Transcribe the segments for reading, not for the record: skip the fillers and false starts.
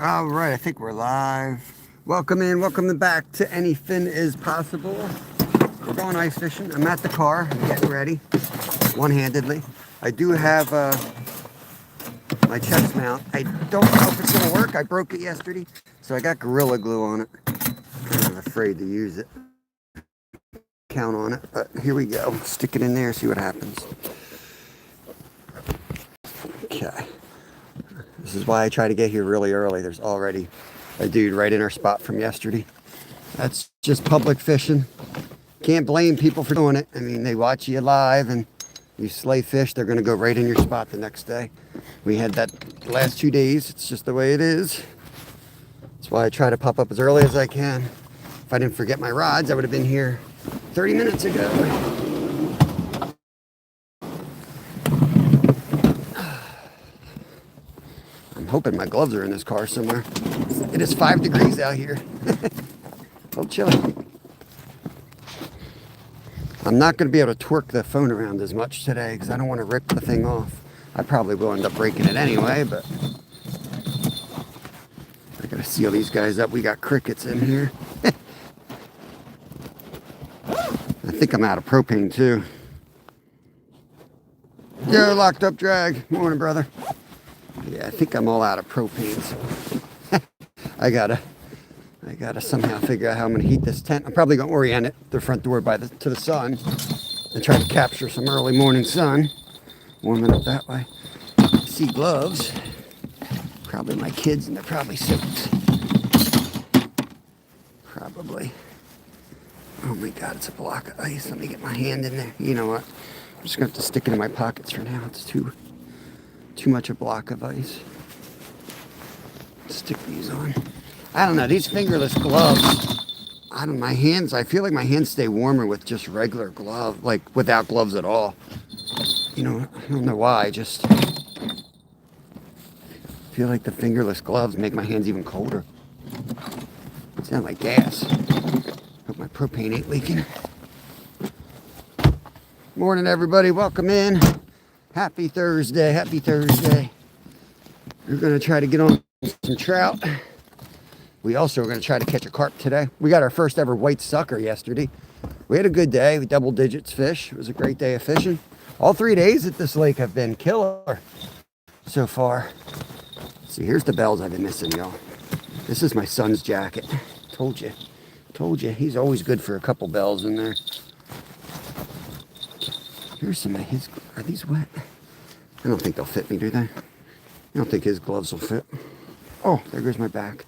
All right, I think we're live. Welcome back to Anything is Possible. We're going ice fishing. I'm at the car. I'm getting ready, one-handedly. I do have my chest mount. I don't know if it's gonna work. I broke it yesterday, so I got Gorilla Glue on it. Kind of afraid to use it. Count on it, but here we go. Stick it in there, see what happens. Okay. This is why I try to get here really early. There's already a dude right in our spot from yesterday. That's just public fishing. Can't blame people for doing it. I mean, they watch you live and you slay fish, they're gonna go right in your spot the next day. We had that the last 2 days. It's just the way it is. That's why I try to pop up as early as I can. If I didn't forget my rods, I would have been here 30 minutes ago. I'm hoping my gloves are in this car somewhere. It is 5 degrees out here. A little chilly. I'm not going to be able to twerk the phone around as much today because I don't want to rip the thing off. I probably will end up breaking it anyway, but I got to seal these guys up. We got crickets in here. I think I'm out of propane too. Yo, locked up drag. Morning, brother. Yeah, I think I'm all out of propane. So I gotta somehow figure out how I'm gonna heat this tent. I'm probably gonna orient it the front door to the sun and try to capture some early morning sun. Warm it up that way. I see gloves. Probably my kids, and they're probably soaked. Probably. Oh my God, it's a block of ice. Let me get my hand in there. You know what? I'm just gonna have to stick it in my pockets for now. It's too much a block of ice. Stick these on. I don't know, these fingerless gloves, my hands, I feel like my hands stay warmer with just regular glove, like without gloves at all. You know, I don't know why, I just feel like the fingerless gloves make my hands even colder. It sounds like gas. Hope my propane ain't leaking. Morning, everybody, welcome in. Happy Thursday, happy Thursday. We're gonna try to get on some trout. We also are going to try to catch a carp today. We got our first ever white sucker yesterday. We had a good day. We double digits fish. It was a great day of fishing. All 3 days at this lake have been killer so far. See, here's the bells I've been missing, y'all. This is my son's jacket. Told you. He's always good for a couple bells in there. Here's some of his. Are these wet? I don't think they'll fit me, do they? I don't think his gloves will fit. Oh, there goes my back.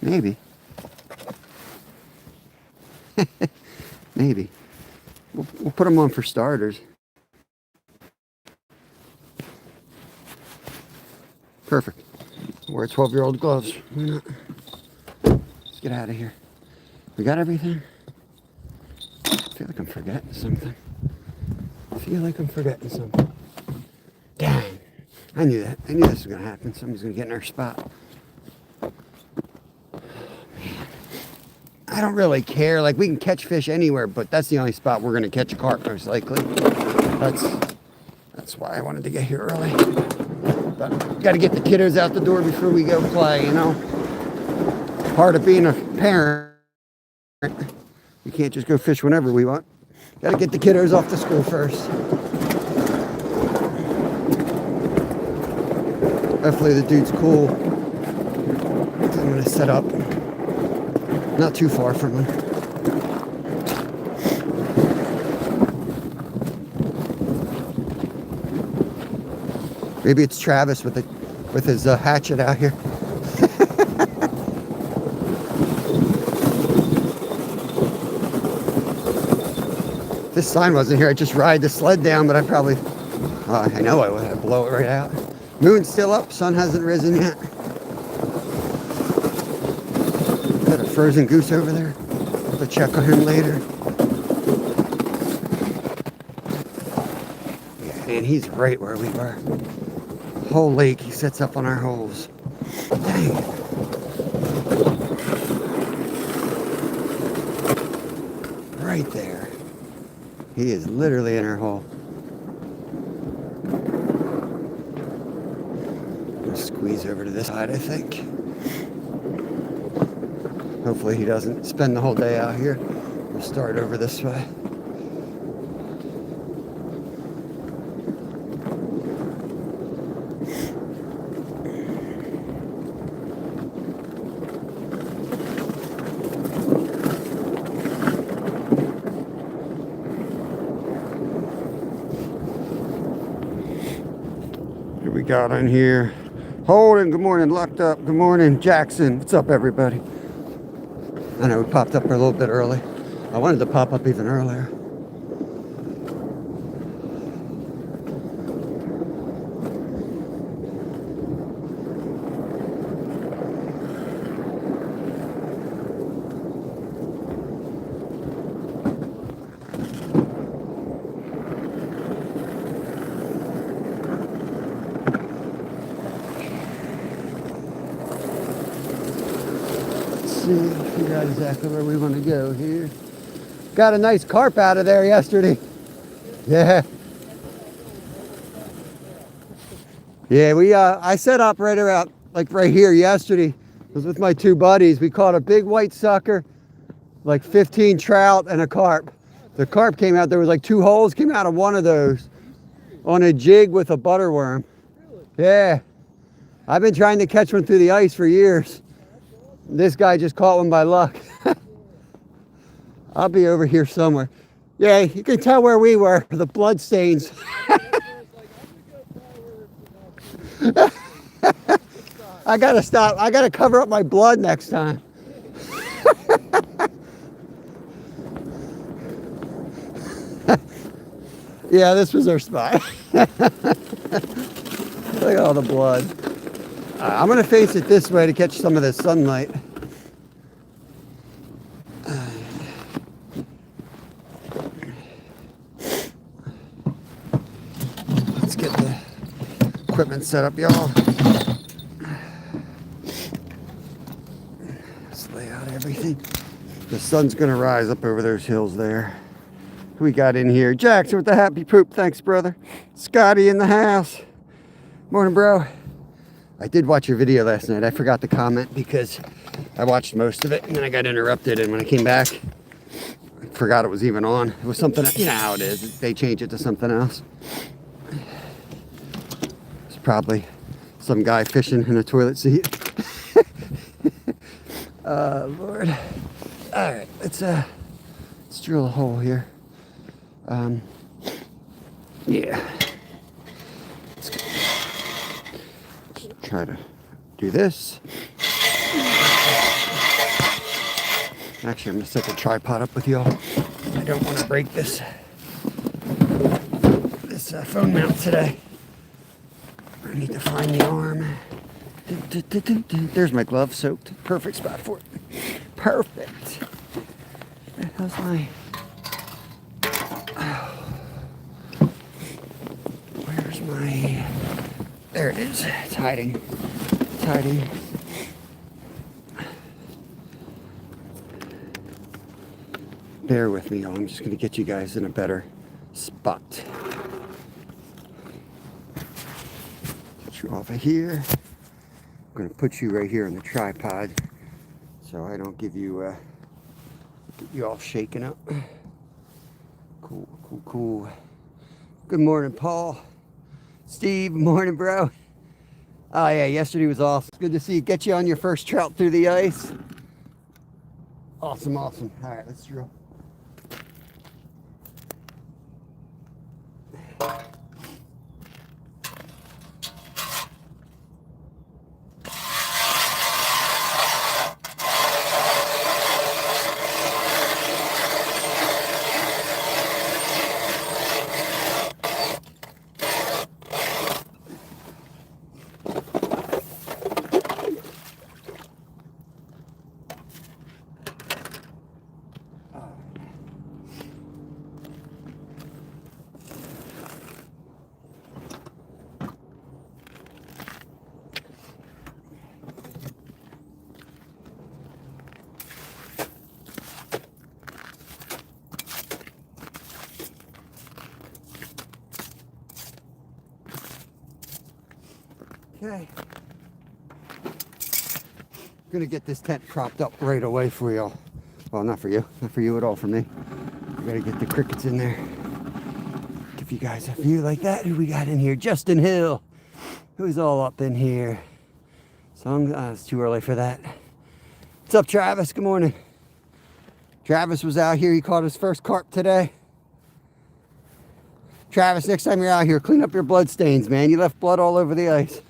Maybe. Maybe. We'll put them on for starters. Perfect. Wear 12-year-old gloves. Why not? Let's get out of here. We got everything? I feel like I'm forgetting something. Dang. I knew that. I knew this was going to happen. Somebody's going to get in our spot. I don't really care. Like, we can catch fish anywhere, but that's the only spot we're going to catch a carp, most likely. That's why I wanted to get here early. But got to get the kiddos out the door before we go play, you know. Part of being a parent. We can't just go fish whenever we want. Got to get the kiddos off to school first. Hopefully the dude's cool. I'm going to set up. Not too far from him. Maybe it's Travis with his hatchet out here. This sign wasn't here. I just ride the sled down, but I probably, I know I would blow it right out. Moon's still up. Sun hasn't risen yet. Got a frozen goose over there. I'll check on him later. Yeah, man, he's right where we were. Whole lake, he sets up on our holes. Dang. Right there. He is literally in our hole. squeeze over to this side, I think. Hopefully he doesn't spend the whole day out here. We'll start over this way. Here we got on here. Holden, good morning. Locked up, good morning. Jackson, what's up, everybody? I know we popped up a little bit early. I wanted to pop up even earlier. Figure out exactly where we want to go here. Got a nice carp out of there yesterday. Yeah. Yeah, I set operator out like right here yesterday. I was with my two buddies. We caught a big white sucker, like 15 trout and a carp. The carp came out, there was like 2 holes, came out of one of those on a jig with a butterworm. Yeah. I've been trying to catch one through the ice for years. This guy just caught one by luck. I'll be over here somewhere. Yeah, you can tell where we were, the blood stains. I gotta stop. I gotta cover up my blood next time. Yeah, this was our spot. Look at all the blood. I'm gonna face it this way to catch some of this sunlight. Let's get the equipment set up, y'all. Let's lay out everything. The sun's gonna rise up over those hills there. Who we got in here? Jackson with the happy poop. Thanks, brother. Scotty in the house. Morning, bro. I did watch your video last night. I forgot to comment because I watched most of it and then I got interrupted, and when I came back I forgot it was even on. It was something, you know how it is, they change it to something else. It's probably some guy fishing in a toilet seat. Lord. All right, let's drill a hole here. Yeah. Try to do this. Actually, I'm gonna set the tripod up with y'all. I don't want to break this phone mount today. I need to find the arm. There's my glove soaked. Perfect spot for it. Perfect. How's my? Where's my? There it is. It's hiding. It's hiding. Bear with me, y'all. I'm just going to get you guys in a better spot. Put you off of here. I'm going to put you right here on the tripod so I don't give you get you all shaken up. Cool, cool, cool. Good morning, Paul. Steve, morning, bro. Oh yeah, yesterday was awesome. Good to see you. Get you on your first trout through the ice. Awesome, awesome. All right, let's drill. Okay, Gonna get this tent propped up right away for y'all. Well, not for you. Not for you at all, for me. We gotta get the crickets in there. Give you guys a view like that. Who we got in here? Justin Hill. Who's all up in here? It's too early for that. What's up, Travis? Good morning. Travis was out here. He caught his first carp today. Travis, next time you're out here, clean up your blood stains, man. You left blood all over the ice.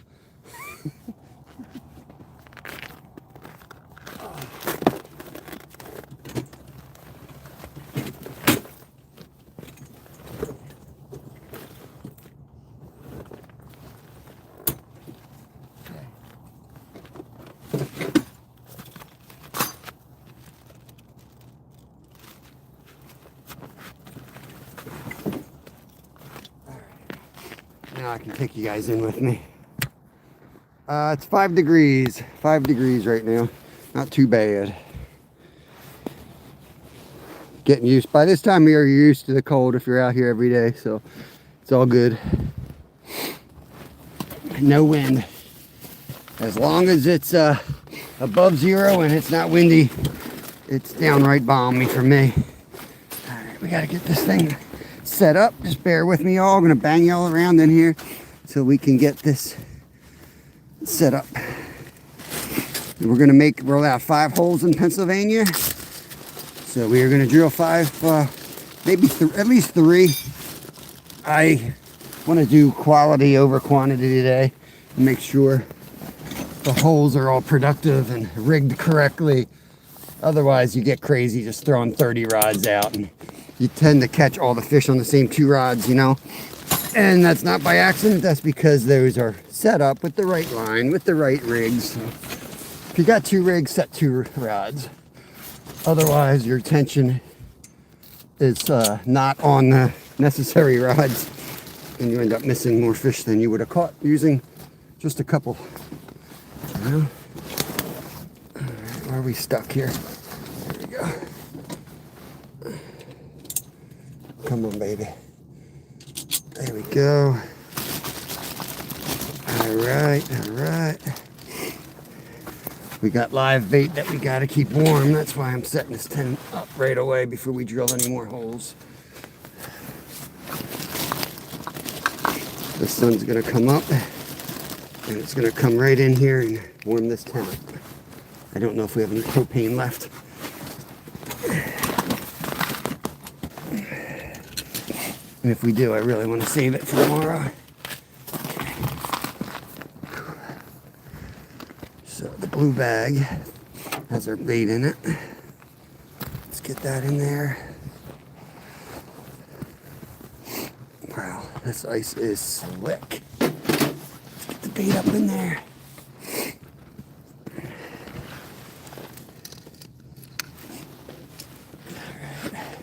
Now I can take you guys in with me. It's 5 degrees. 5 degrees right now. Not too bad. Getting used. By this time of year, you're used to the cold if you're out here every day, so it's all good. No wind. As long as it's above 0 and it's not windy, it's downright balmy for me. All right, we gotta get this thing set up. Just bear with me, y'all. I'm gonna bang y'all around in here so we can get this set up. We're gonna roll out 5 holes in Pennsylvania. So we are gonna drill 5, maybe at least 3. I want to do quality over quantity today and make sure the holes are all productive and rigged correctly. Otherwise, you get crazy just throwing 30 rods out, and you tend to catch all the fish on the same 2 rods, you know. And that's not by accident. That's because those are set up with the right line, with the right rigs. So if you got 2 rigs, set 2 rods. Otherwise, your tension is not on the necessary rods, and you end up missing more fish than you would have caught using just a couple. You know? All right, where are we stuck here? There we go. Come on, baby. There we go. All right, all right. We got live bait that we got to keep warm. That's why I'm setting this tent up right away before we drill any more holes. The sun's going to come up, and it's going to come right in here and warm this tent up. I don't know if we have any propane left. And if we do, I really want to save it for tomorrow. So the blue bag has our bait in it. Let's get that in there. Wow, this ice is slick. Let's get the bait up in there. All right,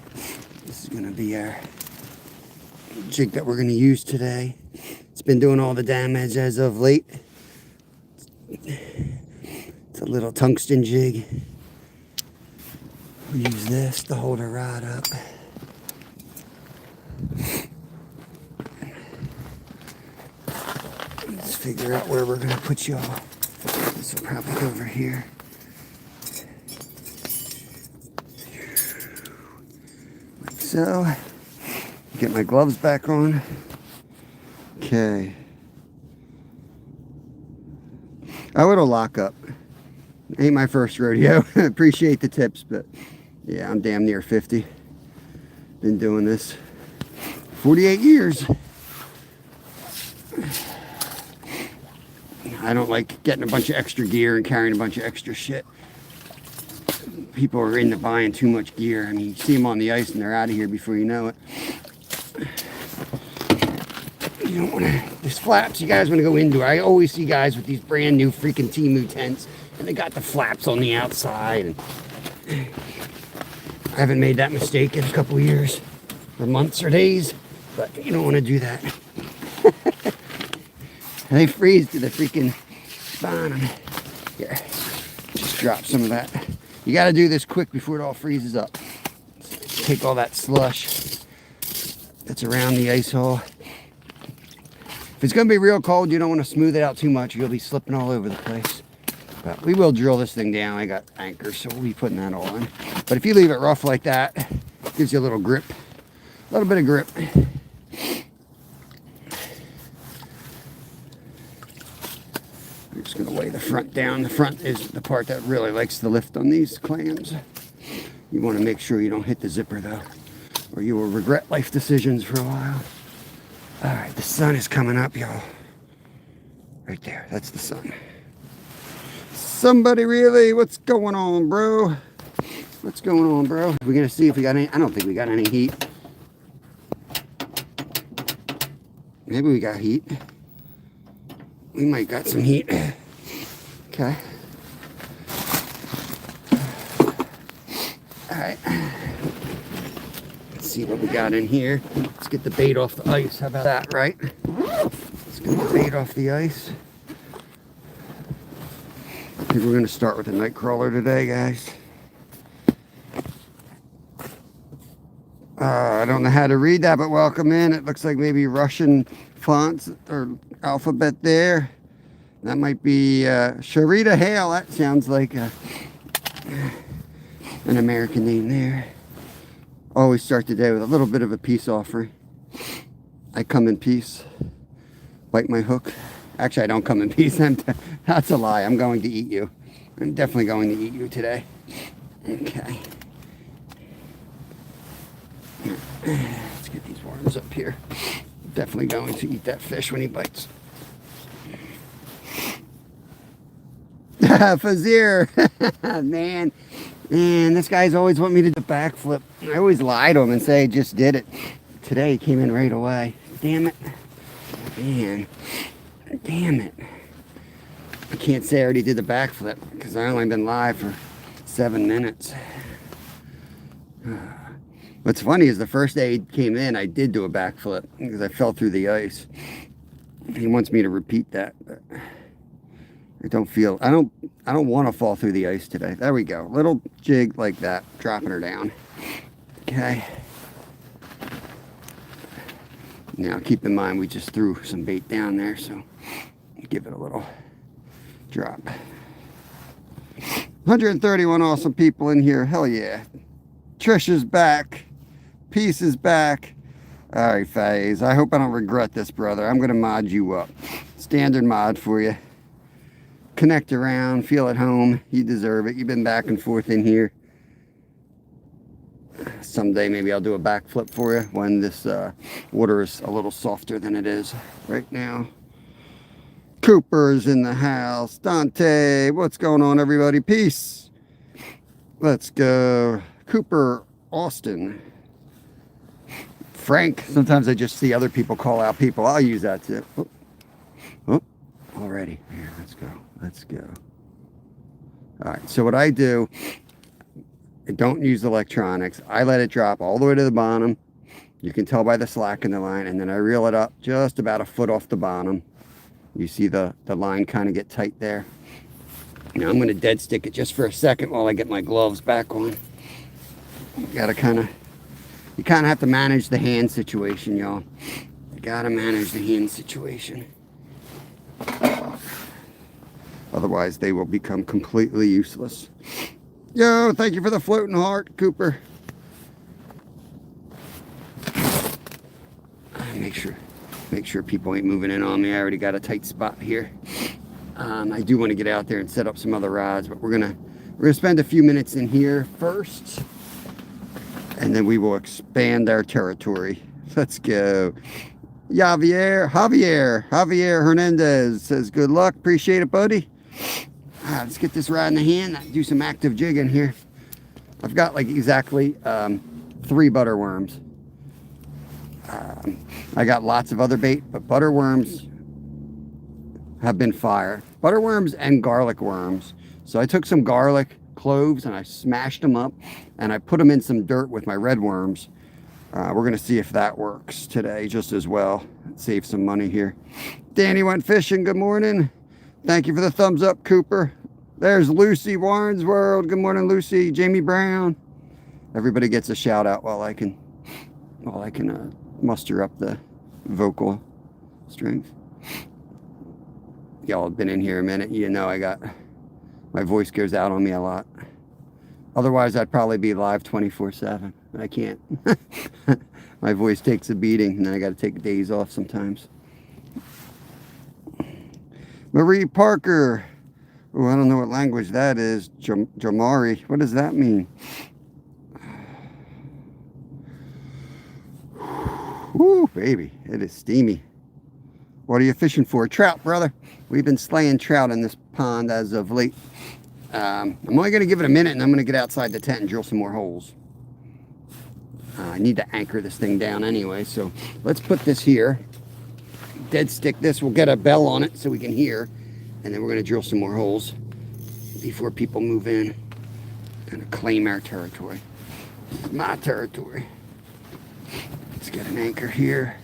this is going to be our jig that we're going to use today. It's been doing all the damage as of late. It's a little tungsten jig. We use this to hold our rod up. Let's figure out where we're going to put y'all. This will probably go over here. Like so. Get my gloves back on. Okay. Oh, it'll lock up. Ain't my first rodeo. Appreciate the tips, but yeah, I'm damn near 50. Been doing this 48 years. I don't like getting a bunch of extra gear and carrying a bunch of extra shit. People are into buying too much gear. I mean, you see them on the ice and they're out of here before you know it. You don't want to, there's flaps you guys want to go into. I always see guys with these brand new freaking Temu tents and they got the flaps on the outside, and I haven't made that mistake in a couple of years or months or days, but you don't want to do that. They freeze to the freaking bottom. Here, just drop some of that. You got to do this quick before it all freezes up. Take all that slush that's around the ice hole. If it's going to be real cold, you don't want to smooth it out too much. You'll be slipping all over the place. But we will drill this thing down. I got anchors, so we'll be putting that all in. But if you leave it rough like that, it gives you a little grip. A little bit of grip. I'm just going to weigh the front down. The front is the part that really likes to lift on these clams. You want to make sure you don't hit the zipper, though, or you will regret life decisions for a while. All right, the sun is coming up, y'all. Right there, that's the sun. Somebody really, what's going on, bro? What's going on, bro? We're gonna see if we got any. I don't think we got any heat. Maybe we got heat. We might got some heat. Okay. All right. Let's see what we got in here. Let's get the bait off the ice. How about that, right? Let's get the bait off the ice. I think we're going to start with a night crawler today, guys. I don't know how to read that, but welcome in. It looks like maybe Russian fonts or alphabet there. That might be Sharita Hale. That sounds like an American name there. Always start the day with a little bit of a peace offering. I come in peace. Bite my hook. Actually, I don't come in peace. That's a lie. I'm going to eat you. I'm definitely going to eat you today. Okay. Let's get these worms up here. Definitely going to eat that fish when he bites. Fazir. Man, this guy's always want me to do a backflip. I always lie to him and say I just did it. Today he came in right away. Damn it. Man. Damn it. I can't say I already did the backflip because I only been live for 7 minutes. What's funny is the first day he came in, I did do a backflip because I fell through the ice. He wants me to repeat that, but I don't want to fall through the ice today. There we go. Little jig like that, dropping her down. Okay. Now keep in mind we just threw some bait down there, so give it a little drop. 131 awesome people in here. Hell yeah. Trisha's back. Peace is back. All right, Faze. I hope I don't regret this, brother. I'm going to mod you up. Standard mod for you. Connect around. Feel at home. You deserve it. You've been back and forth in here. Someday maybe I'll do a backflip for you when this water is a little softer than it is right now. Cooper's in the house. Dante, what's going on, everybody? Peace. Let's go. Cooper, Austin. Frank. Sometimes I just see other people call out people. I'll use that too. Oh, already. Here, let's go. Let's go. All right. So what I do, I don't use electronics. I let it drop all the way to the bottom. You can tell by the slack in the line. And then I reel it up just about a foot off the bottom. You see the line kind of get tight there. Now I'm going to dead stick it just for a second while I get my gloves back on. You kind of have to manage the hand situation, y'all. You got to manage the hand situation. Otherwise, they will become completely useless. Yo, thank you for the floating heart, Cooper. Make sure people ain't moving in on me. I already got a tight spot here. I do want to get out there and set up some other rods, but we're gonna spend a few minutes in here first, and then we will expand our territory. Let's go. Javier Hernandez says, good luck. Appreciate it, buddy. Let's get this rod in the hand. Do some active jigging here. I've got like exactly 3 butter worms. I got lots of other bait, but butter worms have been fire. Butter worms and garlic worms. So I took some garlic cloves and I smashed them up and I put them in some dirt with my red worms. We're going to see if that works today just as well. Save some money here. Danny went fishing. Good morning. Thank you for the thumbs up, Cooper. There's Lucy Warren's World. Good morning, Lucy. Jamie Brown. Everybody gets a shout out while I can muster up the vocal strength. Y'all have been in here a minute. You know I got My voice goes out on me a lot. Otherwise, I'd probably be live 24/7, but I can't. My voice takes a beating, and then I got to take days off sometimes. Marie Parker. Oh, I don't know what language that is. Jamari. What does that mean? Woo, baby. It is steamy. What are you fishing for? Trout, brother. We've been slaying trout in this pond as of late. I'm only going to give it a minute, and I'm going to get outside the tent and drill some more holes. I need to anchor this thing down anyway, so let's put this here. Dead stick this. We'll get a bell on it so we can hear, and then we're going to drill some more holes before people move in and claim our territory. It's my territory. Let's get an anchor here.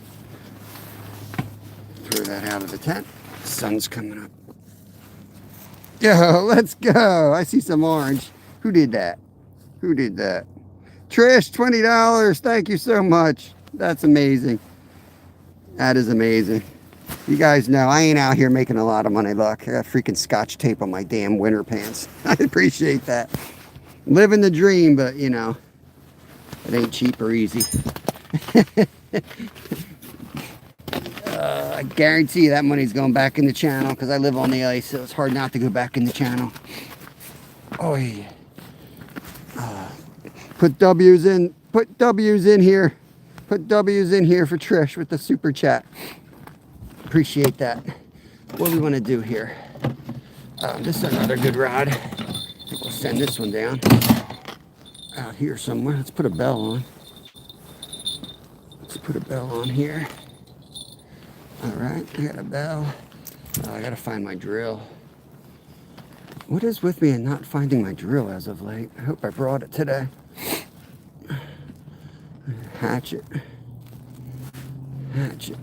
Throw that out of the tent. The sun's coming up. Yo, let's go. I see some orange. Who did that? Who did that? Trish, $20. Thank you so much. That's amazing. That is amazing. You guys know I ain't out here making a lot of money. Look, I got freaking scotch tape on my damn winter pants. I appreciate that. Living the dream, but you know, it ain't cheap or easy. I guarantee you that money's going back in the channel because I live on the ice, so it's hard not to go back in the channel. Oh yeah. Put W's in. Put W's in here. Put W's in here for Trish with the super chat. Appreciate that. What do we want to do here? This is another good rod. I think we'll send this one down out here somewhere. Let's put a bell on. Let's put a bell on here. All right, I got a bell. I got to find my drill. What is with me and not finding my drill as of late? I hope I brought it today. Hatchet. Hatchet.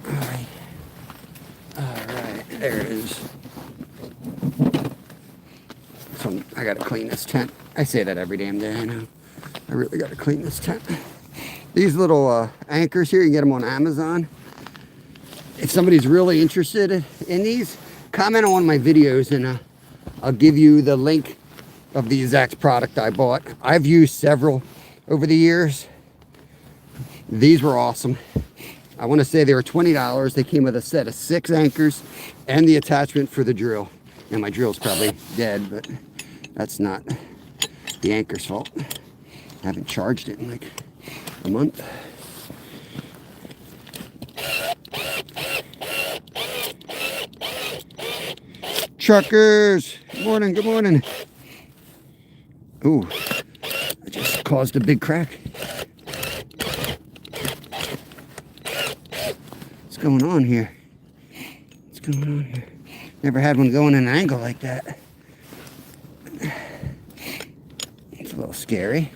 All right. All right, there it is. So I got to clean this tent. I say that every damn day, I know. I really got to clean this tent. These little anchors here, you can get them on Amazon. If somebody's really interested in these, comment on one of my videos and I'll give you the link of the exact product I bought. I've used several over the years. These were awesome. I want to say they were $20. They came with a set of 6 anchors and the attachment for the drill. And my drill's probably dead, but that's not the anchor's fault. I haven't charged it in like a month. Truckers, good morning, good morning. Ooh, I just caused a big crack. What's going on here? What's going on here? Never had one going in an angle like that. It's a little scary.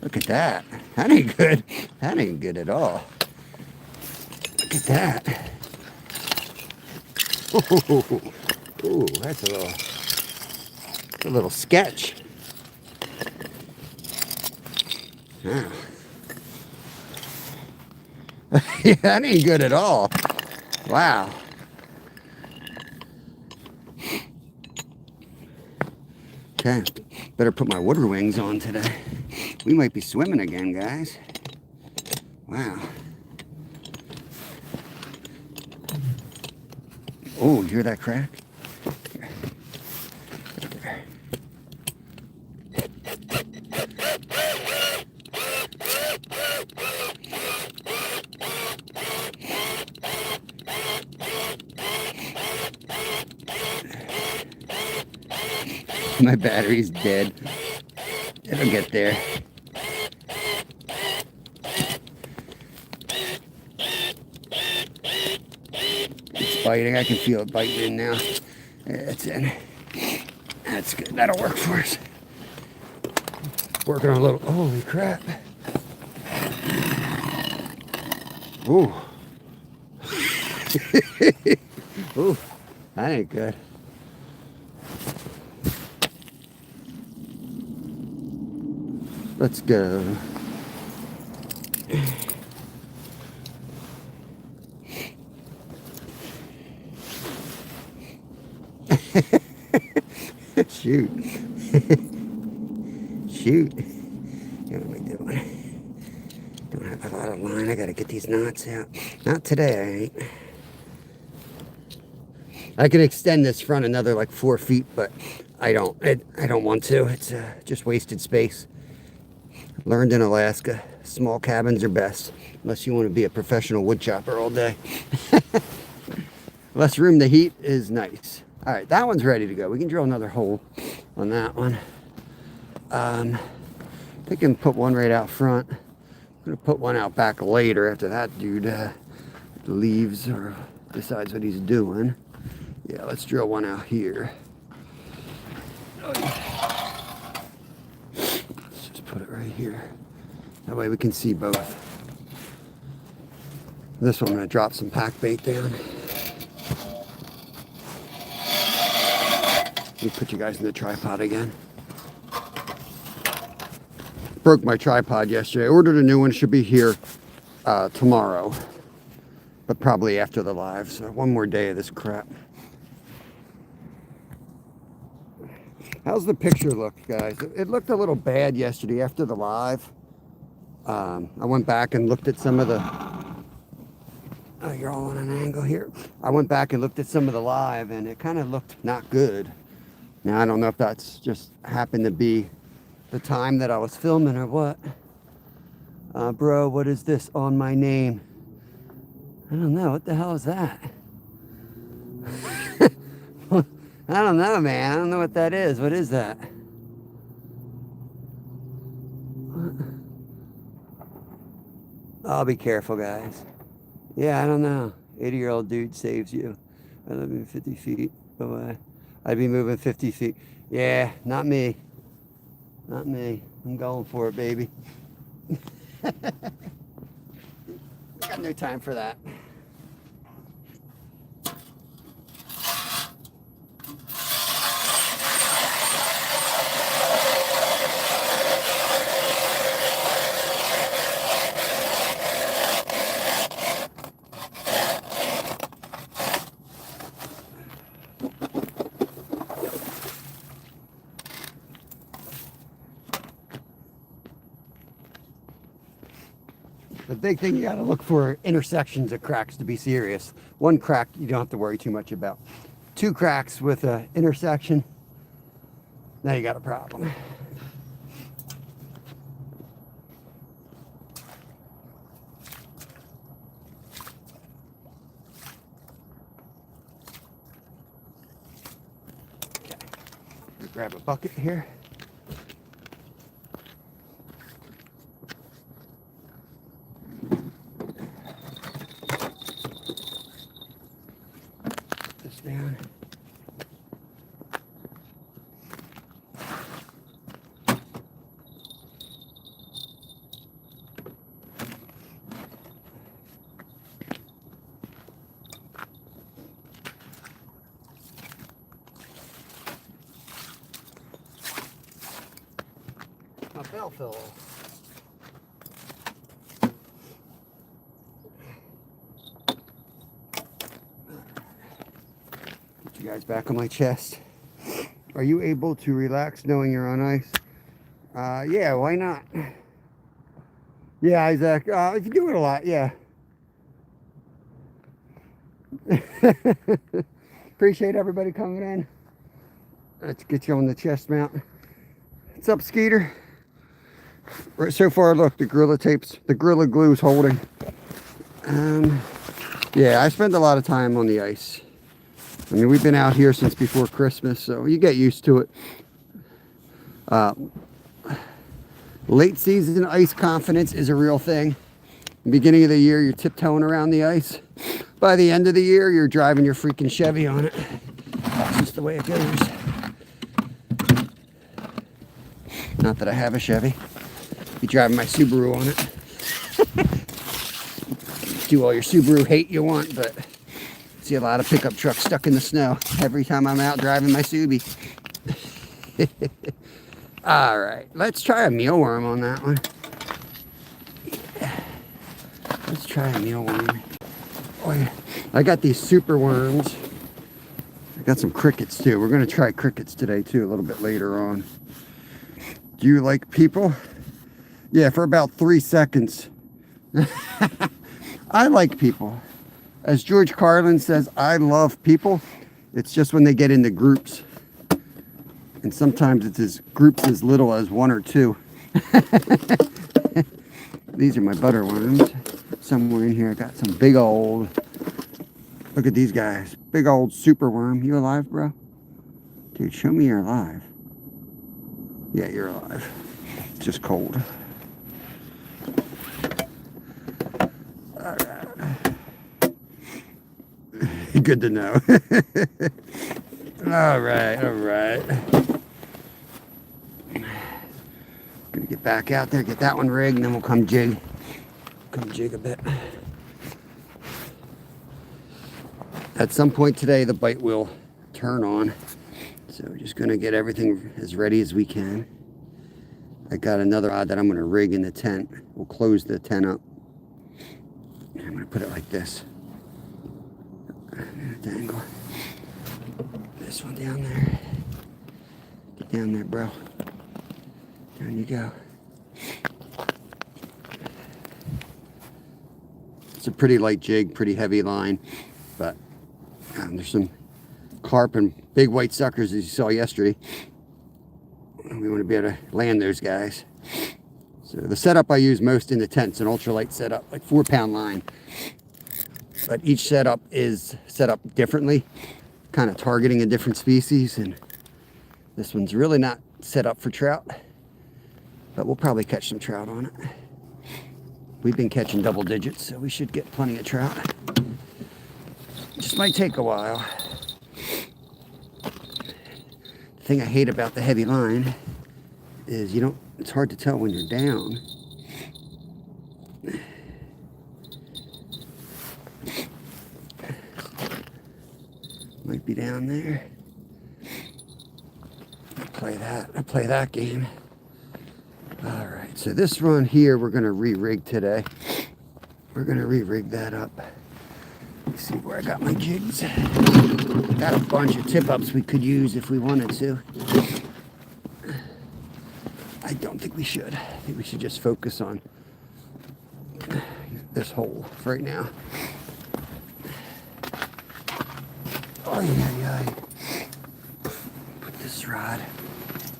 Look at that. That ain't good. That ain't good at all. Look at that. Ooh, that's a little sketch. Yeah. Yeah, that ain't good at all. Wow. Okay, better put my water wings on today. We might be swimming again, guys. Wow. Oh, you hear that crack? Here. Right there. My battery's dead. It'll get there. It's biting. I can feel it biting in now. It's in. That's good. That'll work for us. Working on a little. Holy crap. Ooh. Ooh. That ain't good. Let's go. Shoot. Shoot. What am I doing? Don't have a lot of line. I gotta get these knots out. Not today, I ain't. I can extend this front another like 4 feet, but I don't want to. It's just wasted space. Learned in Alaska, small cabins are best, unless you want to be a professional wood chopper all day. Less room to heat is nice. All right, that one's ready to go. We can drill another hole on that one. I think I can put one right out front. I'm gonna put one out back later after that dude leaves or decides what he's doing. Yeah, let's drill one out here. Let's just put it right here. That way we can see both. This one I'm gonna drop some pack bait down. Let me put you guys in the tripod again. Broke my tripod yesterday. I ordered a new one. Should be here tomorrow, but probably after the live. So one more day of this crap. How's the picture look, guys? It looked a little bad yesterday after the live. I went back and looked at some of the... Oh, you're all on an angle here. I went back and looked at some of the live, and it kind of looked not good. Now, I don't know if that's just happened to be the time that I was filming or what. Bro, what is this on my name? I don't know. What the hell is that? I don't know, man. I don't know what that is. What is that? I'll be careful, guys. Yeah, I don't know. 80-year-old dude saves you. I live in 50 feet away. I'd be moving 50 feet. Yeah, not me. Not me. I'm going for it, baby. I got no time for that. The big thing you got to look for intersections of cracks to be serious. One crack you don't have to worry too much about. 2 cracks with an intersection, now you got a problem. Okay, grab a bucket here. Down. A bell fill. You guys back on my chest. Are you able to relax knowing you're on ice? Yeah, why not? Yeah, Isaac, if you do it a lot, yeah. Appreciate everybody coming in. Let's get you on the chest mount. What's up, Skeeter? Right, so far, look, the Gorilla tapes, the Gorilla glue's holding. Yeah, I spend a lot of time on the ice. I mean, we've been out here since before Christmas, so you get used to it. Late season ice confidence is a real thing. Beginning of the year, you're tiptoeing around the ice. By the end of the year, you're driving your freaking Chevy on it. That's just the way it goes. Not that I have a Chevy. Be driving my Subaru on it. Do all your Subaru hate you want, but see a lot of pickup trucks stuck in the snow every time I'm out driving my Subi. All right, let's try a mealworm on that one. Yeah. Let's try a mealworm. Oh, yeah. I got these super worms. I got some crickets too. We're gonna try crickets today too, a little bit later on. Do you like people? Yeah, for about 3 seconds. I like people. As George Carlin says, I love people. It's just when they get into groups. And sometimes it's as groups as little as 1 or 2. These are my butter worms. Somewhere in here I got some big old, look at these guys. Big old super worm. You alive, bro? Dude, show me you're alive. Yeah, you're alive. It's just cold. All right. Good to know. All right, all right. Gonna get back out there, get that one rigged, and then we'll come jig. Come jig a bit. At some point today, the bite will turn on. So we're just gonna get everything as ready as we can. I got another rod that I'm gonna rig in the tent. We'll close the tent up. I'm gonna put it like this. Angle. This one down there. Get down there, bro. Down you go. It's a pretty light jig, pretty heavy line, but there's some carp and big white suckers as you saw yesterday. We want to be able to land those guys. So the setup I use most in the tent is an ultralight setup, like 4-pound line. But each setup is set up differently, kind of targeting a different species, and this one's really not set up for trout, but we'll probably catch some trout on it. We've been catching double digits, so we should get plenty of trout. Just might take a while. The thing I hate about the heavy line is it's hard to tell when you're down. Might be down there. I play that game. All right, so this run here, we're gonna re-rig today. We're gonna re-rig that up. Let's see where I got my jigs. Got a bunch of tip-ups we could use if we wanted to. I don't think we should. I think we should just focus on this hole for right now. Oh, yeah. Put this rod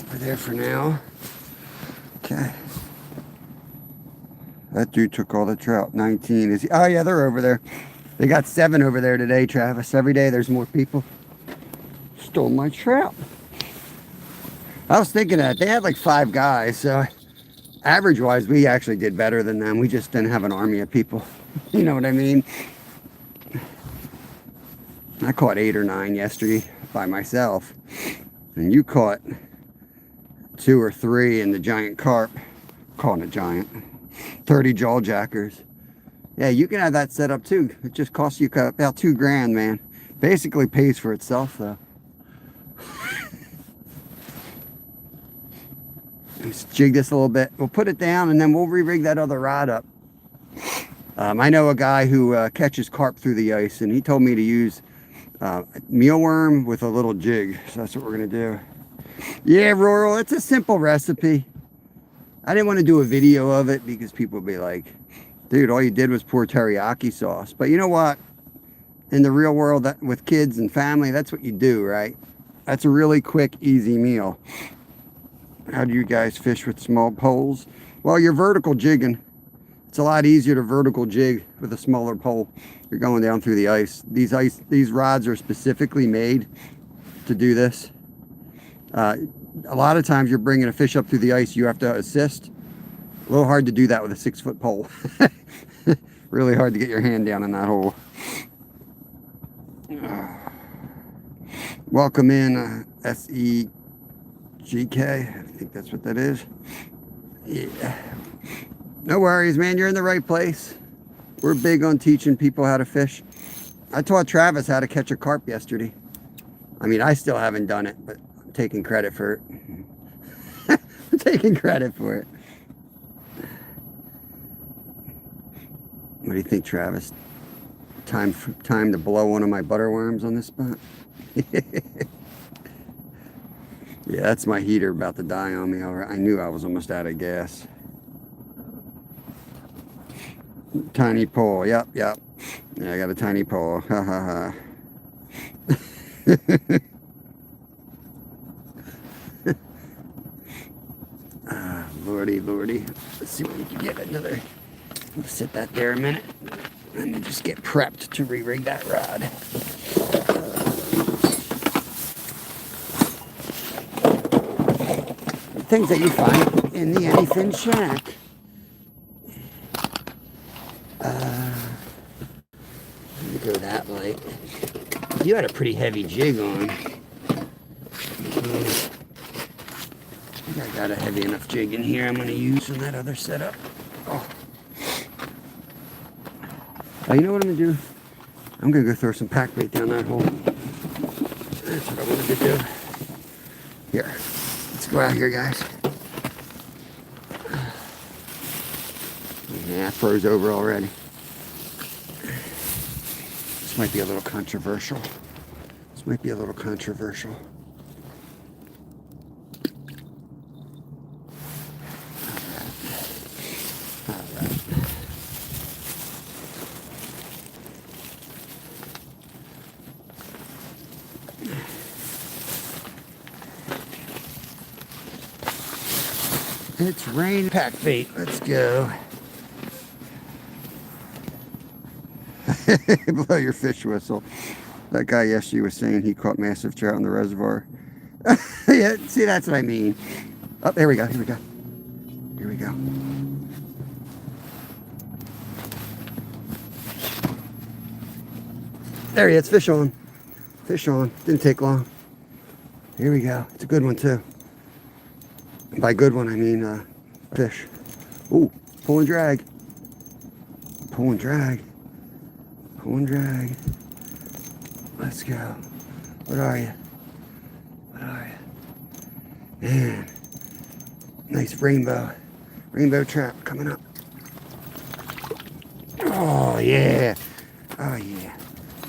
over there for now. Okay. That dude took all the trout. 19. Is he? Oh, yeah, they're over there. They got 7 over there today, Travis. Every day there's more people. Stole my trout. I was thinking that. They had like 5 guys, so average-wise, we actually did better than them. We just didn't have an army of people. You know what I mean? I caught 8 or 9 yesterday by myself. And you caught 2 or 3 in the giant carp. Calling it giant. 30 jawjackers. Yeah, you can have that set up too. It just costs you about $2,000, man. Basically pays for itself though. Let's jig this a little bit. We'll put it down and then we'll re-rig that other rod up. I know a guy who catches carp through the ice, and he told me to use mealworm with a little jig. So that's what we're gonna do. Yeah, Rural, it's a simple recipe. I didn't want to do a video of it because people would be like, dude, all you did was pour teriyaki sauce. But you know what? In the real world, with kids and family, that's what you do, right? That's a really quick, easy meal. How do you guys fish with small poles? Well, you're vertical jigging. It's a lot easier to vertical jig with a smaller pole. You're going down through the ice. These rods are specifically made to do this. A lot of times you're bringing a fish up through the ice, you have to assist. A little hard to do that with a 6-foot pole. Really hard to get your hand down in that hole. Welcome in, SEGK. I think that's what that is. Yeah. No worries, man. You're in the right place. We're big on teaching people how to fish. I taught Travis how to catch a carp yesterday. I mean, I still haven't done it, but I'm taking credit for it. taking credit for it. What do you think, Travis? Time to blow one of my butterworms on this spot? Yeah, that's my heater about to die on me. I knew I was almost out of gas. Tiny pole, yep. Yeah, I got a tiny pole. Ha ha ha. Lordy. Let's see what we can get another. We'll sit that there a minute. And then just get prepped to re-rig that rod. Things that you find in the anything shack. Let me go that light. You had a pretty heavy jig on. I think I got a heavy enough jig in here I'm going to use in that other setup. Oh, you know what I'm going to do? I'm going to go throw some pack bait down that hole. That's what I wanted to do. Here. Let's go out here, guys. Yeah, it froze over already. This might be a little controversial. All right. It's rain pack bait. Let's go. Blow your fish whistle. That guy yesterday was saying he caught massive trout in the reservoir. Yeah, see, that's what I mean. Oh, there we go. Here we go. There he is. Fish on. Didn't take long. Here we go. It's a good one too. And by good one, I mean fish. Ooh, pull and drag. Let's go. What are you? Man, nice rainbow trout coming up. Oh yeah.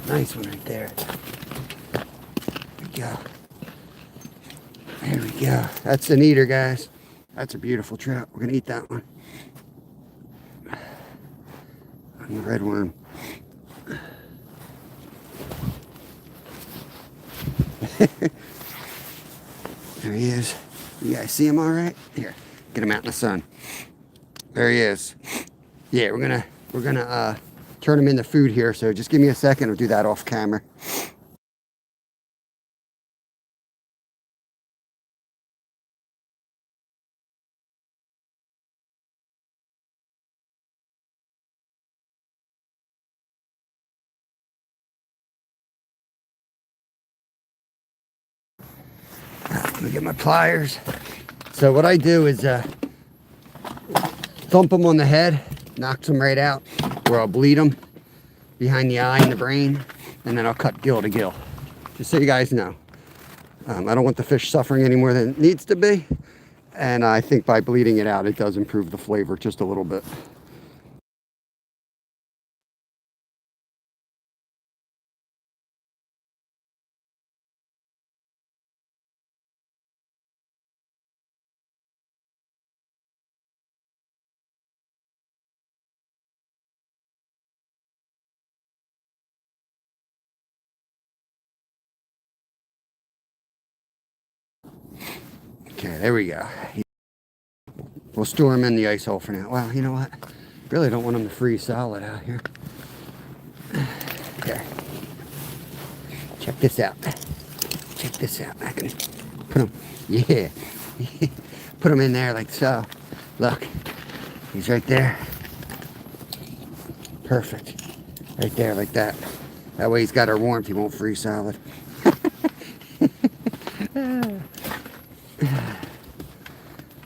Nice one right there. There we go. That's an eater, guys. That's a beautiful trout. We're gonna eat that one. And the red worm. There he is. You guys see him all right? Here, get him out in the sun. There he is. Yeah, we're gonna turn him into food here. So just give me a second. We'll do that off camera. Let me get my pliers. So what I do is thump them on the head, knocks them right out, or I'll bleed them behind the eye and the brain, and then I'll cut gill to gill. Just so you guys know. I don't want the fish suffering any more than it needs to be, and I think by bleeding it out, it does improve the flavor just a little bit. Okay, there we go. We'll store them in the ice hole for now. Well, you know what? Really don't want them to freeze solid out here. There. Check this out. I can put them, yeah. Put them in there like so. Look, he's right there. Perfect. Right there like that. That way he's got our warmth, he won't freeze solid.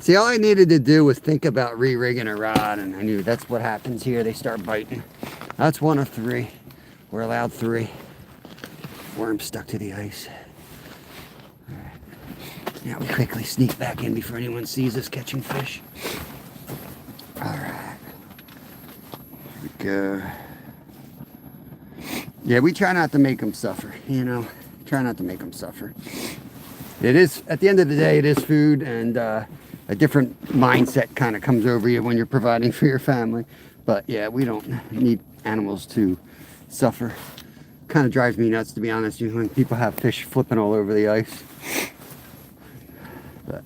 See, all I needed to do was think about re-rigging a rod, and I knew that's what happens here. They start biting. That's one of three. We're allowed 3. Worm stuck to the ice. All right. Now we quickly sneak back in before anyone sees us catching fish. All right. Here we go. Yeah, we try not to make them suffer, you know. Try not to make them suffer. It is, at the end of the day, it is food, and a different mindset kind of comes over you when you're providing for your family. But yeah, we don't need animals to suffer. Kind of drives me nuts, to be honest with you, when people have fish flipping all over the ice. But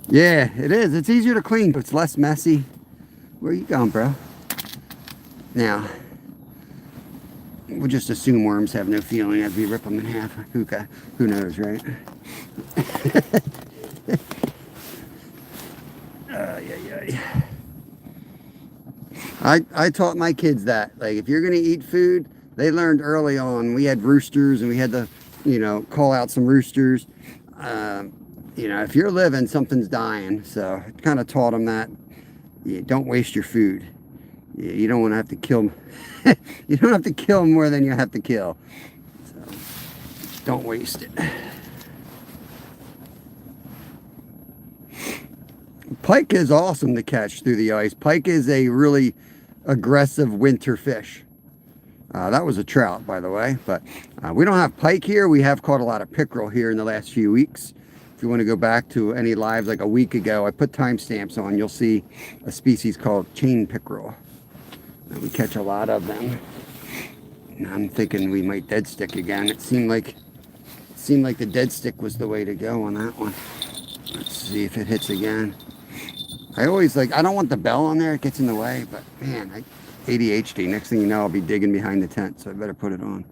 yeah, it is. It's easier to clean, but it's less messy. Where you going, bro? Now, we'll just assume worms have no feeling as we rip them in half. Who knows, right? I taught my kids that, like, if you're going to eat food, they learned early on. We had roosters, and we had to, you know, call out some roosters. You know, if you're living, something's dying. So I kind of taught them that. You don't waste your food. You don't want to have to kill. You don't have to kill more than you have to kill. So don't waste it. Pike is awesome to catch through the ice. Pike is a really aggressive winter fish. That was a trout, by the way, but we don't have pike here. We have caught a lot of pickerel here in the last few weeks. If you want to go back to any lives like a week ago, I put timestamps on. You'll see a species called chain pickerel. And we catch a lot of them. And I'm thinking we might dead stick again. It seemed like the dead stick was the way to go on that one. Let's see if it hits again. I always I don't want the bell on there. It gets in the way, but man, ADHD. Next thing you know, I'll be digging behind the tent, so I better put it on.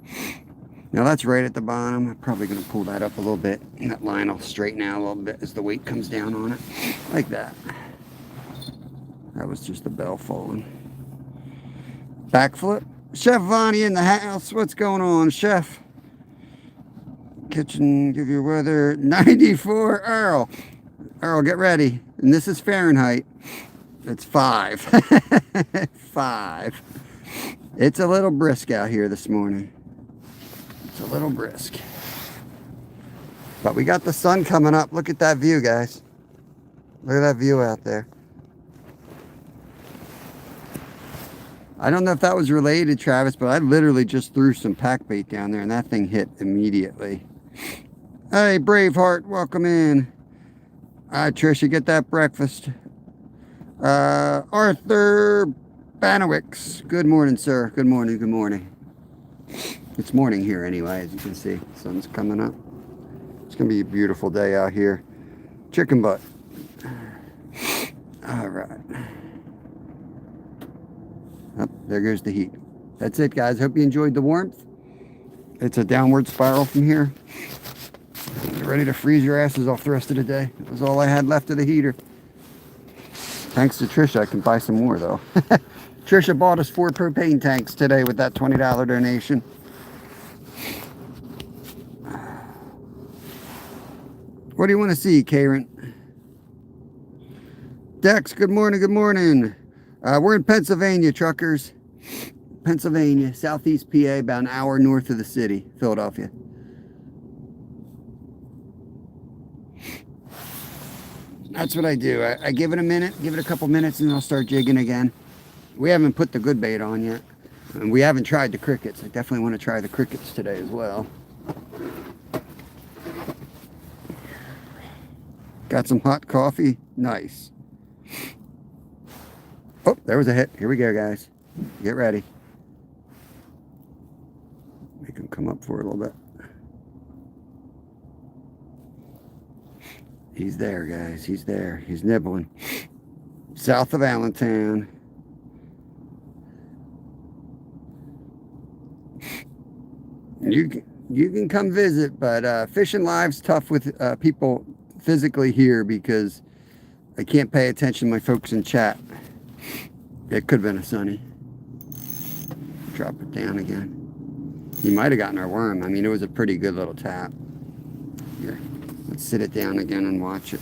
Now that's right at the bottom. I'm probably going to pull that up a little bit. And that line will straighten out a little bit as the weight comes down on it. Like that. That was just the bell falling. Backflip. Chef Vonnie in the house. What's going on, Chef? Kitchen, give your weather. 94, Earl. Earl, get ready. And this is Fahrenheit. It's 5. 5. It's a little brisk out here this morning. It's a little brisk. But we got the sun coming up. Look at that view, guys. Look at that view out there. I don't know if that was related, Travis, but I literally just threw some pack bait down there and that thing hit immediately. Hey, Braveheart, welcome in. All right, Trisha, get that breakfast. Arthur Banowicks. Good morning, sir. Good morning, good morning. It's morning here anyway, as you can see. Sun's coming up. It's going to be a beautiful day out here. Chicken butt. All right. Oh, there goes the heat. That's it, guys. Hope you enjoyed the warmth. It's a downward spiral from here. Get ready to freeze your asses off the rest of the day. That was all I had left of the heater. Thanks to Trisha, I can buy some more, though. Trisha bought us 4 propane tanks today with that $20 donation. What do you want to see, Karen? Dex, good morning, good morning. We're in Pennsylvania, truckers. Pennsylvania, southeast PA, about an hour north of the city, Philadelphia. That's what I do. I give it a minute, give it a couple minutes, and I'll start jigging again. We haven't put the good bait on yet. And we haven't tried the crickets. I definitely want to try the crickets today as well. Got some hot coffee. Nice. Oh, there was a hit. Here we go, guys. Get ready. Make him come up for a little bit. He's there, guys. He's there. He's nibbling. South of Allentown. You can come visit, but fishing live's tough with people physically here because I can't pay attention to my folks in chat. It could have been a sunny. Drop it down again. He might have gotten our worm. I mean, it was a pretty good little tap. Here, let's sit it down again and watch it.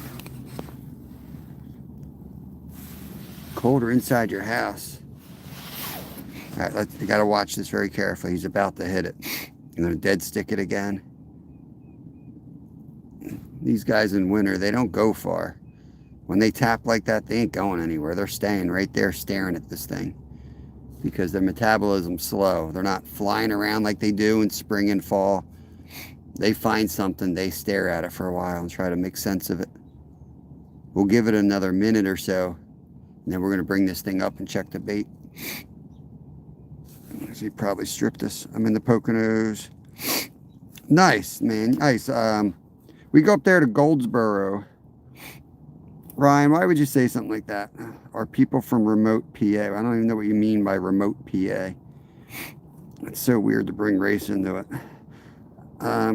Colder inside your house. All right, you got to watch this very carefully. He's about to hit it. I'm going to dead stick it again. These guys in winter, they don't go far. When they tap like that, they ain't going anywhere. They're staying right there staring at this thing because their metabolism's slow. They're not flying around like they do in spring and fall. They find something, they stare at it for a while and try to make sense of it. We'll give it another minute or so, and then we're going to bring this thing up and check the bait. He probably stripped us. I'm in the Poconos. Nice, man. Nice. We go up there to Goldsboro. Ryan, why would you say something like that? Are people from remote PA? I don't even know what you mean by remote PA. It's so weird to bring race into it.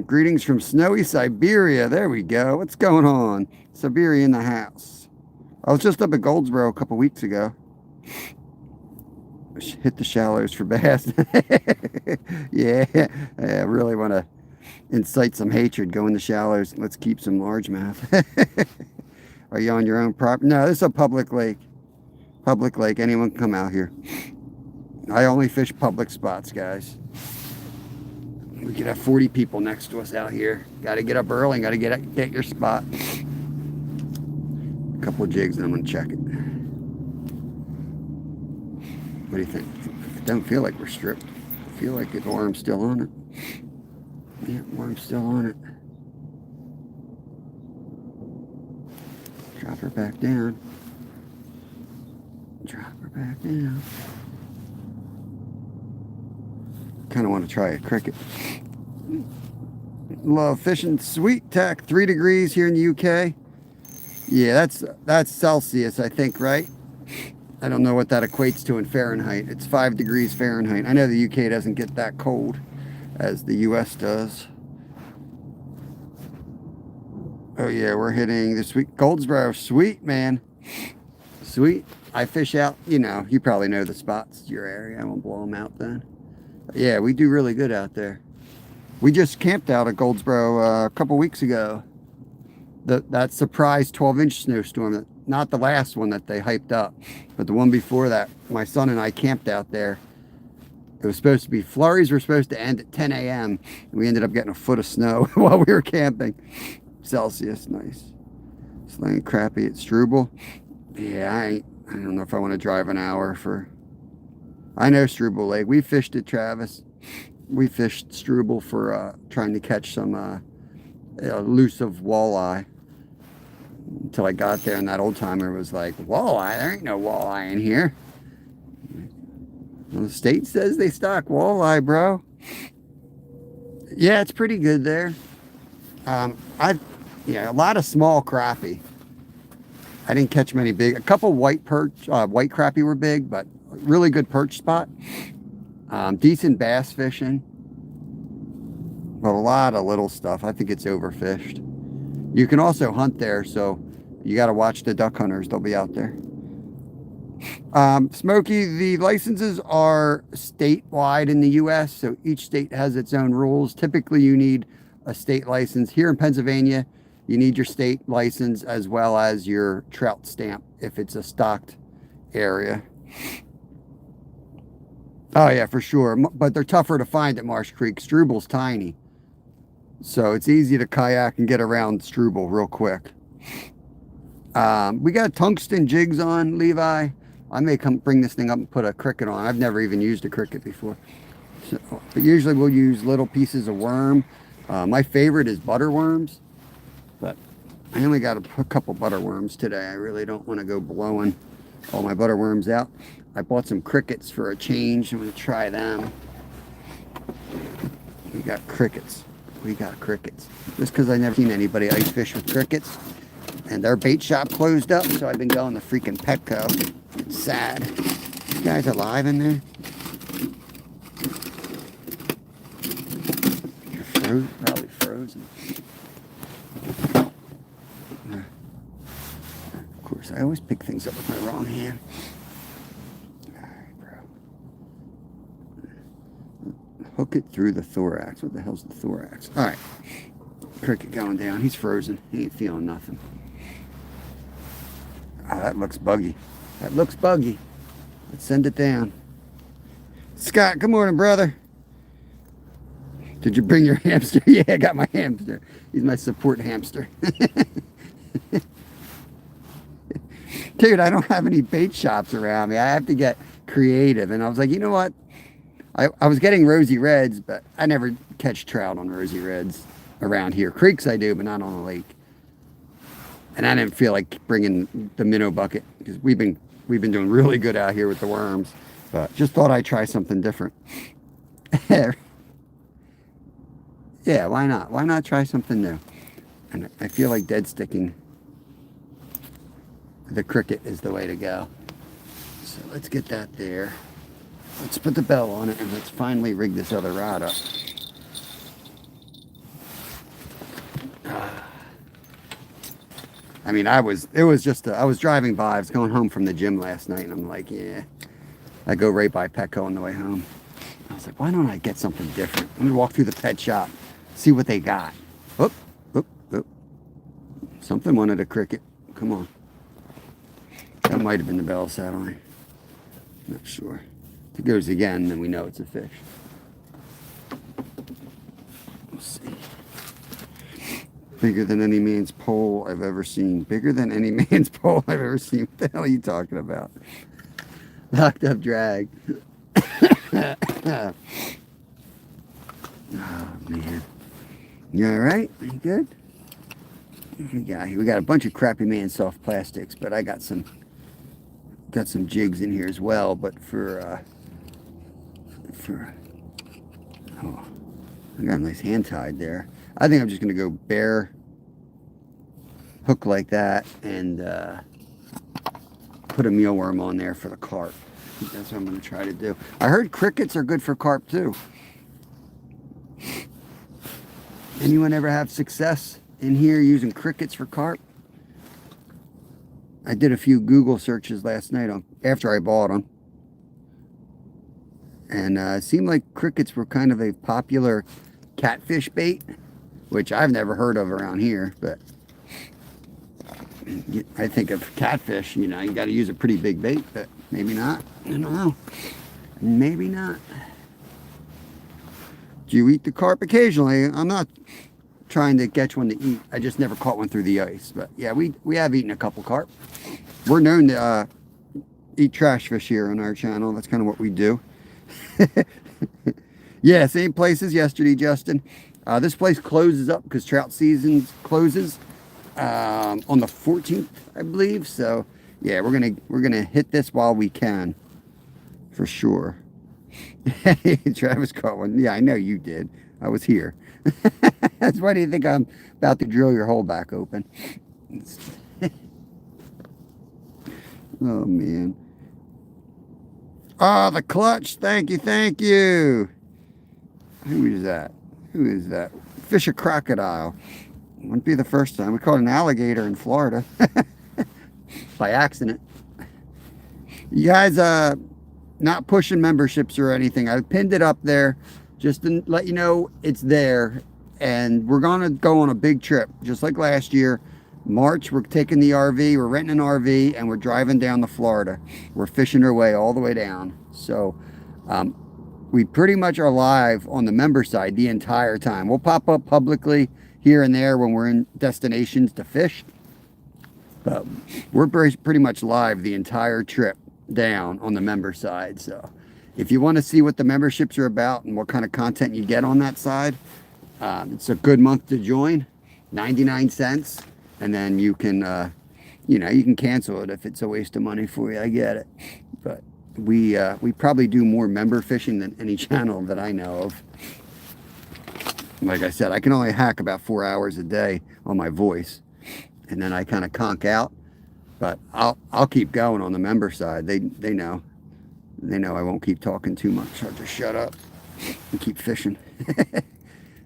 Greetings from snowy Siberia. There we go. What's going on? Siberia in the house. I was just up at Goldsboro a couple weeks ago. Hit the shallows for bass. Yeah, I really want to incite some hatred. Go in the shallows. Let's keep some largemouth. Are you on your own property? No, this is a public lake. Public lake. Anyone can come out here. I only fish public spots, guys. We could have 40 people next to us out here. Got to get up early. Got to get your spot. A couple of jigs, and I'm going to check it. What do you think? I don't feel like we're stripped. I feel like the worm's still on it. Yeah, worm's still on it. Drop her back down. Drop her back down. Kind of want to try a cricket. Love fishing sweet tack. 3 degrees here in the UK. Yeah, that's Celsius, I think, right? I don't know what that equates to in Fahrenheit. It's 5 degrees Fahrenheit. I know the UK doesn't get that cold as the US does. Oh yeah, we're hitting this week. Goldsboro, sweet, man. Sweet. I fish out, you know, you probably know the spots. It's your area. I won't blow them out then. But yeah, we do really good out there. We just camped out at Goldsboro a couple weeks ago. That surprise 12-inch snowstorm, not the last one that they hyped up, but the one before that. My son and I camped out there. It was supposed to be, flurries were supposed to end at 10 a.m. and we ended up getting a foot of snow while we were camping. Celsius, nice. Slaying crappie at Struble. Yeah, I don't know if I want to drive an hour for... I know Struble Lake. We fished it, Travis. We fished Struble for trying to catch some elusive walleye. Until I got there and that old timer was like, walleye? There ain't no walleye in here. Well, the state says they stock walleye, bro. Yeah, it's pretty good there. Yeah, a lot of small crappie. I didn't catch many big. A couple white crappie were big, but really good perch spot. Decent bass fishing. But a lot of little stuff. I think it's overfished. You can also hunt there, so you got to watch the duck hunters. They'll be out there. Smokey, the licenses are statewide in the U.S., so each state has its own rules. Typically, you need a state license. Here in Pennsylvania, you need your state license as well as your trout stamp if it's a stocked area. Oh, yeah, for sure. But they're tougher to find at Marsh Creek. Struble's tiny. So it's easy to kayak and get around Struble real quick. We got tungsten jigs on, Levi. I may come bring this thing up and put a cricket on. I've never even used a cricket before. So, but usually we'll use little pieces of worm. My favorite is butter worms. But I only got a couple butter worms today. I really don't want to go blowing all my butter worms out. I bought some crickets for a change. I'm going to try them. We got crickets. We got crickets. Just because I've never seen anybody ice fish with crickets. And their bait shop closed up, so I've been going to freaking Petco. It's sad. You guys alive in there? You're frozen? Probably frozen. Of course, I always pick things up with my wrong hand. Alright, bro. Hook it through the thorax. What the hell's the thorax? Alright. Cricket going down. He's frozen. He ain't feeling nothing. Oh, that looks buggy. That looks buggy. Let's send it down. Scott, good morning, brother. Did you bring your hamster? Yeah, I got my hamster. He's my support hamster. Dude, I don't have any bait shops around me. I have to get creative. And I was like, you know what? I was getting rosy reds, but I never catch trout on rosy reds around here. Creeks I do, but not on a lake. And I didn't feel like bringing the minnow bucket because we've been doing really good out here with the worms. But just thought I'd try something different. Yeah, why not? Why not try something new? And I feel like dead sticking the cricket is the way to go. So let's get that there. Let's put the bell on it and let's finally rig this other rod up. I mean, I was driving by. I was going home from the gym last night and I'm like, yeah. I go right by Petco on the way home. I was like, why don't I get something different? Let me walk through the pet shop, see what they got. Oop, oop, oop. Something wanted a cricket. Come on. That might have been the bell satellite. Not sure. If it goes again, then we know it's a fish. Let's see. Bigger than any man's pole I've ever seen. Bigger than any man's pole I've ever seen. What the hell are you talking about? Locked up drag. Oh, man. You all right? You good? Yeah, we got a bunch of crappy man soft plastics, but I got some jigs in here as well. But oh, I got a nice hand tied there. I think I'm just gonna go bare hook like that and put a mealworm on there for the carp. I think that's what I'm gonna try to do. I heard crickets are good for carp too. Anyone ever have success in here using crickets for carp? I did a few Google searches last night after I bought them. And it seemed like crickets were kind of a popular catfish bait, which I've never heard of around here. But I think of catfish, you know, you got to use a pretty big bait, but maybe not. I don't know. Maybe not. Do you eat the carp occasionally? I'm not trying to catch one to eat. I just never caught one through the ice. But yeah, we have eaten a couple carp. We're known to eat trash fish here on our channel. That's kind of what we do. Yeah, same place as yesterday, Justin. This place closes up because trout season closes on the 14th, I believe. So yeah, we're gonna hit this while we can, for sure. Travis caught one. Yeah, I know you did. I was here. That's why do you think I'm about to drill your hole back open? Oh, man. Oh, the clutch. Thank you, thank you. Who is that? Who is that? Fish a crocodile. Wouldn't be the first time. We caught an alligator in Florida. By accident. You guys, not pushing memberships or anything. I pinned it up there just to let you know it's there. And we're going to go on a big trip, just like last year. March, we're taking the RV, we're renting an RV, and we're driving down to Florida. We're fishing our way all the way down. So we pretty much are live on the member side the entire time. We'll pop up publicly here and there when we're in destinations to fish. But we're pretty much live the entire trip down on the member side. So if you want to see what the memberships are about and what kind of content you get on that side, it's a good month to join, 99 cents. And then you can, you know, you can cancel it if it's a waste of money for you. I get it. But we probably do more member fishing than any channel that I know of. Like I said, I can only hack about 4 hours a day on my voice. And then I kind of conk out. But I'll keep going on the member side. They know. They know I won't keep talking too much. I'll just shut up and keep fishing.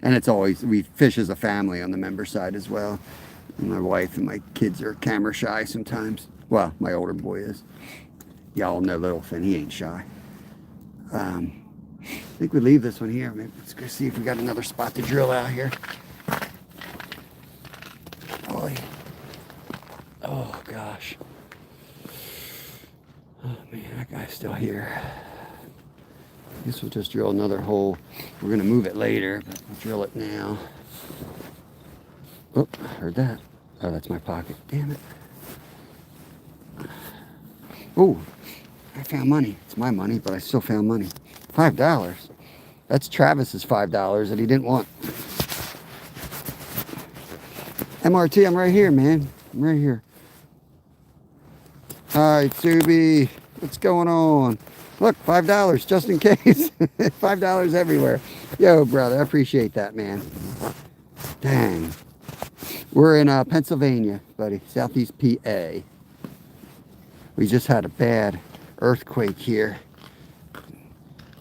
And it's always, we fish as a family on the member side as well. And my wife and my kids are camera shy sometimes. Well, my older boy is. Y'all know Littleton, he ain't shy. I think we leave this one here. Maybe let's go see if we got another spot to drill out here. Boy. Oh, gosh. Oh, man, that guy's still here. guess we'll just drill another hole. We're going to move it later, but we'll drill it now. Oh, I heard that. Oh, that's my pocket. Damn it. Oh, I found money. It's my money, but I still found money. $5. That's Travis's $5 that he didn't want. MRT, I'm right here, man. I'm right here. All right, Subi. What's going on? Look, $5 just in case. $5 everywhere. Yo, brother, I appreciate that, man. Dang. We're in Pennsylvania, buddy. Southeast PA. We just had a bad earthquake here.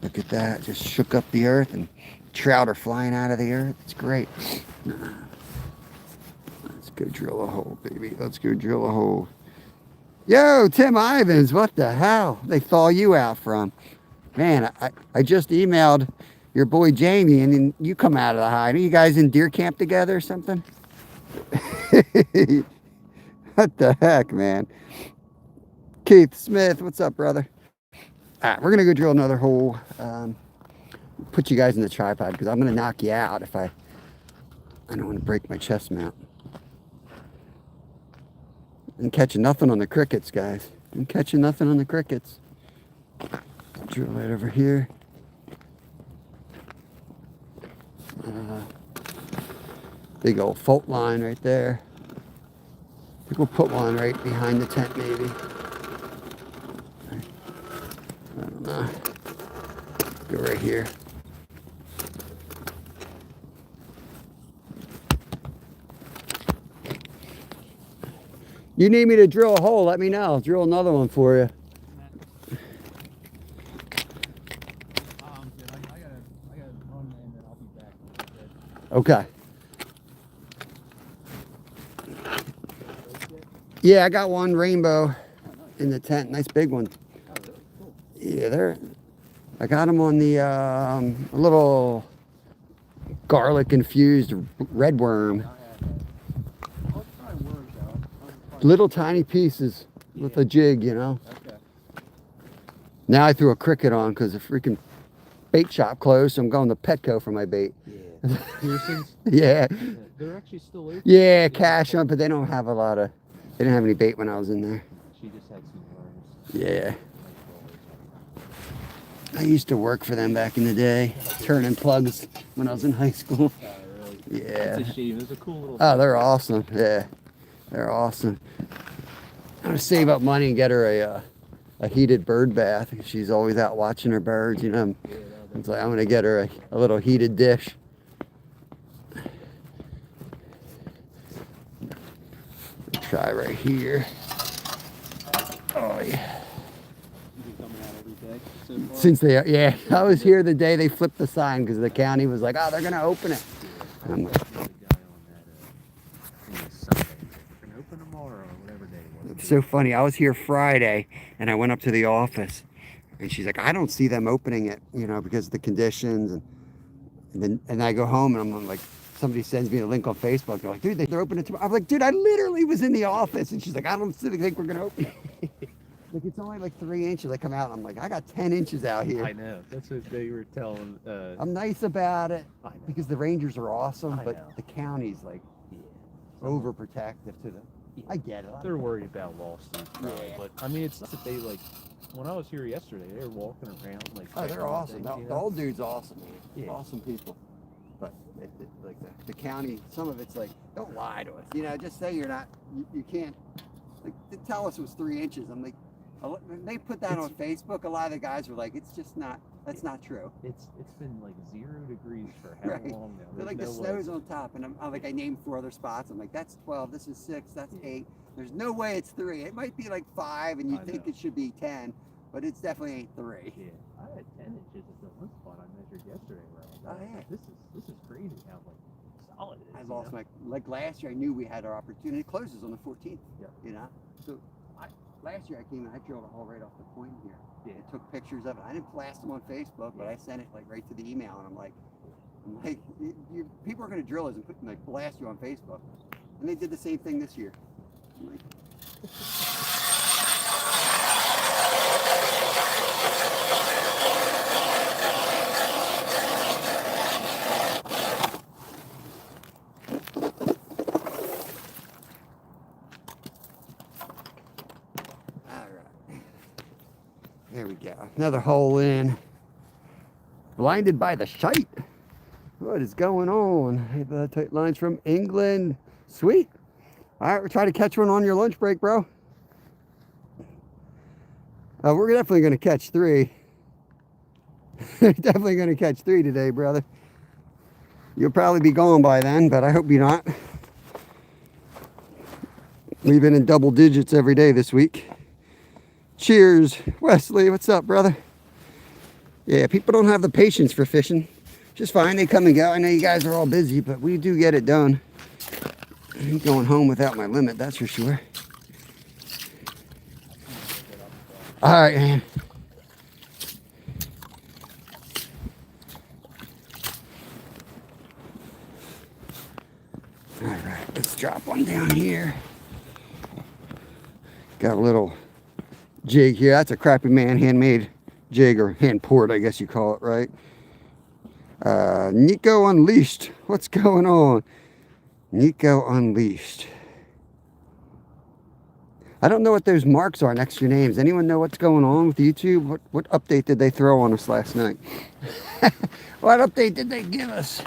Look at that. Just shook up the earth and trout are flying out of the earth. It's great. Let's go drill a hole, baby. Let's go drill a hole. Yo, Tim Ivins, what the hell? They thaw you out from? Man, I just emailed your boy Jamie, and then you come out of the hide. Are you guys in deer camp together or something? What the heck, man? Keith Smith, what's up, brother? All right, we're going to go drill another hole. Put you guys in the tripod because I'm going to knock you out if I don't want to break my chest mount. I'm catching nothing on the crickets, guys. I'm catching nothing on the crickets. Drill right over here. Big old fault line right there. I think we'll put one right behind the tent, maybe. I don't know. Go right here. You need me to drill a hole, let me know. I'll drill another one for you. I gotta run and then I'll be back. Okay. Yeah, I got one rainbow in the tent. Nice big one. Yeah, I got them on the little garlic infused red worm. Little tiny pieces with a jig, you know. Okay. Now I threw a cricket on because the freaking bait shop closed, so I'm going to Petco for my bait. Yeah. Pearson's? Yeah. They're actually still open. Yeah, cash on, but they don't have a lot of. They didn't have any bait when I was in there. She just had some worms. Yeah. I used to work for them back in the day, turning plugs when I was in high school. Really? Yeah. It's a shame. It's a cool little. Oh, they're awesome. Yeah, they're awesome. I'm gonna save up money and get her a heated bird bath. She's always out watching her birds, you know. It's like I'm gonna get her a little heated dish. Try right here. Oh yeah. Since yeah, I was here the day they flipped the sign because the county was like, oh, they're gonna open it. And I'm like, it's so funny. I was here Friday and I went up to the office and she's like, I don't see them opening it, you know, because of the conditions. And I go home and I'm like, somebody sends me a link on Facebook. They're like, dude, they're opening it tomorrow. I'm like, dude, I literally was in the office. And she's like, I don't think we're gonna open it. Like, it's only like 3 inches. I come out and I'm like, I got 10 inches out here. I know. That's what they were telling. I'm nice about it because the Rangers are awesome, but the county's like overprotective to them. I get it. They're worried about lawsuits, but I mean, it's not that they like. When I was here yesterday, they were walking around like. Oh, they're awesome. Things, the old dude's awesome. Yeah. Awesome people. But like the county, some of it's like, don't lie to us. You know, just say you're not. You can't. Like, tell us it was 3 inches. I'm like. They put that on Facebook. A lot of the guys were like, "It's just not. That's not true." It's been like 0 degrees for how long now? They're like the snow's on top, and I'm like, I named 4 other spots. I'm like, that's 12. This is 6. That's 8. There's no way it's 3. It might be like 5, and you think it should be 10, but it's definitely ain't 3. Yeah, I had 10 inches at the one spot I measured yesterday. Where I was like, this is crazy how like solid it is. I lost my last year. I knew we had our opportunity. It closes on the 14th. Yeah. You know, so. Last year I came and I drilled a hole right off the point here. Yeah. I took pictures of it. I didn't blast them on Facebook, but I sent it like right to the email, and I'm like, people are going to drill us and like blast you on Facebook, and they did the same thing this year. I'm like, There we go. Another hole in. Blinded by the shite. What is going on? Hey, the tight lines from England. Sweet. All right, we're trying to catch one on your lunch break, bro. We're definitely going to catch 3. Definitely going to catch 3 today, brother. You'll probably be gone by then, but I hope you're not. We've been in double digits every day this week. Cheers. Wesley, what's up, brother? Yeah, people don't have the patience for fishing. Just fine, they come and go. I know you guys are all busy, but we do get it done. I ain't going home without my limit, that's for sure. All right, man. All right, let's drop one down here. Got a little jig here. That's a crappy man handmade jig, or hand poured, I guess you call it, right? Nico Unleashed. What's going on? Nico Unleashed. I don't know what those marks are next to your names. Anyone know what's going on with YouTube? What update did they throw on us last night? What update did they give us?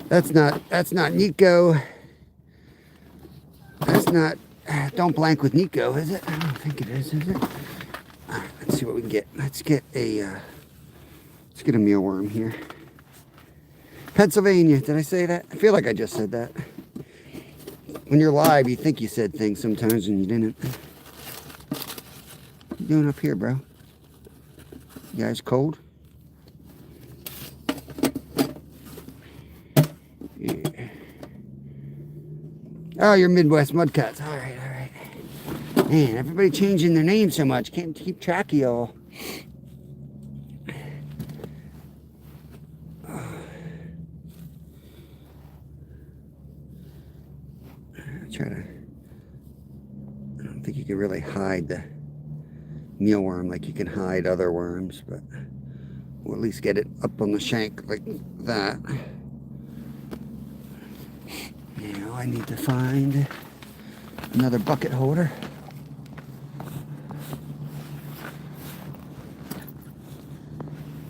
That's not Nico. That's not, don't blank with Nico, is it? I don't think it is it? All right, let's see what we can get. Let's get a mealworm here. Pennsylvania, did I say that? I feel like I just said that. When you're live, you think you said things sometimes and you didn't. What you doing up here, bro? You guys cold? Yeah. Oh, you're Midwest Mudcats. All right, all right. Man, everybody changing their names so much. Can't keep track of y'all. I don't think you can really hide the mealworm like you can hide other worms, but we'll at least get it up on the shank like that. Now I need to find another bucket holder.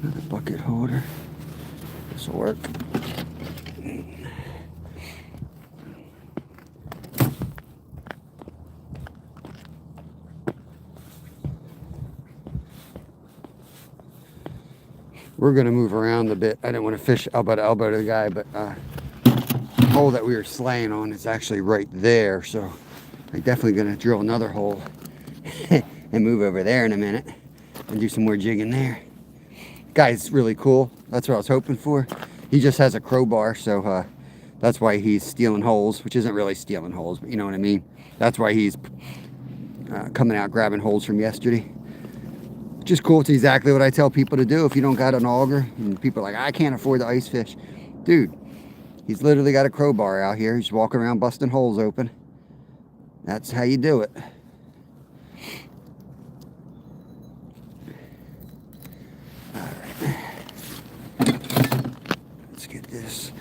Another bucket holder. This will work. We're going to move around a bit. I didn't want to fish elbow to elbow to the guy, but the hole that we were slaying on is actually right there. So I'm definitely going to drill another hole and move over there in a minute and do some more jigging there. Guy's really cool. That's what I was hoping for. He just has a crowbar, so that's why he's stealing holes, which isn't really stealing holes, but you know what I mean. That's why he's coming out grabbing holes from yesterday. Just cool. It's exactly what I tell people to do if you don't got an auger. And people are like, I can't afford to ice fish. Dude, he's literally got a crowbar out here. He's walking around busting holes open. That's how you do it. All right. Let's get this.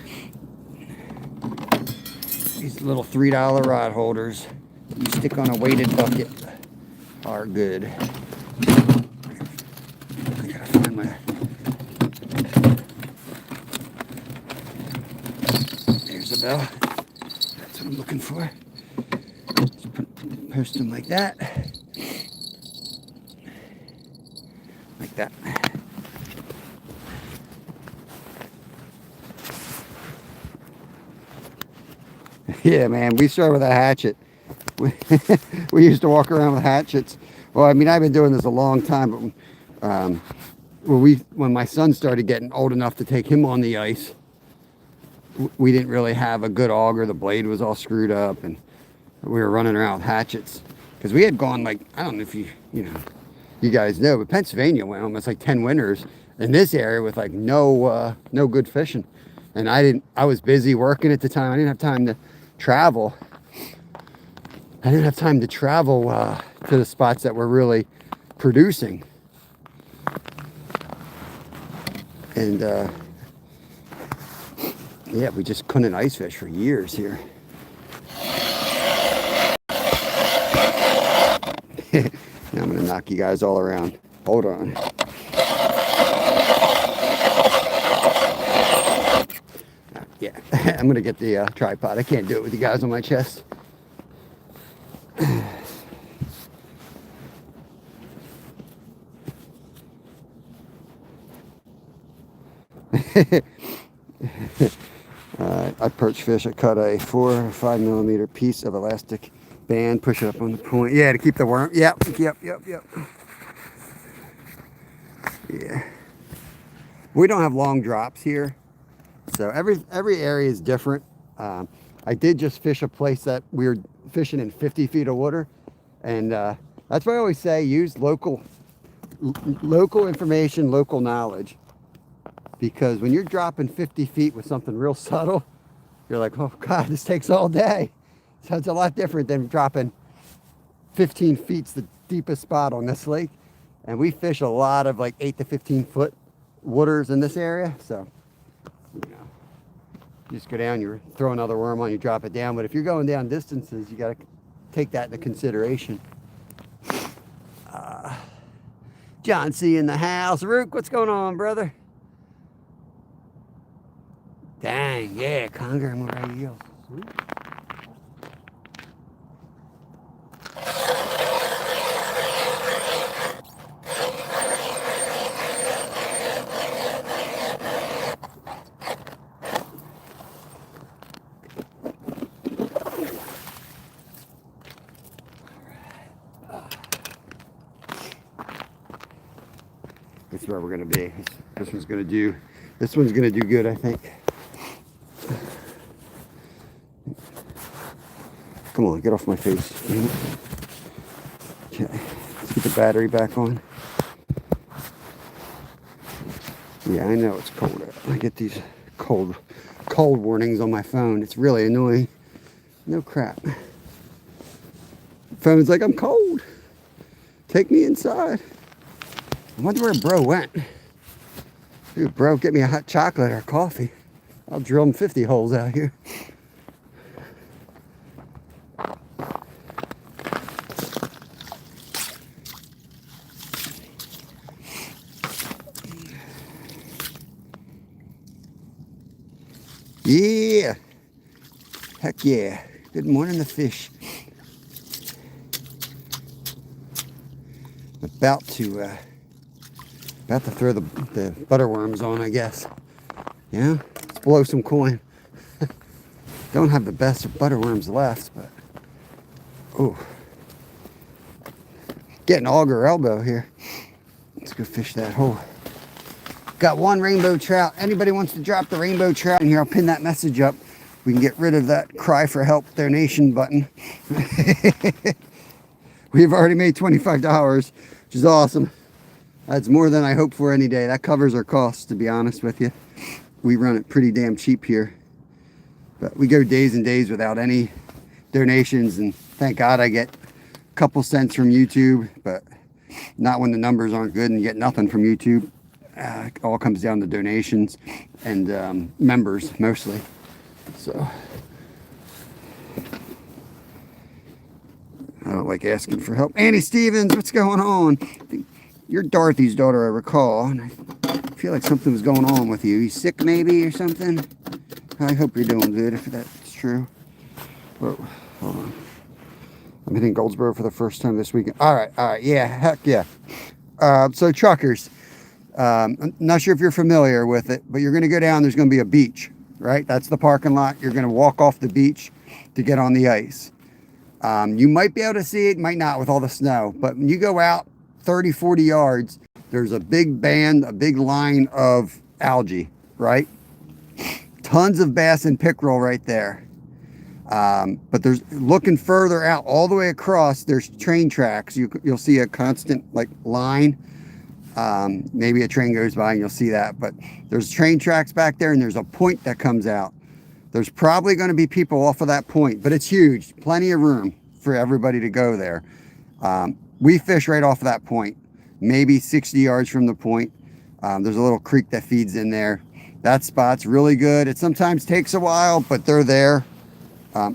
These little $3 rod holders you stick on a weighted bucket are good. There's a bell. That's what I'm looking for. Just post them like that. Like that. Yeah, man, we start with a hatchet. We used to walk around with hatchets. Well, I mean, I've been doing this a long time, but when my son started getting old enough to take him on the ice, we didn't really have a good auger. The blade was all screwed up, and we were running around with hatchets because we had gone like, I don't know if you guys know, but Pennsylvania went almost like 10 winters in this area with like no good fishing. And I was busy working at the time. I didn't have time to travel. I didn't have time to travel to the spots that were really producing. And yeah, we just couldn't ice fish for years here. Now I'm gonna knock you guys all around. Hold on. Yeah, I'm gonna get the tripod. I can't do it with you guys on my chest. I perch fish. I cut a 4 or 5 millimeter piece of elastic band, push it up on the point. Yeah, to keep the worm. Yep. Yeah. We don't have long drops here, so every area is different. I did just fish a place that we were fishing in 50 feet of water, and that's why I always say use local information, local knowledge, because when you're dropping 50 feet with something real subtle, you're like, oh God, this takes all day. So it's a lot different than dropping 15 feet's the deepest spot on this lake. And we fish a lot of like 8 to 15 foot waters in this area. So, you know, you just go down, you throw another worm on, you drop it down. But if you're going down distances, you got to take that into consideration. John C. in the house. Rook, what's going on, brother? Dang, yeah, conger, I'm ready to go. Sweet. This is where we're gonna be. This one's gonna do good, I think. Come on, get off my face. Okay, let's get the battery back on. Yeah, I know it's cold out. I get these cold warnings on my phone. It's really annoying. No crap. Phone's like, I'm cold. Take me inside. I wonder where bro went. Dude, bro, get me a hot chocolate or coffee. I'll drill him 50 holes out here. Yeah. Heck yeah. Good morning, the fish. About to throw the butterworms on, I guess. Yeah, let's blow some coin. Don't have the best of butterworms left, but oh, getting auger elbow here. Let's go fish that hole. Got one rainbow trout. Anybody wants to drop the rainbow trout in here, I'll pin that message up. We can get rid of that cry for help donation button. We've already made $25, which is awesome. That's more than I hoped for any day. That covers our costs, to be honest with you. We run it pretty damn cheap here. But we go days and days without any donations, and thank God I get a couple cents from YouTube, but not when the numbers aren't good and you get nothing from YouTube. It all comes down to donations and members, mostly. So I don't like asking for help. Annie Stevens, what's going on? You're Dorothy's daughter, I recall, and I feel like something was going on with you. You sick maybe or something? I hope you're doing good, if that's true. Whoa, hold on. I'm hitting Goldsboro for the first time this weekend. All right, yeah, heck yeah. So truckers, I'm not sure if you're familiar with it, but you're going to go down, there's going to be a beach, right? That's the parking lot. You're going to walk off the beach to get on the ice. You might be able to see it, might not with all the snow, but when you go out 30, 40 yards, there's a big band, a big line of algae, right? Tons of bass and pickerel right there. But there's, looking further out all the way across, there's train tracks. You'll see a constant like line. Maybe a train goes by and you'll see that, but there's train tracks back there and there's a point that comes out. There's probably going to be people off of that point, but it's huge. Plenty of room for everybody to go there. We fish right off of that point, maybe 60 yards from the point. There's a little creek that feeds in there. That spot's really good. It sometimes takes a while, but they're there.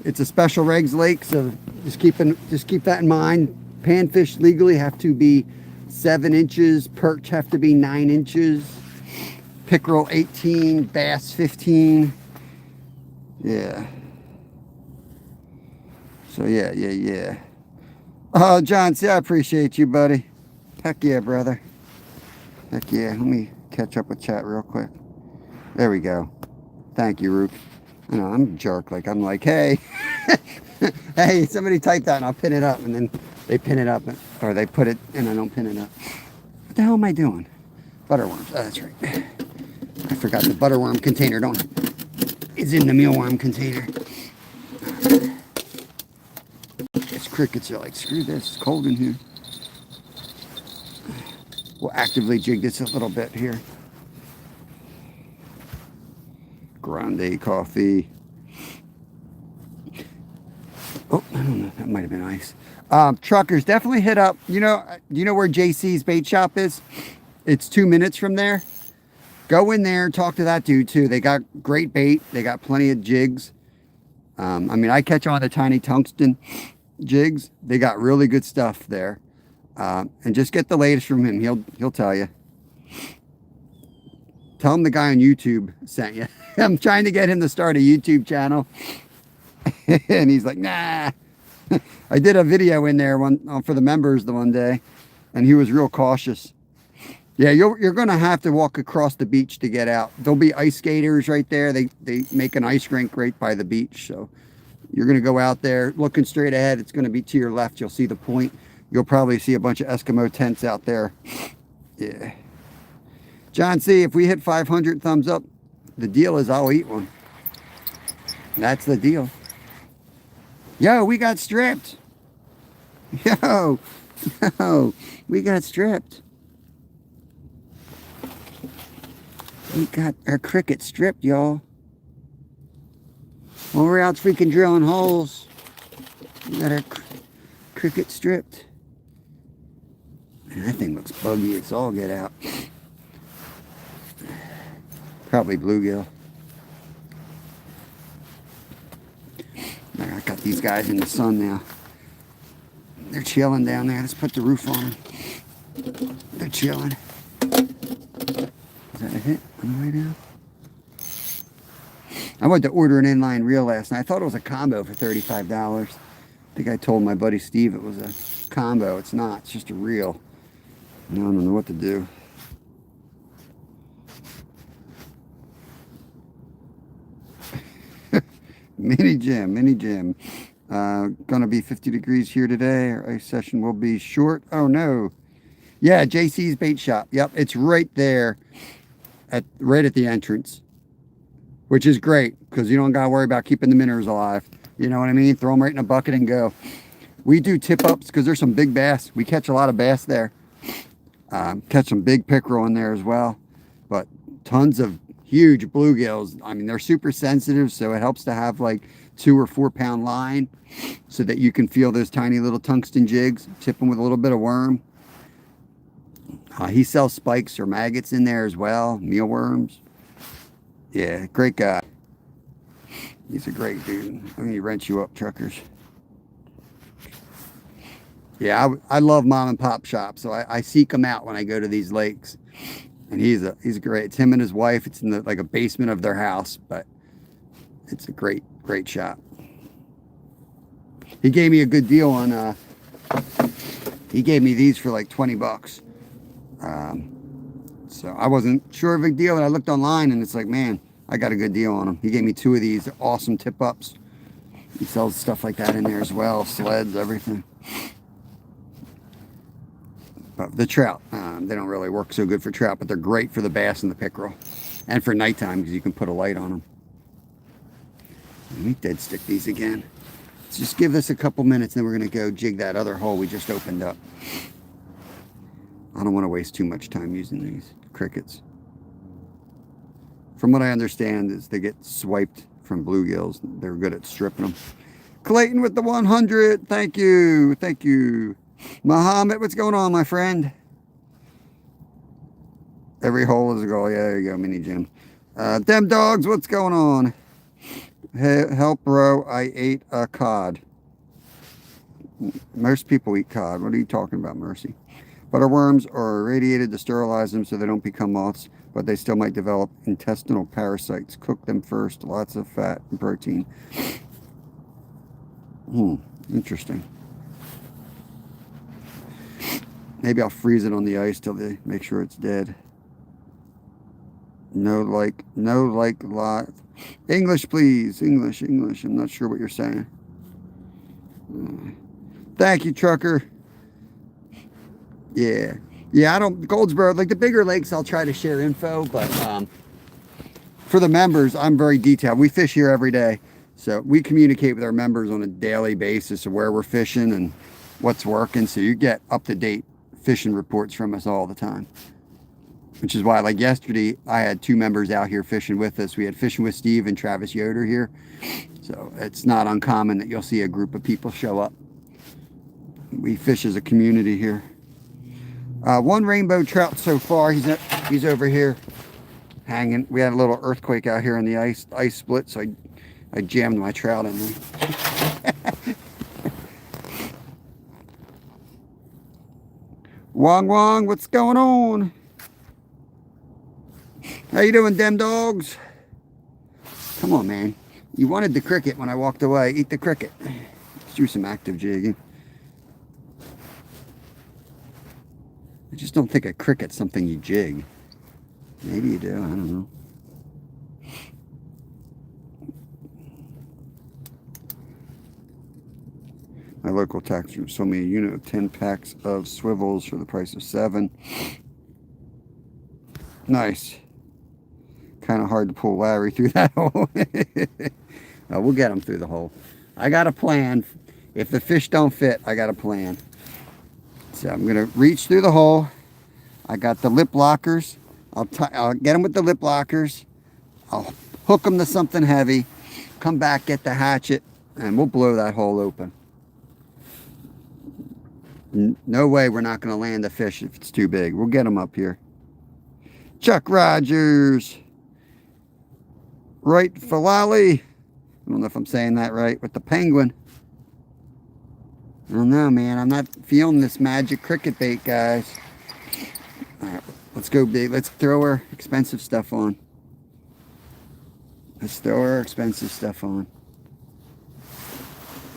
It's a special regs lake, so just keep that in mind. Panfish legally have to be 7 inches. Perch have to be 9 inches. Pickerel 18. Bass 15. Yeah. So yeah. Oh, John, see, I appreciate you, buddy. Heck yeah, brother. Heck yeah. Let me catch up with chat real quick. There we go. Thank you, Rook. I know, I'm a jerk. Like, I'm like, hey. Hey, somebody type that and I'll pin it up. And then they pin it up. Or they put it and I don't pin it up. What the hell am I doing? Butterworms. Oh, that's right. I forgot the butterworm container, is in the mealworm container. These crickets are like, screw this. It's cold in here. We'll actively jig this a little bit here. Grande coffee. Oh, I don't know. That might have been ice. Truckers, definitely hit up. You know where JC's bait shop is? It's 2 minutes from there. Go in there and talk to that dude too. They got great bait. They got plenty of jigs. I mean, I catch on the tiny tungsten jigs. They got really good stuff there. And just get the latest from him. He'll tell you. Tell him the guy on YouTube sent you. I'm trying to get him to start a YouTube channel. And he's like, nah. I did a video in there for the members the one day. And he was real cautious. Yeah, you're going to have to walk across the beach to get out. There'll be ice skaters right there. They make an ice rink right by the beach. So you're going to go out there looking straight ahead. It's going to be to your left. You'll see the point. You'll probably see a bunch of Eskimo tents out there. Yeah. John C., if we hit 500 thumbs up, the deal is I'll eat one. That's the deal. Yo, we got stripped. Yo, we got stripped. We got our cricket stripped, y'all. Well, we're out freaking drilling holes. We got our cricket stripped. Man, that thing looks buggy. It's all get out. Probably bluegill. I got these guys in the sun now. They're chilling down there. Let's put the roof on them. They're chilling. Is that a hit on the way down? I went to order an inline reel last night. I thought it was a combo for $35. I think I told my buddy Steve it was a combo. It's not. It's just a reel. Now I don't know what to do. Mini Jim. Gonna be 50 degrees here today. Our ice session will be short. Oh no. Yeah, JC's bait shop. Yep, it's right there right at the entrance. Which is great, because you don't gotta worry about keeping the minnows alive. You know what I mean? Throw them right in a bucket and go. We do tip ups because there's some big bass. We catch a lot of bass there. Catch some big pickerel in there as well. But tons of huge bluegills. I mean, they're super sensitive, so it helps to have like 2 or 4 pound line so that you can feel those tiny little tungsten jigs. Tip them with a little bit of worm. He sells spikes or maggots in there as well, mealworms. Yeah, great guy. He's a great dude. I'm gonna wrench you up, truckers. Yeah, I love mom and pop shops, so I seek them out when I go to these lakes. And he's great. It's him and his wife. It's in like a basement of their house, but it's a great shop. He gave me a good deal on. He gave me these for like $20. So I wasn't sure of a deal, and I looked online, and it's like, man, I got a good deal on them. He gave me 2 of these awesome tip ups. He sells stuff like that in there as well, sleds, everything. But the trout, they don't really work so good for trout, but they're great for the bass and the pickerel, and for nighttime because you can put a light on them. Let me dead stick these again. Let's just give this a couple minutes, and then we're going to go jig that other hole we just opened up. I don't want to waste too much time using these crickets. From what I understand is they get swiped from bluegills. They're good at stripping them. Clayton with the 100. Thank you. Thank you. Muhammad, what's going on, my friend? Every hole is a goal. Yeah, there you go, Mini Jim. Them dogs, what's going on? Help, bro. I ate a cod. Most people eat cod. What are you talking about, Mercy? Butterworms are irradiated to sterilize them so they don't become moths, but they still might develop intestinal parasites. Cook them first. Lots of fat and protein. Interesting. Maybe I'll freeze it on the ice till they make sure it's dead. No like lot. English, please. English. I'm not sure what you're saying. Thank you, trucker. Yeah. I don't, Goldsboro, like the bigger lakes, I'll try to share info, but for the members, I'm very detailed. We fish here every day. So we communicate with our members on a daily basis of where we're fishing and what's working. So you get up-to-date fishing reports from us all the time. Which is why, like yesterday, I had 2 members out here fishing with us. We had Fishing with Steve and Travis Yoder here. So it's not uncommon that you'll see a group of people show up. We fish as a community here. 1 rainbow trout so far. He's over here hanging. We had a little earthquake out here on the ice split, so I jammed my trout in there. Wong, what's going on? How you doing, dem dogs? Come on, man. You wanted the cricket when I walked away. Eat the cricket. Let's do some active jigging. I just don't think a cricket's something you jig. Maybe you do. I don't know. My local tax room sold me a unit of 10 packs of swivels for the price of 7. Nice. Kind of hard to pull Larry through that hole. We'll get him through the hole. I got a plan. If the fish don't fit, I got a plan. So I'm going to reach through the hole. I got the lip lockers. I'll get them with the lip lockers. I'll hook them to something heavy. Come back, get the hatchet, and we'll blow that hole open. No way we're not going to land a fish if it's too big. We'll get them up here. Chuck Rogers. Right, Falali. I don't know if I'm saying that right, with the penguin. I don't know, man. I'm not feeling this magic cricket bait, guys. All right, let's go big. Let's throw our expensive stuff on. Let's throw our expensive stuff on.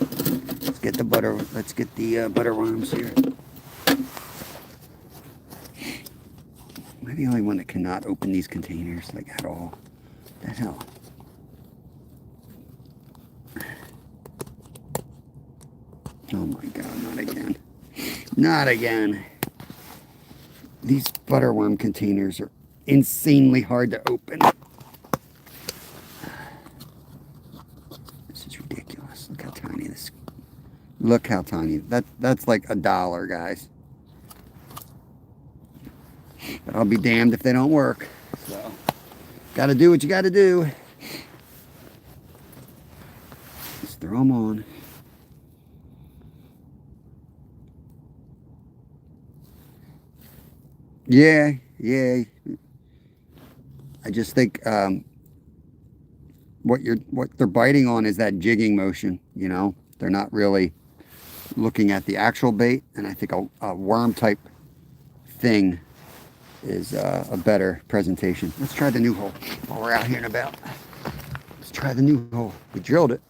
Let's get the butter. Let's get the butter worms here. Am I the only one that cannot open these containers, like, at all? What the hell? Oh my God, not again. Not again. These butterworm containers are insanely hard to open. This is ridiculous. Look how tiny this. Look how tiny. That's like $1, guys. But I'll be damned if they don't work. So, gotta do what you gotta do. Just throw them on. Yeah. I just think what they're biting on is that jigging motion. You know, they're not really looking at the actual bait, and I think a worm type thing is a better presentation. Let's try the new hole while we're out here and about. Let's try the new hole. We drilled it.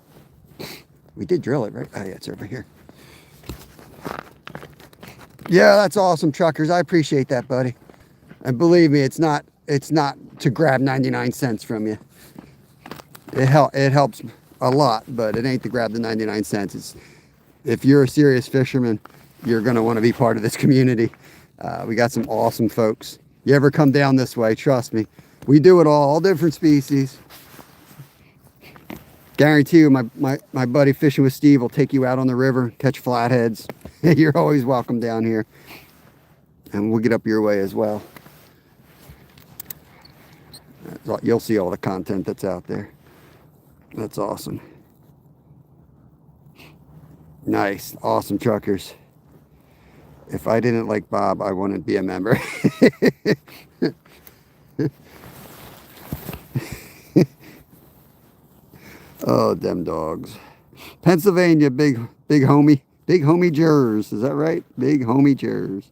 We did drill it, right? Oh yeah, it's over here. Yeah, that's awesome, truckers. I appreciate that, buddy. And believe me, it's not to grab 99 cents from you. It helps a lot, but it ain't to grab the 99 cents. It's, if you're a serious fisherman, you're going to want to be part of this community. We got some awesome folks. You ever come down this way, trust me. We do it all different species. Guarantee you, my buddy Fishing with Steve will take you out on the river, catch flatheads. You're always welcome down here. And we'll get up your way as well. You'll see all the content that's out there. That's awesome. Nice. Awesome, truckers. If I didn't like Bob, I wouldn't be a member. Oh, them dogs. Pennsylvania, big homie. Big homie jers. Is that right? Big homie jers.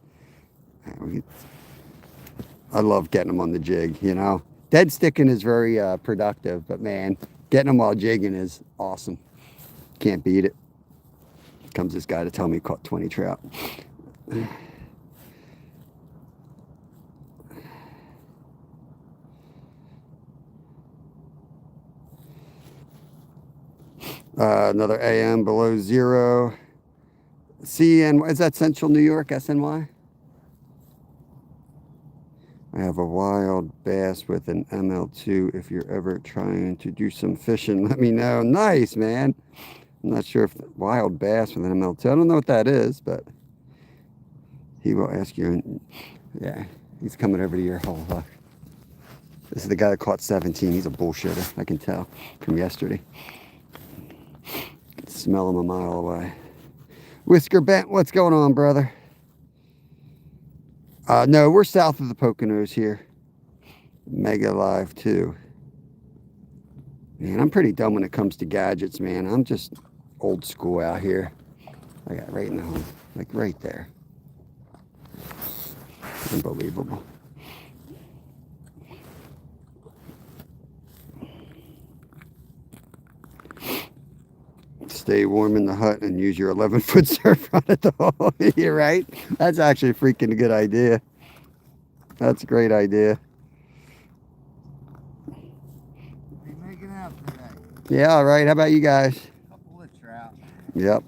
I love getting them on the jig, you know. Dead sticking is very productive, but man, getting them while jigging is awesome. Can't beat it. Comes this guy to tell me he caught 20 trout. Another AM below zero. CN, is that Central New York, SNY? I have a wild bass with an ML2. If you're ever trying to do some fishing, let me know. Nice, man. I'm not sure if wild bass with an ML2. I don't know what that is, but he will ask you. Yeah, he's coming over to your hole. Look. This is the guy that caught 17. He's a bullshitter. I can tell from yesterday. Can smell him a mile away. Whisker Bent, what's going on, brother? No, we're south of the Poconos here. Mega Live too. Man, I'm pretty dumb when it comes to gadgets, man. I'm just old school out here. I got right in the home, like right there. Unbelievable. Stay warm in the hut and use your 11-foot surf rod at the hole. You're right. That's actually a freaking good idea. That's a great idea. Be making out today. Yeah, all right. How about you guys? Couple of trout. Yep.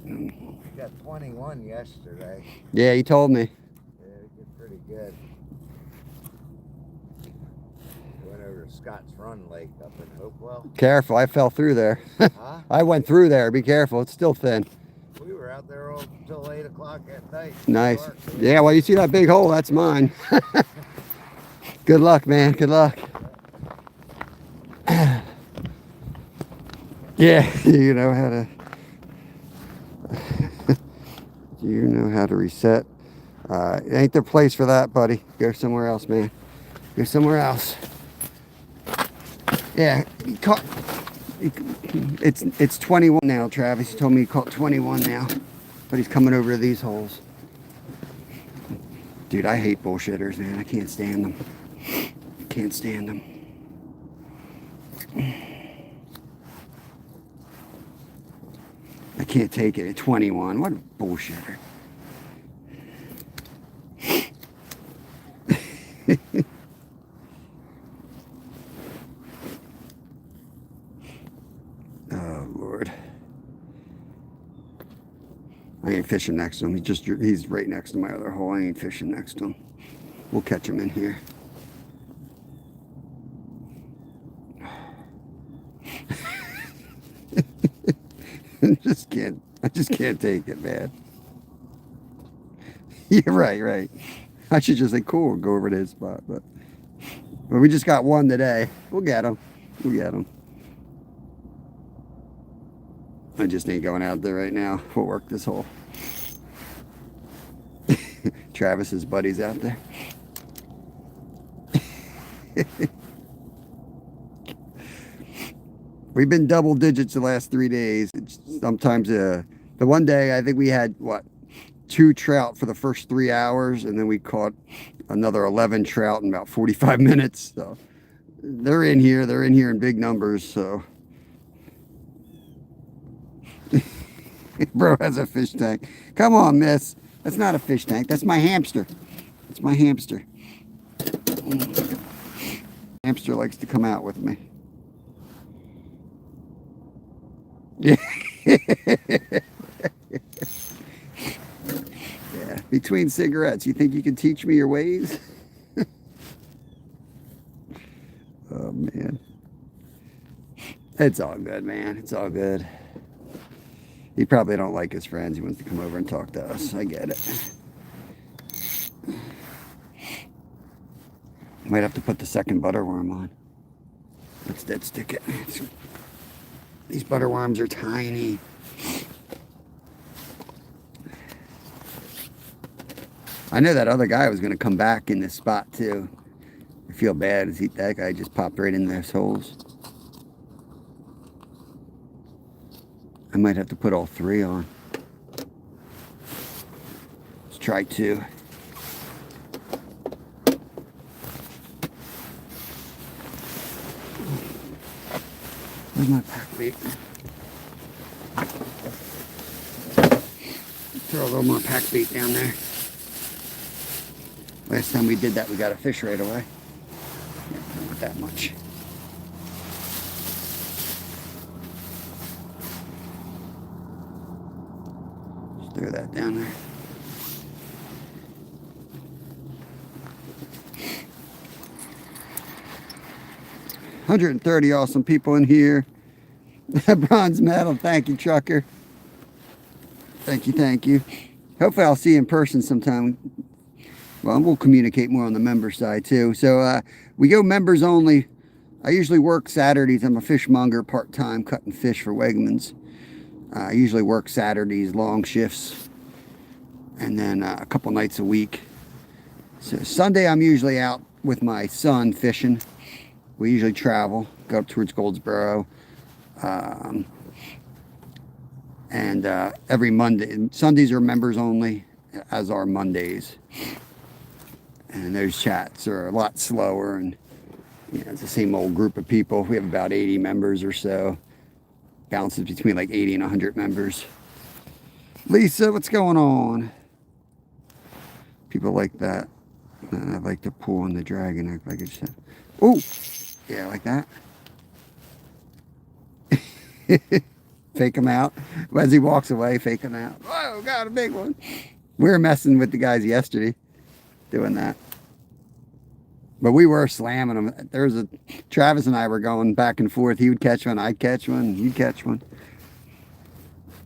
We got 21 yesterday. Yeah, he told me. Yeah, we did pretty good. Went over to Scott's Run Lake up in Hopewell. Careful, I fell through there. Huh? I went through there. Be careful. It's still thin. We were out there all till 8 o'clock at night. Nice. Dark. Yeah, well, you see that big hole? That's mine. Good luck, man. Good luck. Yeah, you know how to... you know how to reset. It ain't the place for that, buddy. Go somewhere else, man. Go somewhere else. Yeah, he caught... It's 21 now, Travis. He told me he caught 21 now. But he's coming over to these holes. Dude, I hate bullshitters, man. I can't stand them. Can't stand them. I can't take it at 21. What a bullshitter. Oh, Lord. I ain't fishing next to him. He's right next to my other hole. I ain't fishing next to him. We'll catch him in here. I just can't take it, man. Yeah, right. I should just say, cool, go over to his spot, but we just got one today. We'll get him. I just ain't going out there right now. We'll work this hole. Travis's buddies out there. We've been double digits the last 3 days. Sometimes the one day I think we had 2 trout for the first 3 hours, and then we caught another 11 trout in about 45 minutes. So they're in here in big numbers. So bro has a fish tank. Come on, miss. That's not a fish tank. That's my hamster. It's my hamster. Hamster likes to come out with me. Yeah. Yeah. Between cigarettes, you think you can teach me your ways? Oh, man. It's all good, man. It's all good. He probably don't like his friends. He wants to come over and talk to us. I get it. Might have to put the second butterworm on. Let's dead stick it. These butterworms are tiny. I know that other guy was going to come back in this spot too. I feel bad as that guy just popped right in those holes. I might have to put all 3 on. Let's try 2. Where's my pack bait? Throw a little more pack bait down there. Last time we did that, we got a fish right away. Yeah, not that much. Just throw that down there. $130 awesome people in here. Bronze medal. Thank you, Trucker. Thank you, thank you. Hopefully I'll see you in person sometime. Well, we'll communicate more on the member side too. So we go members only. I usually work Saturdays. I'm a fishmonger part-time, cutting fish for Wegmans. I usually work Saturdays, long shifts, and then a couple nights a week. So Sunday I'm usually out with my son fishing. We usually travel, go up towards Goldsboro. And every Monday, Sundays are members only, as are Mondays. And those chats are a lot slower, and you know, it's the same old group of people. We have about 80 members or so. Bounces between like 80 and 100 members. Lisa, what's going on? People like that. I like to pull on the dragon, like I said. Oh, yeah, like that. Fake him out. As he walks away, fake him out. Whoa, got a big one. We were messing with the guys yesterday doing that. But we were slamming them. There was Travis and I were going back and forth. He would catch one, I'd catch one, you'd catch one.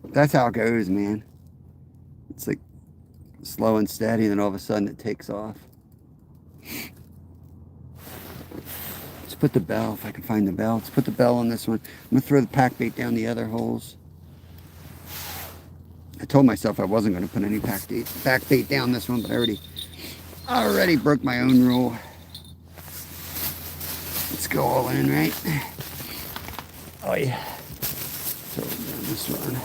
That's how it goes, man. It's like slow and steady, and then all of a sudden it takes off. Let's put the bell, if I can find the bell. Let's put the bell on this one. I'm going to throw the pack bait down the other holes. I told myself I wasn't going to put any pack bait down this one, but I already broke my own rule. Let's go all in, right? Oh, yeah. Throw it down this one.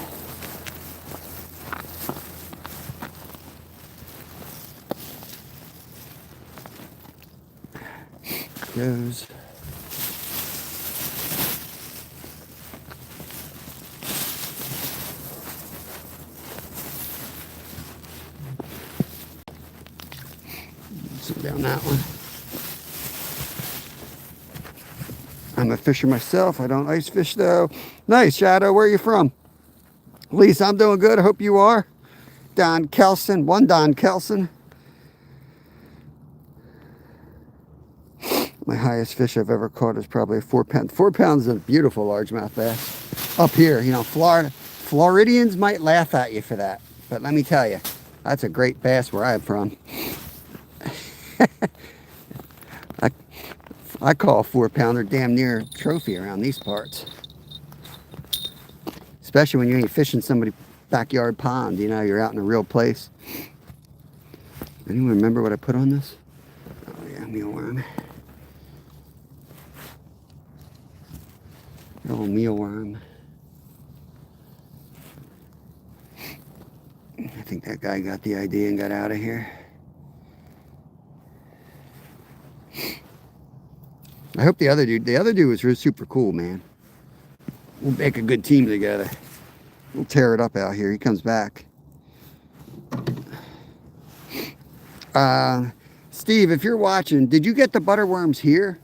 Goes. Sit down that one. I'm a fisher myself. I don't ice fish though. Nice, Shadow. Where are you from? Lisa, I'm doing good. I hope you are. Don Kelson. One Don Kelson. My highest fish I've ever caught is probably a 4 pound. 4 pounds is a beautiful largemouth bass. Up here, you know, Floridians might laugh at you for that. But let me tell you, that's a great bass where I'm from. I call a 4 pounder damn near a trophy around these parts. Especially when you ain't fishing somebody's backyard pond, you know, you're out in a real place. Anyone remember what I put on this? Oh yeah, mealworm. Little mealworm. I think that guy got the idea and got out of here. I hope the other dude was really super cool, man. We'll make a good team together. We'll tear it up out here. He comes back. Steve, if you're watching, did you get the butterworms here?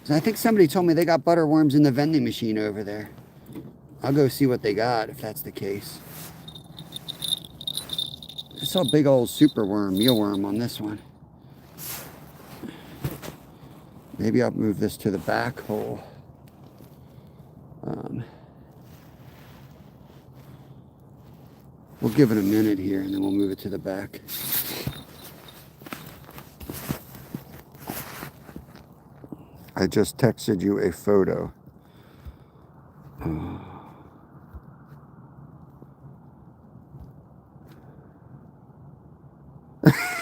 I think somebody told me they got butterworms in the vending machine over there. I'll go see what they got if that's the case. I saw a big old superworm, mealworm on this one. Maybe I'll move this to the back hole. We'll give it a minute here and then we'll move it to the back. I just texted you a photo.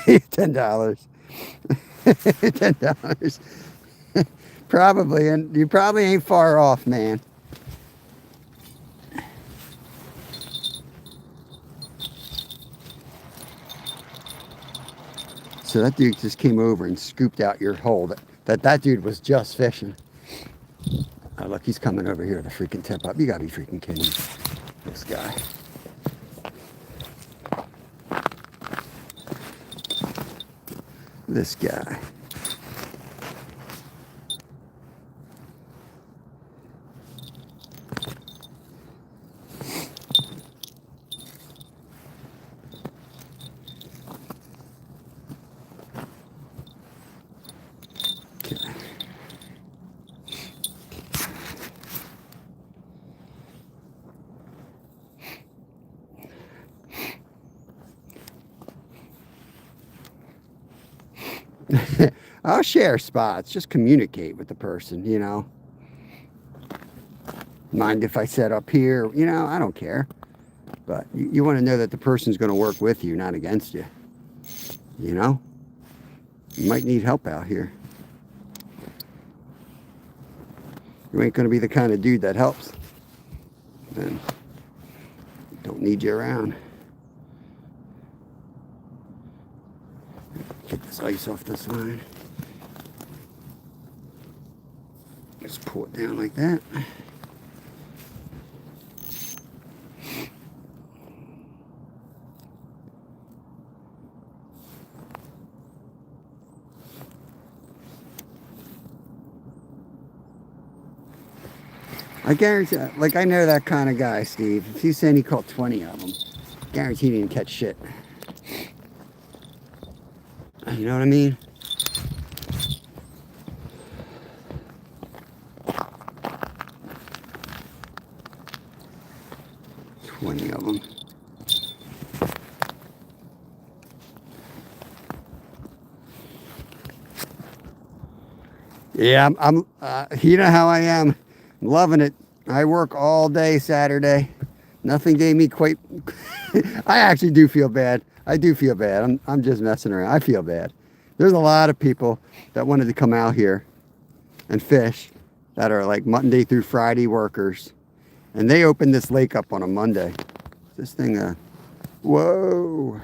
$10. $10. Probably, and you probably ain't far off, man. So that dude just came over and scooped out your hole. That dude was just fishing. Oh, look, he's coming over here to freaking tip up. You gotta be freaking kidding me. This guy. This guy. I'll share spots. Just communicate with the person, you know. Mind if I set up here? You know, I don't care. But you want to know that the person's going to work with you, not against you. You know? You might need help out here. You ain't going to be the kind of dude that helps. Then don't need you around. Get this ice off this line. Just pull it down like that. I guarantee, like I know that kind of guy, Steve. If he's saying he caught 20 of them, guaranteed he didn't catch shit. You know what I mean? Of them. Yeah, I'm you know how I am. I'm loving it. I work all day Saturday. Nothing gave me quite. I actually do feel bad. I do feel bad. I'm just messing around. I feel bad. There's a lot of people that wanted to come out here and fish that are like Monday through Friday workers. And they opened this lake up on a Monday. This thing, whoa.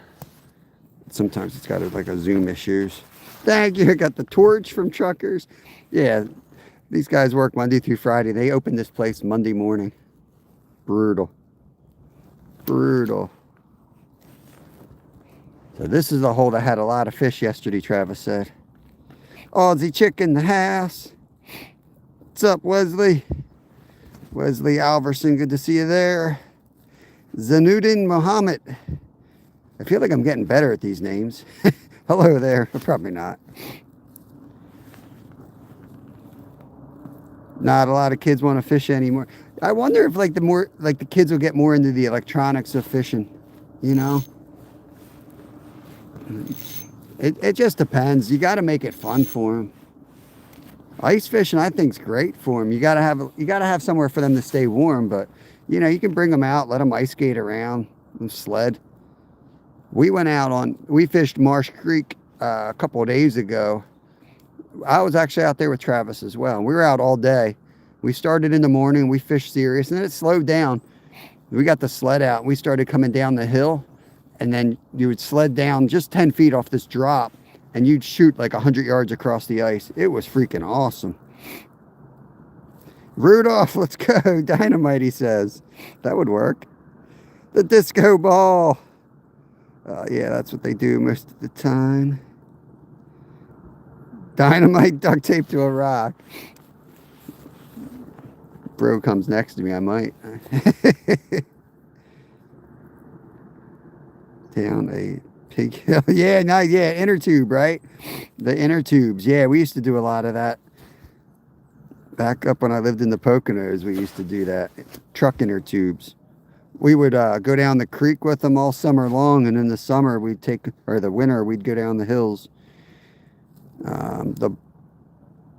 Sometimes it's got like a zoom issues. Thank you. I got the torch from Truckers. Yeah, these guys work Monday through Friday. They opened this place Monday morning. Brutal. Brutal. So this is a hole that had a lot of fish yesterday, Travis said. Aussie chick in the house. What's up, Wesley? Wesley Alverson, good to see you there. Zanuddin Mohammed. I feel like I'm getting better at these names. Hello there. Probably not. Not a lot of kids want to fish anymore. I wonder if like the kids will get more into the electronics of fishing, you know? It just depends. You got to make it fun for them. Ice fishing, I think, is great for them. You gotta have somewhere for them to stay warm, but you know, you can bring them out, let them ice skate around and sled. We fished Marsh Creek a couple of days ago. I was actually out there with Travis as well. We were out all day. We started in the morning, we fished serious, and then it slowed down. We got the sled out, and we started coming down the hill, and then you would sled down just 10 feet off this drop, and you'd shoot like 100 yards across the ice. It was freaking awesome. Rudolph, let's go. Dynamite, he says. That would work. The disco ball. Yeah, that's what they do most of the time. Dynamite duct tape to a rock. Bro comes next to me, I might. Down a pig hill. Yeah, inner tube, right? The inner tubes. Yeah, we used to do a lot of that. Back up when I lived in the Poconos, we used to do that. Truck inner tubes. We would go down the creek with them all summer long, and in the summer the winter, we'd go down the hills. The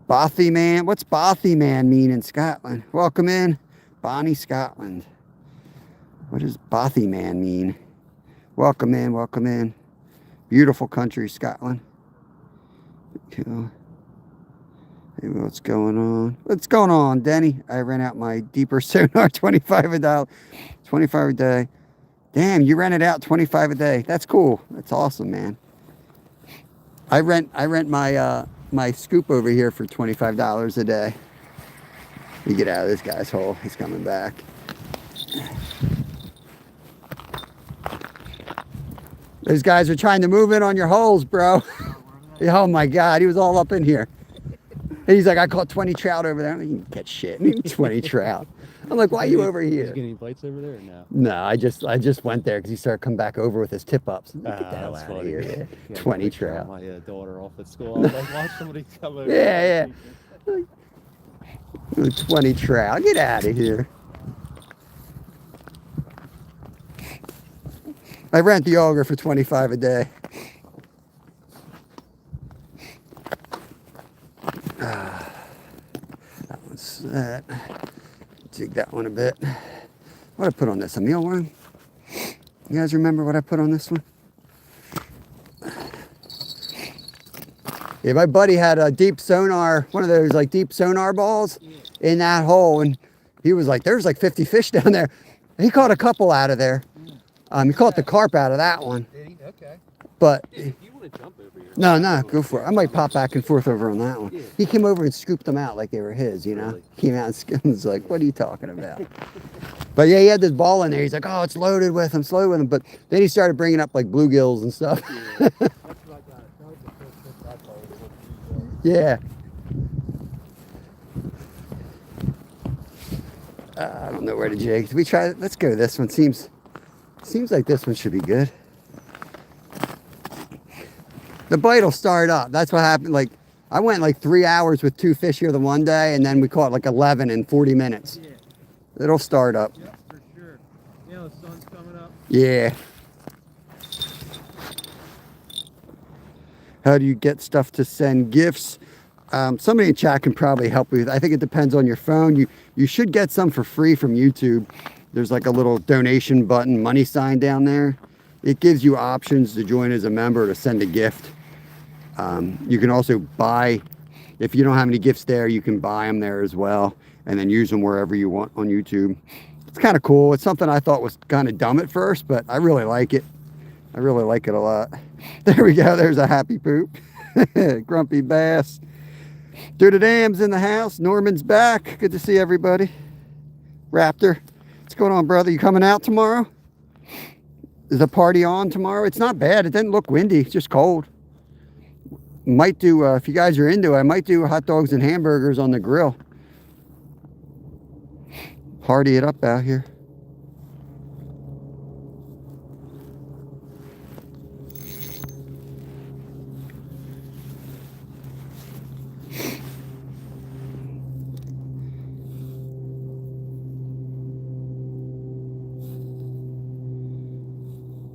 Bothy Man. What's Bothy Man mean in Scotland? Welcome in, Bonnie, Scotland. What does Bothy Man mean? Welcome in, welcome in. Beautiful country, Scotland. Cool. Hey, what's going on? What's going on, Denny? I ran out my deeper sonar, 25 a day. 25 a day. Damn, you rented out 25 a day. That's cool. That's awesome, man. I rent my my scoop over here for $25 a day. You get out of this guy's hole. He's coming back. Those guys are trying to move in on your holes, bro. Oh my God, he was all up in here. And he's like, I caught 20 trout over there. I'm like, you can catch shit. 20 trout. I'm like, why are you over Is he here? getting any bites over there or no? No, I just went there because he started coming back over with his tip ups. Get the hell That's out of funny. here. Yeah, 20 drop trout. my daughter off at school. I was like, watch somebody come over. Yeah, yeah. 20 trout. Get out of here. I rent the auger for $25 a day. That one's set. Jig that one a bit. What I put on this? A mealworm? You guys remember what I put on this one? Yeah, my buddy had a deep sonar, one of those like deep sonar balls in that hole, and he was like, there's like 50 fish down there. He caught a couple out of there. He caught the carp out of that one. Did he? Okay. But If you want to jump over here. no, go for it. I might pop back and forth over on that one. Yeah. He came over and scooped them out like they were his, you know? Really? Came out and was like, what are you talking about? But yeah, he had this ball in there. He's like, oh, it's loaded with them, slow with them. But then he started bringing up like bluegills and stuff. Yeah. That's what I got. That was the first fish I caught was a bluegill. Yeah. I don't know where to jig. Did we try it? Let's go this one. Seems like this one should be good. The bite will start up. That's what happened. Like, I went like 3 hours with 2 fish here the one day, and then we caught like 11 in 40 minutes. Yeah. It'll start up. Yep, for sure. Yeah, the sun's coming up. Yeah. How do you get stuff to send gifts? Somebody in chat can probably help you. I think it depends on your phone. You should get some for free from YouTube. There's like a little donation button, money sign down there. It gives you options to join as a member or to send a gift. You can also buy, if you don't have any gifts there, you can buy them there as well and then use them wherever you want on YouTube. It's kind of cool. It's something I thought was kind of dumb at first, but I really like it. I really like it a lot. There we go. There's a happy poop. Grumpy bass. Do the Dam's in the house. Norman's back. Good to see everybody. Raptor. What's going on, brother? You coming out tomorrow? Is the party on tomorrow? It's not bad. It didn't look windy. It's just cold. Might do, if you guys are into it, I might do hot dogs and hamburgers on the grill. Party it up out here.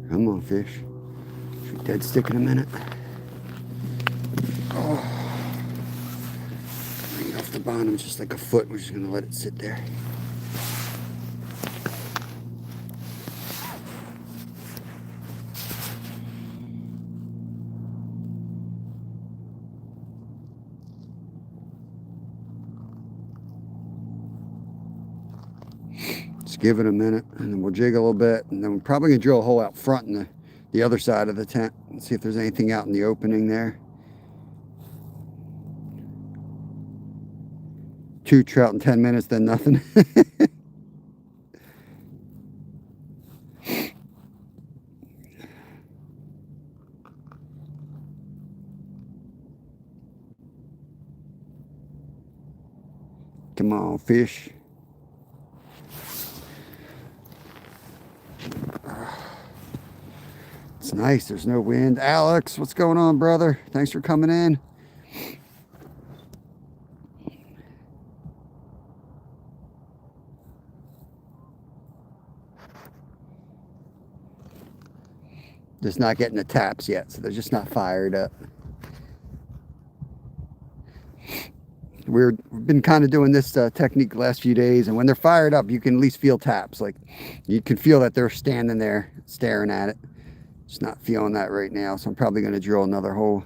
Come on, fish. Should be dead stick in a minute. Oh. Bring it off the bottom just like a foot. We're just going to let it sit there. Just give it a minute, and then we'll jig a little bit, and then we're probably going to drill a hole out front in the other side of the tent and see if there's anything out in the opening there. 2 trout in 10 minutes, then nothing. Come on, fish. It's nice. There's no wind. Alex, what's going on, brother? Thanks for coming in. Just not getting the taps yet, so they're just not fired up. We've been kind of doing this technique the last few days, and when they're fired up, you can at least feel taps. Like, you can feel that they're standing there staring at it. Just not feeling that right now, so I'm probably going to drill another hole.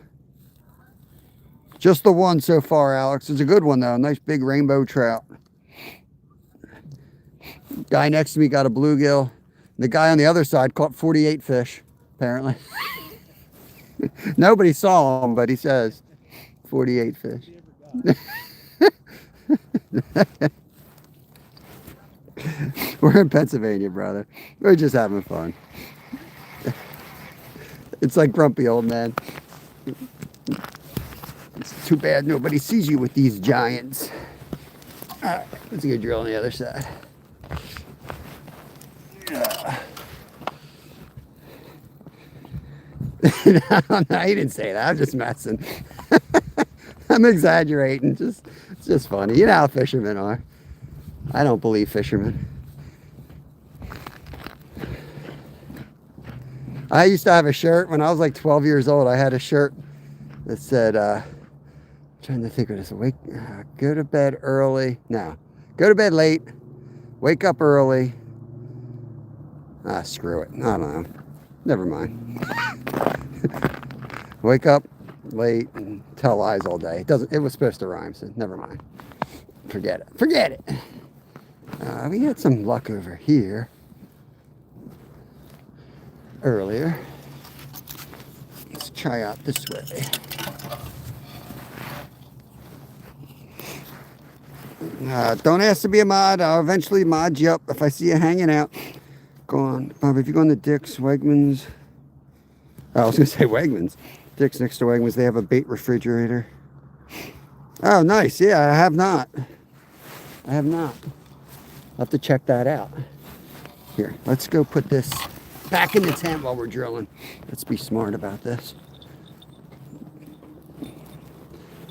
Just the one so far, Alex. It's a good one, though. Nice big rainbow trout. Guy next to me got a bluegill. The guy on the other side caught 48 fish, apparently. Nobody saw him, but he says 48 fish. We're in Pennsylvania, brother. We're just having fun. It's like grumpy old man. It's too bad nobody sees you with these giants. All right, let's get a drill on the other side. No, he didn't say that. I'm just messing. I'm exaggerating. It's just funny. You know how fishermen are. I don't believe fishermen. I used to have a shirt when I was like 12 years old. I had a shirt that said, trying to think of this. Go to bed early. No. Go to bed late. Wake up early. Screw it. I don't know. Never mind. Wake up late and tell lies all day. It was supposed to rhyme, so never mind. Forget it. Forget it. We had some luck over here earlier. Let's try out this way. Don't ask to be a mod. I'll eventually mod you up if I see you hanging out. Go on, Bob. If you go on the Dick's, Wegmans. I was gonna say Wegmans. Dick's next to Wegmans. They have a bait refrigerator. Oh, nice. Yeah, I have not. I'll have to check that out. Here, let's go put this back in the tent while we're drilling. Let's be smart about this.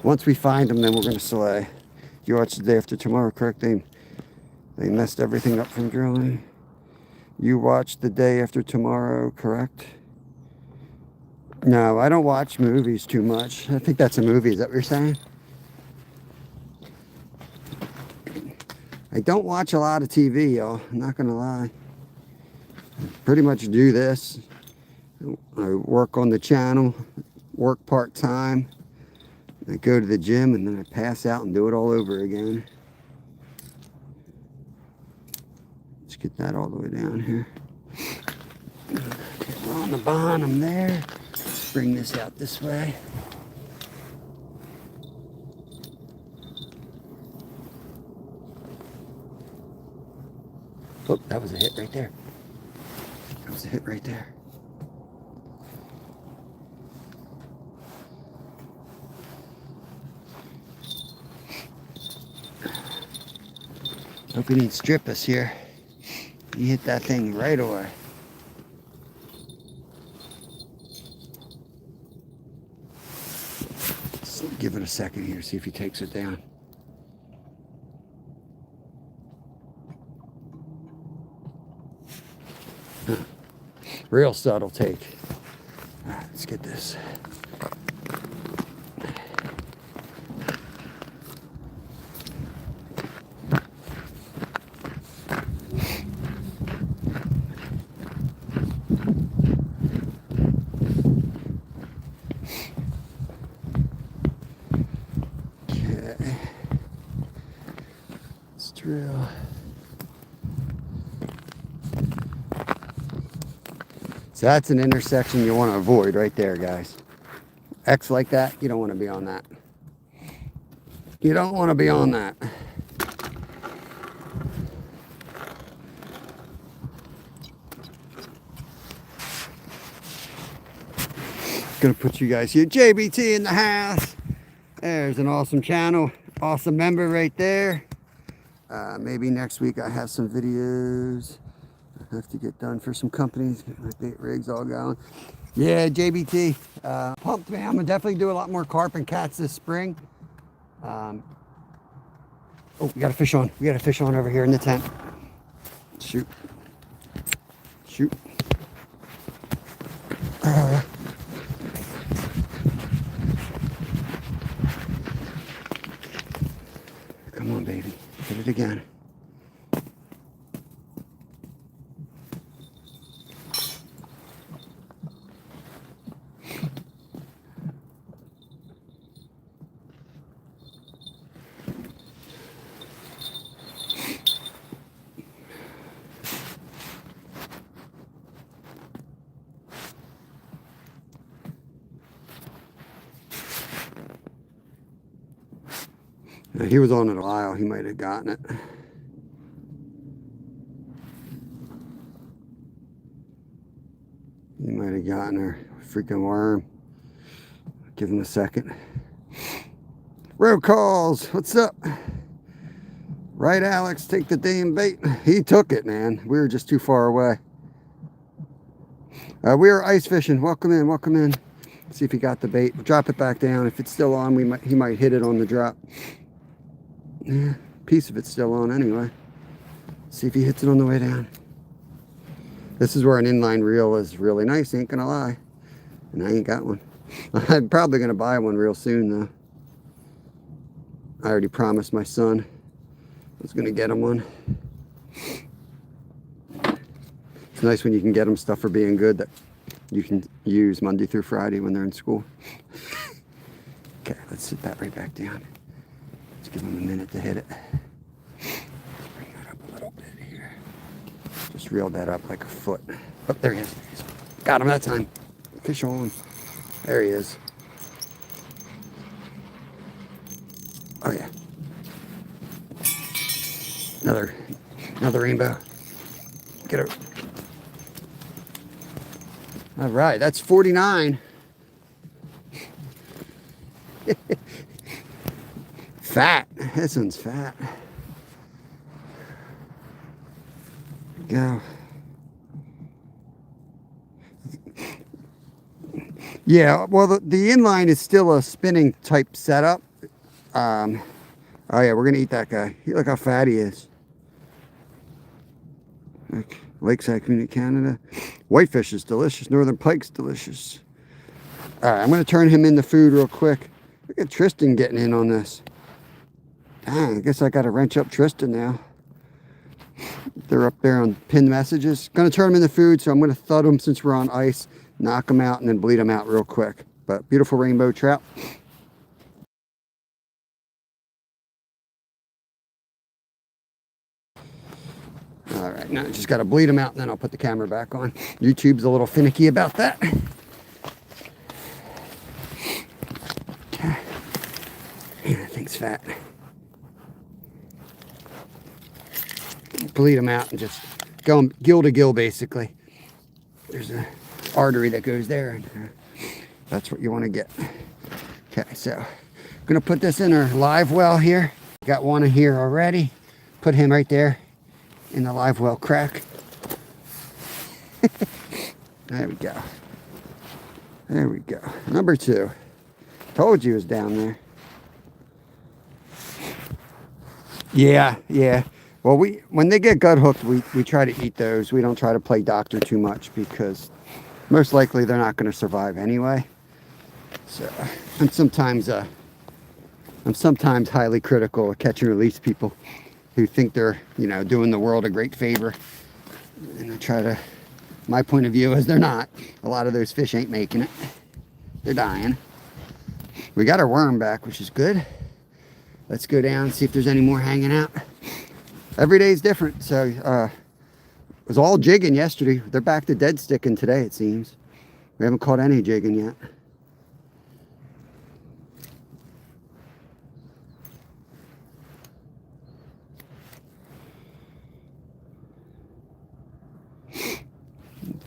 Once we find them, then we're going to slay. You watch the day after tomorrow, correct? They messed everything up from drilling. You watch the day after tomorrow, correct? No, I don't watch movies too much. I think that's a movie. Is that what you're saying? I don't watch a lot of TV, y'all. I'm not going to lie. I pretty much do this. I work on the channel, work part-time. I go to the gym, and then I pass out and do it all over again. Let's get that all the way down here. Okay, we're on the bottom there. Let's bring this out this way. Oh, that was a hit right there. That was a hit right there. Hope he didn't strip us here. He hit that thing right away. Let's give it a second here, see if he takes it down. Real subtle take. All right, let's get this. Okay. Let's drill. So that's an intersection you want to avoid right there, guys. X like that, you don't want to be on that. You don't want to be on that. Gonna put you guys here. JBT in the house. There's an awesome channel, awesome member right there. Maybe next week I have some videos I have to get done for some companies. Get my bait rigs all going. Yeah, JBT. Pumped, man. I'm gonna definitely do a lot more carp and cats this spring. Oh, we got a fish on. We got a fish on over here in the tent. Shoot. Shoot. Come on, baby. Hit it again. He was on it a while. He might have gotten it. He might have gotten her freaking worm. Give him a second. Road calls. What's up? Right, Alex? Take the damn bait. He took it, man. We were just too far away. We were ice fishing. Welcome in. Welcome in. See if he got the bait. We'll drop it back down. If it's still on, he might hit it on the drop. Yeah, piece of it's still on anyway. See if he hits it on the way down. This is where an inline reel is really nice, ain't gonna lie. And I ain't got one. I'm probably gonna buy one real soon though. I already promised my son I was gonna get him one. It's nice when you can get them stuff for being good that you can use Monday through Friday when they're in school. Okay, let's sit that right back down. Let's give him a minute to hit it. Let's bring that up a little bit here. Just reel that up like a foot. Oh, there he is. Got him that time. Fish on. There he is. Oh yeah. Another rainbow. Get her. All right, that's 49. Fat. This one's fat. Go. Yeah, well, the inline is still a spinning type setup. Oh yeah, we're gonna eat that guy. Look how fat he is. Lakeside Community, Canada. Whitefish is delicious. Northern pike's delicious. All right, I'm gonna turn him into food real quick. Look at Tristan getting in on this. Dang, I guess I gotta wrench up Tristan now. They're up there on pinned messages. Gonna turn them into food, so I'm gonna thud them since we're on ice, knock them out, and then bleed them out real quick. But beautiful rainbow trout. All right, now I just gotta bleed them out, and then I'll put the camera back on. YouTube's a little finicky about that. Okay. Yeah, that thing's fat. Bleed them out and just go gill to gill, basically. There's an artery that goes there, and that's what you want to get. Okay, so I'm gonna put this in our live well here. Got one in here already. Put him right there in the live well crack. There we go. There we go. Number 2. Told you it was down there. Yeah, yeah. Well, when they get gut hooked, we try to eat those. We don't try to play doctor too much because most likely they're not going to survive anyway. So I'm sometimes highly critical of catch and release people who think they're, doing the world a great favor. And I try to, my point of view is they're not. A lot of those fish ain't making it. They're dying. We got our worm back, which is good. Let's go down and see if there's any more hanging out. Every day is different. So it was all jigging yesterday. They're back to dead sticking today, it seems. We haven't caught any jigging yet.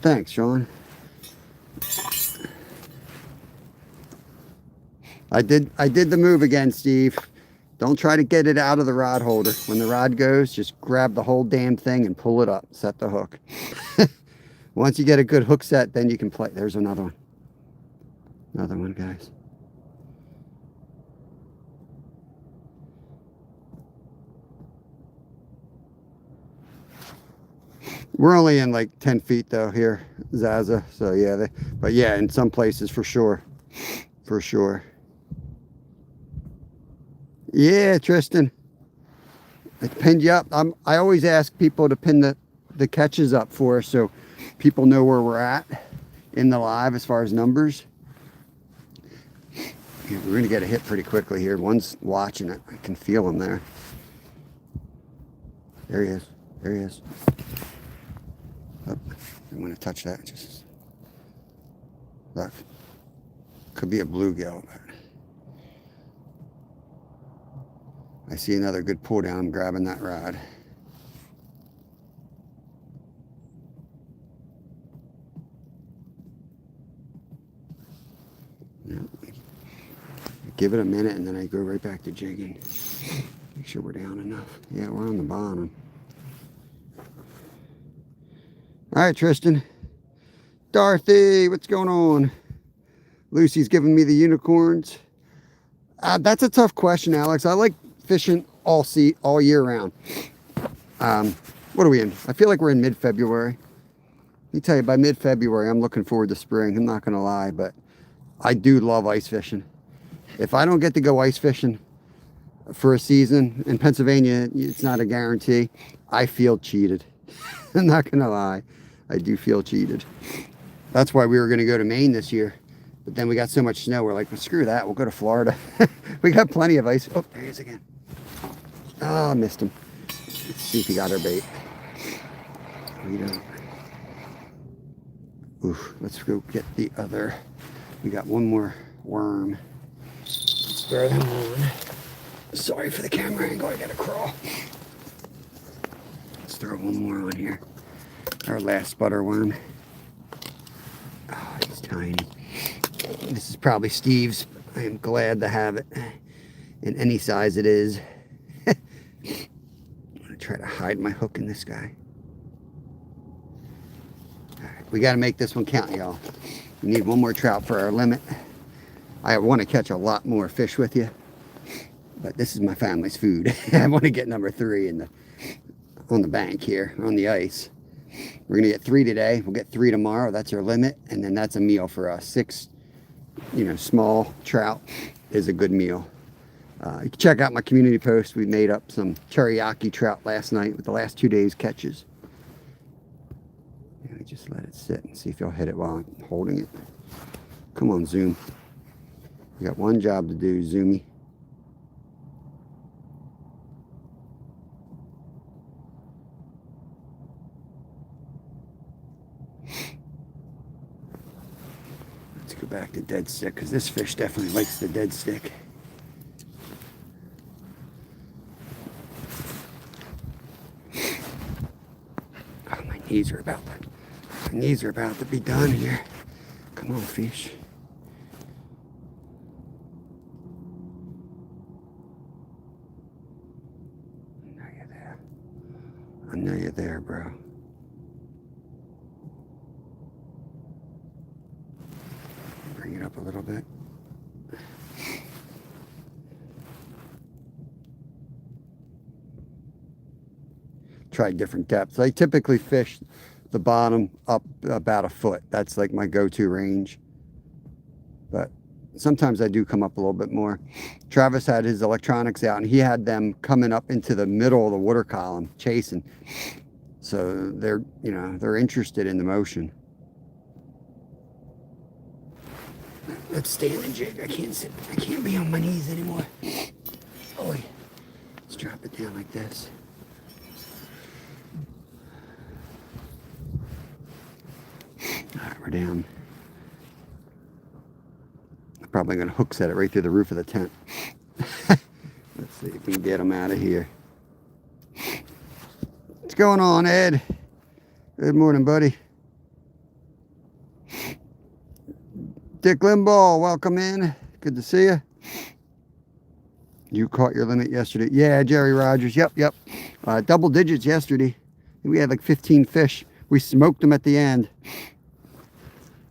Thanks, Sean. I did the move again, Steve. Don't try to get it out of the rod holder. When the rod goes, just grab the whole damn thing and pull it up. Set the hook. Once you get a good hook set, then you can play. There's another one. Another one, guys. We're only in like 10 feet though here, Zaza. So yeah, but yeah, in some places for sure. For sure. Yeah, Tristan. I pinned you up. I always ask people to pin the catches up for us so people know where we're at in the live as far as numbers. Yeah, we're gonna get a hit pretty quickly here. One's watching it. I can feel him there. There he is. There he is. Oh, I'm gonna touch that. Just look. Could be a bluegill. I see another good pull down. I'm grabbing that rod. Yep. Give it a minute and then I go right back to jigging. Make sure we're down enough. Yeah, we're on the bottom. All right, Tristan. Dorothy, what's going on? Lucy's giving me the unicorns. That's a tough question, Alex. I like fishing all year round. What are we in? I feel like we're in mid-February. Let me tell you, by mid-February, I'm looking forward to spring. I'm not going to lie, but I do love ice fishing. If I don't get to go ice fishing for a season in Pennsylvania, it's not a guarantee. I feel cheated. I'm not going to lie. I do feel cheated. That's why we were going to go to Maine this year. But then we got so much snow, we're like, well, screw that. We'll go to Florida. We got plenty of ice. Oh, there he is again. Oh, I missed him. Let's see if he got our bait. We don't. Oof, let's go get the other. We got one more worm. Let's throw them on. Sorry for the camera angle, I gotta crawl. Let's throw one more on here. Our last butter worm. Oh, he's tiny. This is probably Steve's. I am glad to have it in any size it is. I'm gonna try to hide my hook in this guy. All right, we got to make this one count, y'all. We need one more trout for our limit. I want to catch a lot more fish with you, but this is my family's food. I want to get number 3 on the bank here on the ice. We're gonna get 3 today. We'll get 3 tomorrow. That's our limit, and then that's a meal for us. 6, small trout is a good meal. You can check out my community post. We made up some teriyaki trout last night with the last 2 days' catches. And we just let it sit and see if you'll hit it while I'm holding it. Come on, zoom. We got one job to do, zoomy. Let's go back to dead stick because this fish definitely likes the dead stick. Oh, my knees are about to be done here. Come on, fish. I know you're there. I know you're there, bro. Bring it up a little bit. Try different depths. I typically fish the bottom up about a foot. That's like my go-to range. But sometimes I do come up a little bit more. Travis had his electronics out and he had them coming up into the middle of the water column chasing. So they're interested in the motion. Let's stand and jig. I can't sit. I can't be on my knees anymore. Oh, let's drop it down like this. All right, we're down. I'm probably going to hook set it right through the roof of the tent. Let's see if we can get them out of here. What's going on, Ed? Good morning, buddy. Dick Limbaugh, welcome in. Good to see you. You caught your limit yesterday. Yeah, Jerry Rogers. Yep. Double digits yesterday. We had like 15 fish. We smoked them at the end.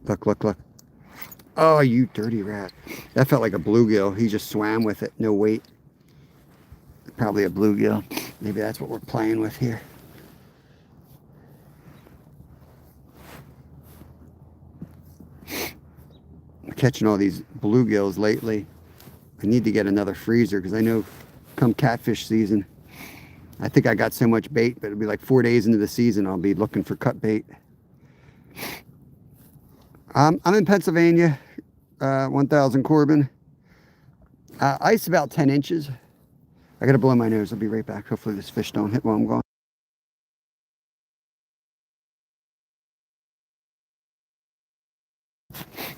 Look. Oh, you dirty rat. That felt like a bluegill. He just swam with it. No weight. Probably a bluegill. Maybe that's what we're playing with here. I'm catching all these bluegills lately. I need to get another freezer because I know come catfish season, I think I got so much bait, but it'll be like 4 days into the season, I'll be looking for cut bait. I'm in Pennsylvania, 1000 Corbin. Ice about 10 inches. I gotta blow my nose. I'll be right back. Hopefully this fish don't hit while I'm gone.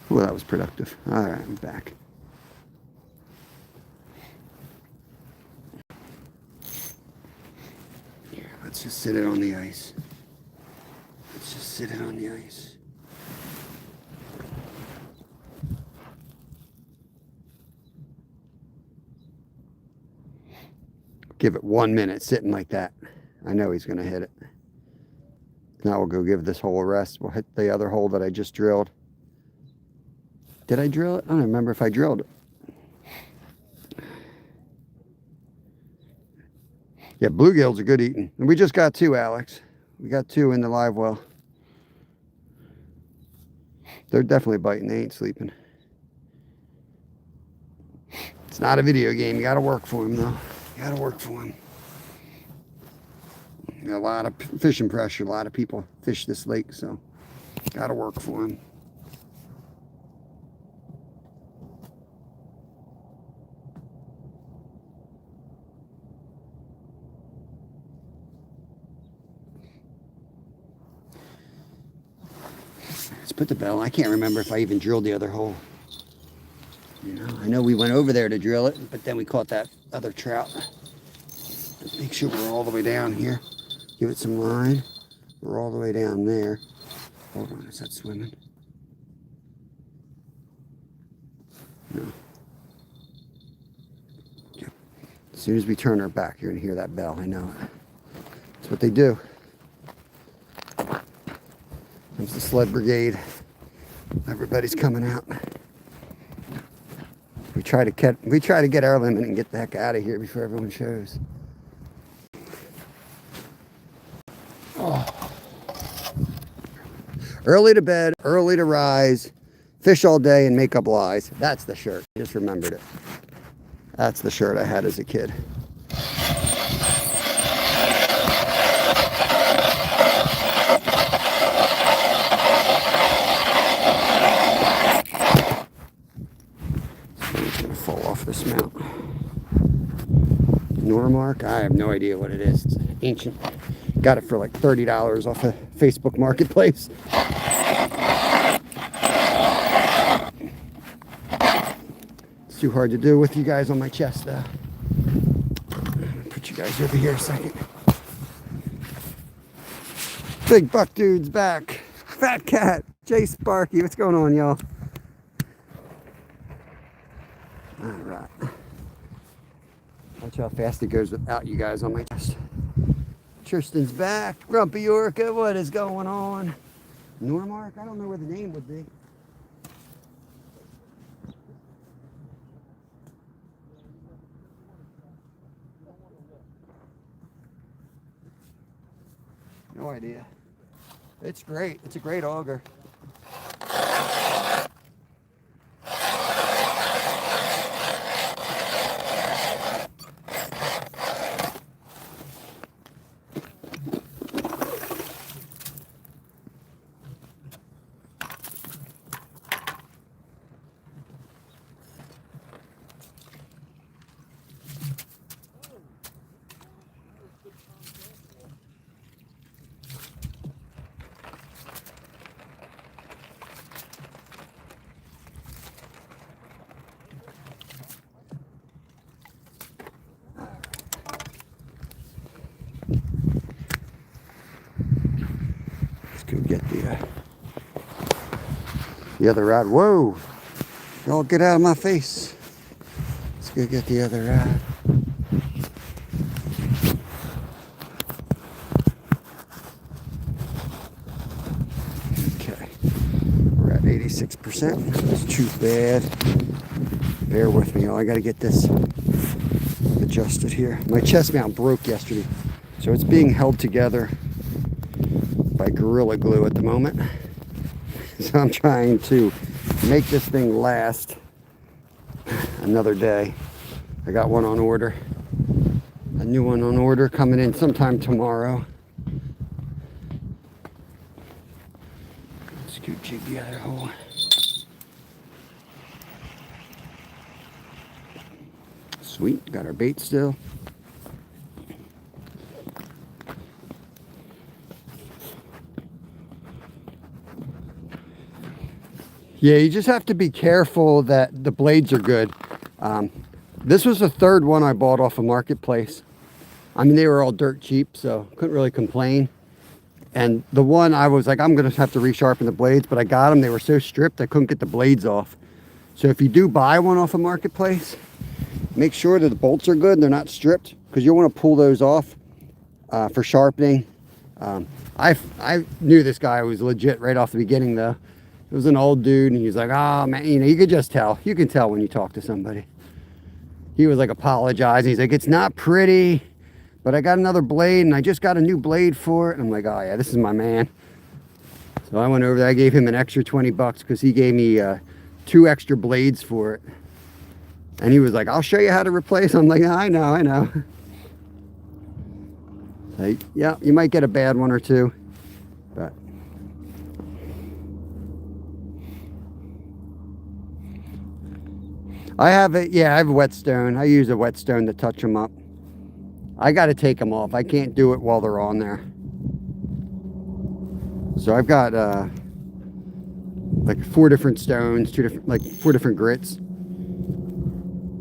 Well, that was productive. All right, I'm back. Let's just sit it on the ice. Let's just sit it on the ice. Give it 1 minute sitting like that. I know he's going to hit it. Now we'll go give this hole a rest. We'll hit the other hole that I just drilled. Did I drill it? I don't remember if I drilled it. Yeah, bluegills are good eating. And we just got 2, Alex. We got 2 in the live well. They're definitely biting. They ain't sleeping. It's not a video game. You got to work for them, though. You got to work for them. A lot of fishing pressure. A lot of people fish this lake, so got to work for them. Let's put the bell. I can't remember if I even drilled the other hole. You know, I know we went over there to drill it, but then we caught that other trout. Make sure we're all the way down here. Give it some line. We're all the way down there. Hold on, is that swimming? No. Okay. As soon as we turn our back, you're gonna hear that bell. I know it. That's what they do. There's the sled brigade. Everybody's coming out. We try to get our limit and get the heck out of here before everyone shows. Oh. Early to bed, early to rise, fish all day and make up lies. That's the shirt. I just remembered it. That's the shirt I had as a kid. It's gonna fall off this mount. Normark? I have no idea what it is. It's ancient. Got it for like $30 off of Facebook Marketplace. It's too hard to do with you guys on my chest though. Put you guys over here a second. Big buck dude's back. Fat cat. Jay Sparky. What's going on, y'all? Alright. Watch how fast it goes without you guys on my chest. Tristan's back. Grumpy Orca, what is going on? Normark? I don't know where the name would be. No idea. It's great. It's a great auger. Go get the other rod. Whoa! Y'all get out of my face. Let's go get the other rod. Okay. We're at 86%. It's too bad. Bear with me, y'all. I gotta get this adjusted here. My chest mount broke yesterday, so it's being held together by Gorilla Glue at the moment. So I'm trying to make this thing last another day. I got one on order. A new one on order coming in sometime tomorrow. Let's go jig the other hole. Sweet, got our bait still. Yeah, you just have to be careful that the blades are good. This was the third one I bought off a marketplace. I mean, they were all dirt cheap, so couldn't really complain. And the one I was like, I'm going to have to resharpen the blades, but I got them. They were so stripped, I couldn't get the blades off. So if you do buy one off a marketplace, make sure that the bolts are good and they're not stripped, because you'll want to pull those off for sharpening. I knew this guy was legit right off the beginning, though. It was an old dude, and he was like, oh, man, you know, you could just tell. You can tell when you talk to somebody. He was like apologizing. He's like, it's not pretty, but I got another blade, and I just got a new blade for it. And I'm like, oh, yeah, this is my man. So I went over there. I gave him an extra 20 bucks because he gave me 2 extra blades for it. And he was like, I'll show you how to replace them. I'm like, I know. Like, yeah, you might get a bad one or two, but I have a whetstone. I use a whetstone to touch them up. I got to take them off. I can't do it while they're on there. So I've got like 4 different stones, 4 different grits.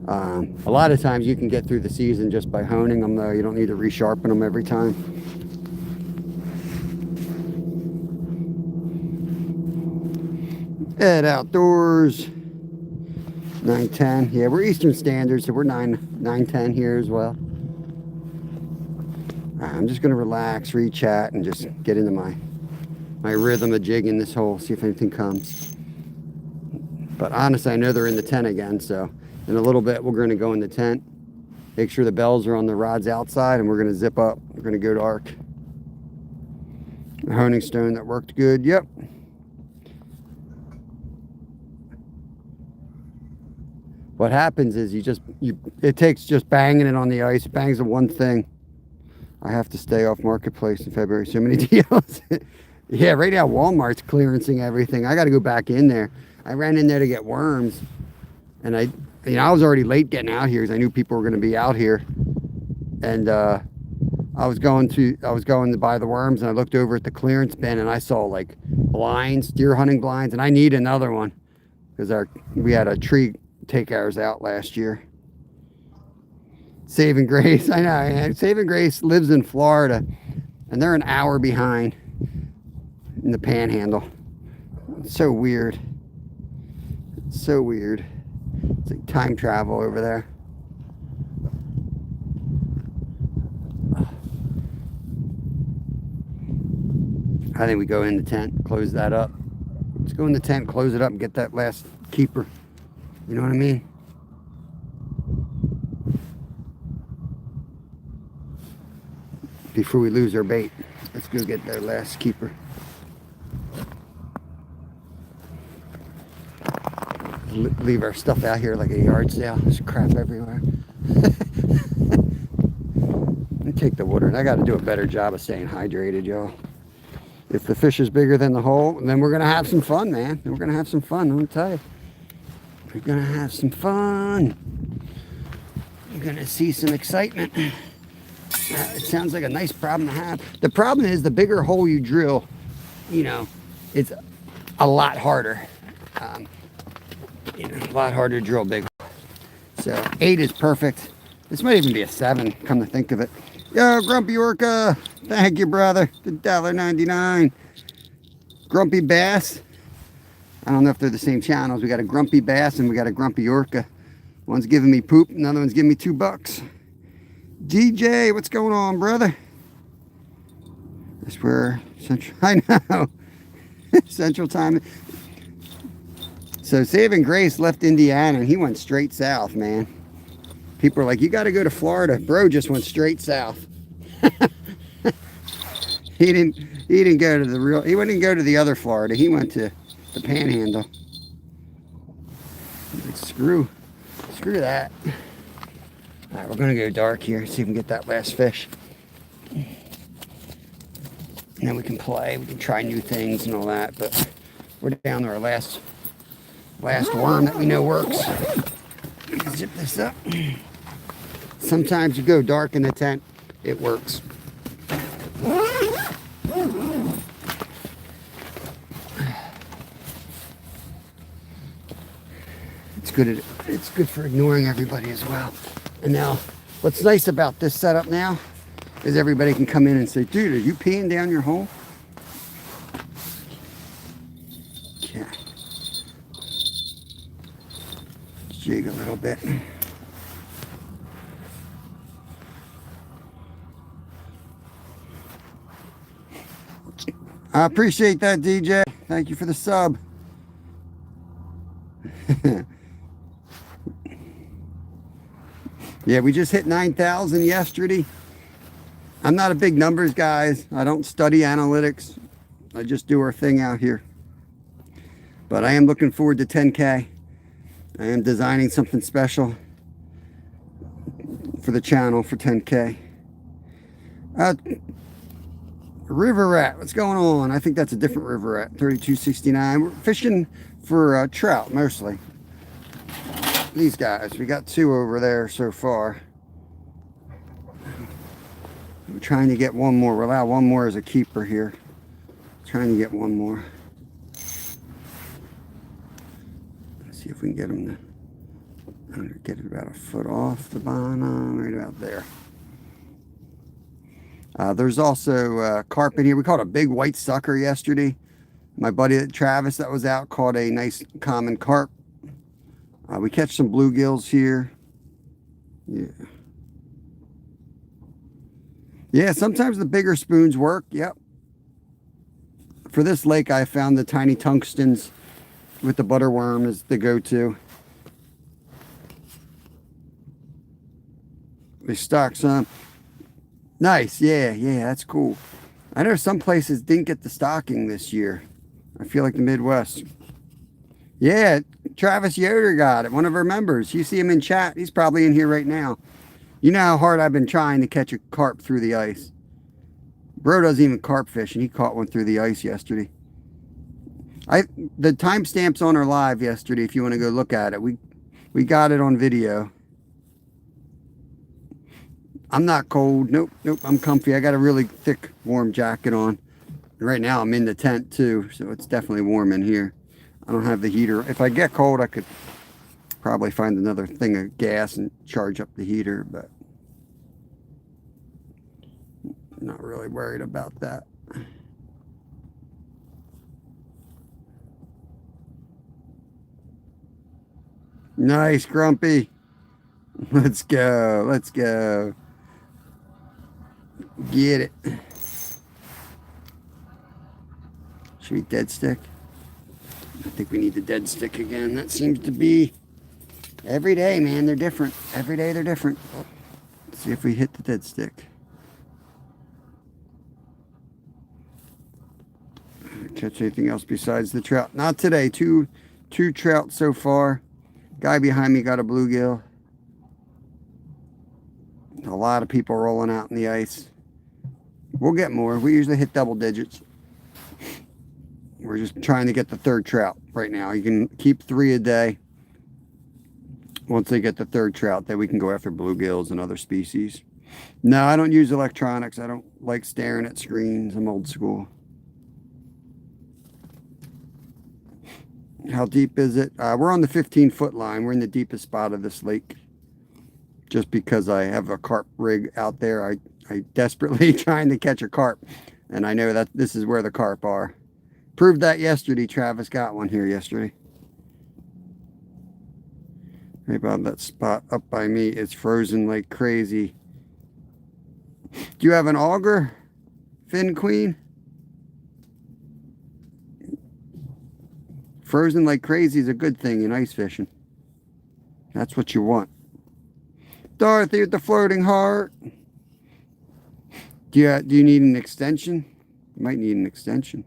A lot of times you can get through the season just by honing them, though. You don't need to resharpen them every time. Ed Outdoors, 9:10. Yeah, we're Eastern Standard, so we're 9:10 here as well. I'm just gonna relax, re-chat, and just get into my rhythm of jigging this hole, see if anything comes. But honestly, I know they're in the tent again, so in a little bit we're gonna go in the tent, make sure the bells are on the rods outside, and we're gonna zip up. We're gonna go dark. The honing stone that worked good. Yep. What happens is it takes just banging it on the ice. It bangs the one thing. I have to stay off marketplace in February. So many deals. Yeah, right now Walmart's clearancing everything. I got to go back in there. I ran in there to get worms, and I was already late getting out here because I knew people were going to be out here, and I was going to buy the worms, and I looked over at the clearance bin, and I saw like blinds, deer hunting blinds, and I need another one because we had a tree take ours out last year. Saving Grace, I know, man. Saving Grace lives in Florida, and they're an hour behind in the Panhandle. It's so weird. It's so weird. It's like time travel over there. I think we go in the tent, close that up. Let's go in the tent, close it up, and get that last keeper. You know what I mean? Before we lose our bait, let's go get their last keeper. Leave our stuff out here like a yard sale. There's crap everywhere. I take the water, and I got to do a better job of staying hydrated, y'all. If the fish is bigger than the hole, then we're gonna have some fun, man. We're gonna have some fun. Let me tell you. We're gonna have some fun. You're gonna see some excitement. It sounds like a nice problem to have. The problem is the bigger hole you drill, it's a lot harder. A lot harder to drill big. So 8 is perfect. This might even be a 7, come to think of it. Yo, Grumpy Orca. Thank you, brother. The $1.99. Grumpy Bass. I don't know if they're the same channels. We got a Grumpy Bass and we got a Grumpy Orca. One's giving me poop, another one's giving me $2. DJ, what's going on, brother? That's where Central, I know. Central time. So Saving Grace left Indiana and he went straight south, man. People are like, you got to go to Florida. Bro just went straight south. He didn't go to he wouldn't go to the other Florida. He went to the Panhandle. Like, screw that. All right, we're gonna go dark here, see if we can get that last fish. And then we can play, we can try new things and all that, but we're down to our last worm that we know works. Zip this up. Sometimes you go dark in the tent, it works. It's good for ignoring everybody as well. And now, what's nice about this setup now Because everybody can come in and say, dude, are you peeing down your hole? Okay. Jig a little bit. I appreciate that, DJ. Thank you for the sub. Yeah, we just hit 9,000 yesterday. I'm not a big numbers guy. I don't study analytics. I just do our thing out here. But I am looking forward to 10K. I am designing something special for the channel for 10K. River rat, what's going on? I think that's a different river rat. 3269. We're fishing for trout mostly. These guys, we got 2 over there so far. We're trying to get one more. We're allowed one more as a keeper here. Trying to get one more. Let's see if we can get him to get it about a foot off the bottom, right about there. There's also carp in here. We caught a big white sucker yesterday. My buddy Travis that was out caught a nice common carp. We catch some bluegills here. Yeah. Yeah, sometimes the bigger spoons work. Yep. For this lake, I found the tiny tungstens with the butterworm is the go-to. They stock some. Nice. Yeah, that's cool. I know some places didn't get the stocking this year. I feel like the Midwest. Yeah, Travis Yoder got it. One of our members. You see him in chat. He's probably in here right now. You know how hard I've been trying to catch a carp through the ice. Bro doesn't even carp fish, and he caught one through the ice yesterday. The timestamp's on our live yesterday if you want to go look at it. We got it on video. I'm not cold. Nope. I'm comfy. I got a really thick, warm jacket on. Right now I'm in the tent too, so it's definitely warm in here. I don't have the heater. If I get cold, I could probably find another thing of gas and charge up the heater, but I'm not really worried about that. Nice, Grumpy. Let's go. Let's go. Get it. Should we dead stick? I think we need the dead stick again. That seems to be every day, man. They're different. Every day they're different. Let's see if we hit the dead stick. Catch anything else besides the trout? Not today. Two trout so far. Guy behind me got a bluegill. A lot of people rolling out in the ice. We'll get more. We usually hit double digits. We're just trying to get the 3rd trout right now. You can keep 3 a day. Once they get the 3rd trout, then we can go after bluegills and other species. No, I don't use electronics. I don't like staring at screens. I'm old school. How deep is it? We're on the 15-foot line. We're in the deepest spot of this lake. Just because I have a carp rig out there, I desperately trying to catch a carp. And I know that this is where the carp are. Proved that yesterday. Travis got one here yesterday. Right about that spot up by me. It's frozen like crazy. Do you have an auger, Fin Queen? Frozen like crazy is a good thing in ice fishing. That's what you want. Dorothy with the floating heart. Do you need an extension? You might need an extension.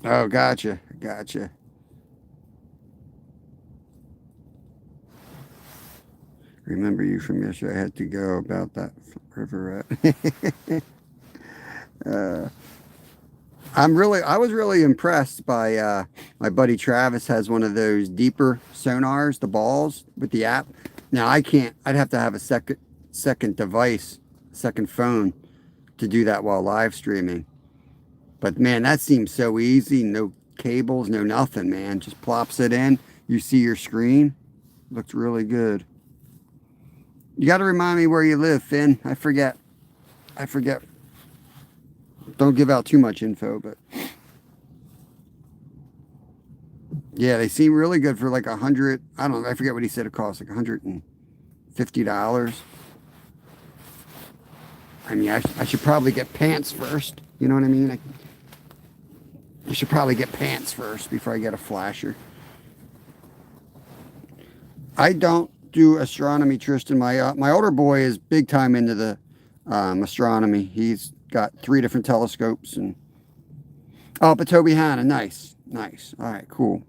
Oh, gotcha. Remember you from yesterday. I had to go about that river rat. I was really impressed by my buddy Travis has one of those deeper sonars, the balls with the app. Now I can't. I'd have to have a second device, second phone to do that while live streaming. But man, that seems so easy. No cables, no nothing, man. Just plops it in. You see your screen. Looks really good. You got to remind me where you live, Finn. I forget. Don't give out too much info, but yeah, they seem really good for like 100. I don't know. I forget what he said it cost, like $150. I mean, I should probably get pants first. You know what I mean? I should probably get pants first before I get a flasher. I don't do astronomy, Tristan. My older boy is big time into the astronomy. He's got 3 different telescopes and but Toby Hanna, nice. All right, cool.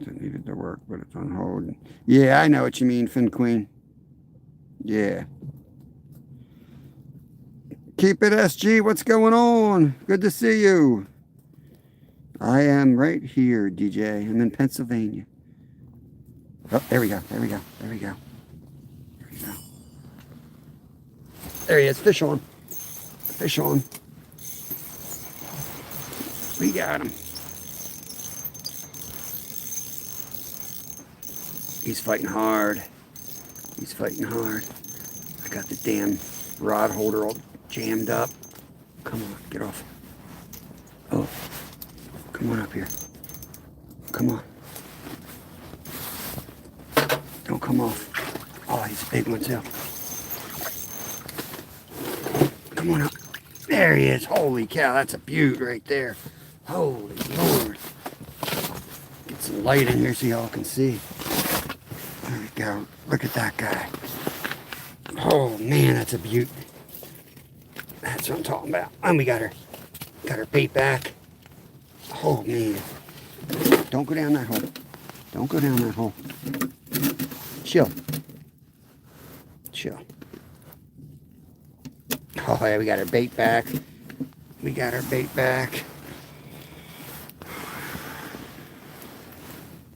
That needed to work, but it's on hold. Yeah, I know what you mean, Finn Queen. Yeah. Keep it SG. What's going on? Good to see you. I am right here, DJ. I'm in Pennsylvania. Oh, there we go. There we go. There we go. There we go. There he is. Fish on. Fish on. We got him. He's fighting hard. He's fighting hard. I got the damn rod holder all jammed up. Come on, get off. Oh, come on up here. Come on. Don't come off. Oh, he's a big one too. Come on up. There he is. Holy cow, that's a beaut right there. Holy Lord. Get some light in here so y'all can see. There we go. Look at that guy. Oh man, that's a beaut. That's what I'm talking about. And we got her bait back. Oh man. Don't go down that hole. Don't go down that hole. Chill. Chill. Oh yeah, we got our bait back. We got our bait back.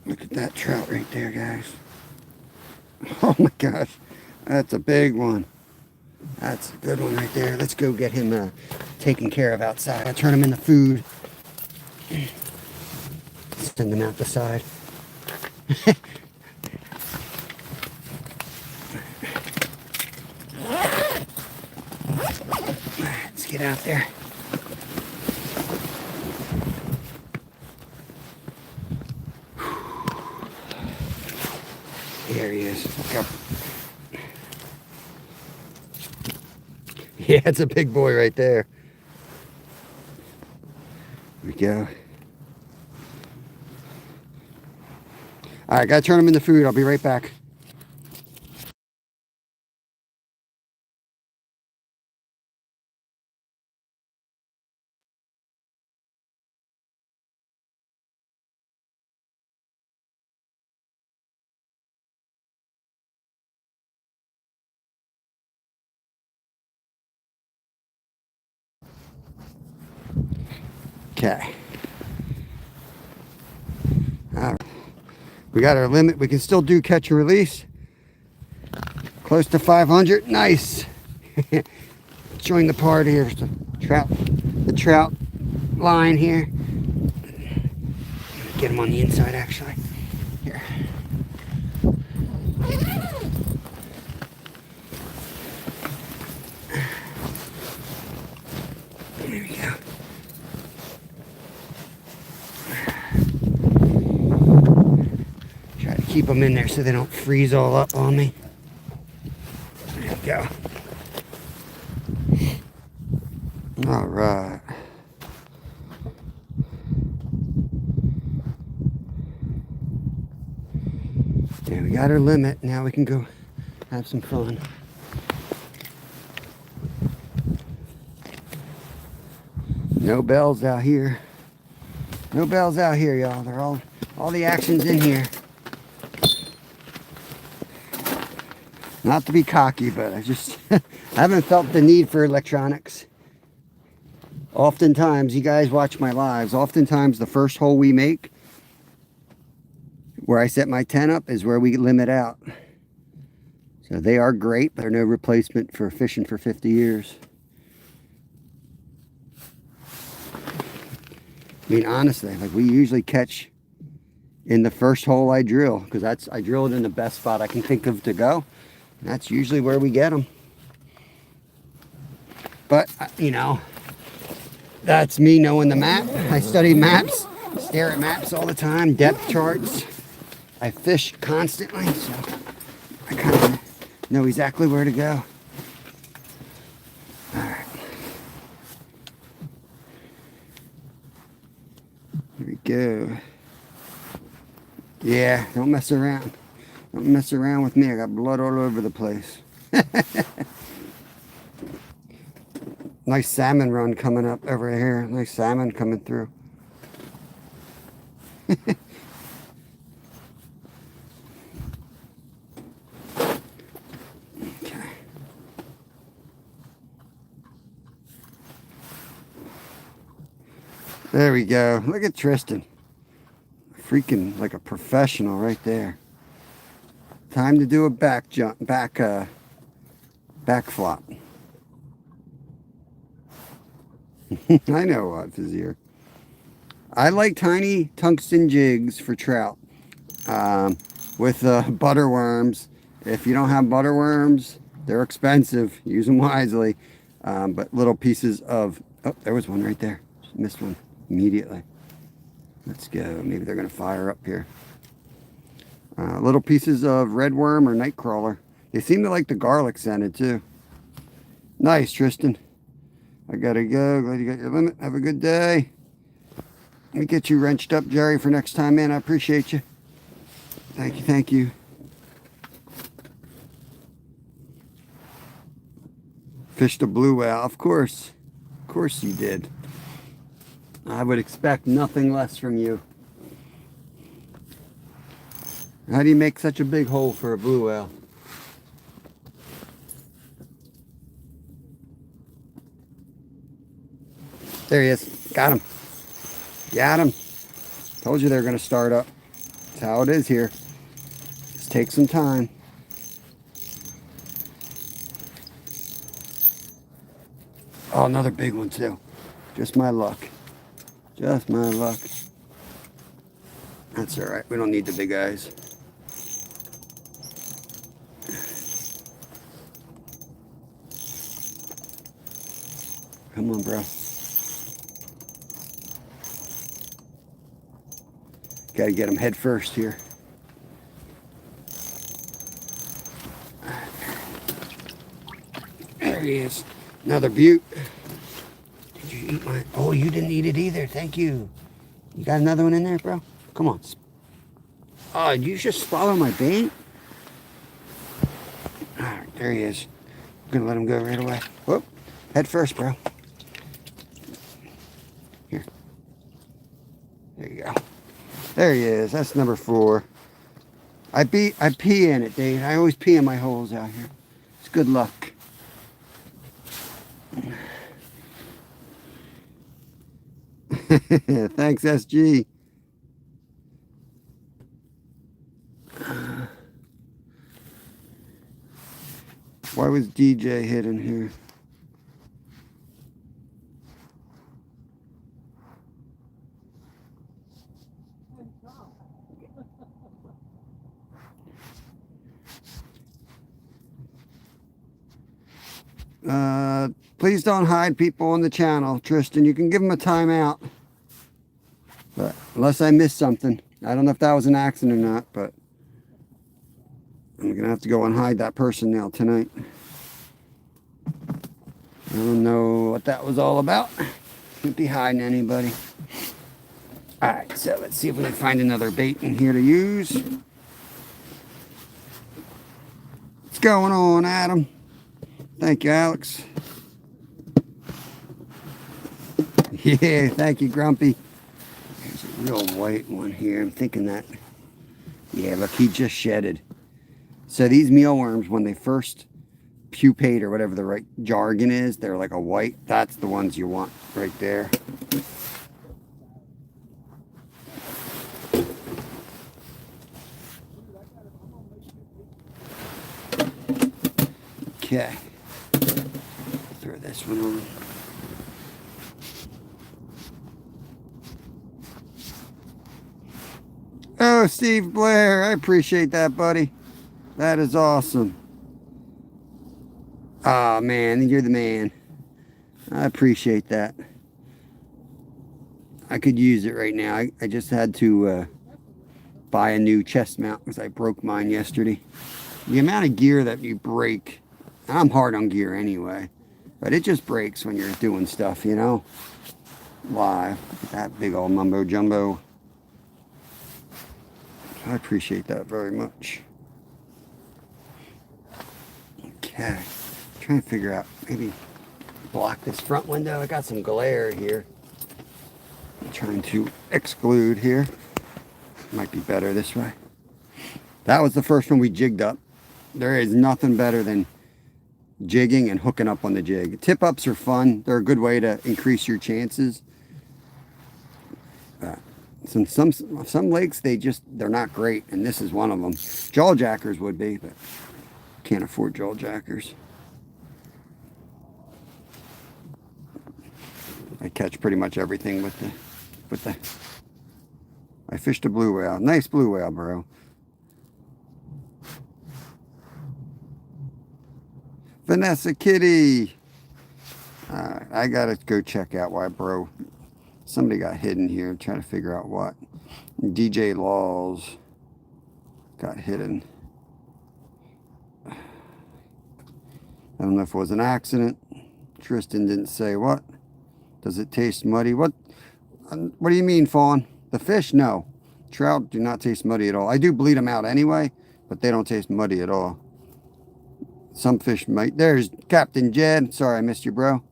Look at that trout right there, guys. Oh my gosh. That's a big one. That's a good one right there. Let's go get him taken care of outside. I'll turn him into food. Send him out the side. Let's get out there. There he is. Look up. Yeah, it's a big boy right there. There we go. All right, gotta turn him into food. I'll be right back. Okay. All right. We got our limit. We can still do catch and release. Close to 500. Nice. Join the party. Here's the trout line here. Get him on the inside, actually. Here. There we go. Try to keep them in there so they don't freeze all up on me. There we go. All right. There, we got our limit. Now we can go have some fun. No bells out here. No bells out here, y'all. They're all the action's in here. Not to be cocky, but I just I haven't felt the need for electronics. Oftentimes, you guys watch my lives, oftentimes the first hole we make, where I set my tent up, is where we limit out. So they are great, but they're no replacement for fishing for 50 years. I mean, honestly, like we usually catch in the first hole I drill, because I drill it in the best spot I can think of to go. And that's usually where we get them. But, you know, that's me knowing the map. I study maps, stare at maps all the time, depth charts. I fish constantly, so I kind of know exactly where to go. All right. Here we go. Yeah, don't mess around. Don't mess around with me. I got blood all over the place. Nice salmon run coming up over here. Nice salmon coming through. Okay. There we go. Look at Tristan. Freaking like a professional right there. Time to do a back jump, back flop. I know what, Fizzier. I like tiny tungsten jigs for trout with butterworms. If you don't have butterworms, they're expensive. Use them wisely. But little pieces of... Oh, there was one right there. Just missed one immediately. Let's go. Maybe they're going to fire up here. Little pieces of red worm or night crawler. They seem to like the garlic scented too. Nice, Tristan. I gotta go. Glad you got your limit. Have a good day. Let me get you wrenched up, Jerry, for next time, man. I appreciate you. Thank you, thank you. Fished a blue whale, of course. Of course you did. I would expect nothing less from you. How do you make such a big hole for a blue whale? There he is. Got him. Got him. Told you they're going to start up. That's how it is here. Just take some time. Oh, another big one too. Just my luck. Just my luck. That's all right. We don't need the big eyes. Come on, bro. Got to get him head first here. There he is. Another butte. Did you eat mine? Oh, you didn't eat it either. Thank you. You got another one in there, bro? Come on. Oh, did you just swallow my bait? All right, there he is. I'm going to let him go right away. Whoop. Head first, bro. Here. There you go. There he is. That's number 4. I pee in it, Dave. I always pee in my holes out here. It's good luck. Thanks, SG. Why was DJ hidden here? Please don't hide people on the channel, Tristan. You can give them a timeout. But unless I missed something. I don't know if that was an accident or not, but I'm going to have to go and hide that person now tonight. I don't know what that was all about. Can't be hiding anybody. Alright, so let's see if we can find another bait in here to use. What's going on, Adam? Thank you, Alex. Yeah, thank you, Grumpy. There's a real white one here. I'm thinking that. Yeah, look, he just shedded. So these mealworms, when they first pupate, or whatever the right jargon is, they're like a white. That's the ones you want right there. Okay. Throw this one on. Oh, Steve Blair, I appreciate that, buddy. That is awesome. Oh, man, you're the man. I appreciate that. I could use it right now. I just had to buy a new chest mount because I broke mine yesterday. The amount of gear that you break, and I'm hard on gear anyway, but it just breaks when you're doing stuff, you know? Live. That big old mumbo jumbo. I appreciate that very much. Okay. Trying to figure out, maybe block this front window. I got some glare here. I'm trying to exclude here. Might be better this way. That was the first one we jigged up. There is nothing better than jigging and hooking up on the jig. Tip ups are fun. They're a good way to increase your chances. Some lakes, they're not great, and this is one of them. Jaw jackers would be, but can't afford jaw jackers. I catch pretty much everything with the. I fished a blue whale. Nice blue whale, bro. Vanessa Kitty. I gotta go check out why, bro. Somebody got hidden here. I'm trying to figure out what. DJ Laws got hidden. I don't know if it was an accident. Tristan didn't say what. Does it taste muddy? What do you mean, Fawn? The fish? No. Trout do not taste muddy at all. I do bleed them out anyway, but they don't taste muddy at all. Some fish might. There's Captain Jed. Sorry I missed you, bro.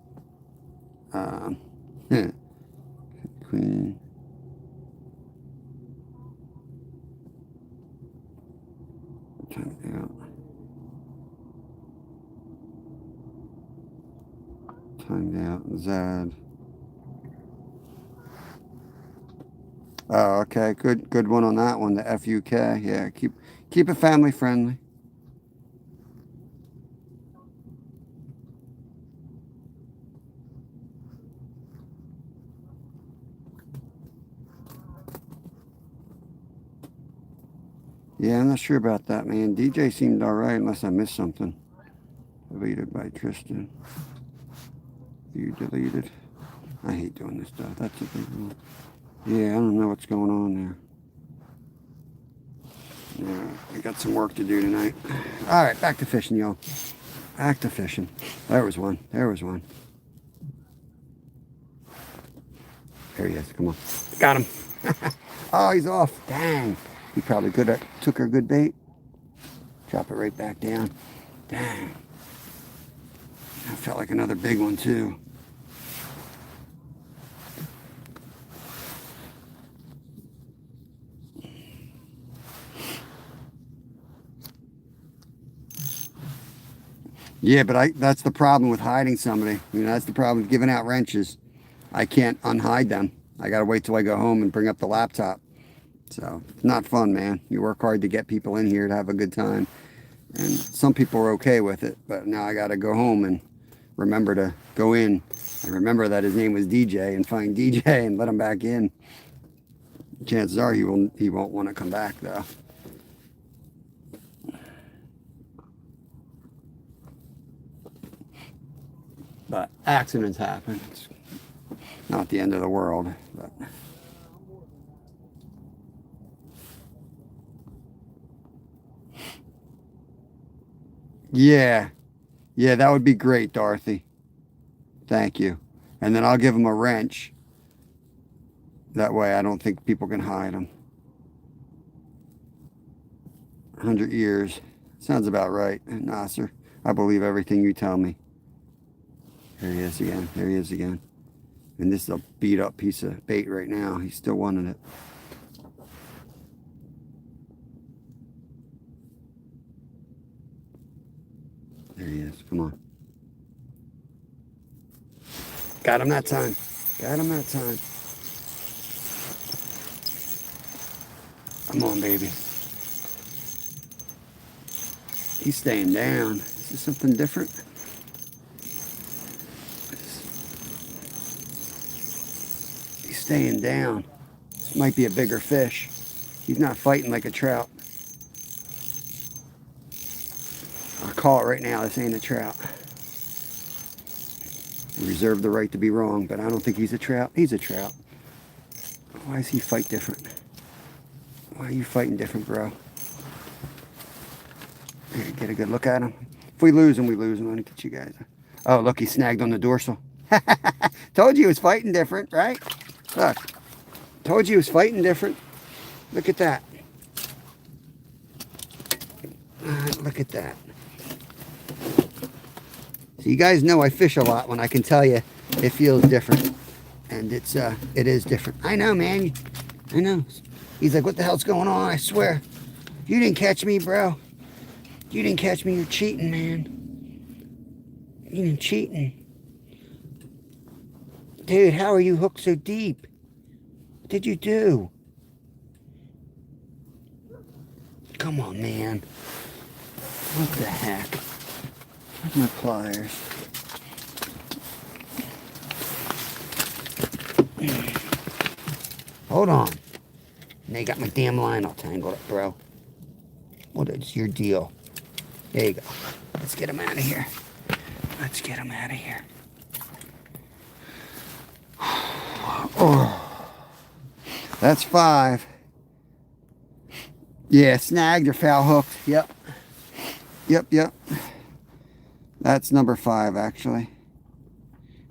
Queen. Timed out. Timed out. Zad. Oh, okay. Good one on that one. The FUK. Yeah, keep it family friendly. Yeah, I'm not sure about that, man. DJ seemed all right, unless I missed something. Deleted by Tristan. View deleted. I hate doing this stuff. That's a big one. Yeah, I don't know what's going on there. Yeah, we got some work to do tonight. All right, back to fishing, y'all. Back to fishing. There was one. There was one. There he is. Come on. Got him. Oh, he's off. Dang. He probably took her good bait. Drop it right back down. Dang. That felt like another big one, too. Yeah, but that's the problem with hiding somebody. You know, that's the problem with giving out wrenches. I can't unhide them. I got to wait till I go home and bring up the laptop. So, it's not fun, man. You work hard to get people in here to have a good time. And some people are okay with it, but now I got to go home and remember to go in and remember that his name was DJ and find DJ and let him back in. Chances are he won't want to come back, though. But accidents happen. It's not the end of the world, but... Yeah, that would be great, Dorothy. Thank you. And then I'll give them a wrench. That way I don't think people can hide them. 100 years. Sounds about right, Nasser. I believe everything you tell me. There he is again. There he is again. And this is a beat up piece of bait right now. He's still wanting it. There he is. Come on. Got him that time. Got him that time. Come on, baby. He's staying down. Is this something different? He's staying down. This might be a bigger fish. He's not fighting like a trout. I'll call it right now. This ain't a trout. I reserve the right to be wrong, but I don't think he's a trout. He's a trout. Why does he fight different? Why are you fighting different, bro? Here, get a good look at him. If we lose him, we lose him. Let me get you guys. Oh, look, he snagged on the dorsal. Told you he was fighting different, right? Look. Told you he was fighting different. Look at that. Look at that. So you guys know I fish a lot when I can tell you it feels different. And it is different. I know, man. I know. He's like, what the hell's going on? I swear. You didn't catch me, bro. You didn't catch me. You're cheating, man. You're cheating. Dude, how are you hooked so deep? What did you do? Come on, man. What the heck? Where's my pliers? Hold on. Now you got my damn line all tangled up, bro. What is your deal? There you go. Let's get him out of here. Let's get him out of here. Oh, that's 5. Yeah, snagged or foul hooked. Yep. Yep. That's number 5, actually.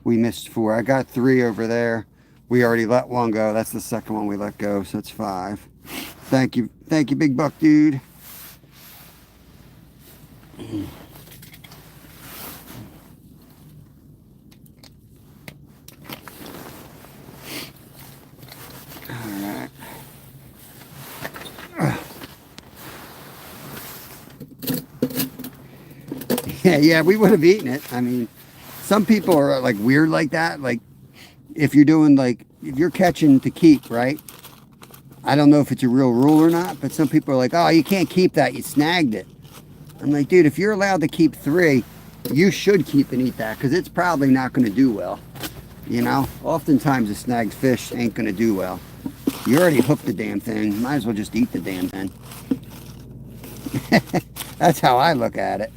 We missed 4. I got 3 over there. We already let 1 go. That's the second one we let go, so that's 5. Thank you, big buck dude. Alright. Yeah, we would have eaten it. I mean, some people are like weird like that. Like, if you're doing like, if you're catching to keep, right? I don't know if it's a real rule or not, but some people are like, oh, you can't keep that. You snagged it. I'm like, dude, if you're allowed to keep 3, you should keep and eat that because it's probably not going to do well. You know, oftentimes a snagged fish ain't going to do well. You already hooked the damn thing. Might as well just eat the damn thing. That's how I look at it.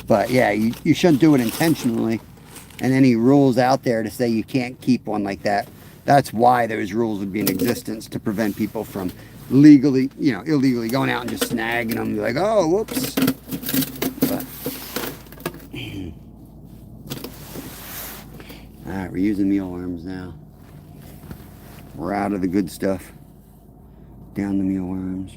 But yeah, you shouldn't do it intentionally. And any rules out there to say you can't keep one like that, that's why those rules would be in existence, to prevent people from legally, illegally going out and just snagging them. You're like, oh, whoops. But, all right, we're using mealworms now. We're out of the good stuff. Down the mealworms.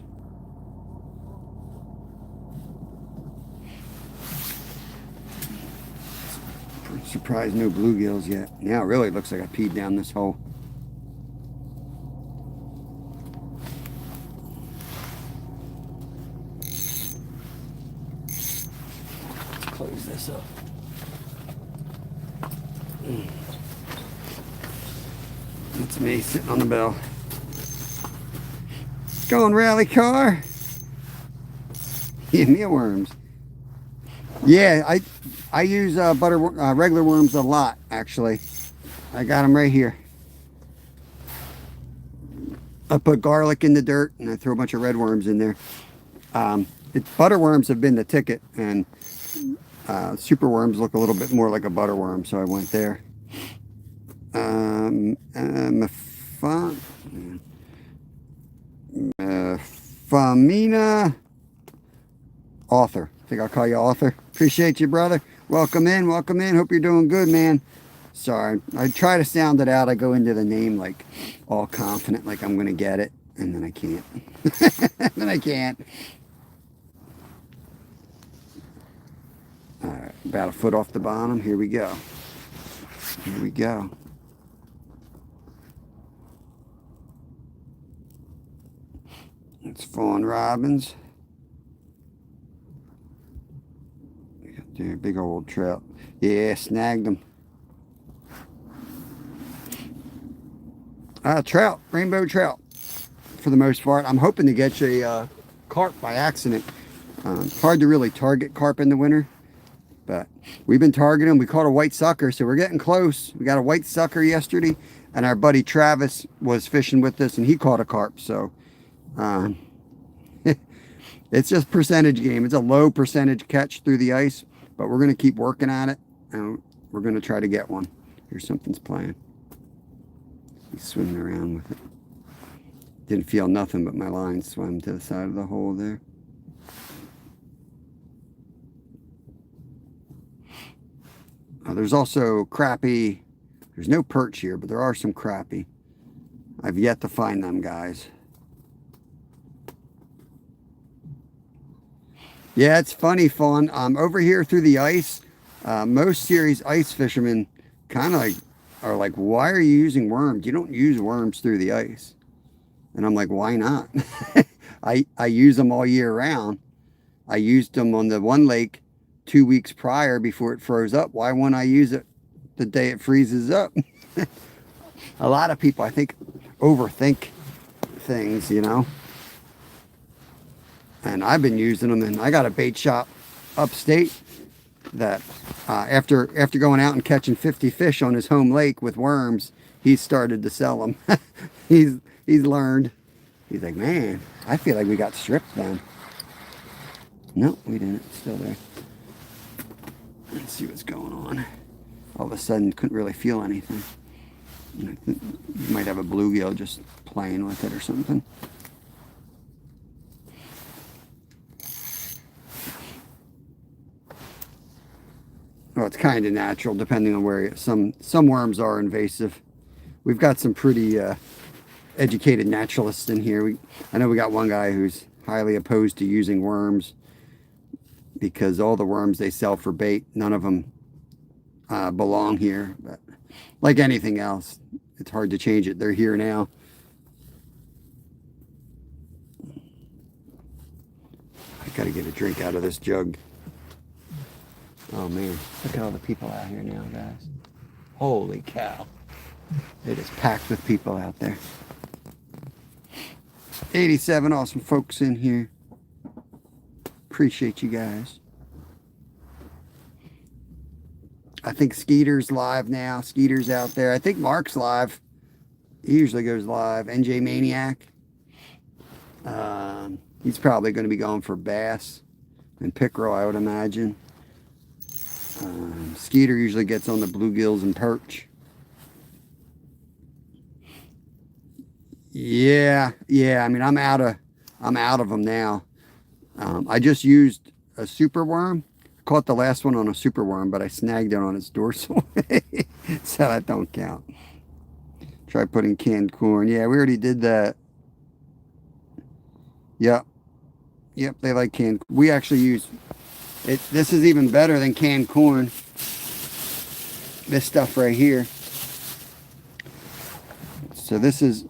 Surprised no bluegills yet. Now it really looks like I peed down this hole. Let's close this up. It's me sitting on the bell. Going rally car. Yeah, mealworms. Yeah, I use regular worms a lot, actually. I got them right here. I put garlic in the dirt and I throw a bunch of red worms in there. Butter worms have been the ticket, and super worms look a little bit more like a butter worm, so I went there. Famina Author. I think I'll call you Author. Appreciate you, brother. Welcome in. Hope you're doing good, man. Sorry. I try to sound it out. I go into the name like all confident, like I'm going to get it. And then I can't. All right. About a foot off the bottom. Here we go. It's Fawn Robbins. Dude, big old trout. Yeah, snagged them. Trout, rainbow trout, for the most part. I'm hoping to get a carp by accident. Hard to really target carp in the winter, but we've been targeting them. We caught a white sucker, so we're getting close. We got a white sucker yesterday. And our buddy Travis was fishing with us, and he caught a carp. So it's just percentage game. It's a low percentage catch through the ice, but we're going to keep working at it, and we're going to try to get one. Here's something's playing. He's swimming around with it. Didn't feel nothing, but my line swam to the side of the hole there. There's also crappie. There's no perch here, but there are some crappie. I've yet to find them, guys. Yeah, it's funny, Fawn. Over here through the ice, most serious ice fishermen kind of like are like, why are you using worms? You don't use worms through the ice. And I'm like, why not? I use them all year round. I used them on the one lake 2 weeks prior before it froze up. Why won't I use it the day it freezes up? A lot of people, I think, overthink things, you know. And I've been using them, and I got a bait shop upstate that after going out and catching 50 fish on his home lake with worms, he started to sell them. he's learned. He's like, man, I feel like we got stripped then. No, we didn't. It's still there. Let's see what's going on. All of a sudden, couldn't really feel anything. You might have a bluegill just playing with it or something. Well, it's kind of natural depending on where some worms are invasive. We've got some pretty educated naturalists in here. I know we got one guy who's highly opposed to using worms because all the worms they sell for bait, none of them belong here. But like anything else, it's hard to change it. They're here now. I gotta get a drink out of this jug. Oh man, look at all the people out here now, guys. Holy cow. It is packed with people out there. 87 awesome folks in here. Appreciate you guys. I think Skeeter's live now. Skeeter's out there. I think Mark's live. He usually goes live. NJ Maniac. He's probably going to be going for bass and pickerel, I would imagine. Skeeter usually gets on the bluegills and perch. Yeah. I mean, I'm out of them now. I just used a super worm. Caught the last one on a super worm, but I snagged it on its dorsal, so that don't count. Try putting canned corn. Yeah, we already did that. Yep, they like canned. We actually use it. This is even better than canned corn. This stuff right here. So this is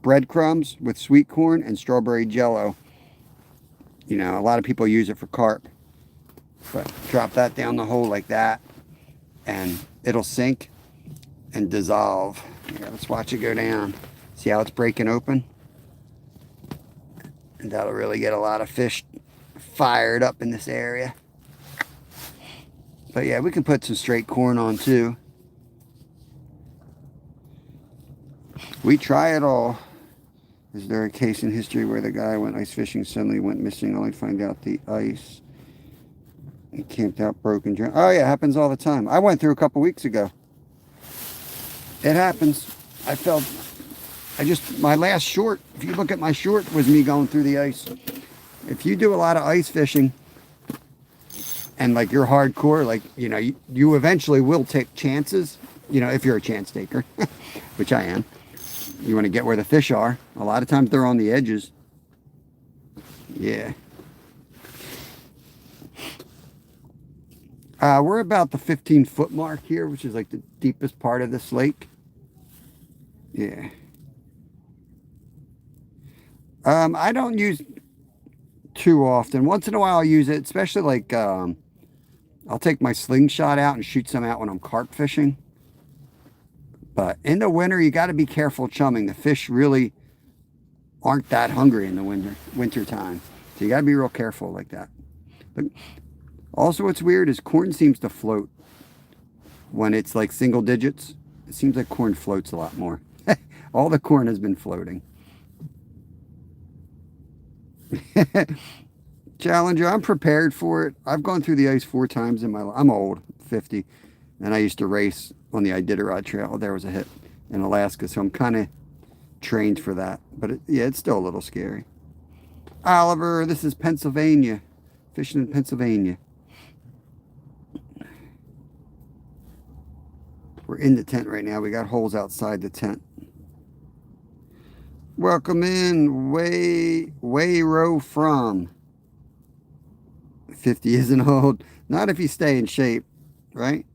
breadcrumbs with sweet corn and strawberry jello. You know, a lot of people use it for carp. But drop that down the hole like that, and it'll sink and dissolve. Yeah, let's watch it go down. See how it's breaking open? And that'll really get a lot of fish fired up in this area. But yeah, we can put some straight corn on too. We try it all. Is there a case in history where the guy went ice fishing, suddenly went missing, only to find out the ice? He camped out, broken, drowned. Oh yeah, it happens all the time. I went through a couple weeks ago. It happens. My last short, if you look at my short, was me going through the ice. If you do a lot of ice fishing and like you're hardcore, like, you know, you eventually will take chances, you know, if you're a chance taker, which I am. You want to get where the fish are. A lot of times they're on the edges. Yeah. We're about the 15-foot mark here, which is like the deepest part of this lake. Yeah. I don't use too often. Once in a while I'll use it, especially like I'll take my slingshot out and shoot some out when I'm carp fishing. But in the winter, you got to be careful chumming. The fish really aren't that hungry in the winter time. So you got to be real careful like that. But also what's weird is corn seems to float when it's like single digits. It seems like corn floats a lot more. All the corn has been floating. Challenger, I'm prepared for it. I've gone through the ice 4 times in my life. I'm old, 50, and I used to race on the Iditarod Trail. There was a hit in Alaska, so I'm kind of trained for that. But yeah, it's still a little scary. Oliver, this is Pennsylvania. Fishing in Pennsylvania. We're in the tent right now. We got holes outside the tent. Welcome in, Wayro from. 50 isn't old. Not if you stay in shape, right?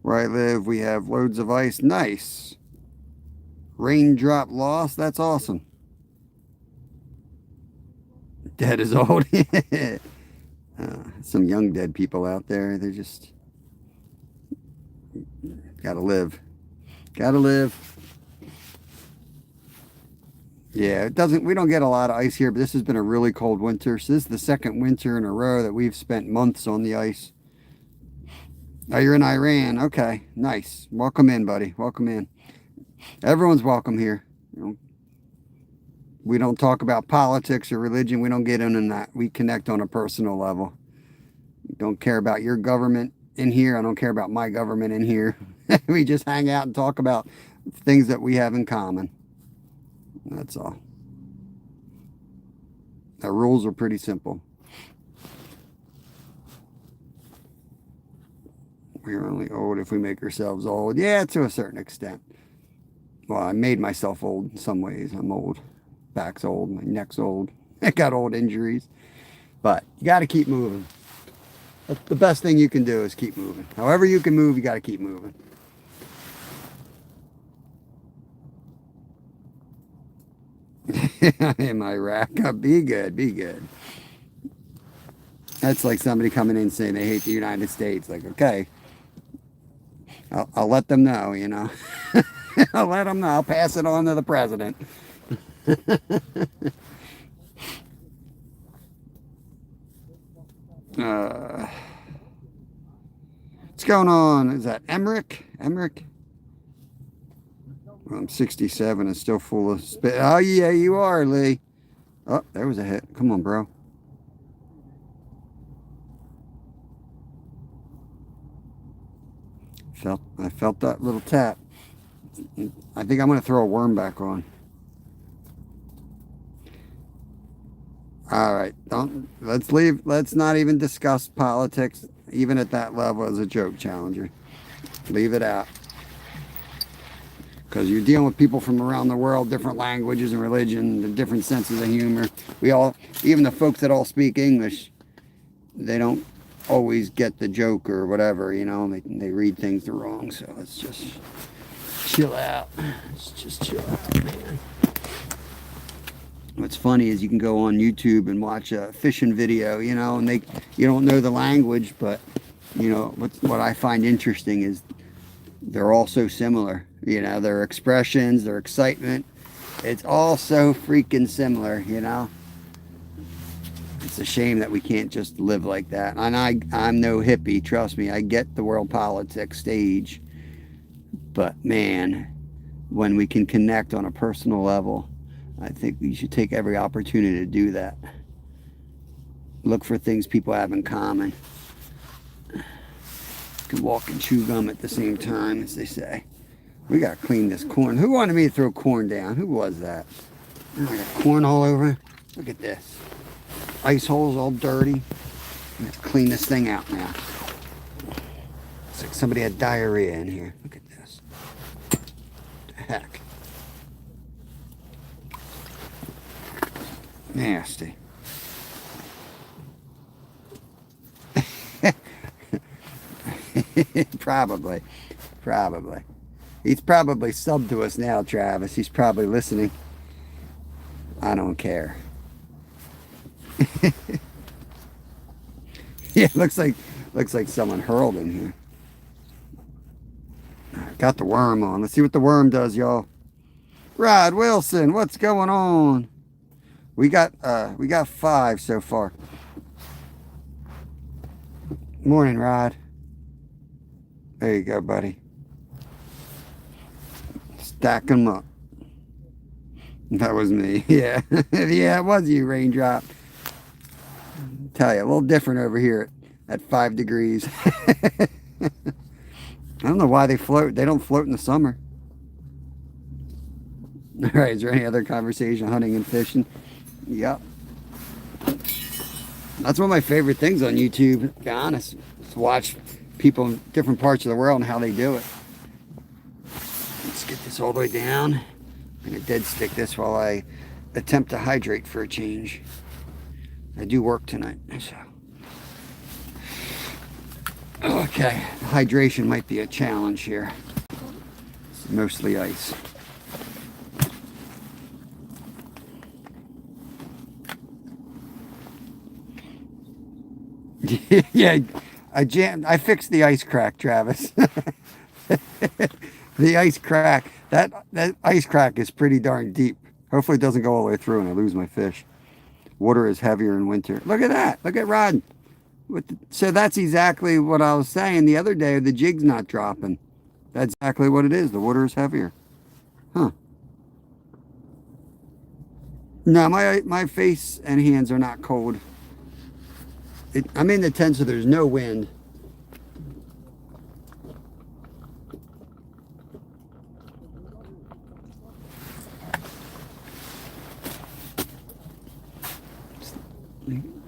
Where I live, we have loads of ice. Nice. Raindrop loss. That's awesome. Dead is old. Some young dead people out there. They're just gotta live. Gotta live. Yeah, it doesn't. We don't get a lot of ice here, but this has been a really cold winter. So this is the second winter in a row that we've spent months on the ice. Oh, you're in Iran. Okay, nice. Welcome in, buddy. Welcome in. Everyone's welcome here. You know, we don't talk about politics or religion. We don't get into that. We connect on a personal level. Don't care about your government in here. I don't care about my government in here. We just hang out and talk about things that we have in common. That's all. The rules are pretty simple. We're only old if we make ourselves old. Yeah, to a certain extent. Well, I made myself old in some ways. I'm old. Back's old. My neck's old. I got old injuries. But you got to keep moving. That's the best thing you can do is keep moving. However you can move, you got to keep moving. In Iraq, be good, be good. That's like somebody coming in saying they hate the United States. Like, okay, I'll let them know, you know. I'll let them know. I'll pass it on to the president. What's going on? Is that Emmerich? Emmerich? Well, I'm 67 and still full of spit. Oh, yeah, you are, Lee. Oh, there was a hit. Come on, bro. I felt that little tap. I think I'm going to throw a worm back on. All right, let's not even discuss politics, even at that level, as a joke, Challenger. Leave it out. Because you're dealing with people from around the world, different languages and religion, and different senses of humor. Even the folks that all speak English, they don't always get the joke or whatever, you know. They read things wrong, so let's just chill out. Let's just chill out, man. What's funny is you can go on YouTube and watch a fishing video, you know, and you don't know the language, but, you know, what I find interesting is they're all so similar. You know, their expressions, their excitement, it's all so freaking similar, you know. It's a shame that we can't just live like that. And I'm no hippie, trust me. I get the world politics stage. But man, when we can connect on a personal level, I think we should take every opportunity to do that. Look for things people have in common. Can walk and chew gum at the same time, as they say. We gotta clean this corn. Who wanted me to throw corn down? Who was that? Oh, I got corn all over. Look at this. Ice holes all dirty. I have to clean this thing out now. It's like somebody had diarrhea in here. Look at this. What the heck? Nasty. Probably. He's probably subbed to us now, Travis. He's probably listening. I don't care. Yeah, looks like someone hurled in here. Got the worm on. Let's see what the worm does, y'all. Rod Wilson, what's going on? We got 5 so far. Morning, Rod. There you go, buddy. Stack them up. That was me. Yeah. Yeah, it was you, Raindrop. Tell you, a little different over here at 5 degrees. I don't know why they float. They don't float in the summer. All right, is there any other conversation, hunting and fishing? Yep. That's one of my favorite things on YouTube, to be honest. Is watch people in different parts of the world and how they do it. Let's get this all the way down. I'm going to dead stick this while I attempt to hydrate for a change. I do work tonight, so. Okay, hydration might be a challenge here. It's mostly ice. Yeah, I fixed the ice crack, Travis. The ice crack. That ice crack is pretty darn deep. Hopefully it doesn't go all the way through and I lose my fish. Water is heavier in winter. Look at that. Look at Rod. So that's exactly what I was saying the other day. The jig's not dropping. That's exactly what it is. The water is heavier. Huh. No, my face and hands are not cold. I'm in the tent, so there's no wind.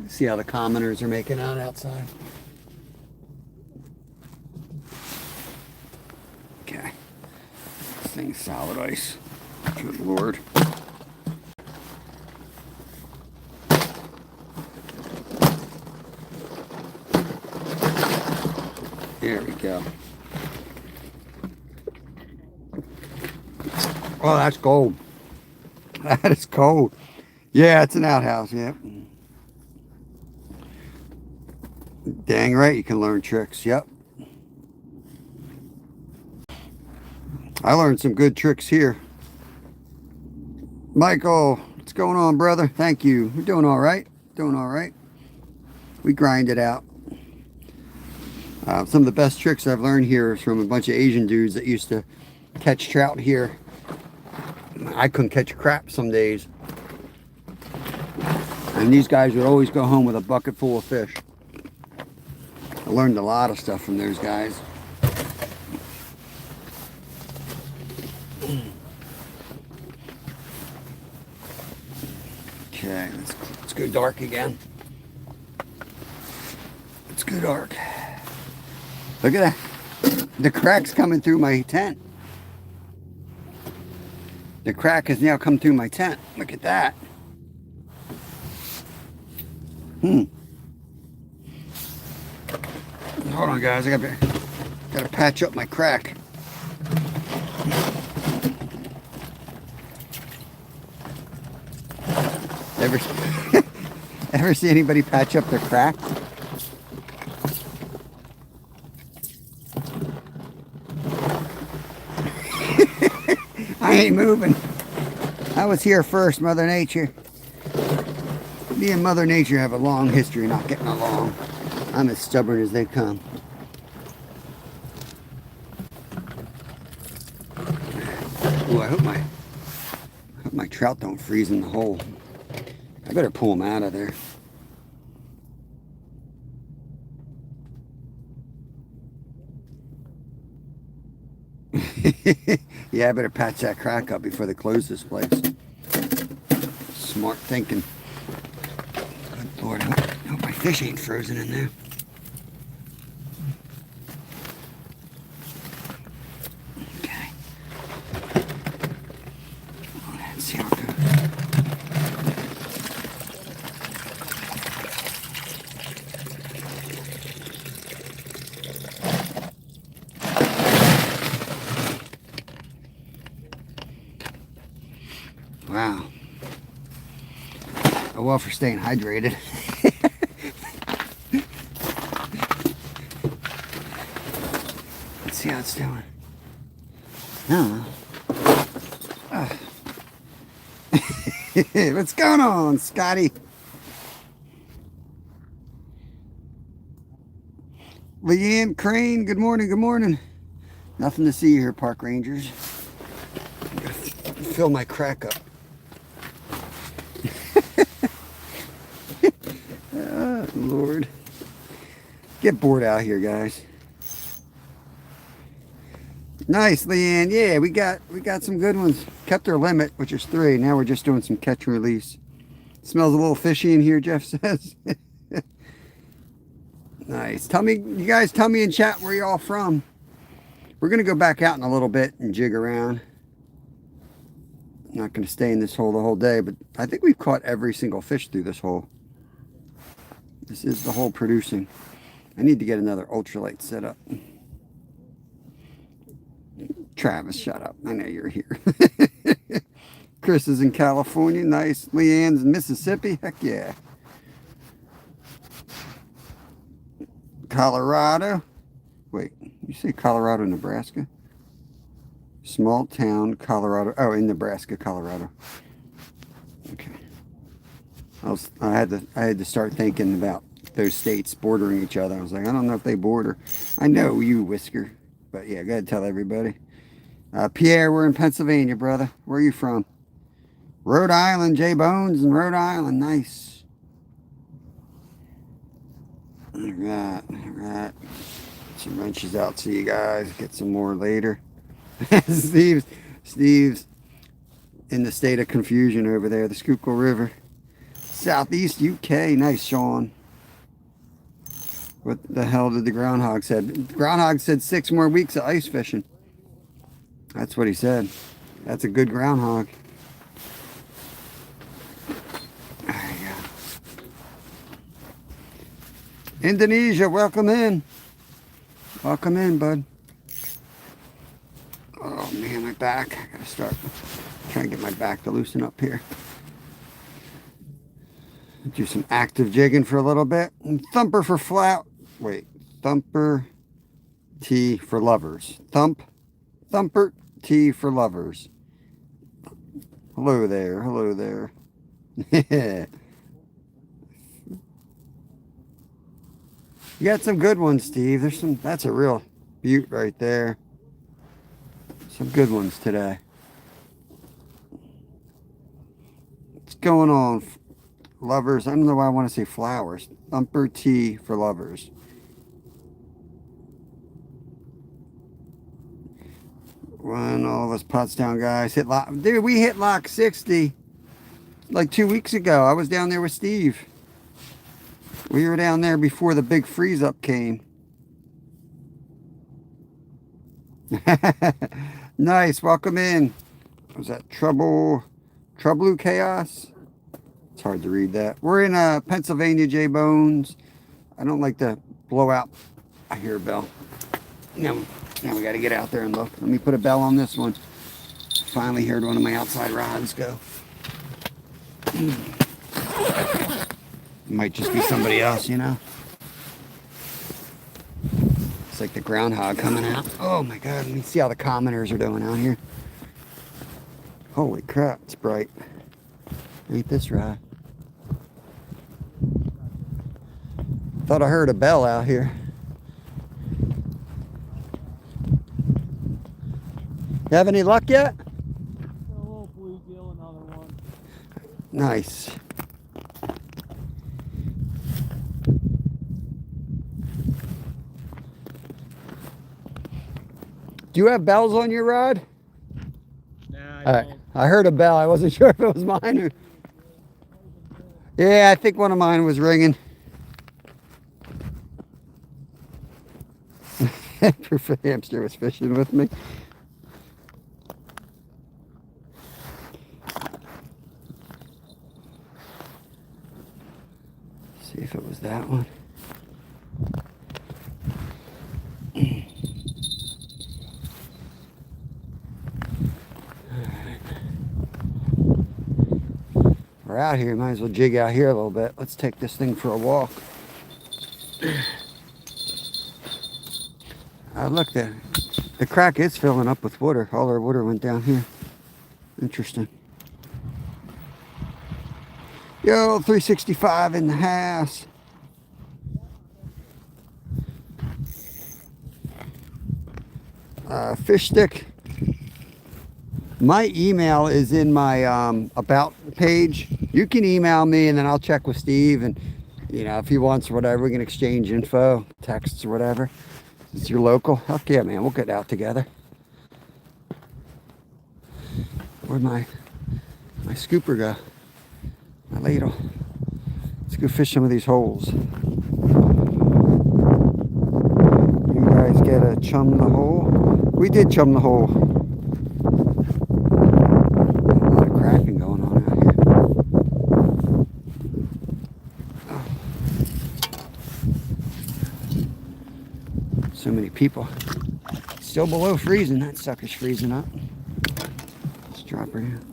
See how the commoners are making out outside. Okay. This thing's solid ice. Good Lord. There we go. Oh, that's cold. That is cold. Yeah, it's an outhouse, yep. Dang right, you can learn tricks, yep. I learned some good tricks here. Michael, what's going on, brother? Thank you. We're doing all right. Doing all right. We grind it out. Some of the best tricks I've learned here is from a bunch of Asian dudes that used to catch trout here. I couldn't catch a crap some days. And these guys would always go home with a bucket full of fish. I learned a lot of stuff from those guys. Okay, let's go dark again. Let's go dark. Look at that. The crack's coming through my tent. The crack has now come through my tent. Look at that. Hold on, guys. I gotta patch up my crack. Ever see anybody patch up their crack? I ain't moving. I was here first, Mother Nature. Me and Mother Nature have a long history of not getting along. I'm as stubborn as they come. Oh, I hope my trout don't freeze in the hole. I better pull them out of there. Yeah, I better patch that crack up before they close this place. Smart thinking. Good Lord, I hope my fish ain't frozen in there. Okay. Let's see how it goes. Wow. Oh, well, for staying hydrated. Let's see how it's doing. Oh. What's going on, Scotty? Leanne Crane, good morning, good morning. Nothing to see here, park rangers. fill my crack up. Oh, Lord. Get bored out here, guys. Nice, Leanne. Yeah, we got some good ones. Kept our limit, which is 3. Now we're just doing some catch and release. Smells a little fishy in here, Jeff says. Nice. You guys tell me in chat where y'all from. We're gonna go back out in a little bit and jig around. I'm not gonna stay in this hole the whole day, but I think we've caught every single fish through this hole. This is the hole producing. I need to get another ultralight set up. Travis, shut up. I know you're here. Chris is in California. Nice. Leanne's in Mississippi. Heck yeah. Colorado. Wait, you say Colorado, Nebraska? Small town, Colorado. Oh, in Nebraska, Colorado. Okay. I had to start thinking about those states bordering each other. I was like, I don't know if they border. I know you, Whisker. But yeah, gotta tell everybody. Pierre, we're in Pennsylvania, brother. Where are you from? Rhode Island, J Bones in Rhode Island. Nice. All right. Some wrenches out to you guys. Get some more later. Steve's in the state of confusion over there, the Schuylkill River. Southeast UK. Nice, Sean. What the hell did the groundhog said? The groundhog said 6 more weeks of ice fishing. That's what he said. That's a good groundhog. There you go. Indonesia, welcome in. Welcome in, bud. Oh man, my back. I gotta start trying to get my back to loosen up here. Do some active jigging for a little bit. And thumper for flat. Wait, thumper T for lovers. Thumper T for lovers. Hello there. Hello there. You got some good ones, Steve. That's a real beaut right there. Some good ones today. What's going on, lovers? I don't know why I want to say flowers. Thumper T for lovers. Run all those Pottstown guys. Hit lock. Dude, we hit lock 60 like 2 weeks ago. I was down there with Steve. We were down there before the big freeze up came. Nice. Welcome in. Was that Trouble Chaos? It's hard to read that. We're in Pennsylvania, J Bones. I don't like to blow out. I hear a bell. Now we got to get out there and look. Let me put a bell on this one. Finally heard one of my outside rods go. Might just be somebody else, you know. It's like the groundhog coming out. Oh my God, let me see how the commoners are doing out here. Holy crap, it's bright. Ain't this right? Thought I heard a bell out here. You have any luck yet? A little bluegill, another one. Nice. Do you have bells on your rod? Nah, I don't. I heard a bell. I wasn't sure if it was mine or... Yeah, I think one of mine was ringing. Hamster was fishing with me. See if it was that one. We're out here, might as well jig out here a little bit. Let's take this thing for a walk. Look, the crack is filling up with water. All our water went down here. Interesting. Yo, 365 in the house. Fish stick. My email is in my about page. You can email me and then I'll check with Steve, and you know, if he wants whatever, we can exchange info, texts or whatever. Since you're local, heck yeah, man, we'll get out together. Where'd my scooper go? My ladle. Let's go fish some of these holes. You guys get a chum the hole? We did chum the hole. A lot of cracking going on out here. Oh. So many people. Still below freezing. That sucker's freezing up. Let's drop her down.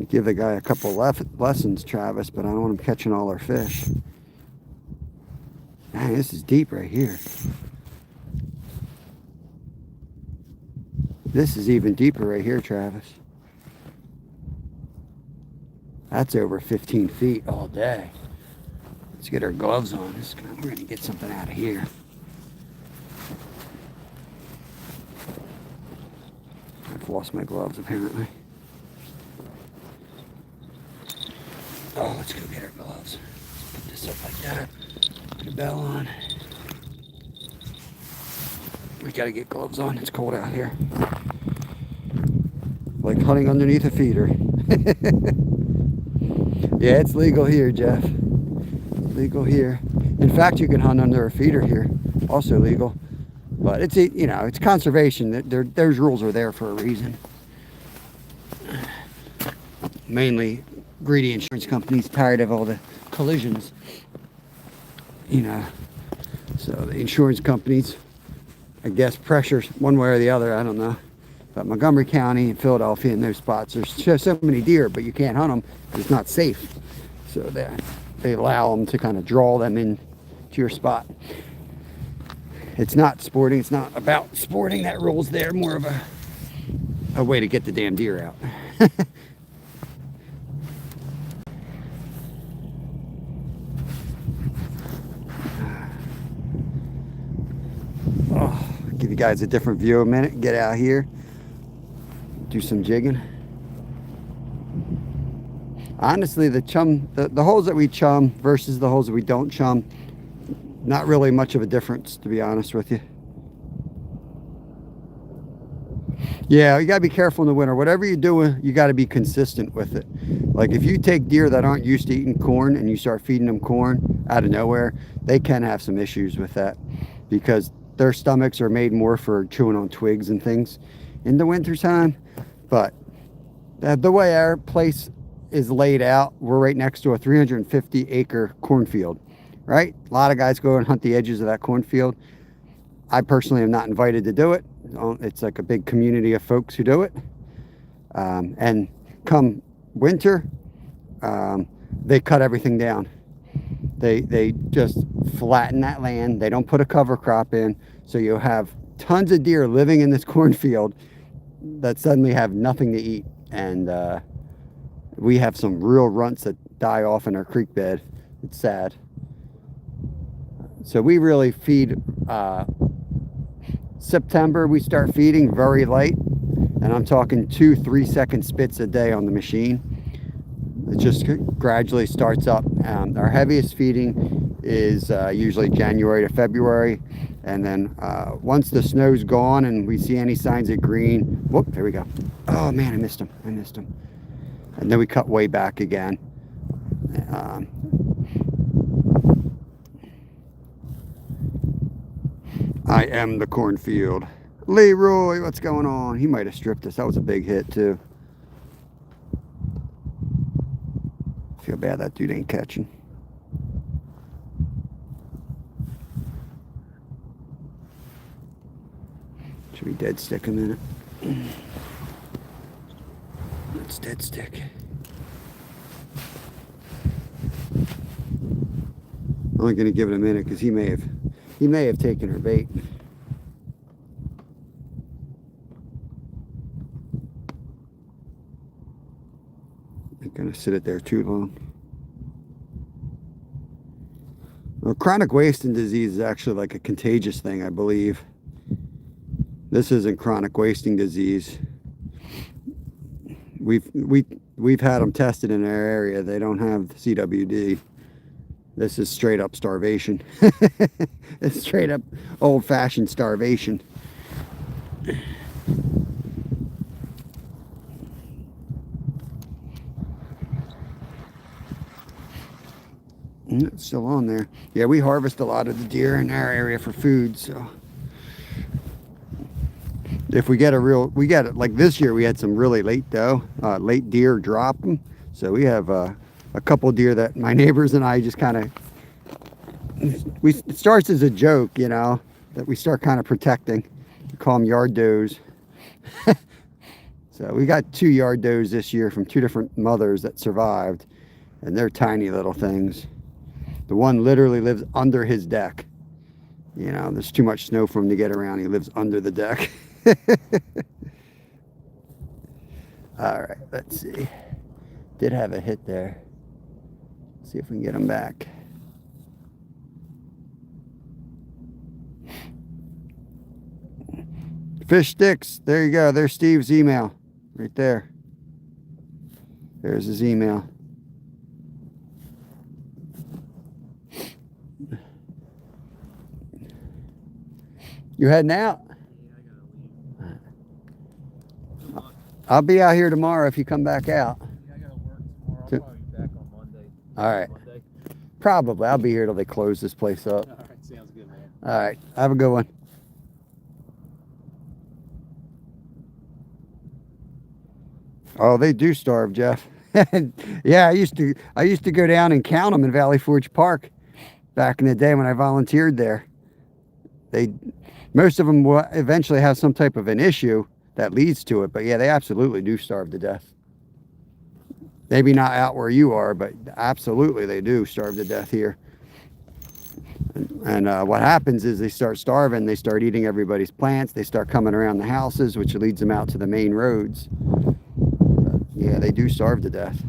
Give the guy a couple lessons, Travis, but I don't want him catching all our fish. Man, this is deep right here. This is even deeper right here, Travis. That's over 15 feet all day. Let's get our gloves on. We're going to get something out of here. I've lost my gloves, apparently. Oh, let's go get our gloves. Put this up like that. Put a bell on. We gotta get gloves on. It's cold out here. Like hunting underneath a feeder. Yeah, it's legal here, Jeff. It's legal here. In fact, you can hunt under a feeder here. Also legal. But it's, you know, it's conservation. Those rules are there for a reason. Mainly greedy insurance companies, tired of all the collisions, you know. So the insurance companies, I guess, pressures one way or the other, I don't know. But Montgomery County and Philadelphia and those spots, there's so many deer, but you can't hunt them because it's not safe. So they allow them to kind of draw them in to your spot. It's not sporting. It's not about sporting. That rule's there. More of a way to get the damn deer out. Give you guys a different view a minute. Get out here, do some jigging. Honestly, the holes that we chum versus the holes that we don't chum, not really much of a difference, to be honest with you. Yeah, you gotta be careful in the winter. Whatever you're doing, you gotta be consistent with it. Like if you take deer that aren't used to eating corn and you start feeding them corn out of nowhere, they can have some issues with that because their stomachs are made more for chewing on twigs and things in the winter time. But the way our place is laid out, we're right next to a 350-acre cornfield, right? A lot of guys go and hunt the edges of that cornfield. I personally am not invited to do it. It's like a big community of folks who do it. And come winter, they cut everything down. They just flatten that land. They don't put a cover crop in. So you'll have tons of deer living in this cornfield that suddenly have nothing to eat. And we have some real runts that die off in our creek bed. It's sad. So we really feed, September we start feeding very light. And I'm talking 2-3 second spits a day on the machine. It just gradually starts up. Our heaviest feeding is usually January to February. And then once the snow's gone and we see any signs of green, whoop, there we go. Oh man, I missed him. And then we cut way back again. I am the cornfield. Leroy, what's going on? He might have stripped us. That was a big hit too. Feel bad that dude ain't catching. Should we dead stick a minute? Let's dead stick. I'm only gonna give it a minute because he may have taken her bait. You're gonna sit it there too long. Well, chronic wasting disease is actually like a contagious thing, I believe. This isn't chronic wasting disease. We've had them tested in our area. They don't have CWD. This is straight up starvation. It's straight up old-fashioned starvation. It's still on there. Yeah, we harvest a lot of the deer in our area for food, so if we get it like this year we had some really late deer drop them. So we have a couple deer that my neighbors and I just kind of, it starts as a joke, you know, that we start kind of protecting. We call them yard does. So we got 2 yard does this year from 2 different mothers that survived, and they're tiny little things. The one literally lives under his deck. You know, there's too much snow for him to get around. He lives under the deck. All right, let's see. Did have a hit there. Let's see if we can get him back. Fish sticks. There you go. There's Steve's email right there. There's his email. You heading out? Yeah, I gotta leave. I'll be out here tomorrow if you come back out. Yeah, I gotta work tomorrow. I'll probably be back on Monday. All right. Monday. Probably. I'll be here till they close this place up. All right, sounds good, man. All right. Have a good one. Oh, they do starve, Jeff. Yeah, I used to go down and count them in Valley Forge Park back in the day when I volunteered there. Most of them will eventually have some type of an issue that leads to it, but yeah, they absolutely do starve to death. Maybe not out where you are, but absolutely they do starve to death here. And what happens is they start starving, they start eating everybody's plants, they start coming around the houses, which leads them out to the main roads. But yeah, they do starve to death.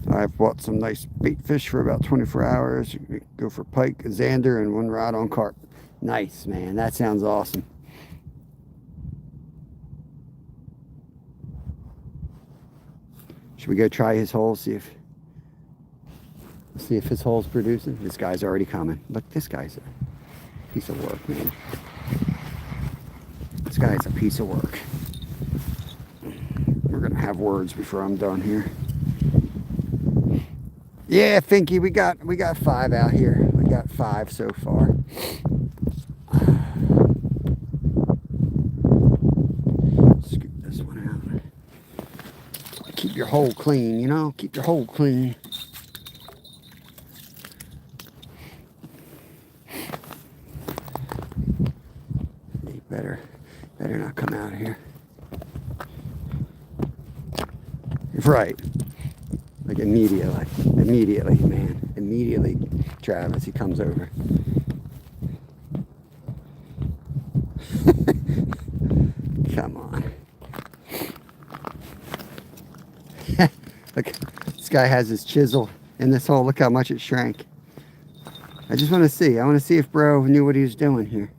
I've bought some nice bait fish for about 24 hours. Go for pike, zander, and 1 rod on carp. Nice, man. That sounds awesome. Should we go try his hole, see if his hole's producing? This guy's already coming. Look, this guy's a piece of work, man. This guy's a piece of work. We're gonna have words before I'm done here. Yeah, Finky, we got 5 out here. We got 5 so far. Scoop this one out. Keep your hole clean, you know? Keep your hole clean. You better not come out here. Right. Like immediately, man. Immediately, Travis, he comes over. Come on. Look, this guy has his chisel in this hole. Look how much it shrank. I just want to see. I want to see if bro knew what he was doing here.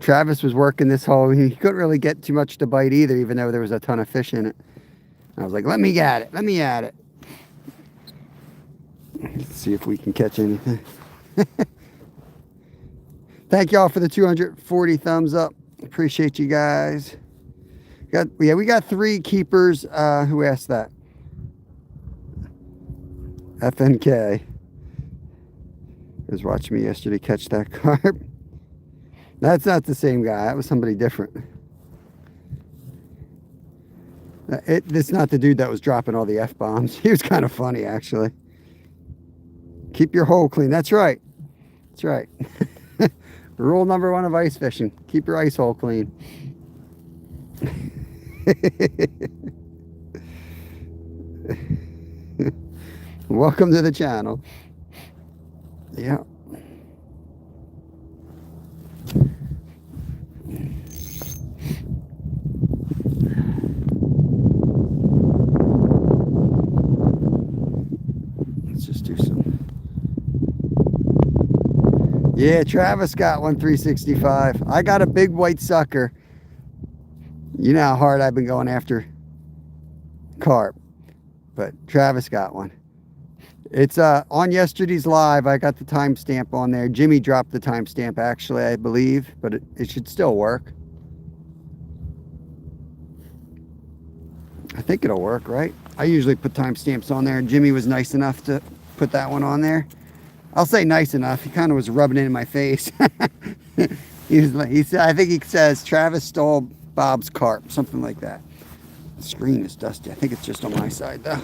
Travis was working this hole. He couldn't really get too much to bite either, even though there was a ton of fish in it. I was like, let me at it. Let me at it. Let's see if we can catch anything. Thank y'all for the 240 thumbs up. Appreciate you guys. We got 3 keepers. Who asked that? FNK. He was watching me yesterday catch that carp. That's not the same guy. That was somebody different. It's not the dude that was dropping all the F-bombs. He was kind of funny, actually. Keep your hole clean. That's right. That's right. Rule number 1 of ice fishing. Keep your ice hole clean. Welcome to the channel. Yeah. Let's just do some. Yeah, Travis got one 365. I got a big white sucker. You know how hard I've been going after carp, but Travis got one. It's on yesterday's live. I got the timestamp on there. Jimmy dropped the timestamp, actually, I believe, but it should still work. I think it'll work, right? I usually put timestamps on there, and Jimmy was nice enough to put that one on there. I'll say nice enough. He kind of was rubbing it in my face. He said, I think he says Travis stole Bob's carp, something like that. The screen is dusty. I think it's just on my side though.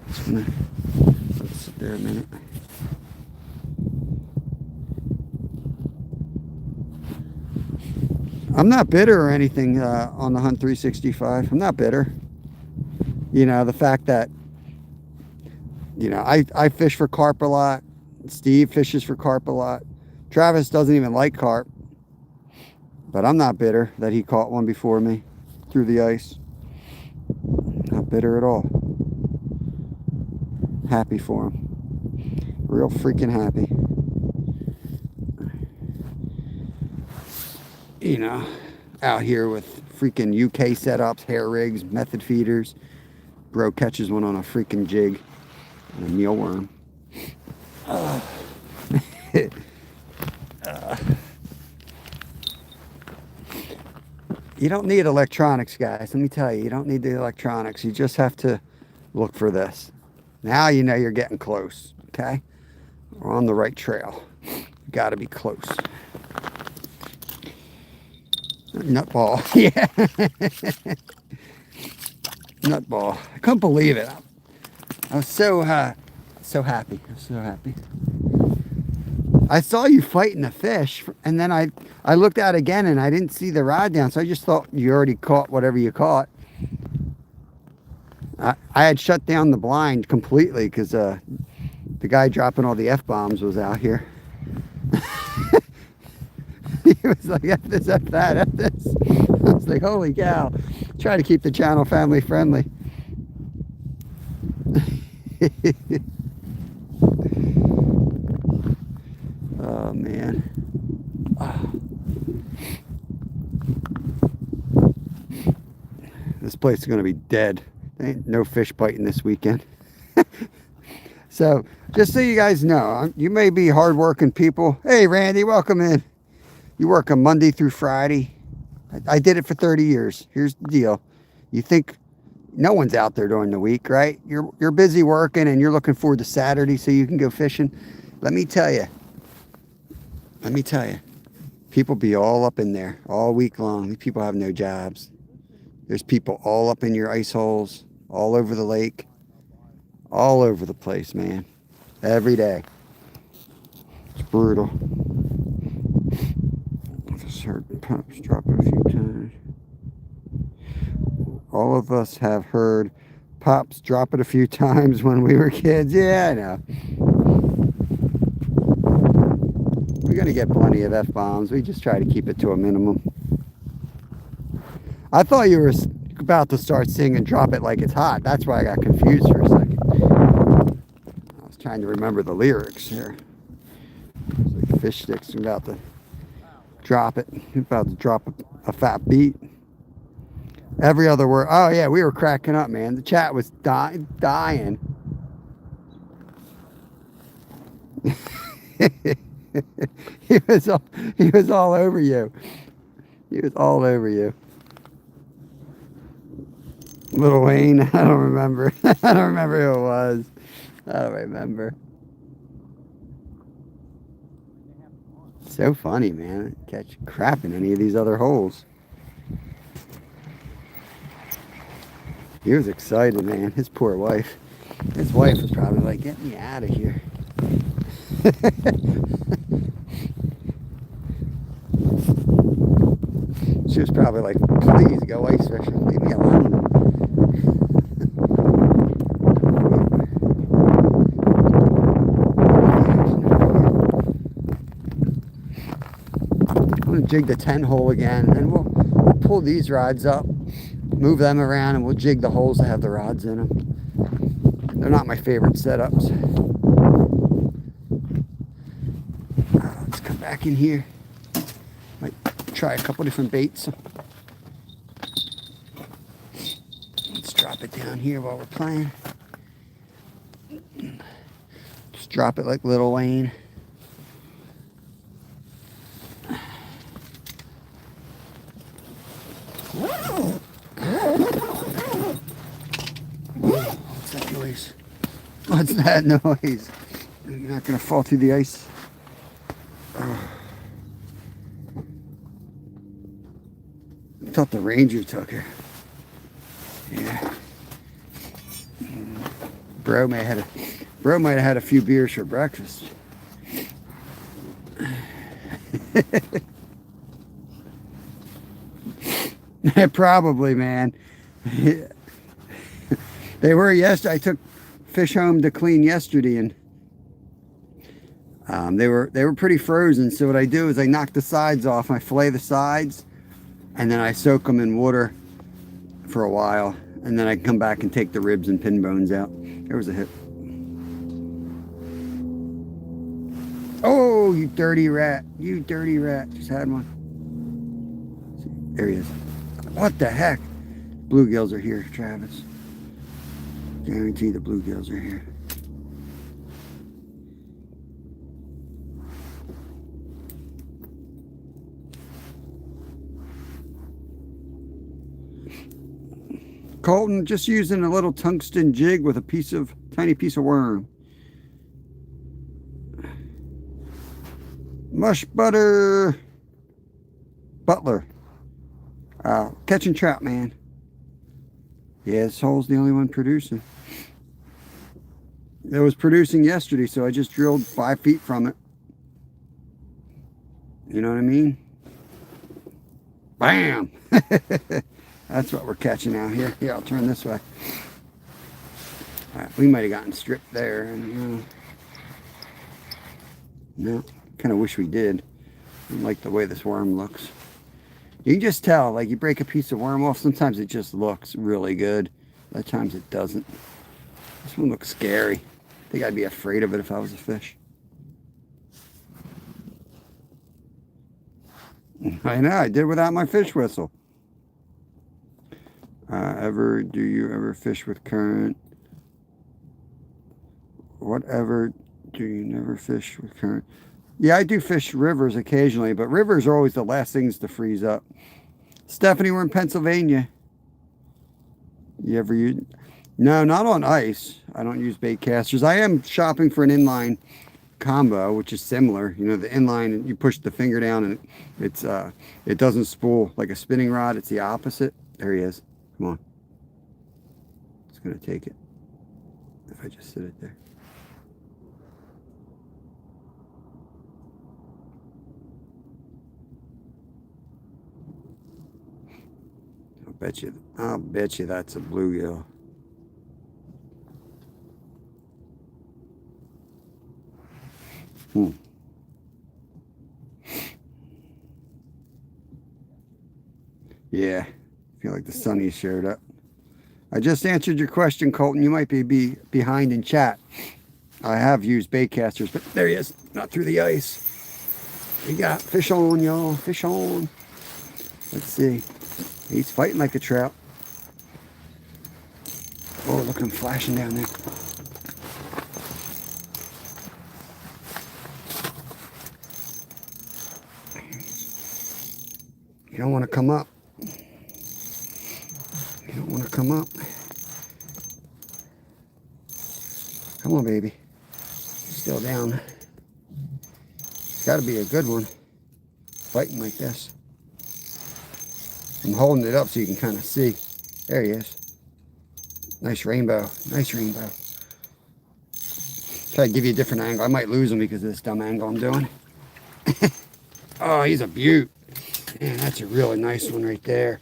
Just gonna let it sit there a minute. I'm not bitter or anything on the Hunt 365. I'm not bitter. You know, the fact that, you know, I fish for carp a lot. Steve fishes for carp a lot. Travis doesn't even like carp. But I'm not bitter that he caught one before me through the ice. Not bitter at all. Happy for him. Real freaking happy. You know, out here with freaking UK setups, hair rigs, method feeders. Bro catches one on a freaking jig and a mealworm. You don't need electronics, guys. Let me tell you, you don't need the electronics. You just have to look for this. Now you know you're getting close, okay? We're on the right trail. You got to be close. Nutball, yeah. Nutball. I couldn't believe it. I was so happy. I was so happy. I saw you fighting the fish, and then I looked out again, and I didn't see the rod down, so I just thought you already caught whatever you caught. I had shut down the blind completely because the guy dropping all the F-bombs was out here. He was like, F this, F that, F this. I was like, holy cow. Try to keep the channel family friendly. Oh, man. Oh. This place is going to be dead. There ain't no fish biting this weekend. So, just so you guys know, you may be hardworking people. Hey, Randy, welcome in. You work on Monday through Friday. I did it for 30 years. Here's the deal. You think no one's out there during the week, right? You're busy working and you're looking forward to Saturday so you can go fishing. Let me tell you, people be all up in there all week long. These people have no jobs. There's people all up in your ice holes, all over the lake, all over the place, man. Every day. It's brutal. I've just heard pups drop it a few times. All of us have heard pops drop it a few times when we were kids. Yeah, I know. We're going to get plenty of F-bombs. We just try to keep it to a minimum. I thought you were about to start singing Drop It Like It's Hot. That's why I got confused for a second. I was trying to remember the lyrics here. It's like fish sticks about to drop it. About to drop a fat beat. Every other word. Oh, yeah, we were cracking up, man. The chat was dying. He was all over you. He was all over you. Lil Wayne, I don't remember. I don't remember who it was. I don't remember. So funny, man. Catch crap in any of these other holes. He was excited, man. His poor wife. His wife was probably like, get me out of here. She was probably like, please go ice fishing. Leave me alone. I'm going to jig the 10 hole again, and we'll pull these rods up, move them around, and we'll jig the holes that have the rods in them. They're not my favorite setups. Let's come back in here. Might try a couple different baits. Let's drop it down here while we're playing. Just drop it like Lil Wayne. What's that noise? What's that noise? You're not gonna fall through the ice. I thought the Ranger took her. Yeah. Bro might have had a few beers for breakfast. Probably, man. They were yesterday. I took fish home to clean yesterday, and they were pretty frozen. So what I do is I knock the sides off. I fillet the sides, and then I soak them in water for a while, and then I can come back and take the ribs and pin bones out. There was a hit. Oh, you dirty rat! You dirty rat! Just had one. There he is. What the heck? Bluegills are here, Travis. Guarantee the bluegills are here. Colton, just using a little tungsten jig with a tiny piece of worm. Mush butter. Butler. Catching trout, man. Yeah, this hole's the only one producing. It was producing yesterday, so I just drilled 5 feet from it. You know what I mean? Bam! That's what we're catching out here. Yeah, I'll turn this way. All right, we might have gotten stripped there. No, kind of wish we did. I don't like the way this worm looks. You can just tell, like you break a piece of worm off, sometimes it just looks really good. Other times it doesn't. This one looks scary. I think I'd be afraid of it if I was a fish. I know, I did without my fish whistle. Do you ever fish with current? Whatever, do you never fish with current? Yeah, I do fish rivers occasionally, but rivers are always the last things to freeze up. Stephanie, we're in Pennsylvania. You ever use? No, not on ice. I don't use bait casters. I am shopping for an inline combo, which is similar. You know, the inline, you push the finger down and it doesn't spool like a spinning rod. It's the opposite. There he is. Come on. It's gonna take it if I just sit it there. I'll bet you that's a bluegill. Yeah, I feel like the sunny showed up. I just answered your question, Colton. You might be behind in chat. I have used bait casters, but there he is, not through the ice. We got fish on, y'all, fish on. Let's see. He's fighting like a trout. Oh, look at him flashing down there. You don't want to come up. You don't want to come up. Come on, baby. Still down. It's got to be a good one. Fighting like this. I'm holding it up so you can kind of see. There he is. Nice rainbow. Nice rainbow. Try to give you a different angle. I might lose him because of this dumb angle I'm doing. Oh, he's a beaut. Man, that's a really nice one right there.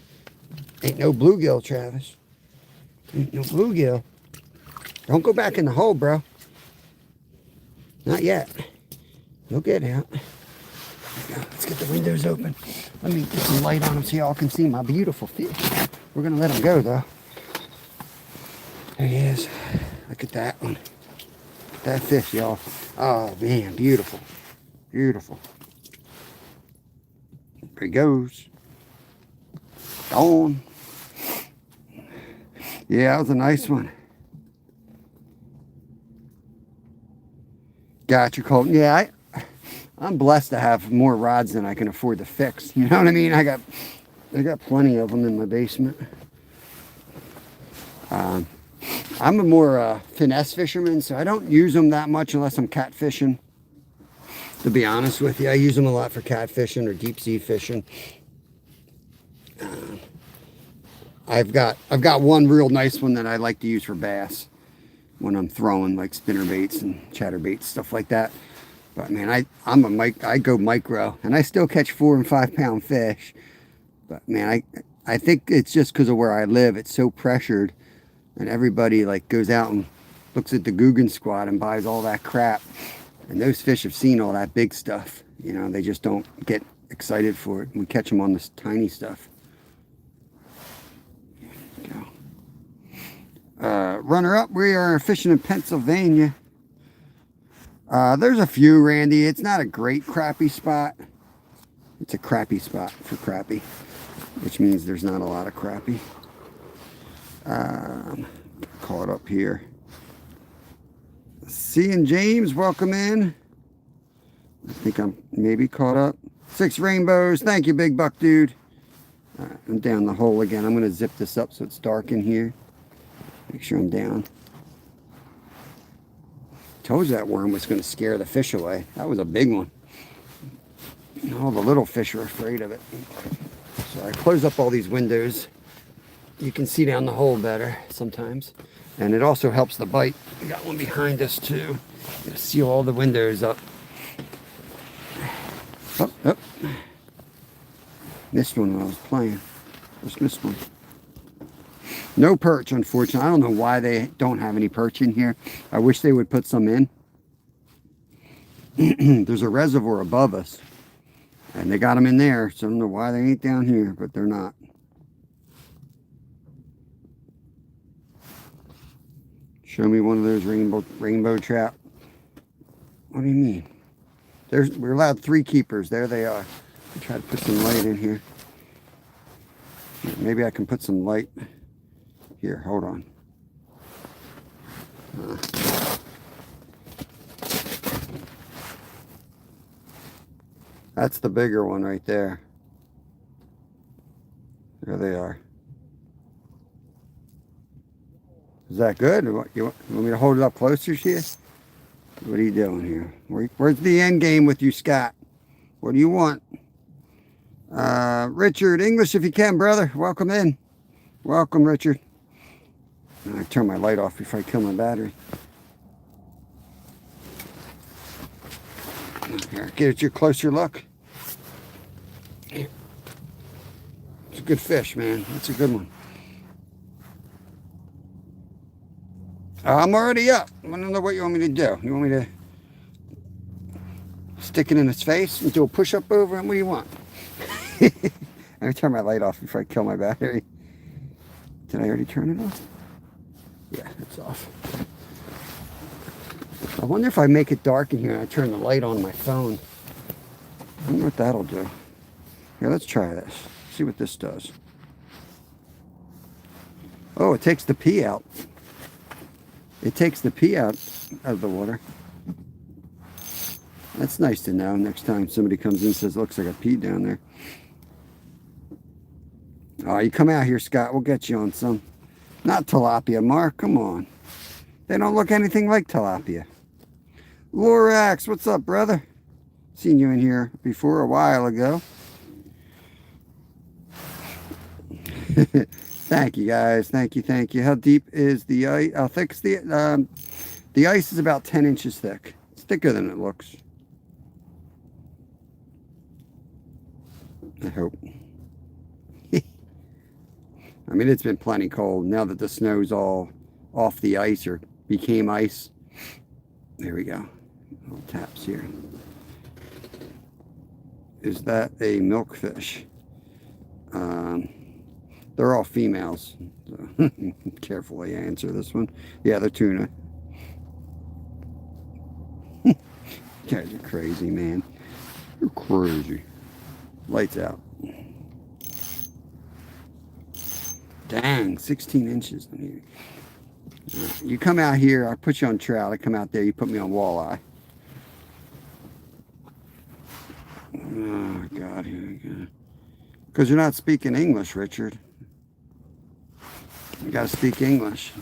Ain't no bluegill, Travis. Ain't no bluegill. Don't go back in the hole, bro. Not yet. You'll get out. Let's get the windows open. Let me get some light on them so y'all can see my beautiful fish. We're going to let him go, though. There he is. Look at that one. That fish, y'all. Oh, man, beautiful. Beautiful. There he goes. Gone. Yeah, that was a nice one. Gotcha, Colton. Yeah, I'm blessed to have more rods than I can afford to fix. You know what I mean? I got plenty of them in my basement. I'm a more finesse fisherman, so I don't use them that much unless I'm catfishing. To be honest with you, I use them a lot for catfishing or deep sea fishing. I've got one real nice one that I like to use for bass when I'm throwing like spinner baits and chatterbaits, stuff like that. But man, I go micro, and I still catch 4 and 5 pound fish. But man, I think it's just because of where I live. It's so pressured, and everybody like goes out and looks at the Guggen squad and buys all that crap. And those fish have seen all that big stuff. You know, they just don't get excited for it. We catch them on this tiny stuff. Runner up, we are fishing in Pennsylvania. There's a few, Randy. It's not a great crappie spot. It's a crappie spot for crappie, which means there's not a lot of crappie. Caught up here. Seeing James, welcome in. I think I'm maybe caught up. 6 rainbows. Thank you, big buck dude. I'm down the hole again. I'm going to zip this up so it's dark in here. Make sure I'm down. Told you that worm was going to scare the fish away. That was a big one. All the little fish are afraid of it. So I close up all these windows. You can see down the hole better sometimes. And it also helps the bite. We got one behind us too. Gonna seal all the windows up. Oh, oh. Missed one when I was playing. Just missed one. No perch, unfortunately. I don't know why they don't have any perch in here. I wish they would put some in. There's a reservoir above us. And they got them in there. So I don't know why they ain't down here, but they're not. Show me one of those rainbow trout. What do you mean? We're allowed 3 keepers. There they are. I'll try to put some light in here. Maybe I can put some light. Here, hold on. That's the bigger one right there. There they are. Is that good? You want me to hold it up closer to you? What are you doing here? Where's the end game with you, Scott? What do you want? Richard, English if you can, brother. Welcome in. Welcome, Richard. I turn my light off before I kill my battery. Here, get you a closer look. Here. It's a good fish, man. That's a good one. I'm already up. I don't know what you want me to do. You want me to stick it in its face and do a push-up over him? What do you want? I'm going to turn my light off before I kill my battery. Did I already turn it off? Yeah, it's off. I wonder if I make it dark in here and I turn the light on my phone. I wonder what that'll do. Here, let's try this. See what this does. Oh, it takes the pee out. It takes the pee out of the water. That's nice to know. Next time somebody comes in and says, looks like I peed down there. Oh, you come out here, Scott. We'll get you on some. Not tilapia, Mark. Come on. They don't look anything like tilapia. Lorax, what's up, brother? Seen you in here before a while ago. Thank you, guys. Thank you, thank you. How deep is the ice? How thick's the ice is about 10 inches thick. It's thicker than it looks. I hope. I mean, it's been plenty cold now that the snow's all off the ice or became ice. There we go. Little taps here. Is that a milkfish? They're all females. So carefully answer this one. Yeah, they're tuna. You guys are crazy, man. You're crazy. Lights out. Dang, 16 inches in here. You come out here, I put you on trout. I come out there, you put me on walleye. Oh, God, here we go. Because you're not speaking English, Richard. You got to speak English.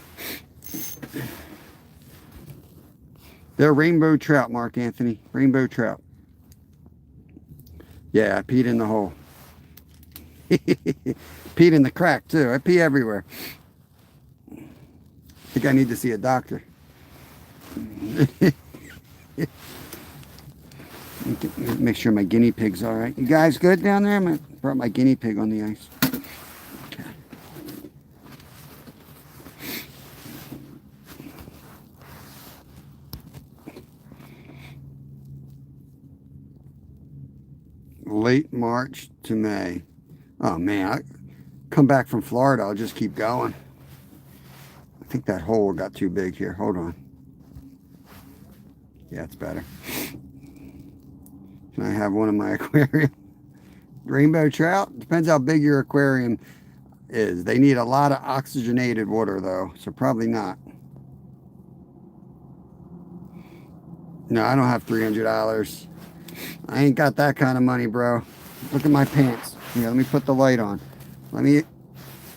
They're rainbow trout, Mark Anthony. Rainbow trout. Yeah, I peed in the hole. Peed in the crack, too. I pee everywhere. I think I need to see a doctor. Make sure my guinea pig's all right. You guys good down there? I brought my guinea pig on the ice. Okay. Late March to May. Oh man, I come back from Florida, I'll just keep going. I think that hole got too big here. Hold on. Yeah, it's better. Can I have one in my aquarium? Rainbow trout? Depends how big your aquarium is. They need a lot of oxygenated water though, so probably not. No, I don't have $300. I ain't got that kind of money, bro. Look at my pants. Here, let me put the light on.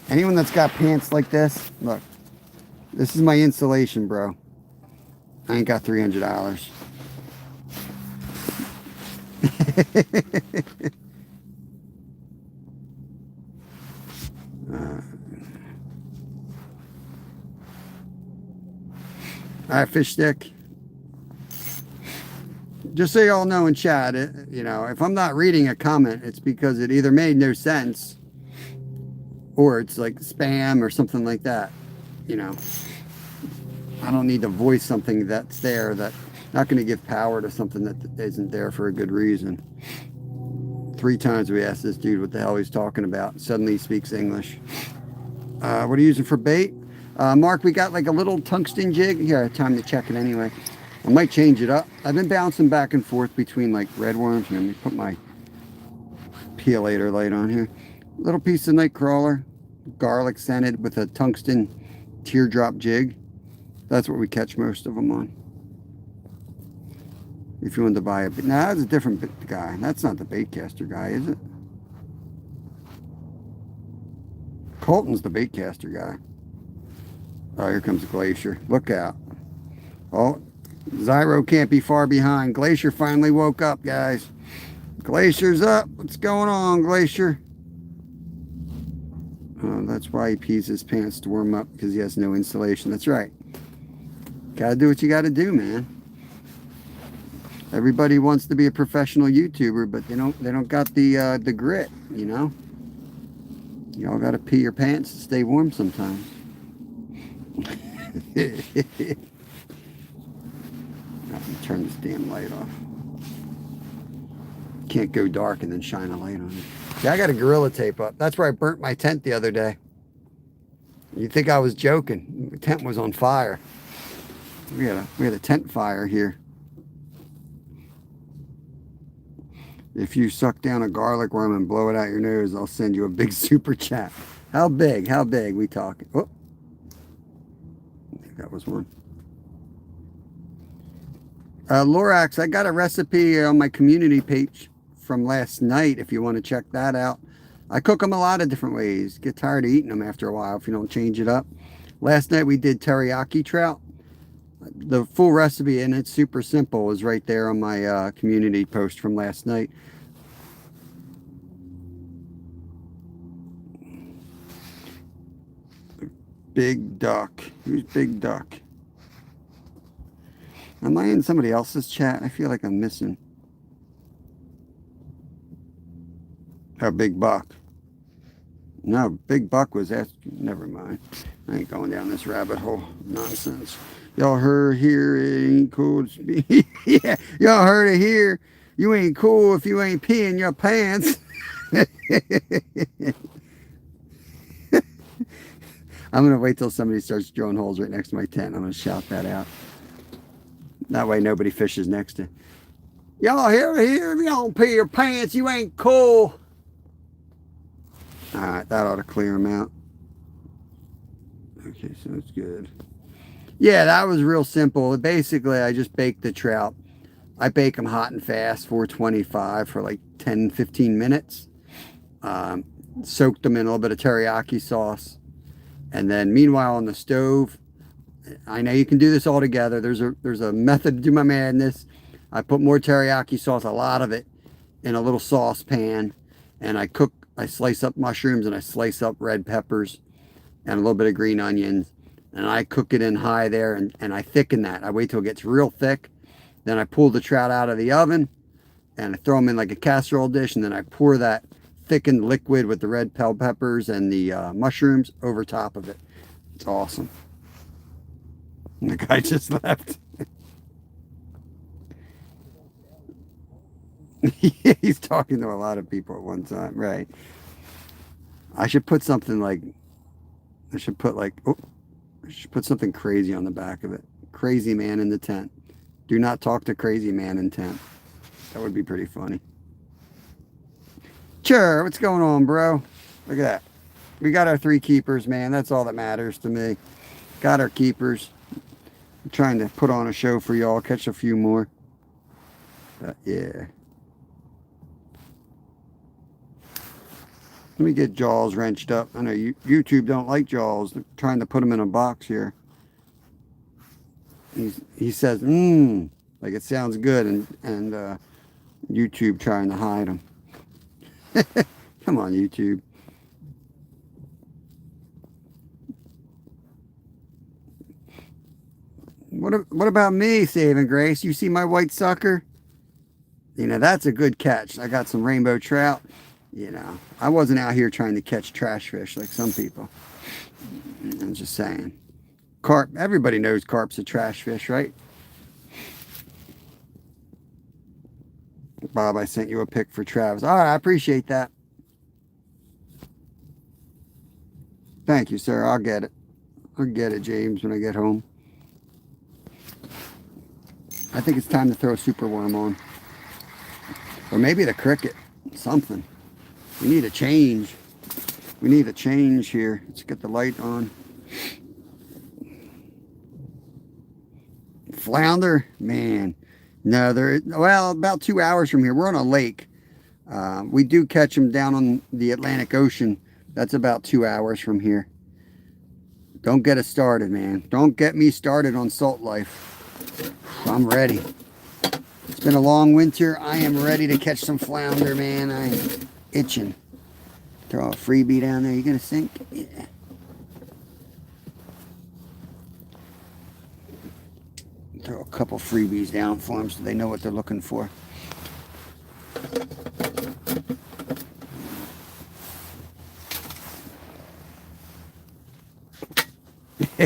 Anyone that's got pants like this, look. This is my insulation, bro. I ain't got $300. All right, fish stick. Just so you all know in chat, you know, if I'm not reading a comment, it's because it either made no sense or it's like spam or something like that. You know, I don't need to voice something that's there that's not going to give power to something that isn't there for a good reason. 3 times we asked this dude what the hell he's talking about. Suddenly he speaks English. What are you using for bait? Mark, we got like a little tungsten jig. Here, I have time to check it anyway. I might change it up. I've been bouncing back and forth between like red worms. Let me put my peelator light on here. Little piece of night crawler, garlic scented with a tungsten teardrop jig. That's what we catch most of them on. If you want to buy a bait. Now that's a different guy. That's not the baitcaster guy, is it? Colton's the baitcaster guy. Oh, here comes Glacier. Look out. Oh, Zyro can't be far behind. Glacier finally woke up, guys. Glacier's up. What's going on, Glacier? Oh, that's why he pees his pants to warm up, because he has no insulation. That's right. Gotta do what you gotta do, man. Everybody wants to be a professional YouTuber, but they don't got the grit, you know? Y'all gotta pee your pants to stay warm sometimes. Let me turn this damn light off. Can't go dark and then shine a light on it. Yeah, I got a Gorilla Tape up. That's where I burnt my tent the other day. You'd think I was joking. The tent was on fire. We had a tent fire here. If you suck down a garlic worm and blow it out your nose, I'll send you a big super chat. How big? How big we talking? Oh, I think that was one. Lorax, I got a recipe on my community page from last night if you want to check that out. I cook them a lot of different ways. Get tired of eating them after a while if you don't change it up. Last night we did teriyaki trout. The full recipe, and it's super simple, is right there on my community post from last night. Big Duck. Who's Big Duck? Am I in somebody else's chat? I feel like I'm missing. Oh, Big Buck. No, Big Buck was asking. Never mind. I ain't going down this rabbit hole. Nonsense. Y'all heard here, it ain't cool to be. Yeah, y'all heard it here. You ain't cool if you ain't peeing your pants. I'm going to wait till somebody starts drilling holes right next to my tent. I'm going to shout that out. That way nobody fishes next to. Y'all here, if you don't pee your pants, you ain't cool. All right, that ought to clear them out. Okay, so it's good. Yeah, that was real simple. Basically, I just baked the trout. I bake them hot and fast, 425 for like 10, 15 minutes. Soaked them in a little bit of teriyaki sauce. And then meanwhile on the stove, I know you can do this all together. There's a method to do my madness. I put more teriyaki sauce, a lot of it, in a little saucepan. And I slice up mushrooms and I slice up red peppers and a little bit of green onions. And I cook it in high there and I thicken that. I wait till it gets real thick. Then I pull the trout out of the oven and I throw them in like a casserole dish. And then I pour that thickened liquid with the red bell peppers and the mushrooms over top of it. It's awesome. And the guy just left. Yeah, he's talking to a lot of people at one time, right? I should put something like, I should put something crazy on the back of it. Crazy man in the tent. Do not talk to crazy man in tent. That would be pretty funny. Sure, what's going on, bro? Look at that. We got our 3 keepers, man. That's all that matters to me. Got our keepers. I'm trying to put on a show for y'all. Catch a few more. Yeah. Let me get jaws wrenched up. I know YouTube don't like jaws. They're trying to put them in a box here. He says, like it sounds good, and YouTube trying to hide them. Come on, YouTube. What about me, Saving Grace? You see my white sucker? You know, that's a good catch. I got some rainbow trout. You know, I wasn't out here trying to catch trash fish like some people. I'm just saying. Carp, everybody knows carp's a trash fish, right? Bob, I sent you a pic for Travis. All right, I appreciate that. Thank you, sir. I'll get it. I'll get it, James, when I get home. I think it's time to throw a super worm on. Or maybe the cricket. Something. We need a change. We need a change here. Let's get the light on. Flounder? Man. No, well, about 2 hours from here. We're on a lake. We do catch them down on the Atlantic Ocean. That's about 2 hours from here. Don't get us started, man. Don't get me started on salt life. I'm ready. It's been a long winter. I am ready to catch some flounder, man. I'm itching. Throw a freebie down there. You gonna sink? Yeah. Throw a couple freebies down for them so they know what they're looking for.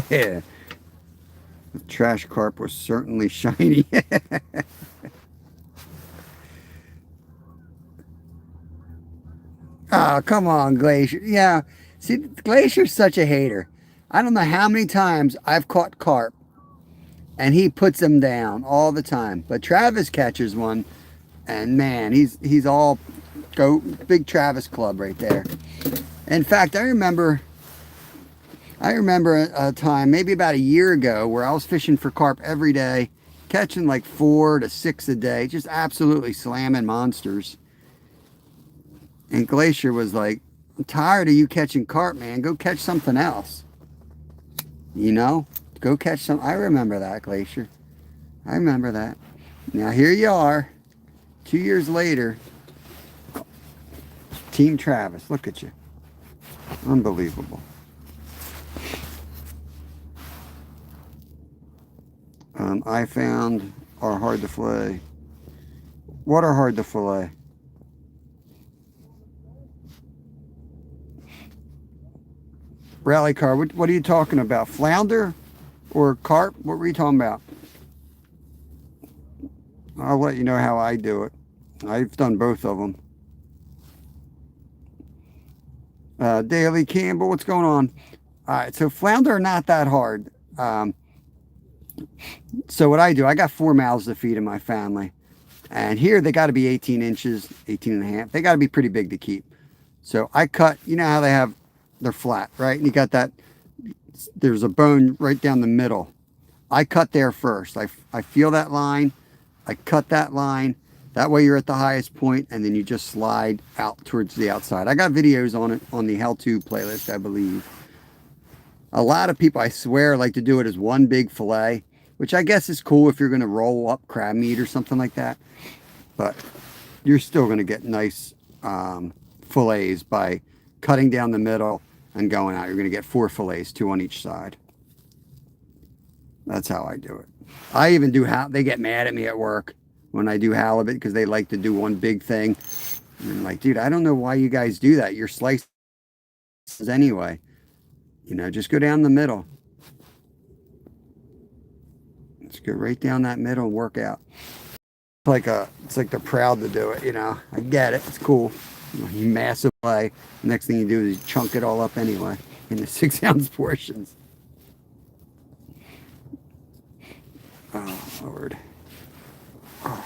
Yeah. The trash carp was certainly shiny. Oh, come on, Glacier. Yeah, see, Glacier's such a hater. I don't know how many times I've caught carp, and he puts them down all the time. But Travis catches one, and man, he's all big Travis club right there. In fact, I remember a time, maybe about a year ago, where I was fishing for carp every day, catching like 4 to 6 a day, just absolutely slamming monsters. And Glacier was like, I'm tired of you catching carp, man. Go catch something else. You know? Go catch some. I remember that, Glacier. I remember that. Now here you are, 2 years later. Team Travis, look at you. Unbelievable. I found are hard to fillet. What are hard to fillet? Rally car, what are you talking about? Flounder or carp? What were you talking about? I'll let you know how I do it. I've done both of them. Daily Campbell, what's going on? All right, so flounder are not that hard. So what I do, I got 4 mouths to feed in my family. And here they got to be 18 inches, 18 and a half. They got to be pretty big to keep. So I cut, you know how they're flat, right? And you got that, there's a bone right down the middle. I cut there first. I feel that line. I cut that line. That way you're at the highest point, and then you just slide out towards the outside. I got videos on it on the how-to playlist, I believe. A lot of people, I swear, like to do it as one big fillet, which I guess is cool if you're going to roll up crab meat or something like that. But you're still going to get nice fillets by cutting down the middle and going out. You're going to get 4 fillets, 2 on each side. That's how I do it. I even do they get mad at me at work when I do halibut because they like to do one big thing. And I'm like, dude, I don't know why you guys do that. You're slices anyway. You know, just go down the middle. Let's go right down that middle and work out. It's like they're proud to do it, you know. I get it. It's cool. You massive fillet. Next thing you do is you chunk it all up anyway into 6-ounce portions. Oh Lord. Oh.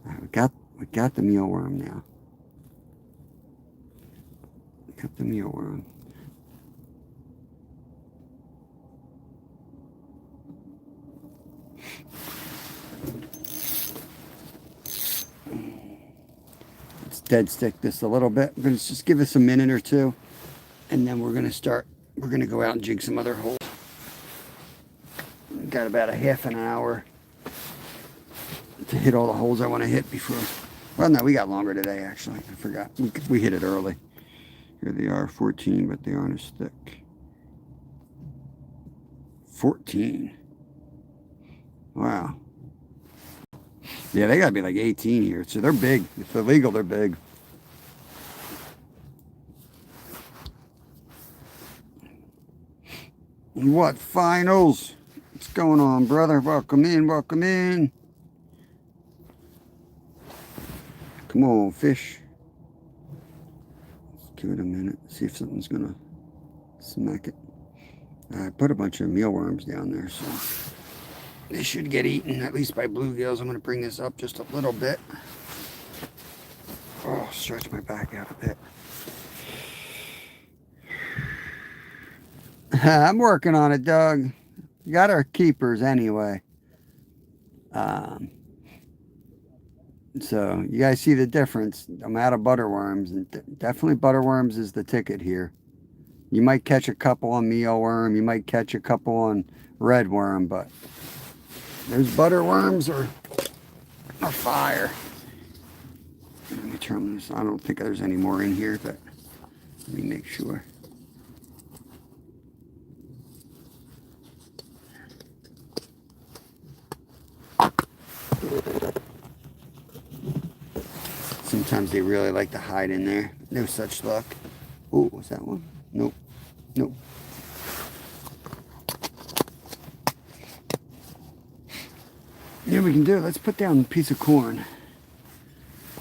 We got the mealworm now. Got the mealworm. Let's dead stick this a little bit. We're gonna just give us a minute or two, and then we're gonna go out and jig some other holes. Got about a half an hour to hit all the holes I want to hit before. Well, no, we got longer today, actually. I forgot. We hit it early. Here they are, 14, but they aren't as thick. 14. Wow. Yeah, they got to be like 18 here. So they're big. If they're legal, they're big. What finals? What's going on, brother? Welcome in, welcome in. Come on, fish. Let's give it a minute. See if something's gonna smack it. I put a bunch of mealworms down there, so they should get eaten, at least by bluegills. I'm gonna bring this up just a little bit. Oh, stretch my back out a bit. I'm working on it, Doug. We got our keepers anyway. So you guys see the difference. I'm out of butterworms, and definitely butterworms is the ticket here. You might catch a couple on mealworm, you might catch a couple on redworm, but those butterworms are fire. Let me turn this. I don't think there's any more in here, but let me make sure. Sometimes they really like to hide in there. No such luck. Oh, was that one? Nope. Nope. Yeah, we can do it. Let's put down a piece of corn.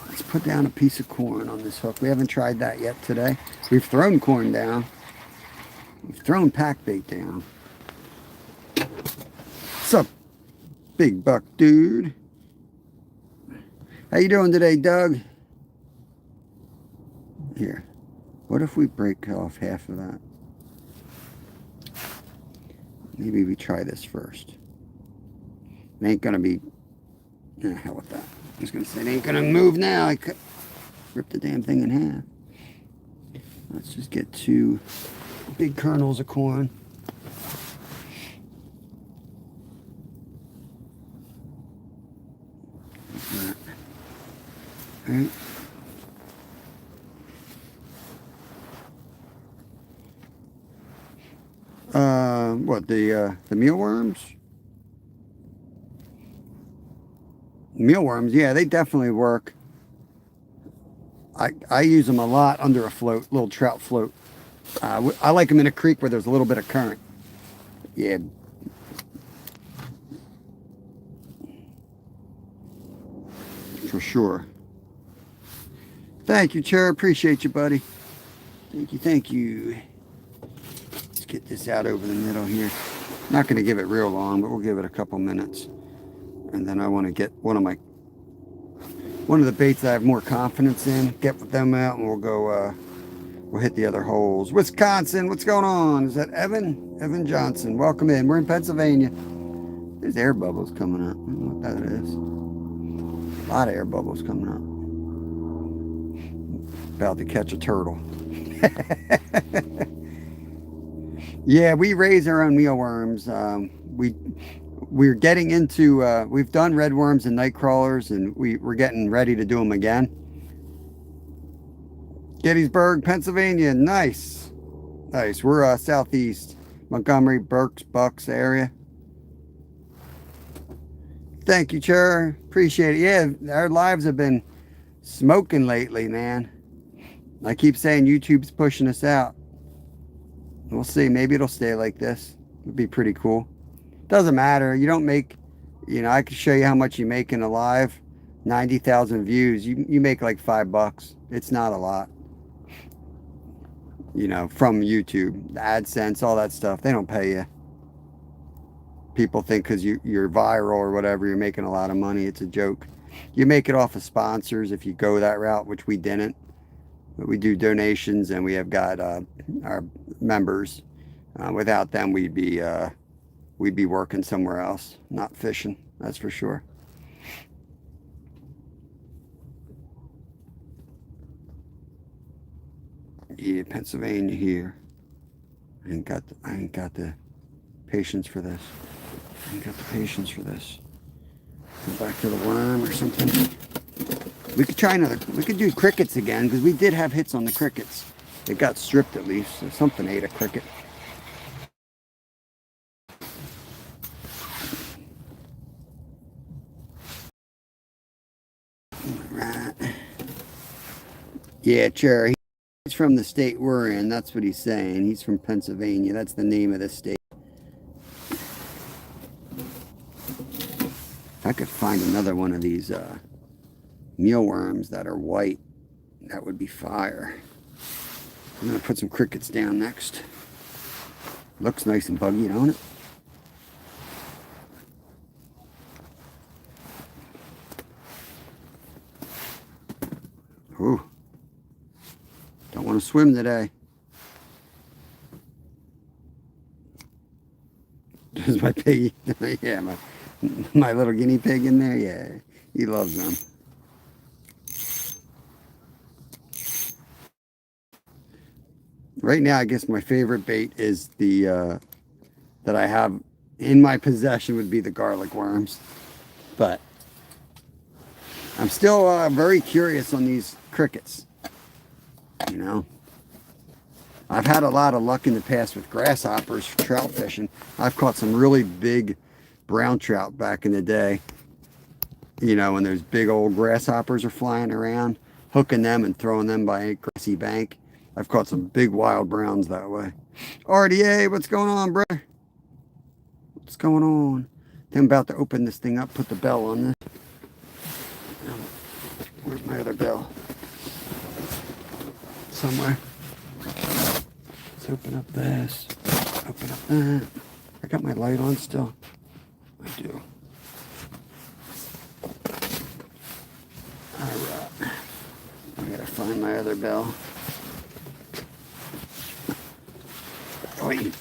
Let's put down a piece of corn on this hook. We haven't tried that yet today. We've thrown corn down. We've thrown pack bait down. What's up, big buck dude? How you doing today, Doug? Here. What if we break off half of that? Maybe we try this first. It ain't gonna be... hell with that. I was gonna say it ain't gonna move now. I could rip the damn thing in half. Let's just get 2 big kernels of corn. Like that. All right. What, the mealworms? Mealworms, yeah, they definitely work. I use them a lot under a float, little trout float. I like them in a creek where there's a little bit of current. Yeah. For sure. Thank you, Chair. Appreciate you, buddy. Thank you, thank you. Let's Get this out over the middle here. Not going to give it real long, but we'll give it a couple minutes. And then I want to get one of the baits that I have more confidence in. Get them out, and we'll go. We'll hit the other holes. Wisconsin, what's going on? Is that Evan? Evan Johnson. Welcome in. We're in Pennsylvania. There's air bubbles coming up. I don't know what that is. A lot of air bubbles coming up. About to catch a turtle. Yeah, we raise our own mealworms. We're getting into, we've done redworms and night crawlers, and we're getting ready to do them again. Gettysburg, Pennsylvania, nice. Nice, we're southeast, Montgomery, Berks, Bucks area. Thank you, Chair, appreciate it. Yeah, our lives have been smoking lately, man. I keep saying YouTube's pushing us out. We'll see. Maybe it'll stay like this. It'd be pretty cool. Doesn't matter. You don't make, I can show you how much you make in a live. 90,000 views. You make like $5. It's not a lot. From YouTube, AdSense, all that stuff. They don't pay you. People think because you're viral or whatever, you're making a lot of money. It's a joke. You make it off of sponsors if you go that route, which we didn't. But we do donations, and we have got our members. Without them, we'd be working somewhere else, not fishing. That's for sure. Yeah, Pennsylvania here. I ain't got the patience for this. Go back to the worm or something. We could try another. We could do crickets again, because we did have hits on the crickets. It got stripped at least, so something ate a cricket. Right. Yeah, Cherry. He's from the state we're in. That's what he's saying. He's from Pennsylvania. That's the name of the state. If I could find another one of these mealworms that are white, that would be fire. I'm gonna put some crickets down next. Looks nice and buggy, don't it? Ooh. Don't want to swim today. There's my piggy. Yeah, my little guinea pig in there. Yeah, he loves them. Right now, I guess my favorite bait is the that I have in my possession would be the garlic worms, but I'm still very curious on these crickets. I've had a lot of luck in the past with grasshoppers for trout fishing. I've caught some really big brown trout back in the day. When those big old grasshoppers are flying around, hooking them and throwing them by a grassy bank. I've caught some big wild browns that way. RDA, what's going on, brother? What's going on? I'm about to open this thing up, put the bell on this. Where's my other bell? Somewhere. Let's open up this. Open up that. I got my light on still. I do. Alright. I gotta find my other bell. Wait.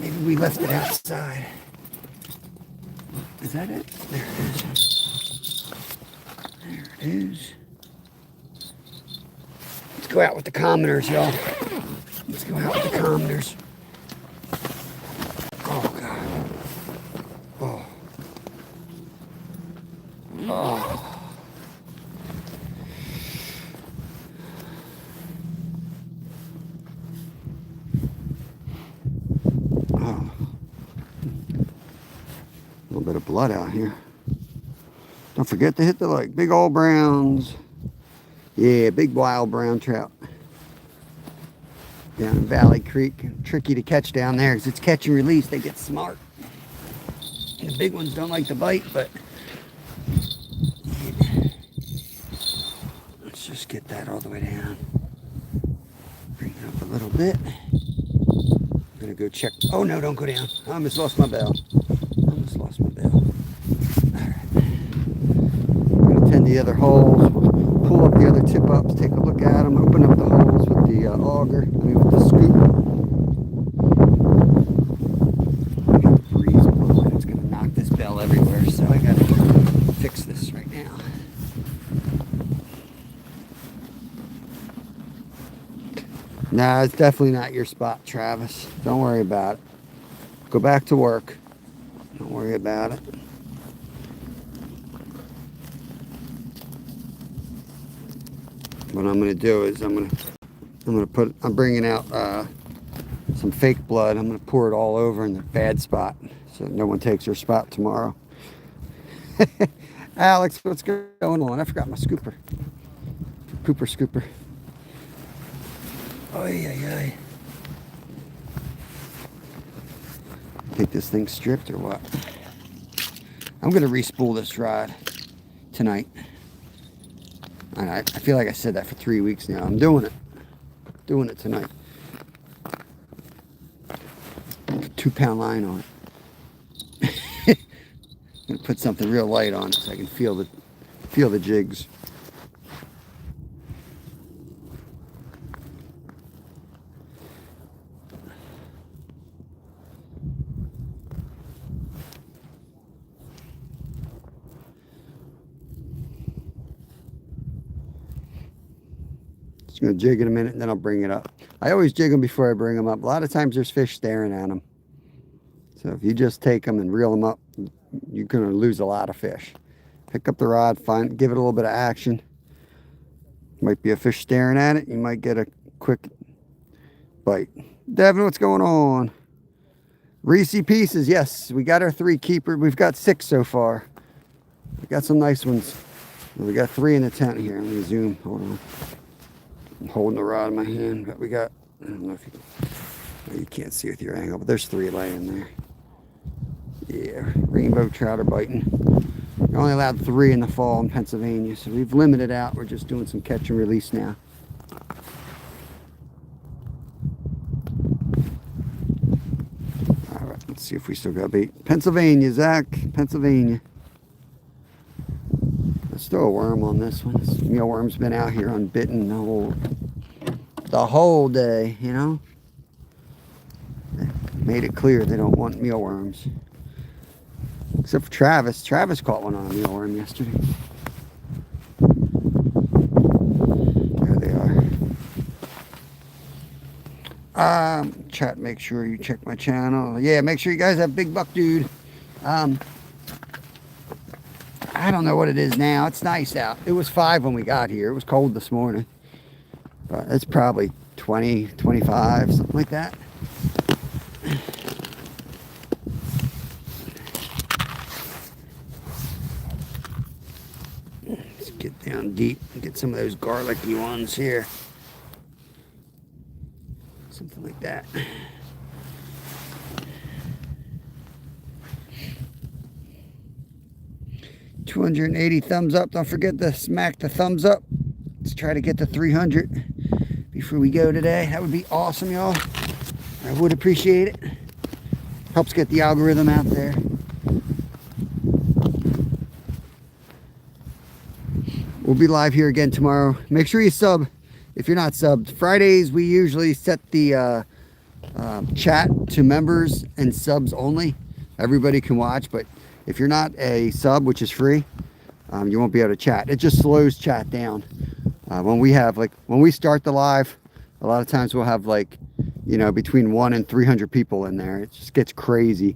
Maybe we left it outside. Is that it? There it is. There it is. Let's go out with the commoners, y'all. Let's go out with the commoners. Oh, God. Oh. Oh. Oh. A little bit of blood out here. Don't forget to hit the like. Big old browns. Yeah, big wild brown trout. Down in Valley Creek. Tricky to catch down there because it's catch and release. They get smart. The big ones don't like to bite, but Let's get that all the way down. Bring it up a little bit. I'm gonna go check. Oh no, don't go down. I almost lost my bell. Almost lost my bell. Alright. I'm gonna tend the other holes. We'll pull up the other tip ups, take a look at them, open up the holes with the auger, with the scoop. I got the breeze blowing. It's gonna knock this bell everywhere, so I gotta fix this right now. Nah, it's definitely not your spot, Travis. Don't worry about it. Go back to work. Don't worry about it. What I'm gonna do is I'm bringing out some fake blood. I'm gonna pour it all over in the bad spot so no one takes your spot tomorrow. Alex, what's going on? I forgot my scooper. Cooper scooper. Oy, oy, oy. Think this thing's stripped or what? I'm gonna re-spool this rod tonight. I feel like I said that for 3 weeks now. I'm doing it. Doing it tonight. 2-pound line on it. I'm gonna put something real light on it so I can feel the jigs. Just gonna jig in a minute and then I'll bring it up. I always jig them before I bring them up. A lot of times there's fish staring at them. So if you just take them and reel them up, you're gonna lose a lot of fish. Pick up the rod, give it a little bit of action. Might be a fish staring at it. You might get a quick bite. Devin, what's going on? Reese Pieces, yes, we got our 3 keeper. We've got 6 so far. We got some nice ones. We got 3 in the tent here. Let me zoom. Hold on. I'm holding the rod in my hand, but we got, I don't know if you can't see with your angle, but there's 3 laying there. Yeah, rainbow trout are biting. You're only allowed 3 in the fall in Pennsylvania, so we've limited out. We're just doing some catch and release now. All right, let's see if we still got bait. Pennsylvania, Zach, Pennsylvania. There's still a worm on this one. This mealworm's been out here unbitten the whole day, you know. They made it clear they don't want mealworms. Except for Travis. Travis caught one on a mealworm yesterday. There they are. Chat, make sure you check my channel. Yeah, make sure you guys have Big Buck Dude. I don't know what it is now. It's nice out. It was 5 when we got here. It was cold this morning. But it's probably 20, 25, something like that. Let's get down deep and get some of those garlicky ones here. Something like that. $280 thumbs up. Don't forget to smack the thumbs up. Let's try to get to 300 before we go today. That would be awesome, y'all. I would appreciate it. Helps get the algorithm out there. We'll be live here again tomorrow. Make sure you sub if you're not subbed. Fridays, we usually set the chat to members and subs only. Everybody can watch, but if you're not a sub, which is free, you won't be able to chat. It just slows chat down. When we start the live, a lot of times we'll have between 100 and 300 people in there. It just gets crazy.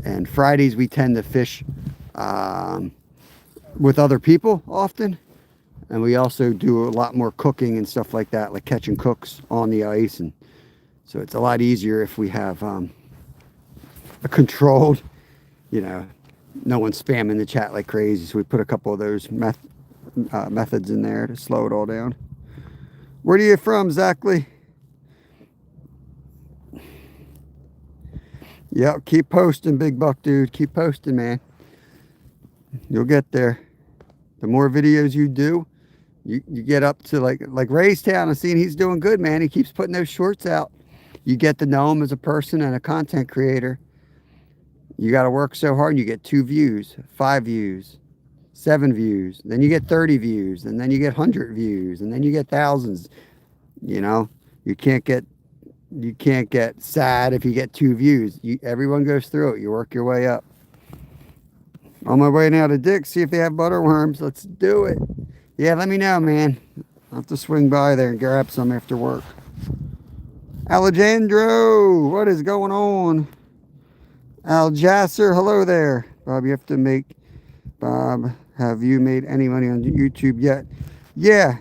And Fridays we tend to fish with other people often. And we also do a lot more cooking and stuff like that, like catching cooks on the ice. And so it's a lot easier if we have a controlled, no one's spamming the chat like crazy. So we put a couple of those methods in there to slow it all down. Where are you from, Zachary? Yeah, keep posting, Big Buck Dude. Keep posting, man. You'll get there. The more videos you do, You get up to like Raystown and seeing he's doing good, man. He keeps putting those shorts out. You get to know him as a person and a content creator. You got to work so hard and you get 2 views, 5 views, 7 views. Then you get 30 views, and then you get 100 views, and then you get thousands. You know, you can't get sad if you get 2 views. Everyone goes through it. You work your way up. On my way now to Dick's, see if they have butterworms. Let's do it. Yeah, let me know, man. I'll have to swing by there and grab some after work. Alejandro, what is going on? Aljasser, hello there. Bob, have you made any money on YouTube yet? Yeah,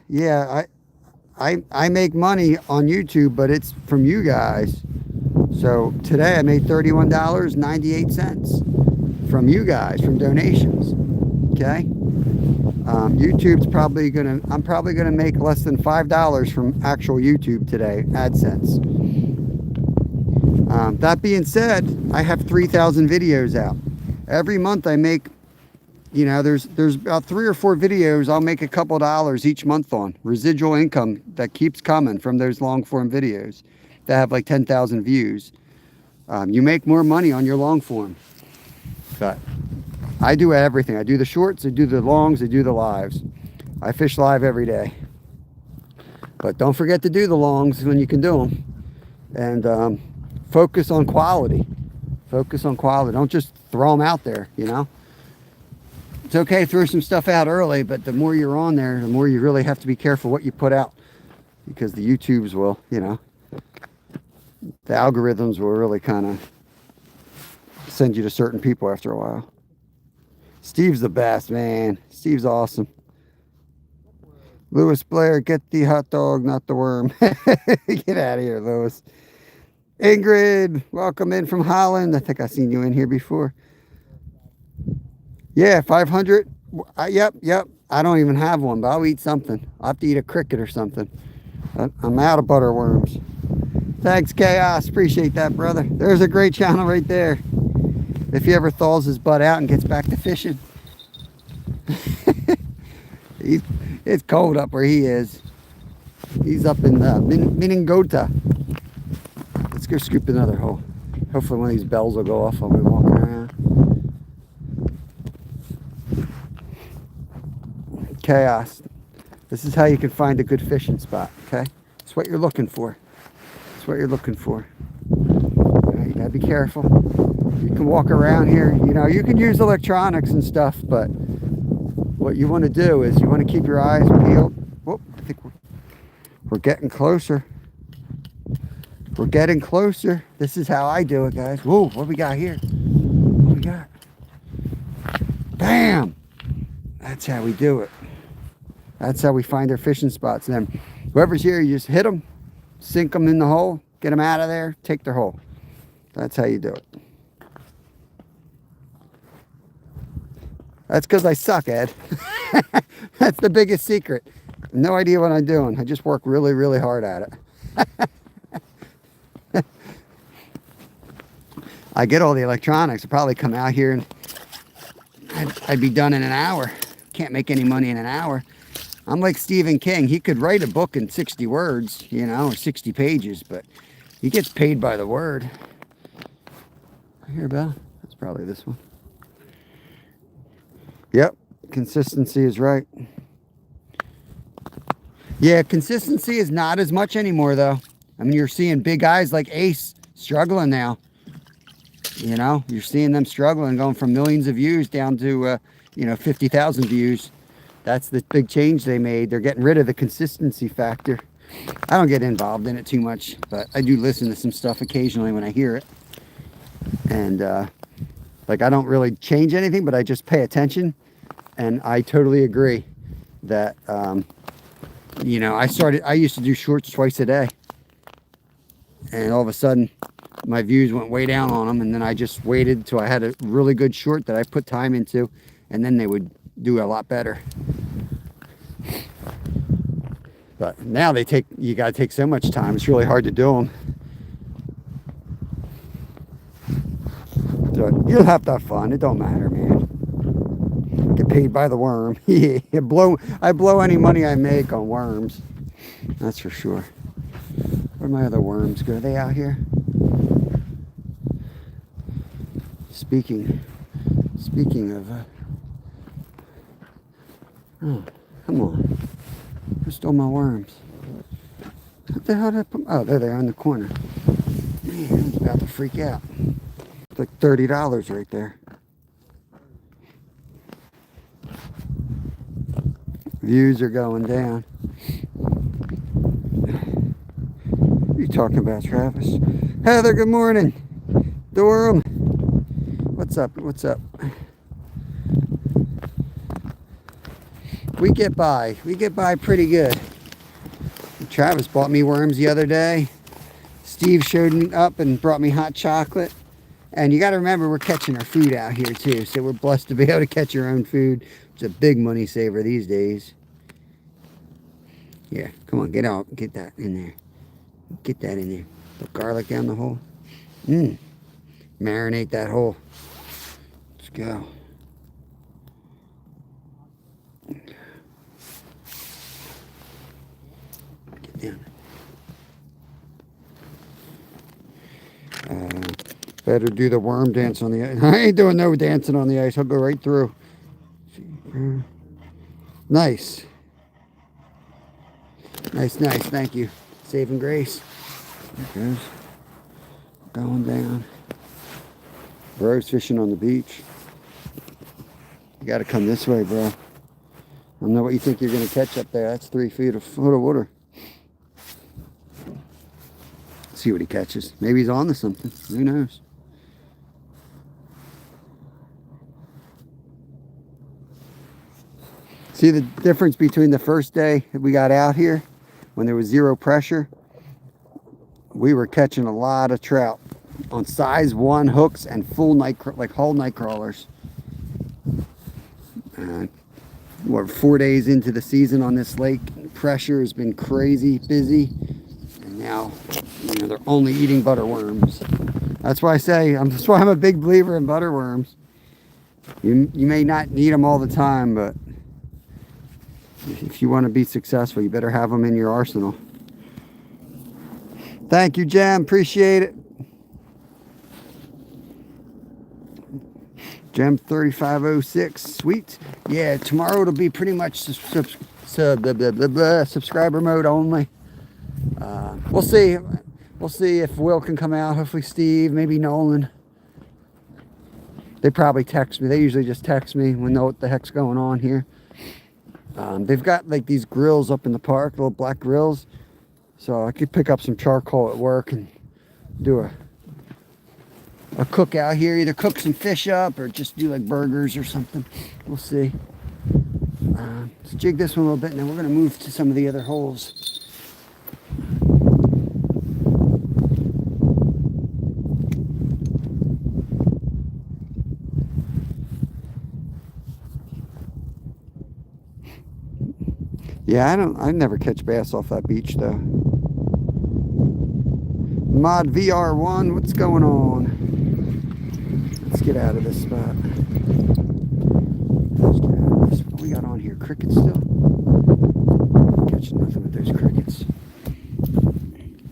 I make money on YouTube, but it's from you guys. So today I made $31.98 from you guys, from donations. Okay. YouTube's I'm probably gonna make less than $5 from actual YouTube today, AdSense. That being said, I have 3,000 videos out. Every month I make, you know, there's about 3 or 4 videos I'll make a couple dollars each month on. Residual income that keeps coming from those long form videos that have like 10,000 views. You make more money on your long form. But I do everything. I do the shorts, I do the longs, I do the lives. I fish live every day. But don't forget to do the longs when you can do them. And focus on quality. Focus on quality. Don't just throw them out there, you know. It's okay to throw some stuff out early, but the more you're on there, the more you really have to be careful what you put out. Because the YouTubes will, you know, the algorithms will really kind of send you to certain people after a while. Steve's the best, man. Steve's awesome. Lewis Blair, get the hot dog, not the worm. Get out of here, Lewis. Ingrid, welcome in from Holland. I think I've seen you in here before. Yeah, 500. Yep. I don't even have one, but I'll eat something. I'll have to eat a cricket or something. I'm out of butterworms. Thanks, Chaos. Appreciate that, brother. There's a great channel right there. If he ever thaws his butt out and gets back to fishing. It's cold up where he is. He's up in Miningota. Let's go scoop another hole. Hopefully one of these bells will go off while we're walking around. Chaos. This is how you can find a good fishing spot, okay? It's what you're looking for. It's what you're looking for. You gotta be careful. You can walk around here, you know, you can use electronics and stuff, but what you want to do is you want to keep your eyes peeled. Whoop, I think we're getting closer. We're getting closer. This is how I do it, guys. Whoa, what we got here? What we got? Bam! That's how we do it. That's how we find our fishing spots. And then whoever's here, you just hit them, sink them in the hole, get them out of there, take their hole. That's how you do it. That's because I suck, Ed. That's the biggest secret. No idea what I'm doing. I just work really, really hard at it. I get all the electronics. I'd probably come out here and I'd be done in an hour. Can't make any money in an hour. I'm like Stephen King. He could write a book in 60 words, you know, or 60 pages, but he gets paid by the word. I hear a bell. That's probably this one. Yep, consistency is right. Yeah, consistency is not as much anymore, though. I mean, you're seeing big guys like Ace struggling now. You know, you're seeing them struggling, going from millions of views down to, you know, 50,000 views. That's the big change they made. They're getting rid of the consistency factor. I don't get involved in it too much, but I do listen to some stuff occasionally when I hear it. And, like, I don't really change anything, but I just pay attention. And I totally agree that, you know, I used to do shorts twice a day. And all of a sudden, my views went way down on them. And then I just waited until I had a really good short that I put time into. And then they would do a lot better. But now you got to take so much time. It's really hard to do them. So you'll have to have fun. It don't matter, man. Get paid by the worm. Yeah, I blow any money I make on worms. That's for sure. Where my other worms go? Are they out here? Speaking of, oh, come on. Who stole my worms? What the hell did I put? Oh, there they are in the corner. Man, I was about to freak out. It's like $30 right there. Views are going down. What are you talking about, Travis? Heather, good morning. Durham. What's up? What's up? We get by. We get by pretty good. Travis bought me worms the other day. Steve showed me up and brought me hot chocolate. And you got to remember, we're catching our food out here too. So we're blessed to be able to catch our own food. It's a big money saver these days. Yeah, come on, get out. Get that in there. Get that in there. Put garlic down the hole. Marinate that hole. Let's go. Get down. Better do the worm dance on the ice. I ain't doing no dancing on the ice. I'll go right through. Nice. Nice. Thank you. Saving grace. There it goes. Going down. Bro's fishing on the beach. You got to come this way, bro. I don't know what you think you're going to catch up there. That's 3 feet of water. See what he catches. Maybe he's on to something. Who knows? See the difference between the first day that we got out here when there was zero pressure? We were catching a lot of trout on size 1 hooks and full night, like whole night crawlers. We're 4 days into the season on this lake. Pressure has been crazy busy. And now, they're only eating butter worms. That's why that's why I'm a big believer in butter worms. You may not need them all the time, but if you want to be successful, you better have them in your arsenal. Thank you, Jem. Appreciate it. Jem 3506. Sweet. Yeah, tomorrow it'll be pretty much subscriber mode only. We'll see. We'll see if Will can come out. Hopefully Steve, maybe Nolan. They probably text me. They usually just text me when they know what the heck's going on here. They've got like these grills up in the park, little black grills. So I could pick up some charcoal at work and do a cookout here. Either cook some fish up or just do like burgers or something. We'll see. Let's jig this one a little bit and then we're going to move to some of the other holes. Yeah, I never catch bass off that beach though. Mod VR1, what's going on? Let's get out of this spot. Let's get out of this. What we got on here? Crickets still? Catching nothing with those crickets.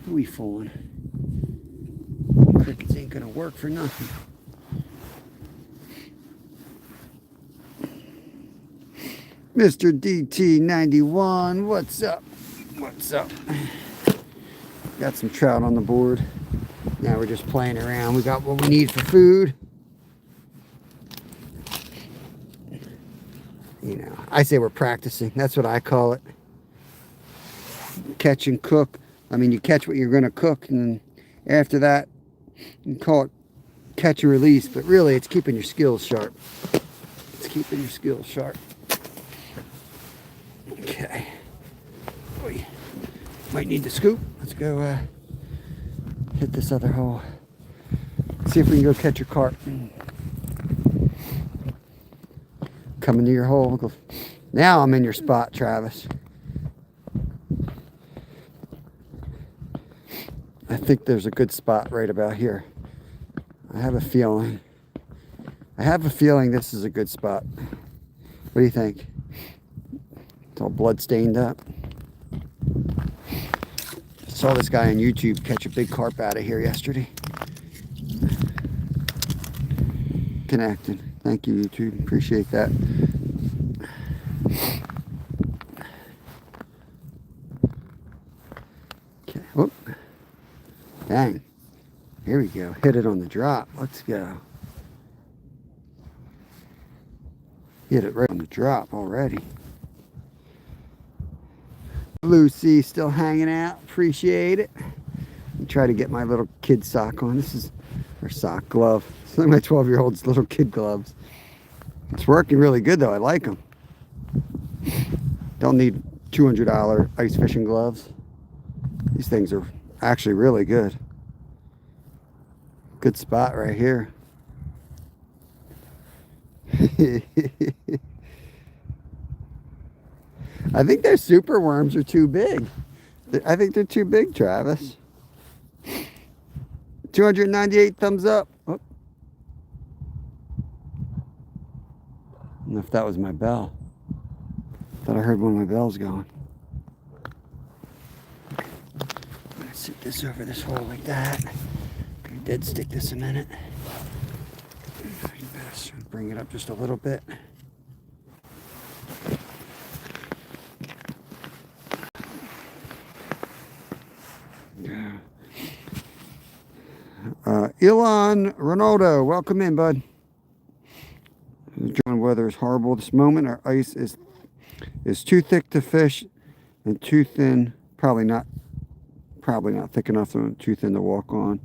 Who we fooling? Crickets ain't gonna work for nothing. Mr. DT91, what's up? What's up? Got some trout on the board. Now we're just playing around. We got what we need for food. I say we're practicing. That's what I call it. Catch and cook. I mean, you catch what you're going to cook, and after that, you call it catch and release. But really, it's keeping your skills sharp. It's keeping your skills sharp. Okay. We might need the scoop. Let's go hit this other hole. See if we can go catch a carp. Come into your hole. Now I'm in your spot, Travis. I think there's a good spot right about here. I have a feeling this is a good spot. What do you think? It's all blood stained up. Saw this guy on YouTube catch a big carp out of here yesterday. Connected. Thank you, YouTube. Appreciate that. Okay. Whoop. Dang. Here we go. Hit it on the drop. Let's go. Hit it right on the drop already. Lucy still hanging out. Appreciate it. Try to get my little kid sock on. This is our sock glove. It's like my 12-year-old's little kid gloves. It's working really good though. I like them. Don't need $200 ice fishing gloves. These things are actually really good. Good spot right here. I think their super worms are too big. I think they're too big, Travis. 298 thumbs up. Oh. I don't know if that was my bell. Thought I heard one of my bells going. I'm gonna sit this over this hole like that. Gonna dead stick this a minute. Best bring it up just a little bit. Elon Ronaldo, welcome in, bud. The German weather is horrible this moment. Our ice is too thick to fish and too thin. Probably not thick enough and too thin to walk on.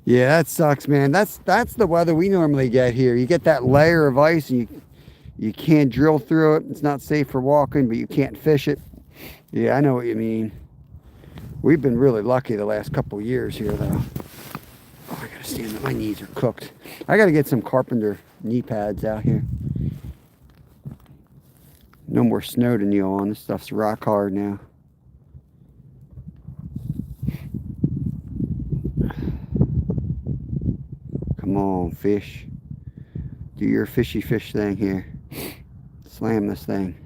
Yeah, that sucks, man. That's the weather we normally get here. You get that layer of ice and you can't drill through it. It's not safe for walking, but you can't fish it. Yeah, I know what you mean. We've been really lucky the last couple of years here, though. Oh, I gotta stand up. My knees are cooked. I gotta get some carpenter knee pads out here. No more snow to kneel on. This stuff's rock hard now. Come on, fish. Do your fishy fish thing here. Slam this thing.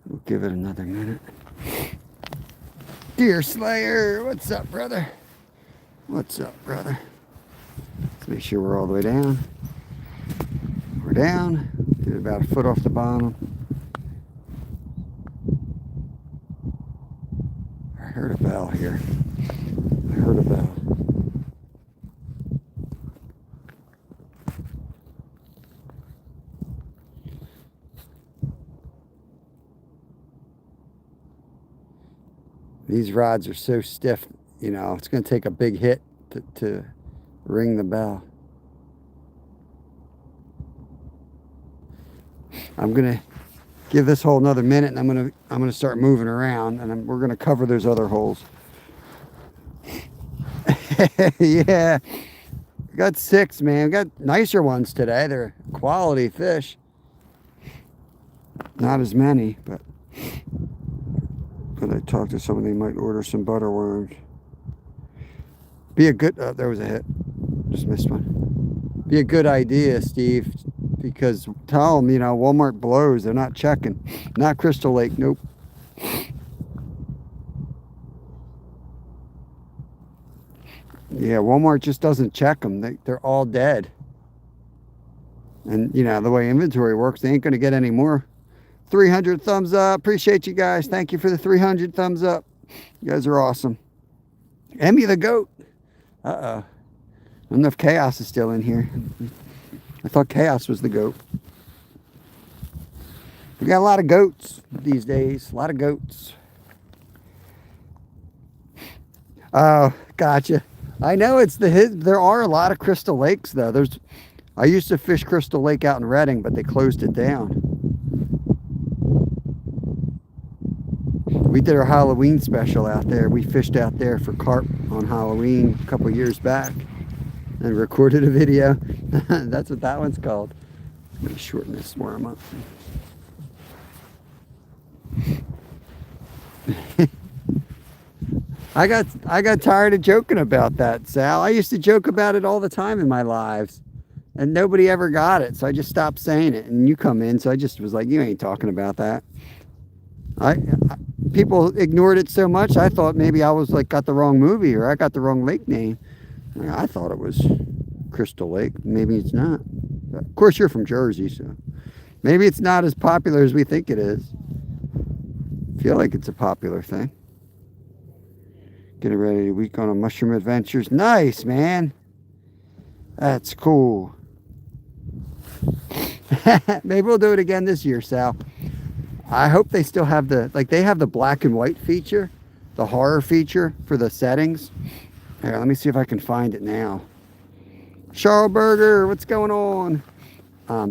We'll give it another minute. Deer Slayer, what's up, brother? What's up, brother? Let's make sure we're all the way down. We're down. Get about a foot off the bottom. I heard a bell here. I heard a bell. These rods are so stiff, you know, it's going to take a big hit to ring the bell. I'm going to give this hole another minute, and I'm going to start moving around, and we're going to cover those other holes. Yeah, we got 6, man. We got nicer ones today. They're quality fish. Not as many, but I talked to somebody, might order some butter worms. Be a good, there was a hit. Just missed one. Be a good idea, Steve, because tell them, you know, Walmart blows. They're not checking. Not Crystal Lake, nope. Yeah, Walmart just doesn't check them. They're all dead. And, you know, the way inventory works, they ain't going to get any more. 300 thumbs up. Appreciate you guys. Thank you for the 300 thumbs up. You guys are awesome. Emmy the goat. Uh-oh. I don't know if Chaos is still in here. I thought Chaos was the goat. We got a lot of goats these days. A lot of goats. Oh, gotcha. I know it's there are a lot of Crystal Lakes though. I used to fish Crystal Lake out in Redding, but they closed it down. We did our Halloween special out there. We fished out there for carp on Halloween a couple years back and recorded a video. That's what that one's called. I'm going to shorten this worm up. I got tired of joking about that, Sal. I used to joke about it all the time in my lives, and nobody ever got it, so I just stopped saying it. And you come in, so I just was like, you ain't talking about that. I people ignored it so much, I thought maybe I was like got the wrong movie or I got the wrong lake name. I thought it was Crystal Lake. Maybe it's not. But of course, you're from Jersey, so maybe it's not as popular as we think it is. I feel like it's a popular thing. Getting ready to week on a mushroom adventures. Nice, man. That's cool. Maybe we'll do it again this year, Sal. I hope they still have they have the black and white feature, the horror feature for the settings. Here, let me see if I can find it now. Scharlberger, what's going on?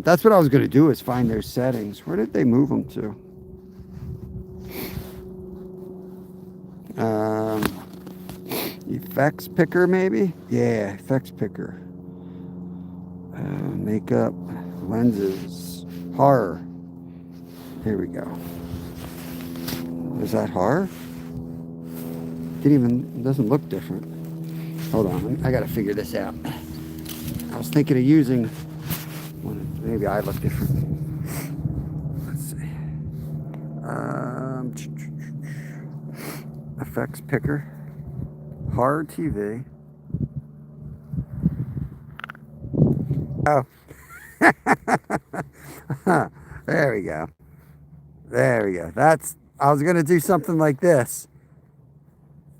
That's what I was going to do, is find their settings. Where did they move them to? Effects picker, maybe? Yeah, effects picker. Makeup, lenses, horror. Here we go. Is that horror? It doesn't look different. Hold on, I gotta figure this out. I was thinking of using one. Maybe I look different. Let's see. Effects picker. Horror TV. Oh. There we go. There we go. I was going to do something like this.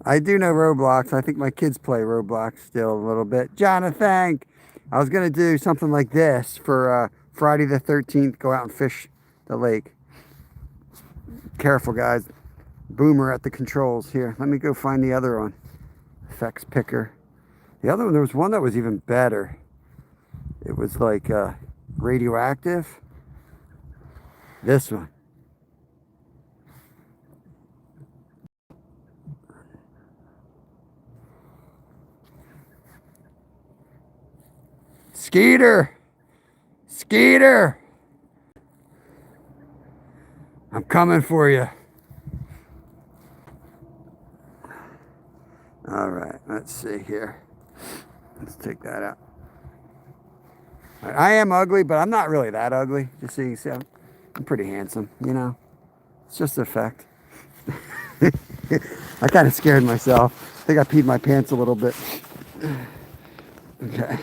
I do know Roblox. I think my kids play Roblox still a little bit. Jonathan, I was going to do something like this for Friday the 13th. Go out and fish the lake. Careful, guys. Boomer at the controls here. Let me go find the other one. Effects picker. The other one, there was one that was even better. It was like radioactive. This one. Skeeter! Skeeter! I'm coming for you. All right, let's see here. Let's take that out. I am ugly, but I'm not really that ugly. Just so you can see, I'm pretty handsome, you know. It's just an effect. I kind of scared myself. I think I peed my pants a little bit. Okay.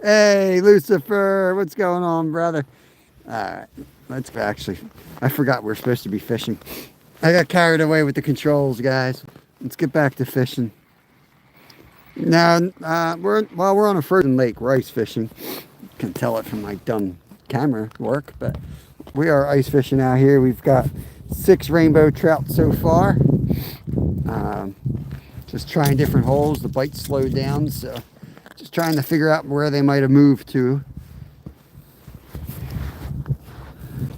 Hey, Lucifer, what's going on, brother? All right, let's actually, I forgot we're supposed to be fishing. I got carried away with the controls, guys. Let's get back to fishing. Now, we're on a frozen lake. We're ice fishing. You can tell it from my dumb camera work, but we are ice fishing out here. We've got 6 rainbow trout so far. Just trying different holes. The bite slowed down, so just trying to figure out where they might have moved to.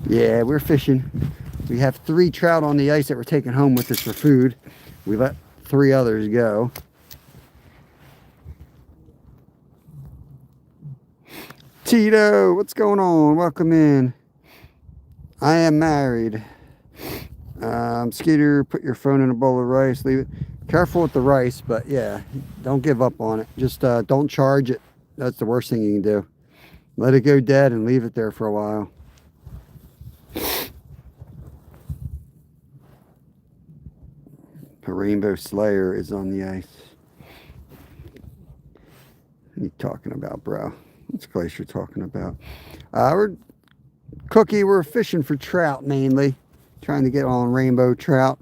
Yeah, we're fishing. We have 3 trout on the ice that we're taking home with us for food. We let 3 others go. Tito, what's going on? Welcome in. I am married. Skeeter, put your phone in a bowl of rice. Leave it. Careful with the rice, but yeah, don't give up on it. Just don't charge it. That's the worst thing you can do. Let it go dead and leave it there for a while. The Rainbow Slayer is on the ice. What are you talking about, bro? What's place you're talking about? We're fishing for trout mainly. Trying to get on rainbow trout.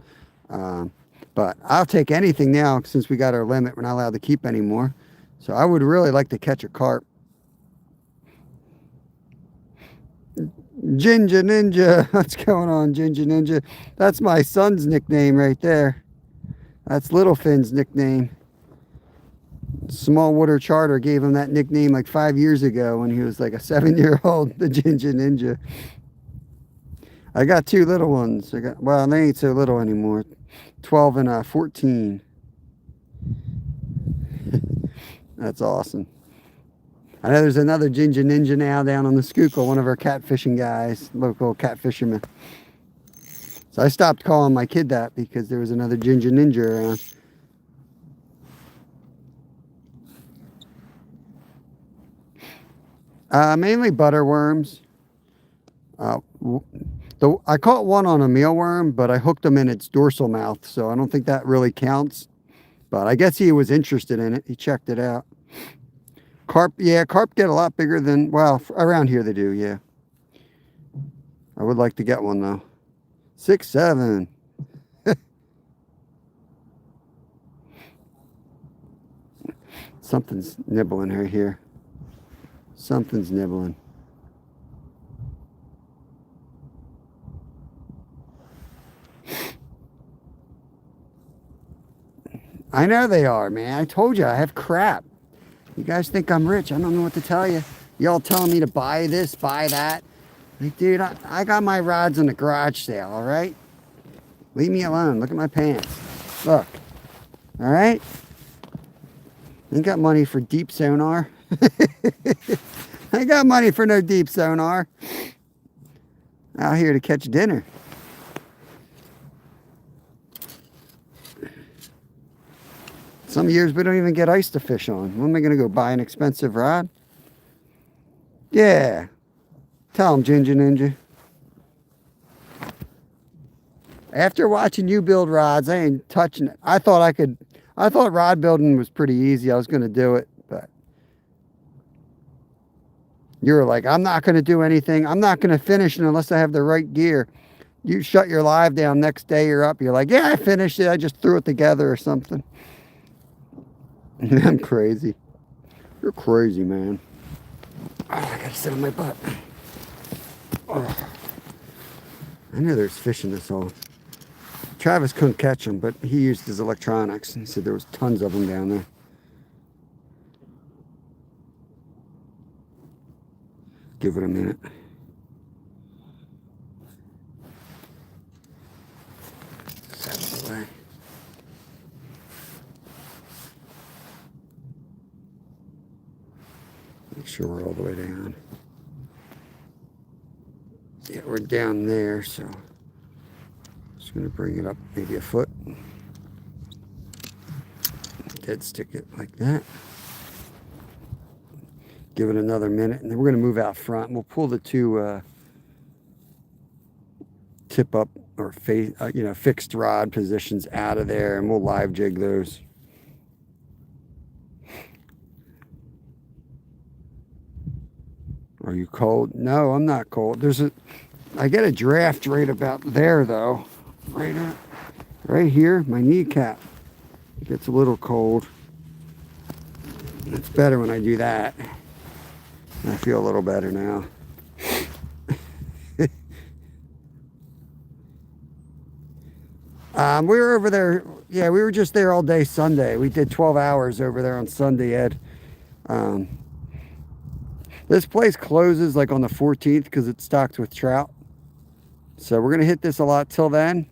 But I'll take anything now since we got our limit. We're not allowed to keep any more. So I would really like to catch a carp. Ginger Ninja. What's going on, Ginger Ninja? That's my son's nickname right there. That's Little Finn's nickname. Small Water Charter gave him that nickname like 5 years ago when he was like a 7-year-old, the Ginger Ninja. I got 2 little ones. Well, they ain't so little anymore. 12 and 14. That's awesome. I know there's another Ginger Ninja now down on the Schuylkill, one of our catfishing guys, local cat fishermen. So I stopped calling my kid that because there was another Ginger Ninja around. Mainly butterworms. I caught one on a mealworm, but I hooked him in its dorsal mouth, so I don't think that really counts. But I guess he was interested in it. He checked it out. Carp, yeah, carp get a lot bigger than, well, around here they do, yeah. I would like to get one, though. 6, 7. Something's nibbling right here. Something's nibbling. I know they are, man. I told you I have crap. You guys think I'm rich. I don't know what to tell you. Y'all telling me to buy this, buy that. Like, dude, I got my rods in the garage sale, all right? Leave me alone. Look at my pants. Look. All right? Ain't got money for deep sonar. I got money for no deep sonar. Out here to catch dinner. Some years we don't even get ice to fish on. When am I going to go buy an expensive rod? Yeah. Tell him, Ginger Ninja. After watching you build rods, I ain't touching it. I thought rod building was pretty easy. I was going to do it, but you were like, I'm not going to do anything. I'm not going to finish it unless I have the right gear. You shut your live down, next day you're up. You're like, yeah, I finished it. I just threw it together or something. I'm crazy. You're crazy, man. Oh, I gotta sit on my butt. Oh. I knew there's fish in this hole. Travis couldn't catch them, but he used his electronics. He said there was tons of them down there. Give it a minute. Set it away. Make sure we're all the way down. Yeah, we're down there, so just going to bring it up maybe a foot. Dead stick it like that. Give it another minute, and then we're going to move out front. And we'll pull the two tip up or fixed rod positions out of there, and we'll live jig those. Are you cold? No, I'm not cold. I get a draft right about there though. Right here, my kneecap. It gets a little cold. It's better when I do that. I feel a little better now. We were over there. Yeah, we were just there all day Sunday. We did 12 hours over there on Sunday, Ed. This place closes like on the 14th because it's stocked with trout. So we're going to hit this a lot till then.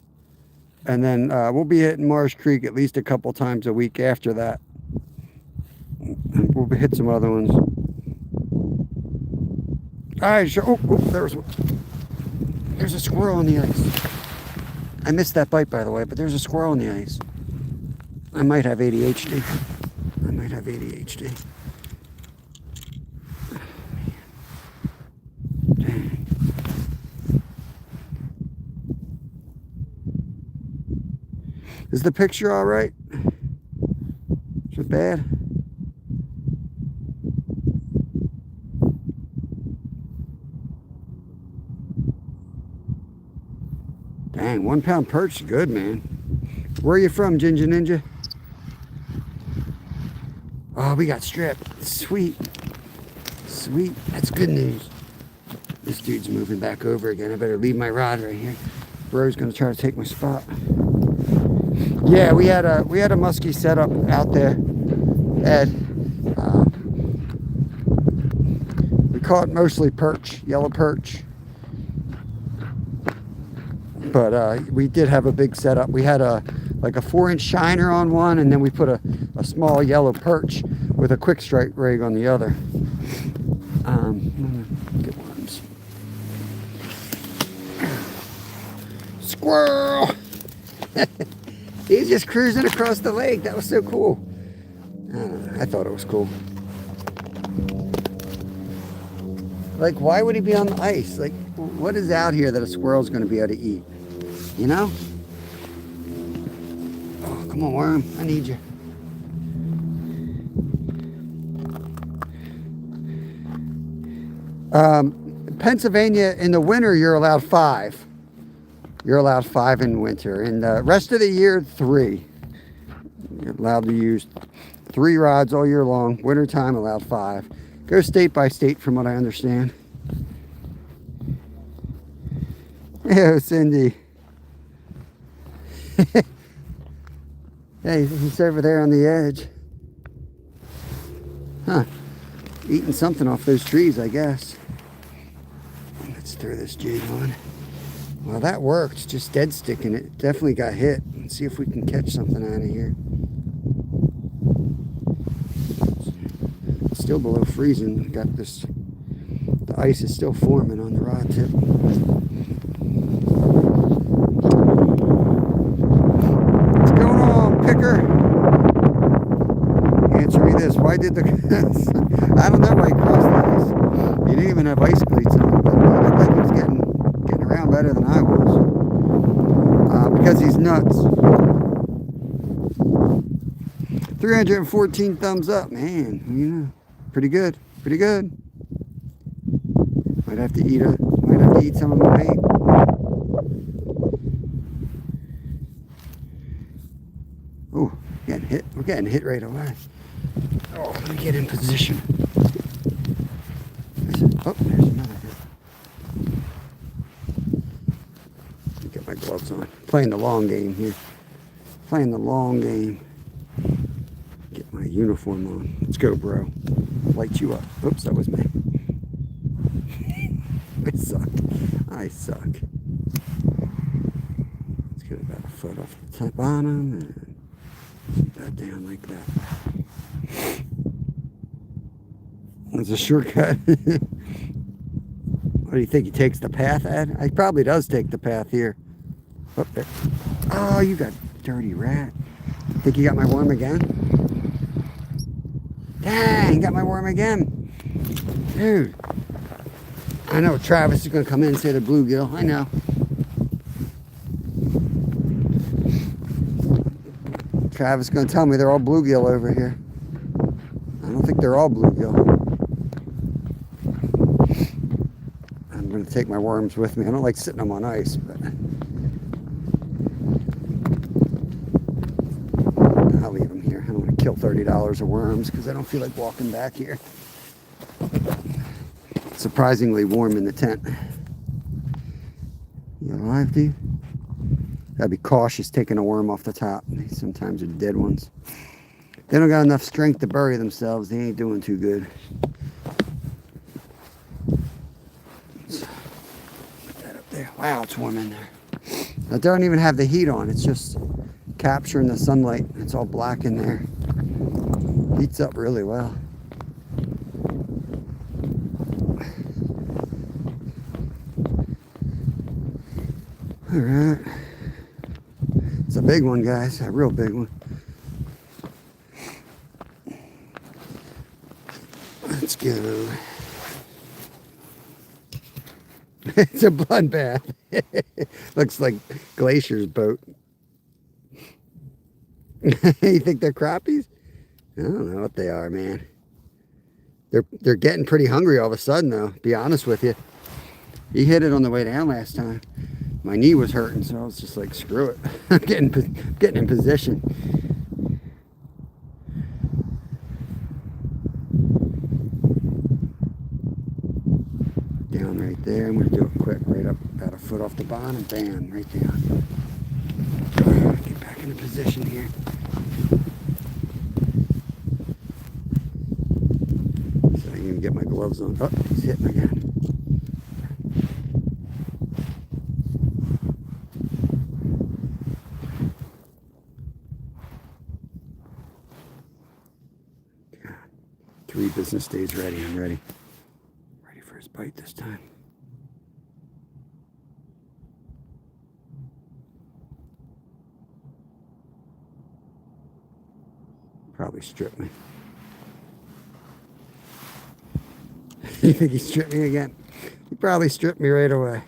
And then we'll be hitting Marsh Creek at least a couple times a week after that. We'll hit some other ones. All right, sure. Oh, there's a squirrel on the ice. I missed that bite, by the way, but there's a squirrel on the ice. I might have ADHD. Is the picture all right? Is it bad? Dang, 1 pound perch, good, man. Where are you from, Ginger Ninja? Oh, we got strip. Sweet. Sweet. That's good news. This dude's moving back over again. I better leave my rod right here. Bro's gonna try to take my spot. Yeah, we had a muskie setup out there, Ed. We caught mostly perch, yellow perch. But we did have a big setup. We had like a 4-inch shiner on one, and then we put a small yellow perch with a quick strike rig on the other. Get worms. Squirrel! He's just cruising across the lake. That was so cool. I don't know. I thought it was cool. Like, why would he be on the ice? Like, what is out here that a squirrel's going to be able to eat? You know? Oh, come on, worm. I need you. Pennsylvania, in the winter, you're allowed 5. You're allowed 5 in winter. And the rest of the year, 3. You're allowed to use 3 rods all year long. Wintertime, allowed 5. Go state by state from what I understand. Hey, Cindy. Hey, he's over there on the edge. Huh. Eating something off those trees, I guess. Let's throw this jig on. Well, that worked. Just dead sticking it. Definitely got hit. Let's see if we can catch something out of here. It's still below freezing. Got this. The ice is still forming on the rod tip. What's going on, picker? Answer me this. Why did the... I don't know why he crossed the ice. He didn't even have ice cleats on, but it looked like he was getting around better than I was. Because he's nuts. 314 thumbs up, man. You know, pretty good. Pretty good. Might have to eat some of my bait. Oh, getting hit. We're getting hit right away. Oh, let me get in position. Oh, there's another hit. Let me get my gloves on. Playing the long game here. Playing the long game. Get my uniform on. Let's go, bro. Light you up. Oops, that was me. I suck. I suck. Let's get about a foot off the top bottom and keep that down like that. It's a shortcut. What do you think? He takes the path, Ed? He probably does take the path here. Up there. Oh, you got dirty rat. Think you got my worm again? Dang, got my worm again. Dude. I know Travis is going to come in and say they're bluegill. I know. Travis is going to tell me they're all bluegill over here. I don't think they're all bluegill. I'm going to take my worms with me. I don't like sitting them on ice, but I'll leave them here. I don't want to kill $30 of worms because I don't feel like walking back here. Surprisingly warm in the tent. You alive, dude? Gotta be cautious taking a worm off the top. Sometimes they're dead ones. They don't got enough strength to bury themselves. They ain't doing too good. So, put that up there. Wow, it's warm in there. I don't even have the heat on. It's just capturing the sunlight. It's all black in there. Heats up really well. All right. It's a big one, guys. A real big one. Let's go. It's a bloodbath. Looks like Glacier's boat. You think they're crappies? I don't know what they are, man. They're getting pretty hungry all of a sudden, though. To be honest with you, he hit it on the way down last time. My knee was hurting, so I was just like, screw it. I'm getting in position. Down right there. I'm going to do it quick, right up about a foot off the bottom. Bam, right down. Get back into position here. So I can even get my gloves on. Oh, he's hitting again. 3 business days ready. I'm ready. Ready for his bite this time. Probably strip me. You think he stripped me again? He probably stripped me right away.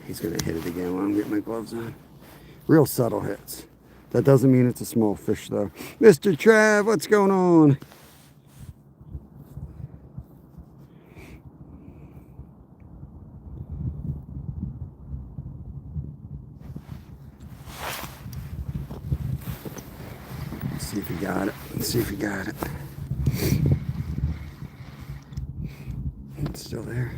He's going to hit it again while I'm getting my gloves on. Real subtle hits. That doesn't mean it's a small fish, though. Mr. Trav, what's going on? Let's see if he got it. Let's see if he got it. It's still there.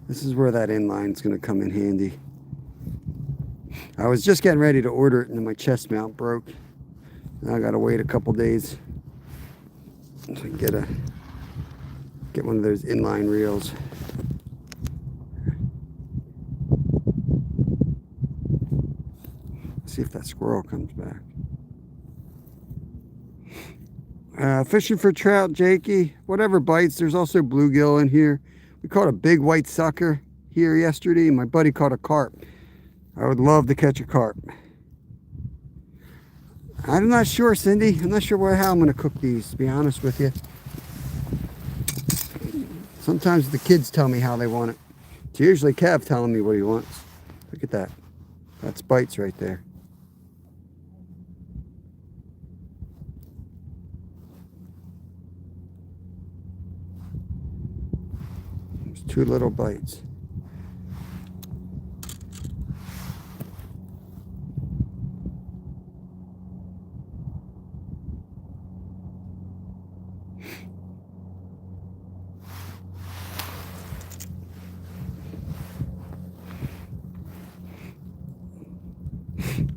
This is where that inline is going to come in handy. I was just getting ready to order it and then my chest mount broke. Now I got to wait a couple days to get one of those inline reels. See if that squirrel comes back. Fishing for trout, Jakey. Whatever bites. There's also bluegill in here. We caught a big white sucker here yesterday, and my buddy caught a carp. I would love to catch a carp. I'm not sure, Cindy. I'm not sure how I'm going to cook these, to be honest with you. Sometimes the kids tell me how they want it. It's usually Kev telling me what he wants. Look at that. That's bites right there. There's 2 little bites.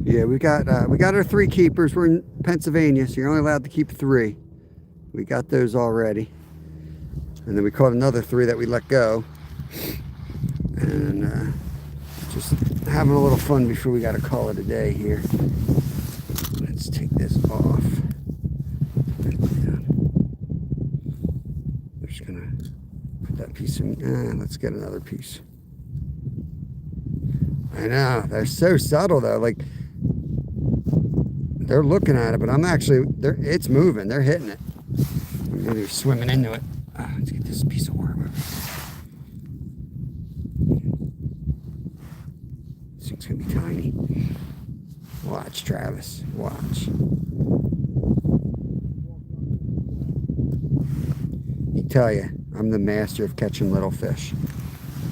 Yeah, we got our 3 keepers. We're in Pennsylvania, so you're only allowed to keep 3. We got those already, and then we caught another 3 that we let go, and just having a little fun before we got to call it a day here. Let's take this off. I'm just gonna put that piece in. Let's get another piece. I know they're so subtle though. Like, they're looking at it, but I'm actually, it's moving. They're hitting it. Maybe they're swimming into it. Let's get this piece of worm. This thing's going to be tiny. Watch, Travis. Watch. I tell you, I'm the master of catching little fish.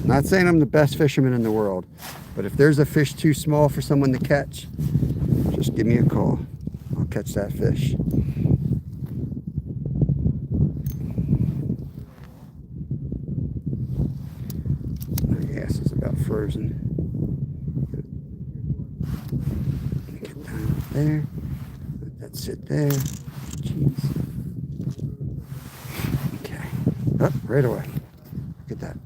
I'm not saying I'm the best fisherman in the world, but if there's a fish too small for someone to catch, just give me a call. I'll catch that fish. My ass is about frozen. Get down up there. Let that sit there. Jeez. Okay. Up, right away. Look at that.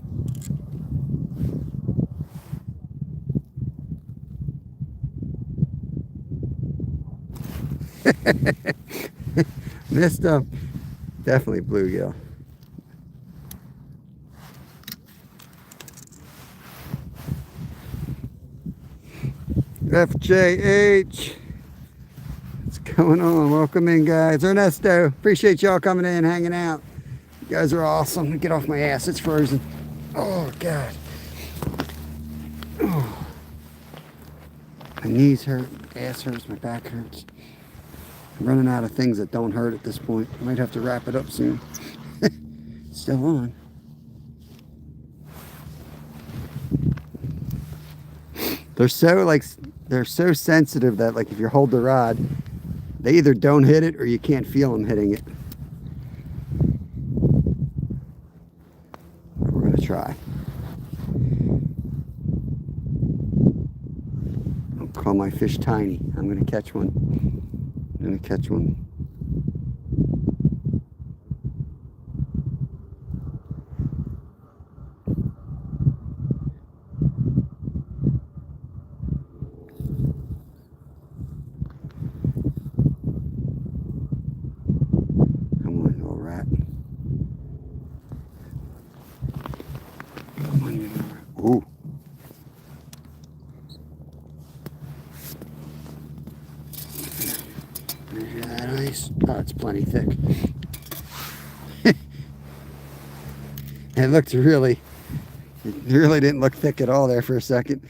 Missed them. Definitely bluegill. FJH. What's going on? Welcome in, guys. Ernesto. Appreciate y'all coming in, hanging out. You guys are awesome. Get off my ass. It's frozen. Oh, God. Oh. My knees hurt. My ass hurts. My back hurts. I'm running out of things that don't hurt at this point. I might have to wrap it up soon. It's still on. They're so sensitive that, like, if you hold the rod, they either don't hit it or you can't feel them hitting it. But we're gonna try. I'll call my fish tiny. I'm gonna catch one. I'm gonna catch one. nice. Oh, it's plenty thick. It really didn't look thick at all there for a second.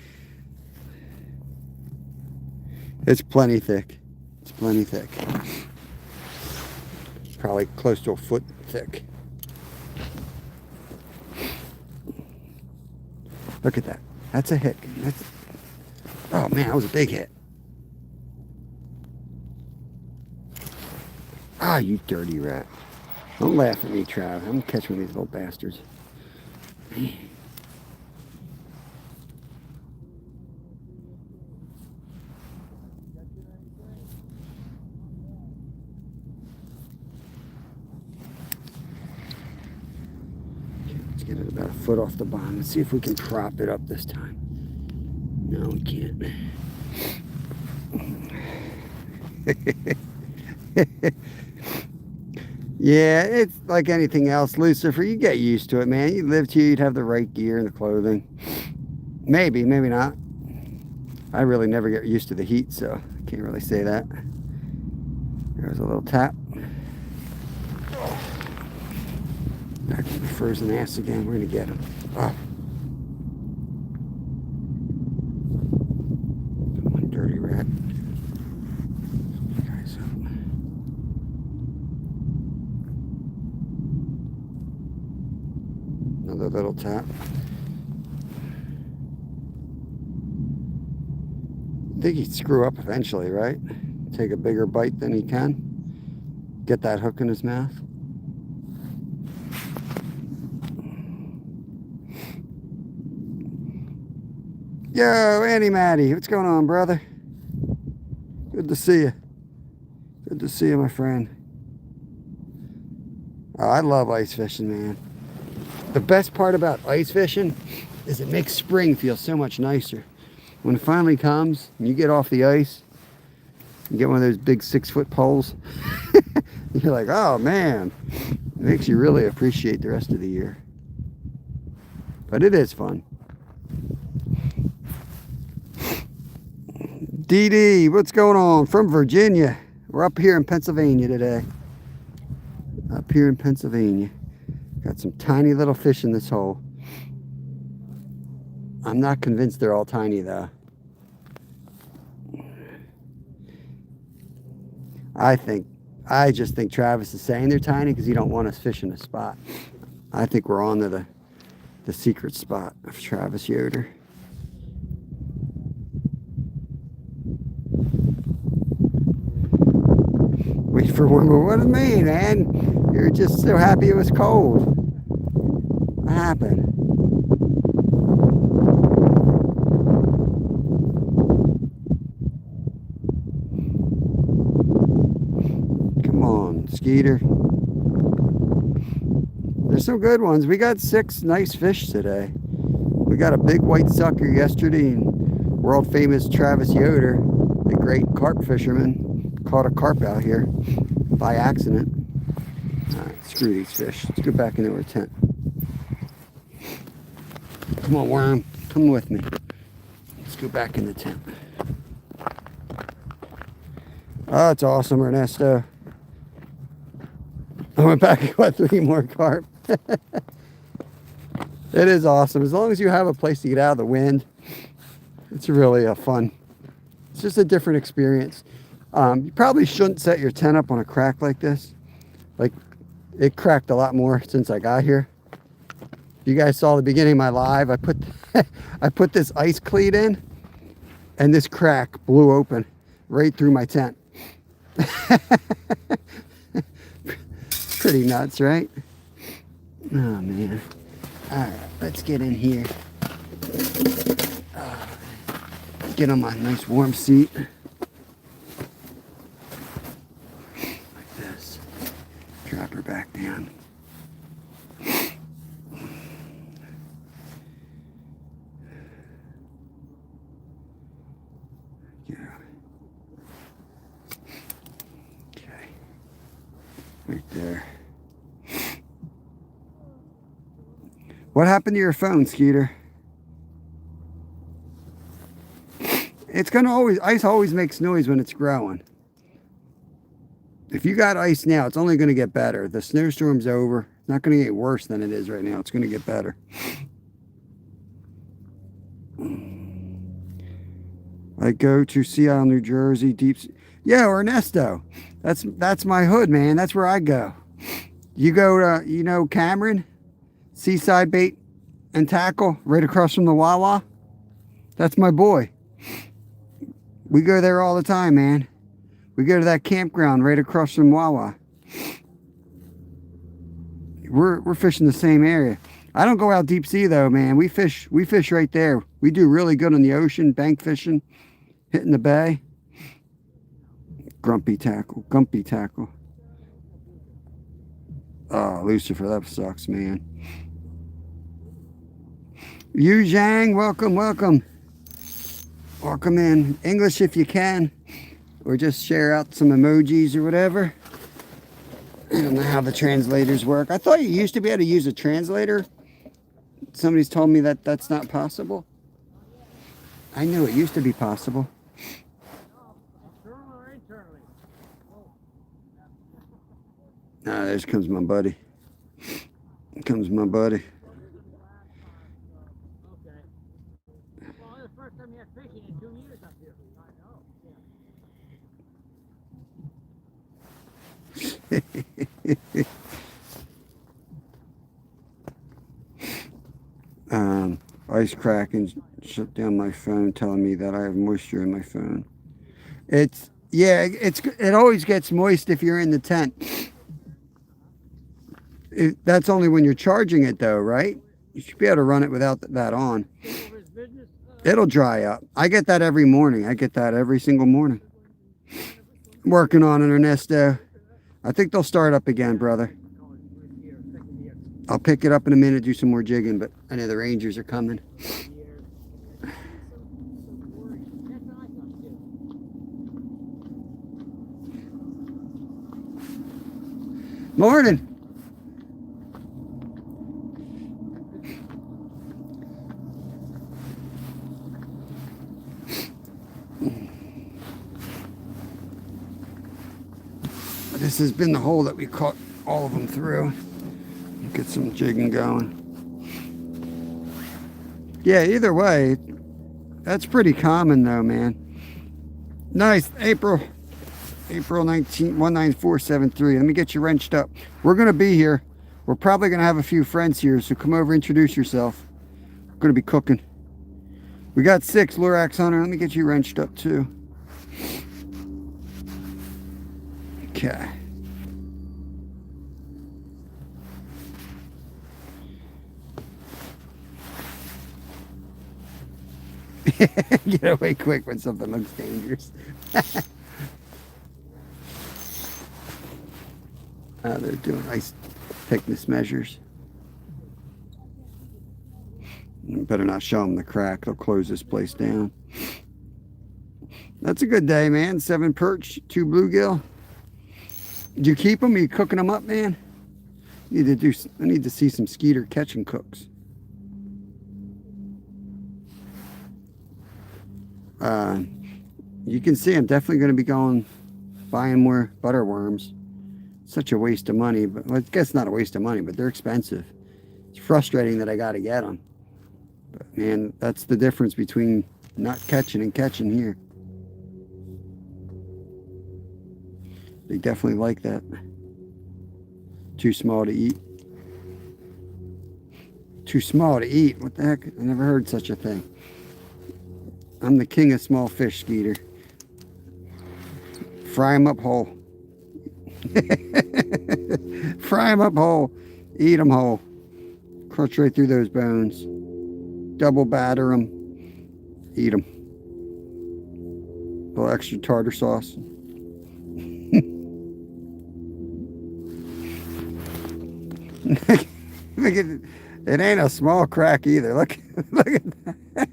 It's plenty thick. It's plenty thick. Probably close to a foot thick. Look at that. That's a hit. Oh man, that was a big hit. Ah, you dirty rat. Don't laugh at me, Trav. I'm gonna catch one of these little bastards. Man. Let's get it about a foot off the bottom. Let's see if we can prop it up this time. No, we can't. Yeah, it's like anything else, Lucifer. You get used to it, man. You lived here, you'd have the right gear and the clothing. Maybe not. I really never get used to the heat, so I can't really say that. There's a little tap. Back to the frozen ass again. We're gonna get him. Oh. One dirty rat. Guys, another little tap. I think he'd screw up eventually, right? Take a bigger bite than he can. Get that hook in his mouth. Yo, Andy Matty, what's going on, brother? Good to see you. Good to see you, my friend. Oh, I love ice fishing, man. The best part about ice fishing is it makes spring feel so much nicer. When it finally comes, and you get off the ice, you get one of those big 6-foot poles, you're like, oh man, it makes you really appreciate the rest of the year. But it is fun. DD, what's going on? From Virginia. We're up here in Pennsylvania today. Up here in Pennsylvania. Got some tiny little fish in this hole. I'm not convinced they're all tiny though. I just think Travis is saying they're tiny because he don't want us fishing a spot. I think we're on to the secret spot of Travis Yoder. Wait for one more. What do you mean, man? You're just so happy it was cold. What happened? Come on, Skeeter. There's some good ones. We got 6 nice fish today. We got a big white sucker yesterday, and world famous Travis Yoder, the great carp fisherman, caught a carp out here by accident. All right, screw these fish. Let's go back into our tent. Come on, worm. Come with me. Let's go back in the tent. Oh, it's awesome, Ernesto. I went back and got 3 more carp. It is awesome. As long as you have a place to get out of the wind, it's really a fun. It's just a different experience. You probably shouldn't set your tent up on a crack like this. Like, it cracked a lot more since I got here. You guys saw the beginning of my live. I put this ice cleat in, and this crack blew open right through my tent. Pretty nuts, right? Oh man. All right, let's get in here. Get on my nice warm seat. Like this. Drop her back down. Okay. Right there. What happened to your phone, Skeeter? It's gonna ice always makes noise when it's growing. If you got ice now, it's only going to get better. The snowstorm's over. It's not going to get worse than it is right now. It's going to get better. I go to Seattle, New Jersey, Yeah, Ernesto. That's my hood, man. That's where I go. You go to, you know, Cameron, Seaside Bait and Tackle, right across from the Wawa. That's my boy. We go there all the time, man. We go to that campground right across from Wawa. We're fishing the same area. I don't go out deep sea though, man. We fish right there. We do really good on the ocean, bank fishing, hitting the bay. Grumpy tackle, gumpy tackle. Oh, Lucifer, that sucks, man. Yu Zhang, welcome, welcome. Welcome in. English if you can. Or just share out some emojis or whatever. I don't know how the translators work. I thought you used to be able to use a translator. Somebody's told me that that's not possible. I knew it used to be possible. Ah, there comes my buddy. Here comes my buddy. Well, the first time you had fishing in 2 years up here. I know. Ice cracking shut down my phone, telling me that I have moisture in my phone. It always gets moist if you're in the tent. That's only when you're charging it though, right? You should be able to run it without that on. It'll dry up. I get that every morning. I get that every single morning. Working on it, Ernesto. I think they'll start up again, brother. I'll pick it up in a minute, do some more jigging, but I know the Rangers are coming. Morning. This has been the hole that we caught all of them through. Get some jigging going. Yeah, either way, that's pretty common though, man. Nice. April 19, 19473. Let me get you wrenched up. We're going to be here. We're probably going to have a few friends here, so come over, introduce yourself. We're going to be cooking. We got 6 Lorax Hunter. Let me get you wrenched up too. Okay. Get away quick when something looks dangerous. They're doing ice thickness measures. You better not show them the crack. They'll close this place down. That's a good day, man. 7 perch, 2 bluegill. Did you keep them? Are you cooking them up, man? I need to see some Skeeter catching cooks. You can see I'm definitely going to be buying more butter worms. Such a waste of money, but well, I guess not a waste of money, but they're expensive. It's frustrating that I got to get them. But man, that's the difference between not catching and catching here. They definitely like that. Too small to eat. Too small to eat. What the heck? I never heard such a thing. I'm the king of small fish, Skeeter. Fry them up whole. Fry them up whole. Eat them whole. Crunch right through those bones. Double batter them. Eat them. A little extra tartar sauce. Look at it. It ain't a small crack either. Look at that.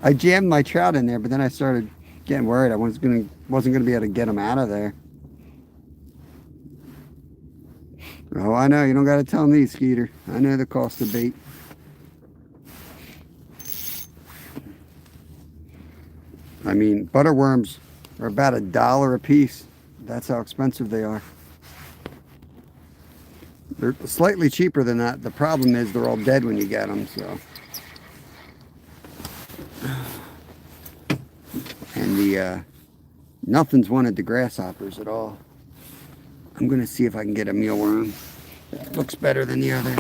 I jammed my trout in there, but then I started getting worried. I wasn't gonna be able to get them out of there. Oh, I know. You don't got to tell me, Skeeter. I know the cost of bait. I mean, butter worms are about $1 a piece. That's how expensive they are. They're slightly cheaper than that. The problem is they're all dead when you get them, so. And the nothing's wanted the grasshoppers at all. I'm gonna see if I can get a mealworm that looks better than the others.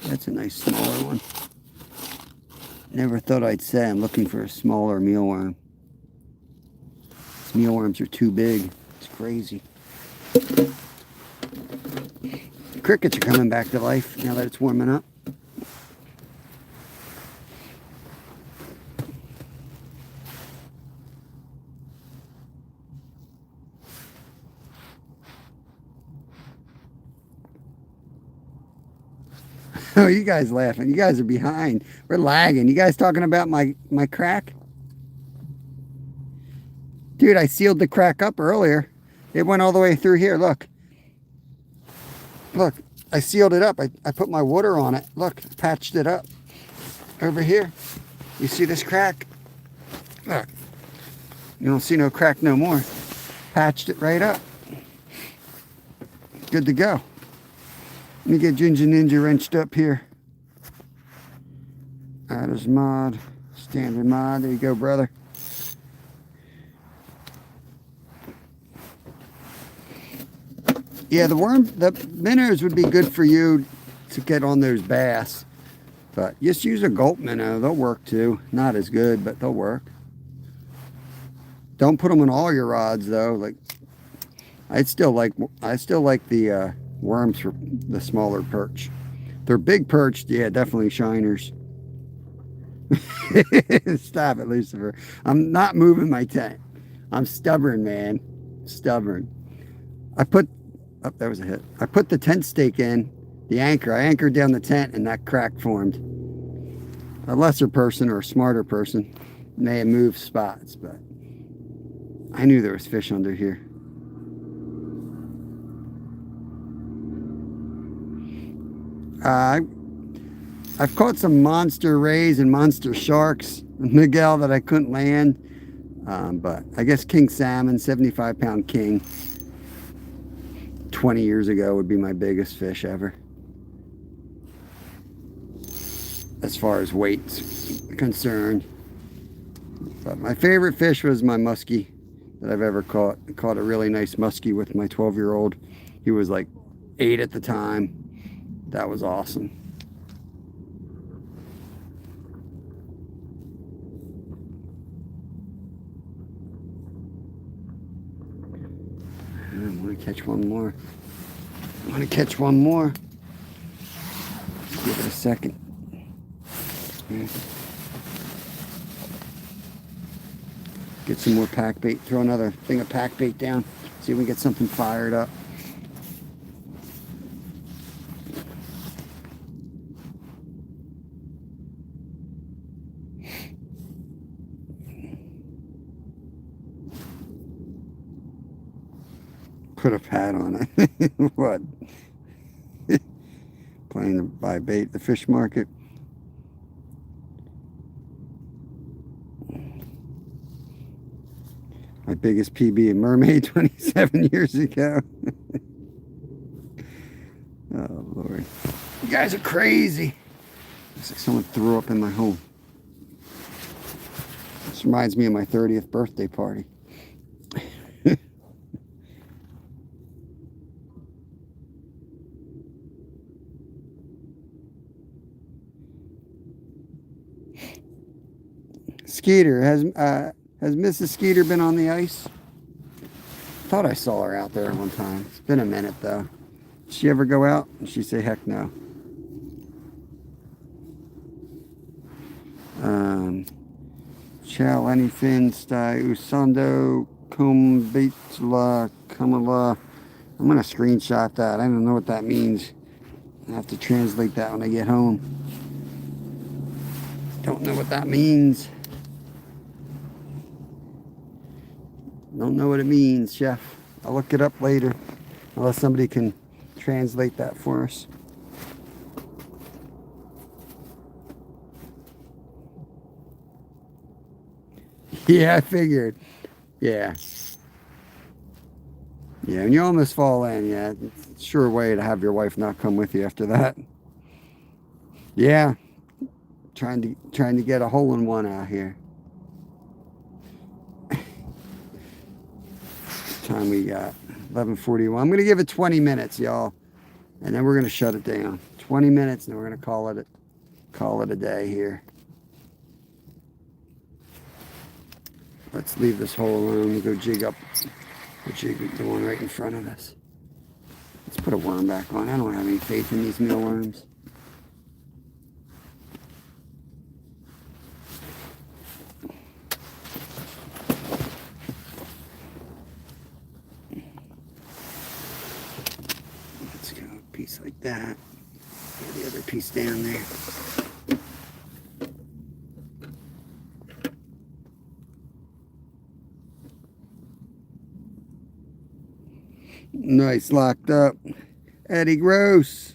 That's a nice smaller one. Never thought I'd say I'm looking for a smaller mealworm. These mealworms are too big. It's crazy. Crickets are coming back to life now that it's warming up. Oh, you guys laughing. You guys are behind. We're lagging. You guys talking about my crack? Dude, I sealed the crack up earlier. It went all the way through here. Look. Look. I sealed it up. I put my water on it. Look. Patched it up. Over here. You see this crack? Look. You don't see no crack no more. Patched it right up. Good to go. Let me get Ginger Ninja wrenched up here. That is mod. Standard mod. There you go, brother. Yeah, the minnows would be good for you to get on those bass. But just use a gulp minnow. They'll work too. Not as good, but they'll work. Don't put them on all your rods though. Like I still like the worms for the smaller perch. They're big perched, yeah, definitely shiners. Stop it, Lucifer. I'm not moving my tent. I'm stubborn, man. Stubborn. Oh, that was a hit. I put the tent stake in, the anchor. I anchored down the tent and that crack formed. A lesser person or a smarter person may have moved spots, but I knew there was fish under here. I've caught some monster rays and monster sharks, Miguel, that I couldn't land. But I guess king salmon, 75-pound king, 20 years ago would be my biggest fish ever. As far as weight's concerned. But my favorite fish was my muskie that I've ever caught. I caught a really nice muskie with my 12-year-old. He was like 8 at the time. That was awesome. I want to catch one more. I want to catch one more. Give it a second. Get some more pack bait. Throw another thing of pack bait down. See if we can get something fired up. Put a pad on it. What? Playing to buy bait at the fish market. My biggest PB, a mermaid 27 years ago. Oh, Lord. You guys are crazy. Looks like someone threw up in my home. This reminds me of my 30th birthday party. Skeeter, has Mrs. Skeeter been on the ice? Thought I saw her out there one time. It's been a minute though. Did she ever go out? And she say, heck no. Chow, Lenny Finn, Sty, Usando, Kumbitla, Kamala. I'm going to screenshot that. I don't know what that means. I have to translate that when I get home. Don't know what that means. Don't know what it means, Chef. I'll look it up later. Unless somebody can translate that for us. Yeah, I figured. Yeah. Yeah, and you almost fall in. Yeah, it's a sure way to have your wife not come with you after that. Yeah, trying to get a hole in one out here. Time we got 11:41. I'm gonna give it 20 minutes, y'all, and then we're gonna shut it down. 20 minutes, and then we're gonna call it a day here. Let's leave this hole alone. We'll go jig up the one right in front of us. Let's put a worm back on. I don't have any faith in these mealworms. Let's go a piece like that. Get the other piece down there. Nice, locked up. Eddie Gross.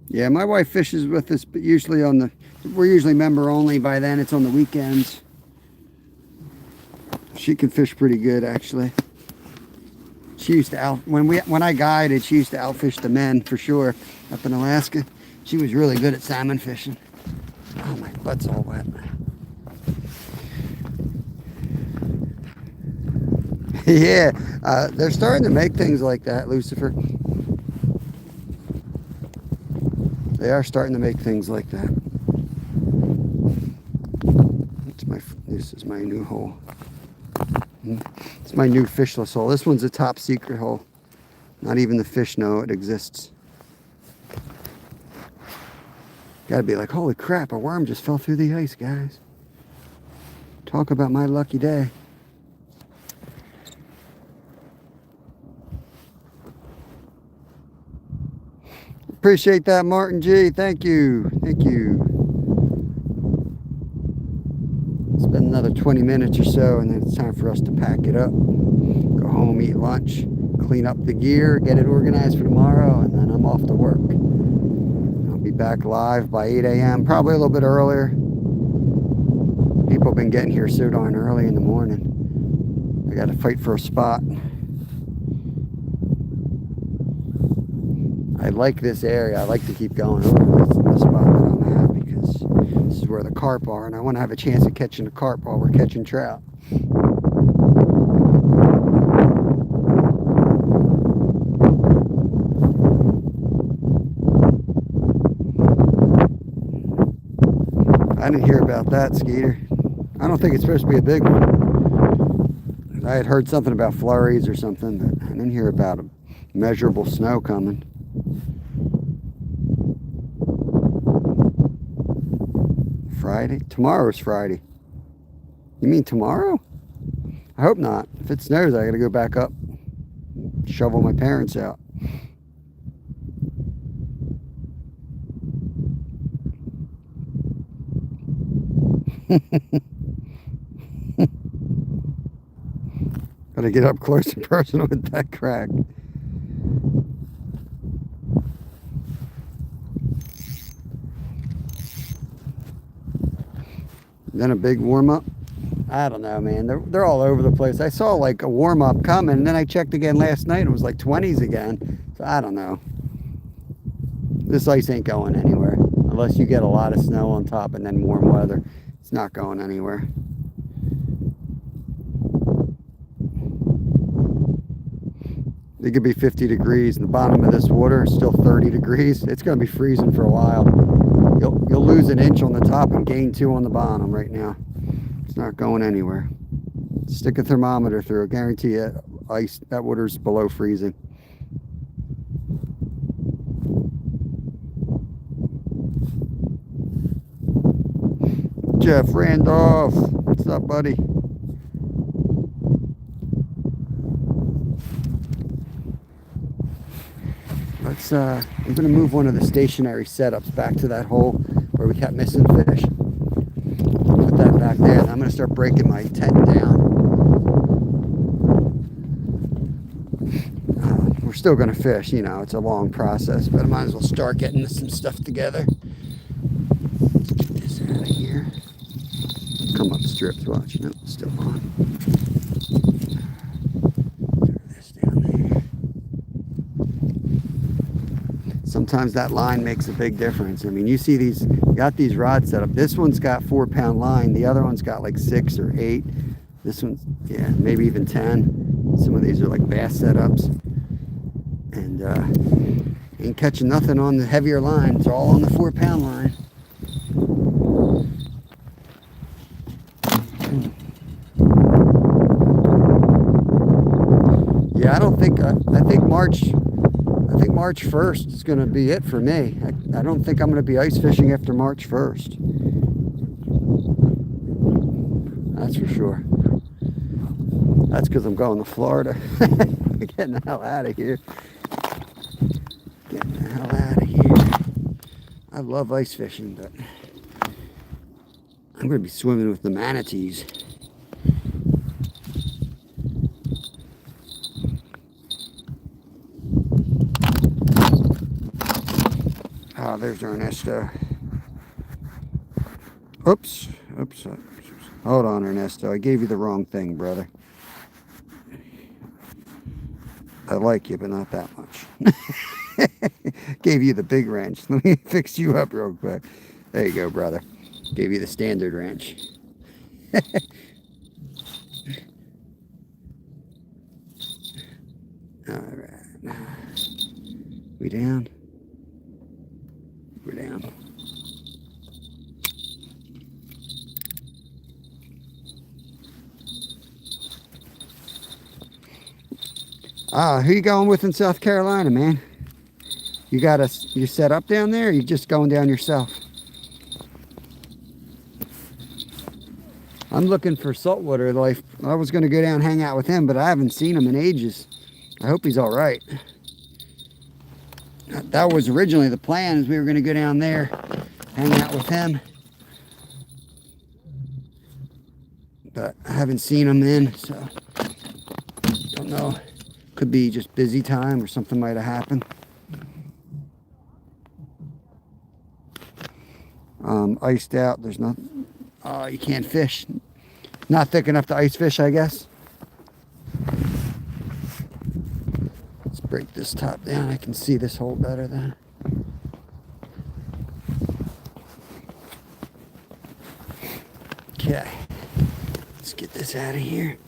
Yeah, my wife fishes with us, but usually we're usually member only by then. It's on the weekends. She can fish pretty good, actually. She used to when I guided, she used to outfish the men for sure up in Alaska. She was really good at salmon fishing. Oh, my butt's all wet. Yeah, they're starting to make things like that, Lucifer. They are starting to make things like that. This is my new hole. It's my new fishless hole. This one's a top secret hole. Not even the fish know it exists. Gotta be like, holy crap, a worm just fell through the ice, guys. Talk about my lucky day. Appreciate that, Martin G. Thank you. Thank you. It's been another 20 minutes or so, and then it's time for us to pack it up. Go home, eat lunch, clean up the gear, get it organized for tomorrow, and then I'm off to work. I'll be back live by 8 a.m., probably a little bit earlier. People have been getting here so darn early in the morning. I got to fight for a spot. I like this area. I like to keep going over the spot that I'm at because this is where the carp are, and I want to have a chance of catching the carp while we're catching trout. I didn't hear about that, Skeeter. I don't think it's supposed to be a big one. I had heard something about flurries or something, but I didn't hear about a measurable snow coming. Friday? Tomorrow's Friday. You mean tomorrow? I hope not. If it snows, I gotta go back up, shovel my parents out. Gotta get up close and personal with that crack. Then a big warm-up. I don't know, man. They're all over the place. I saw like a warm-up coming, and then I checked again last night. It was like 20s again. So I don't know. This ice ain't going anywhere unless you get a lot of snow on top and then warm weather. It's not going anywhere. It could be 50 degrees, and the bottom of this water is still 30 degrees. It's going to be freezing for a while. You'll lose an inch on the top and gain 2 on the bottom right now. It's not going anywhere. Stick a thermometer through it. Guarantee you, ice, that water's below freezing. Jeff Randolph, what's up, buddy? I'm going to move one of the stationary setups back to that hole where we kept missing fish. Put that back there, and I'm going to start breaking my tent down. still going to fish. You know, it's a long process, but I might as well start getting some stuff together. Get this out of here. Come up strips, watch. Nope, still on. Throw this down there. Sometimes that line makes a big difference. I mean, you see these, got these rods set up. This one's got 4-pound line. The other one's got like 6 or 8. This one's, yeah, maybe even 10. Some of these are like bass setups. And ain't catching nothing on the heavier line. It's all on the 4-pound line. Yeah, I don't think, I think March 1st is going to be it for me. I don't think I'm going to be ice fishing after March 1st. That's for sure. That's because I'm going to Florida. Getting the hell out of here. Getting the hell out of here. I love ice fishing, but I'm going to be swimming with the manatees. Oh, there's Ernesto. Oops. Hold on, Ernesto. I gave you the wrong thing, brother. I like you, but not that much. Gave you the big wrench. Let me fix you up real quick. There you go, brother. Gave you the standard wrench. All right. We down? We're down. Who you going with in South Carolina, man? You set up down there, or you just going down yourself? I'm looking for saltwater life. I was going to go down and hang out with him, but I haven't seen him in ages. I hope he's all right. That was originally the plan, is we were going to go down there, hang out with him. But I haven't seen him in, so don't know. Could be just busy time or something might have happened. Iced out, there's nothing. Oh, you can't fish. Not thick enough to ice fish, I guess. Let's break this top down. I can see this hole better then. Okay. Let's get this out of here.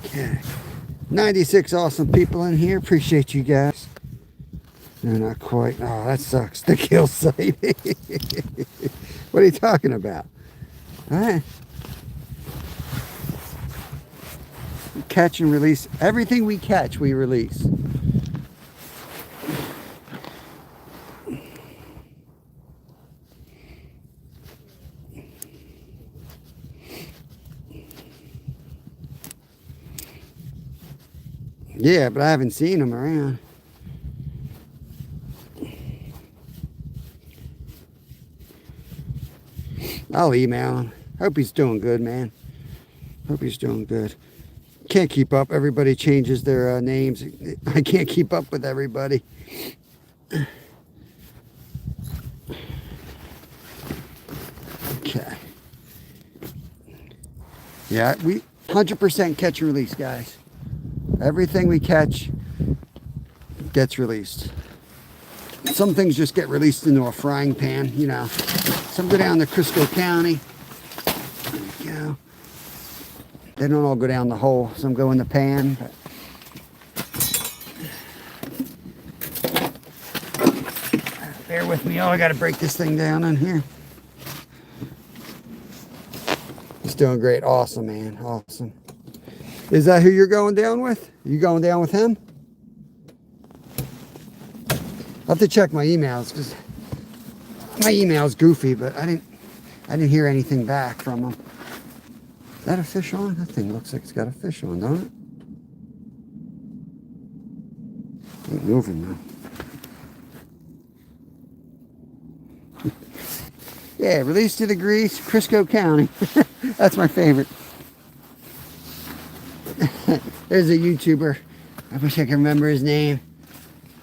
Okay. 96 awesome people in here. Appreciate you guys. No, not quite. Oh, that sucks. The kill site. What are you talking about? All right. Catch and release. Everything we catch, we release. Yeah, but I haven't seen him around. I'll email him. Hope he's doing good, man. Hope he's doing good. Can't keep up. Everybody changes their names. I can't keep up with everybody. Okay. Yeah, we 100% catch and release, guys. Everything we catch gets released. Some things just get released into a frying pan, you know. Some go down to Crisco County. There we go. They don't all go down the hole. Some go in the pan. But bear with me. Oh, I got to break this thing down in here. He's doing great. Awesome, man. Awesome. Is that who you're going down with? You going down with him? I'll have to check my emails because my email's goofy, but I didn't hear anything back from him. Is that a fish on? That thing looks like it's got a fish on, don't it? Ain't moving though. Yeah, release to the grease, Crisco County. That's my favorite. There's a YouTuber. I wish I could remember his name.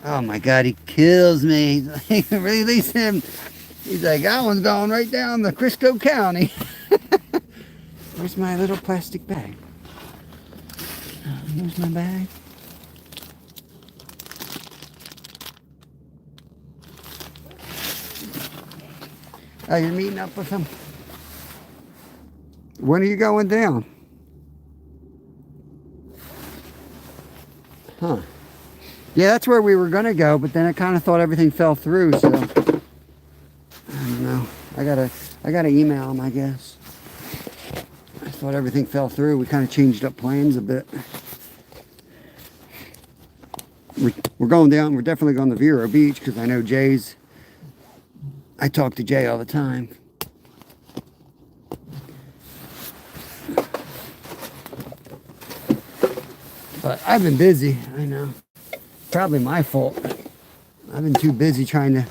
Oh my God, he kills me. He's like, release him. He's like, that one's going right down the Crisco County. Where's my little plastic bag? Here's my bag. Oh, you're meeting up with him? When are you going down? Huh. Yeah, that's where we were going to go, but then I kind of thought everything fell through, so I don't know. I gotta email him, I guess. I thought everything fell through. We kind of changed up plans a bit. We're going down. We're definitely going to Vero Beach because I know Jay's. I talk to Jay all the time. But I've been busy, I know. Probably my fault. I've been too busy trying to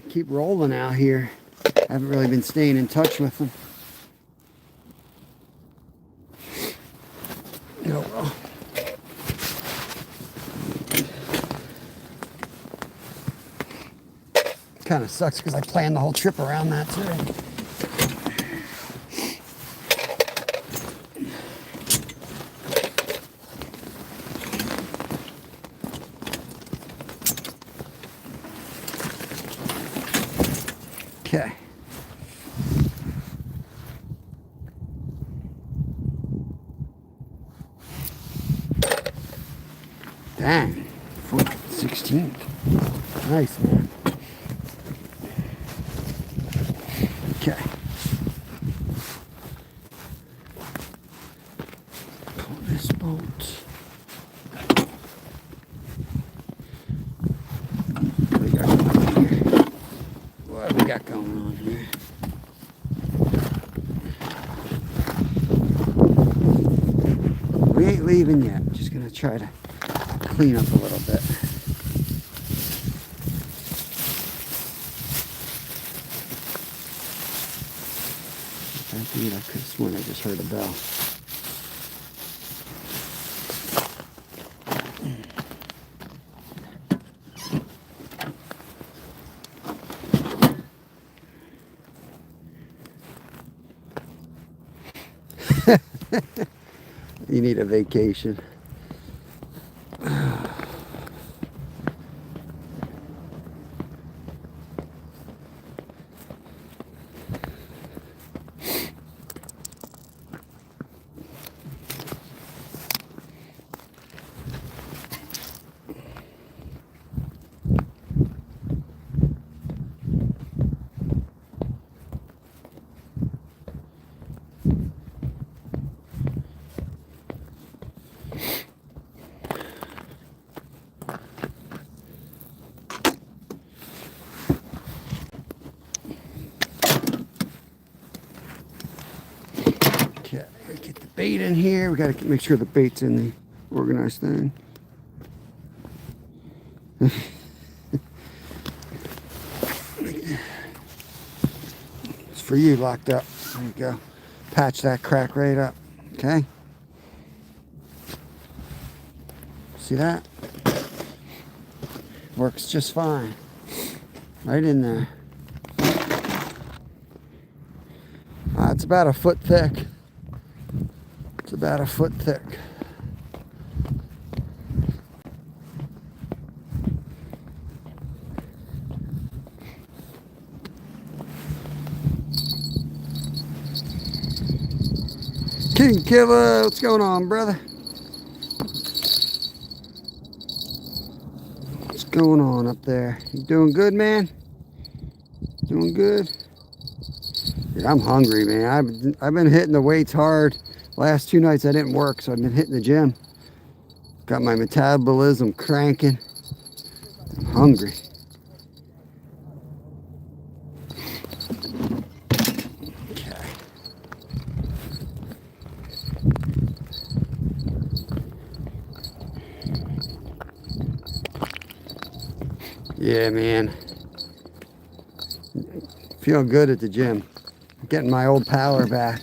keep rolling out here. I haven't really been staying in touch with them. Oh well. Kind of sucks because I planned the whole trip around that too. Okay. Dang, 16th. Nice, man. Okay. Pull this bolt. What do we got going on here? We ain't leaving yet. Just gonna try to clean up a little bit. I could have sworn I just heard a bell. You need a vacation. Okay, get the bait in here. We gotta make sure the bait's in the organized thing. It's for you, locked up. There you go. Patch that crack right up. Okay. See that? Works just fine. Right in there. It's about a foot thick. It's about a foot thick. King Killer, what's going on, brother? What's going on up there? You doing good, man? Doing good? Dude, I'm hungry, man. I've been hitting the weights hard. Last 2 nights I didn't work, so I've been hitting the gym. Got my metabolism cranking. I'm hungry. Okay. Yeah, man. Feeling good at the gym. Getting my old power back.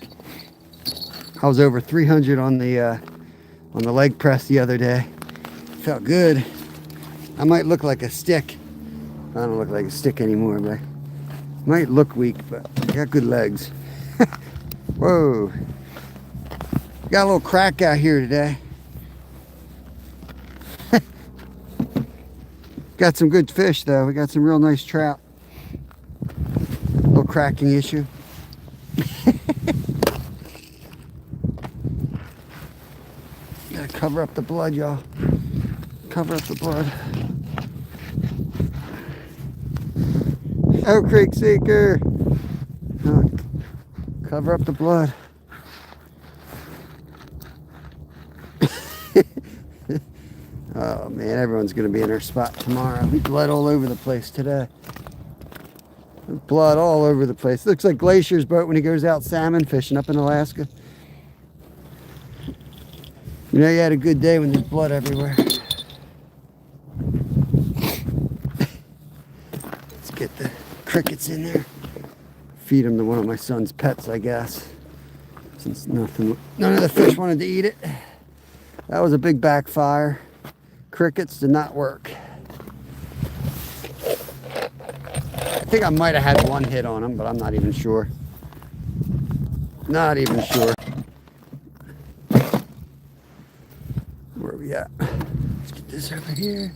I was over 300 on the on the leg press the other day. Felt good. I might look like a stick. I don't look like a stick anymore, but I might look weak, but I got good legs. Whoa. Got a little crack out here today. Got some good fish though. We got some real nice trout. Little cracking issue. Gotta cover up the blood, y'all. Cover up the blood. Oh, creek seeker. Oh, cover up the blood. Oh man, everyone's gonna be in their spot tomorrow. We blood all over the place today. Blood all over the place. Looks like Glacier's boat when he goes out salmon fishing up in Alaska. You know you had a good day when there's blood everywhere. Let's get the crickets in there. Feed them to one of my son's pets, I guess. Since none of the fish wanted to eat it. That was a big backfire. Crickets did not work. I think I might have had one hit on them, but I'm not even sure. Not even sure. Where are we at? Let's get this over here.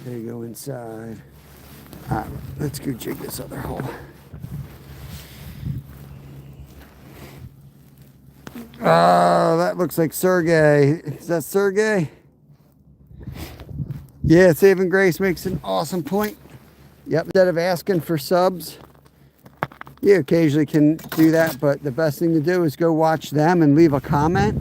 There you go inside. All right, let's go jig this other hole. Oh, that looks like Sergey. Is that Sergey? Yeah, Saving Grace makes an awesome point. Yep, instead of asking for subs, you occasionally can do that, but the best thing to do is go watch them and leave a comment.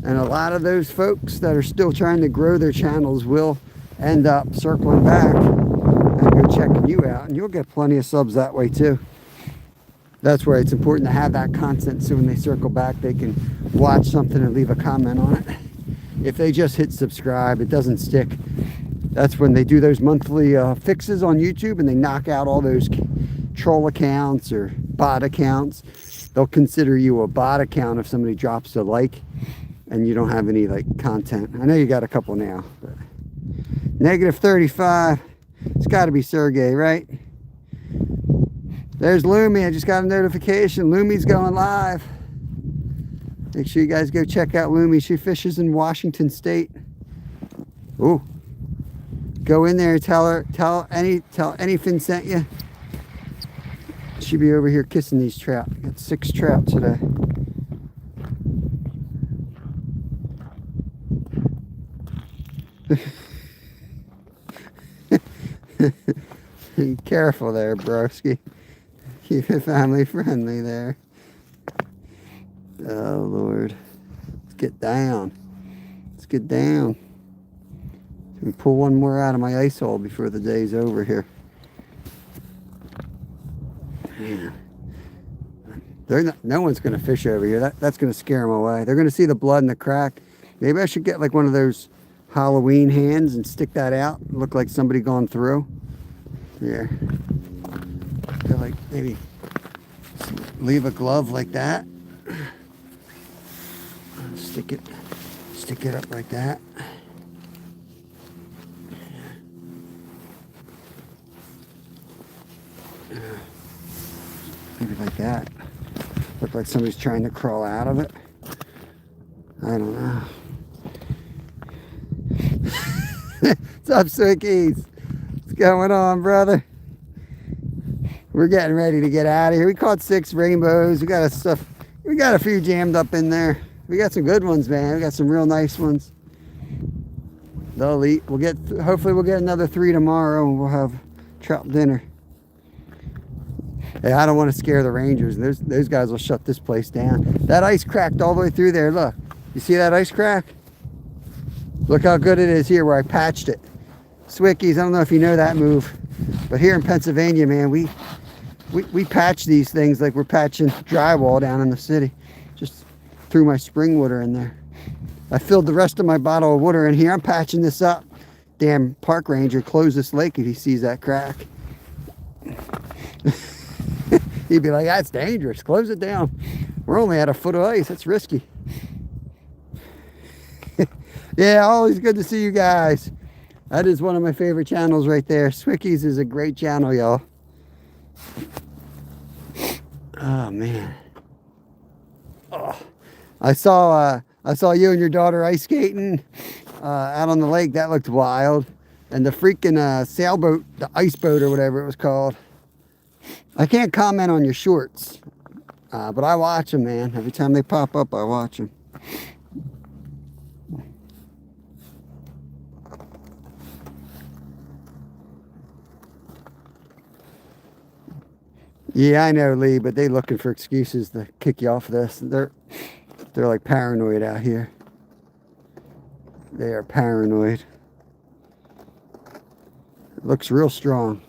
And a lot of those folks that are still trying to grow their channels will end up circling back and go checking you out. And you'll get plenty of subs that way too. That's where it's important to have that content so when they circle back, they can watch something and leave a comment on it. If they just hit subscribe, it doesn't stick. That's when they do those monthly fixes on YouTube and they knock out all those troll accounts or bot accounts. They'll consider you a bot account if somebody drops a like and you don't have any like content. I know you got a couple now, but -35. It's got to be Sergey, right? There's Lumi. I just got a notification. Lumi's going live. Make sure you guys go check out Lumi. She fishes in Washington State. Ooh. Go in there, tell anything sent you. She'll be over here kissing these trout. Got 6 trout today. Be careful there, broski. Keep it family friendly there. Oh Lord. Let's get down. Let's get down. Let me pull one more out of my ice hole before the day's over here. Man. No one's going to fish over here. That's going to scare them away. They're going to see the blood in the crack. Maybe I should get like one of those Halloween hands and stick that out. Look like somebody gone through. Yeah. I feel like maybe leave a glove like that. Stick it up like that. Maybe like that. Look like somebody's trying to crawl out of it. I don't know. What's up, Swickies? What's going on, brother? We're getting ready to get out of here. We caught 6 rainbows. We got a few jammed up in there. We got some good ones, man. We got some real nice ones. They'll eat. Hopefully we'll get another 3 tomorrow and we'll have trout dinner. Hey, I don't want to scare the rangers. Those guys will shut this place down. That ice cracked all the way through there. Look. You see that ice crack? Look how good it is here where I patched it. Swickies, I don't know if you know that move. But here in Pennsylvania, man, we patch these things like we're patching drywall down in the city. Just threw my spring water in there. I filled the rest of my bottle of water in here. I'm patching this up. Damn park ranger, close this lake if he sees that crack. He'd be like, that's dangerous. Close it down. We're only at a foot of ice. That's risky. Yeah, always good to see you guys. That is one of my favorite channels right there. Swickies is a great channel, y'all. Oh, man. Oh, I saw you and your daughter ice skating out on the lake. That looked wild. And the freaking sailboat, the ice boat or whatever it was called. I can't comment on your shorts, but I watch them, man. Every time they pop up, I watch them. Yeah, I know, Lee, but they looking for excuses to kick you off this. They're like paranoid out here. They are paranoid. It looks real strong.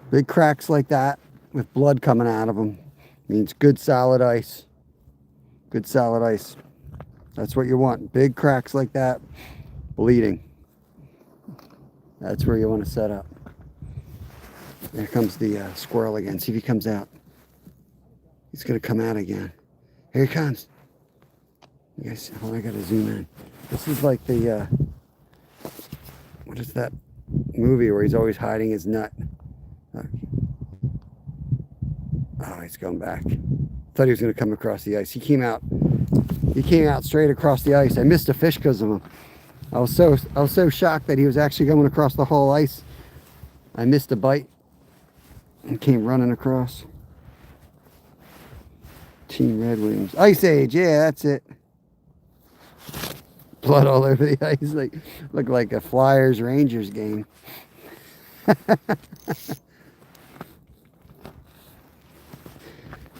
Big cracks like that with blood coming out of them means good solid ice. Good solid ice. That's what you want. Big cracks like that, bleeding. That's where you want to set up. There comes the squirrel again. See if he comes out. He's going to come out again. Here he comes. You guys, hold on, I got to zoom in. This is like the, what is that movie where he's always hiding his nut? Oh, he's going back. Thought he was going to come across the ice. He came out straight across the ice. I missed a fish because of him. I was so shocked that he was actually going across the whole ice. I missed a bite and came running across. Team Red Wings. Ice Age, yeah, that's it. Blood all over the ice. Looked like a Flyers Rangers game.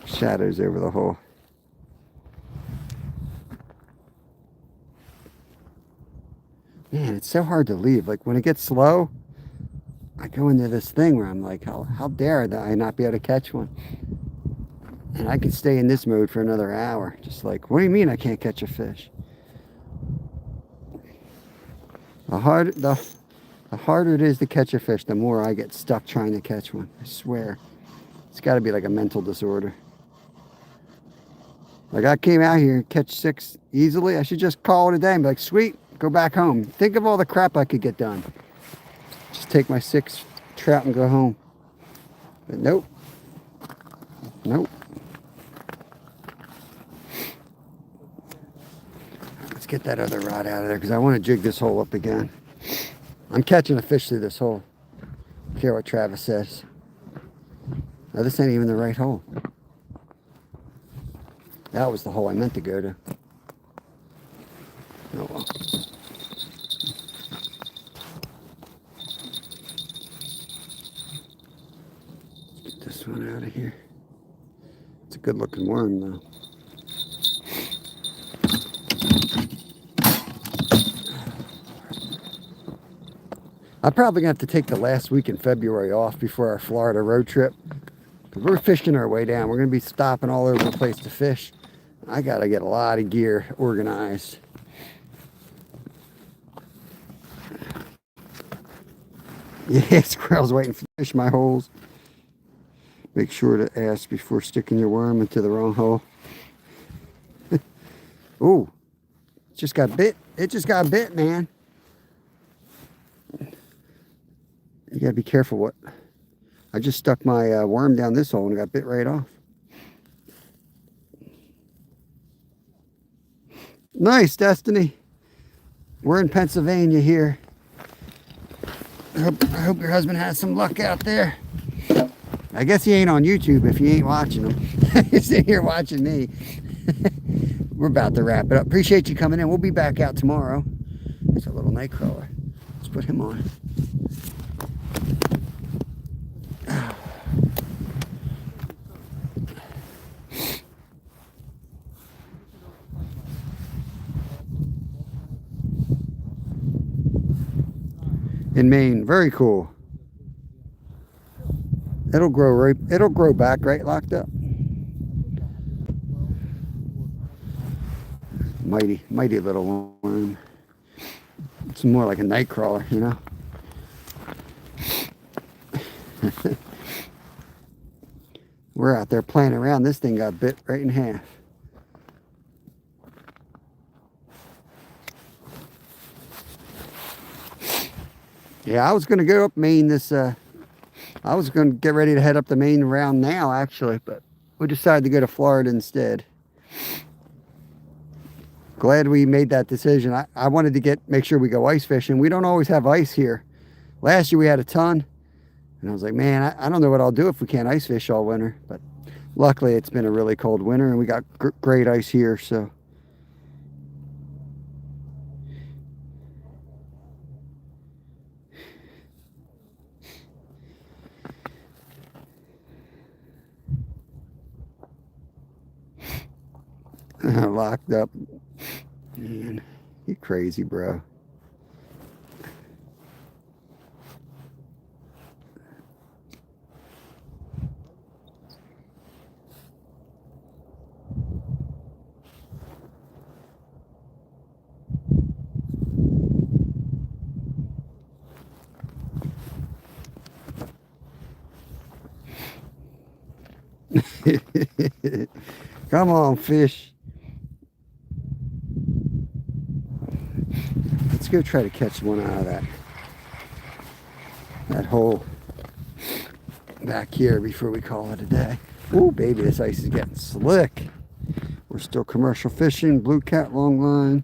Shadows over the hole. Man, it's so hard to leave. Like when it gets slow, I go into this thing where I'm like, how dare I not be able to catch one? And I could stay in this mode for another hour. Just like, what do you mean I can't catch a fish? The harder it is to catch a fish, the more I get stuck trying to catch one. I swear. It's got to be like a mental disorder. Like I came out here and catch 6 easily. I should just call it a day and be like, sweet, go back home. Think of all the crap I could get done. Just take my 6 trout and go home. But nope. Nope. Let's get that other rod out of there because I want to jig this hole up again. I'm catching a fish through this hole. I don't care what Travis says. Now this ain't even the right hole. That was the hole I meant to go to. Oh well. Get this one out of here. It's a good looking worm though. I'm probably going to have to take the last week in February off before our Florida road trip. Because we're fishing our way down. We're going to be stopping all over the place to fish. I got to get a lot of gear organized. Yeah, squirrel's waiting to fish my holes. Make sure to ask before sticking your worm into the wrong hole. Ooh, it just got bit. It just got bit, man. You gotta be careful what. I just stuck my worm down this hole and got bit right off. Nice, Destiny. We're in Pennsylvania here. I hope your husband has some luck out there. I guess he ain't on YouTube if you ain't watching him. He's sitting here watching me. We're about to wrap it up. Appreciate you coming in. We'll be back out tomorrow. There's a little night crawler. Let's put him on. In Maine, very cool. It'll grow back, right? Locked up. Mighty little worm. It's more like a night crawler, you know. We're out there playing around. This thing got bit right in half. Yeah, I was going to go up Maine this, I was going to get ready to head up the Maine round now, actually, but we decided to go to Florida instead. Glad we made that decision. I wanted to make sure we go ice fishing. We don't always have ice here. Last year we had a ton, and I was like, man, I don't know what I'll do if we can't ice fish all winter, but luckily it's been a really cold winter, and we got great ice here, so. Locked up. Man, you crazy, bro. Come on, fish. Let's go try to catch one out of that hole back here before we call it a day. Oh, baby, this ice is getting slick. We're still commercial fishing. Blue cat long line.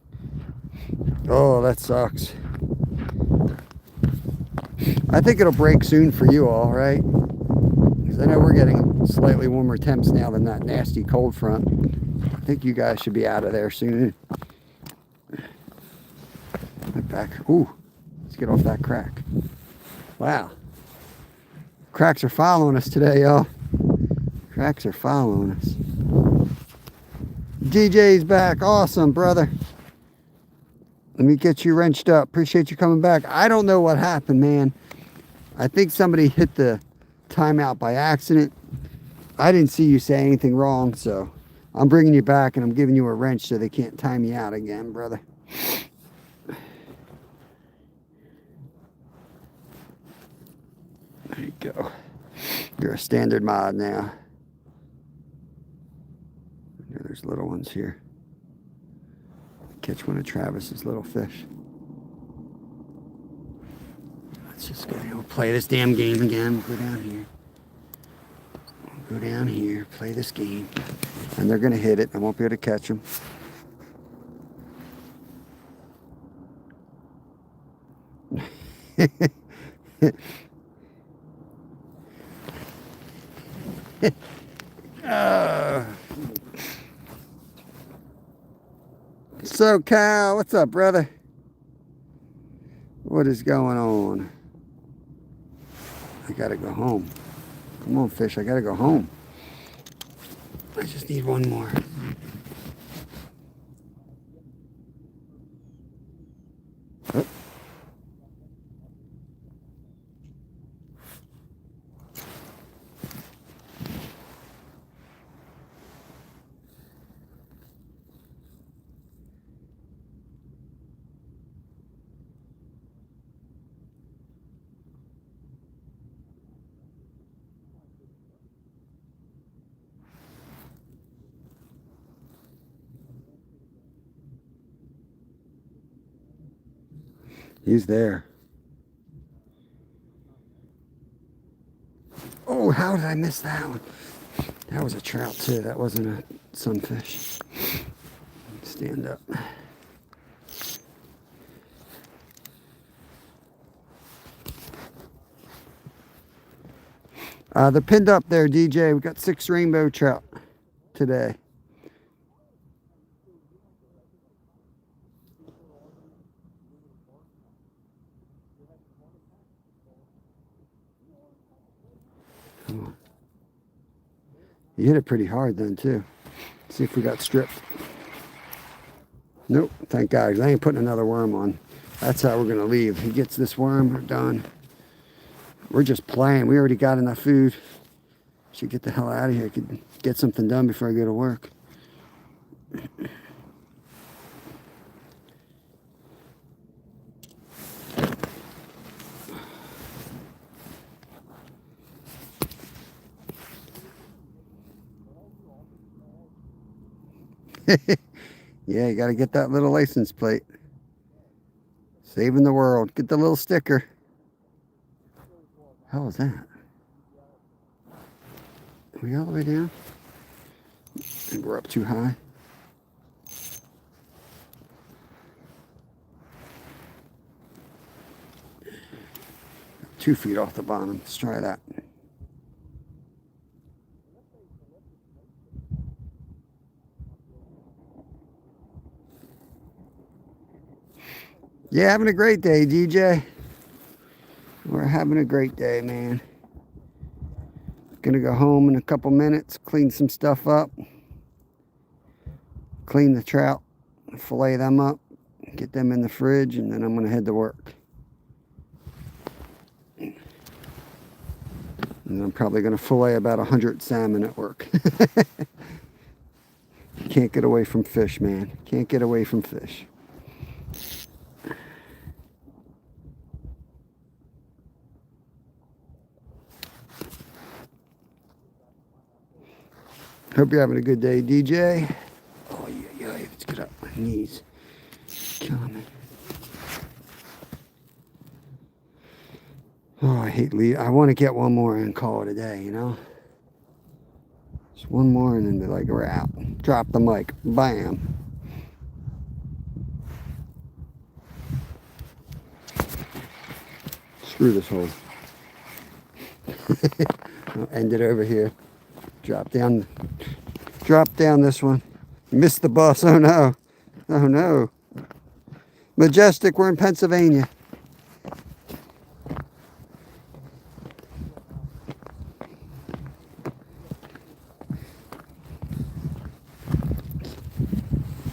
Oh, that sucks. I think it'll break soon for you all, right? Because I know we're getting slightly warmer temps now than that nasty cold front. I think you guys should be out of there soon. Back. Ooh, let's get off that crack. Wow. Cracks are following us today, y'all. Cracks are following us. DJ's back. Awesome, brother. Let me get you wrenched up. Appreciate you coming back. I don't know what happened, man. I think somebody hit the timeout by accident. I didn't see you say anything wrong, so I'm bringing you back and I'm giving you a wrench so they can't time you out again, brother. There you go. You're a standard mod now. There's little ones here. Catch one of Travis's little fish. Let's just go down. We'll play this damn game again. We'll go down here. We'll go down here, play this game. And they're going to hit it. I won't be able to catch them. So, Kyle, what's up, brother? What is going on? I gotta go home. Come on, fish, I gotta go home. I just need one more. Oh. He's there. Oh, how did I miss that one? That was a trout too. That wasn't a sunfish. Stand up. They're pinned up there, DJ. We got 6 rainbow trout today. Come on. You hit it pretty hard then too. See if we got stripped. Nope, thank God, 'cause I ain't putting another worm on. That's how we're gonna leave. He gets this worm, we're done. We're just playing. We already got enough food. Should get the hell out of here. Could get something done before I go to work. Yeah, you got to get that little license plate. Saving the world. Get the little sticker. How was that? Are we all the way down? I think we're up too high. 2 feet off the bottom. Let's try that. Yeah, having a great day, DJ. We're having a great day, man. Gonna go home in a couple minutes, clean some stuff up, clean the trout, fillet them up, get them in the fridge, and then I'm gonna head to work. And I'm probably gonna fillet about 100 salmon at work. Can't get away from fish, man. Can't get away from fish. Hope you're having a good day, DJ. Oh, yeah, let's get up. My knees killing me. Oh, I hate leave. I want to get one more and call it a day, you know? Just one more and then be like, we're out. Drop the mic. Bam. Screw this hole. I'll end it over here. Drop down this one. Missed the bus. Oh no. Oh no. Majestic, we're in Pennsylvania.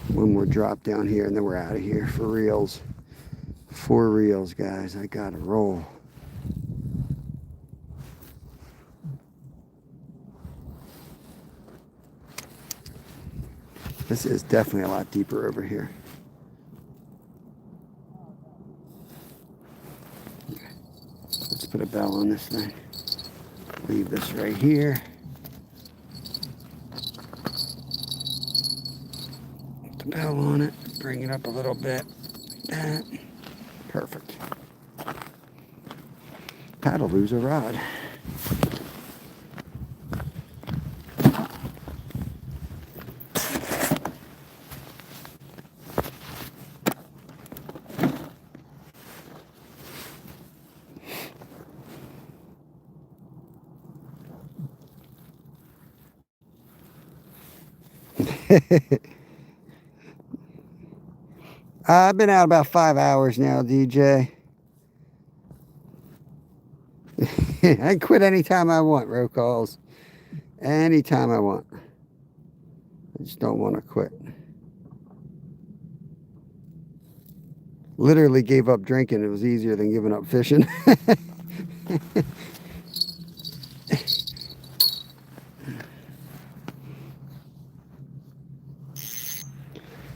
One more drop down here and then we're out of here for reals. 4 reels, guys. I gotta roll. This is definitely a lot deeper over here. Let's put a bell on this thing. Leave this right here. Put the bell on it. Bring it up a little bit. Like that. Perfect. Paddle lose a rod. I've been out about 5 hours now, DJ. I can quit anytime I want, roll calls. Anytime I want. I just don't want to quit. Literally gave up drinking. It was easier than giving up fishing.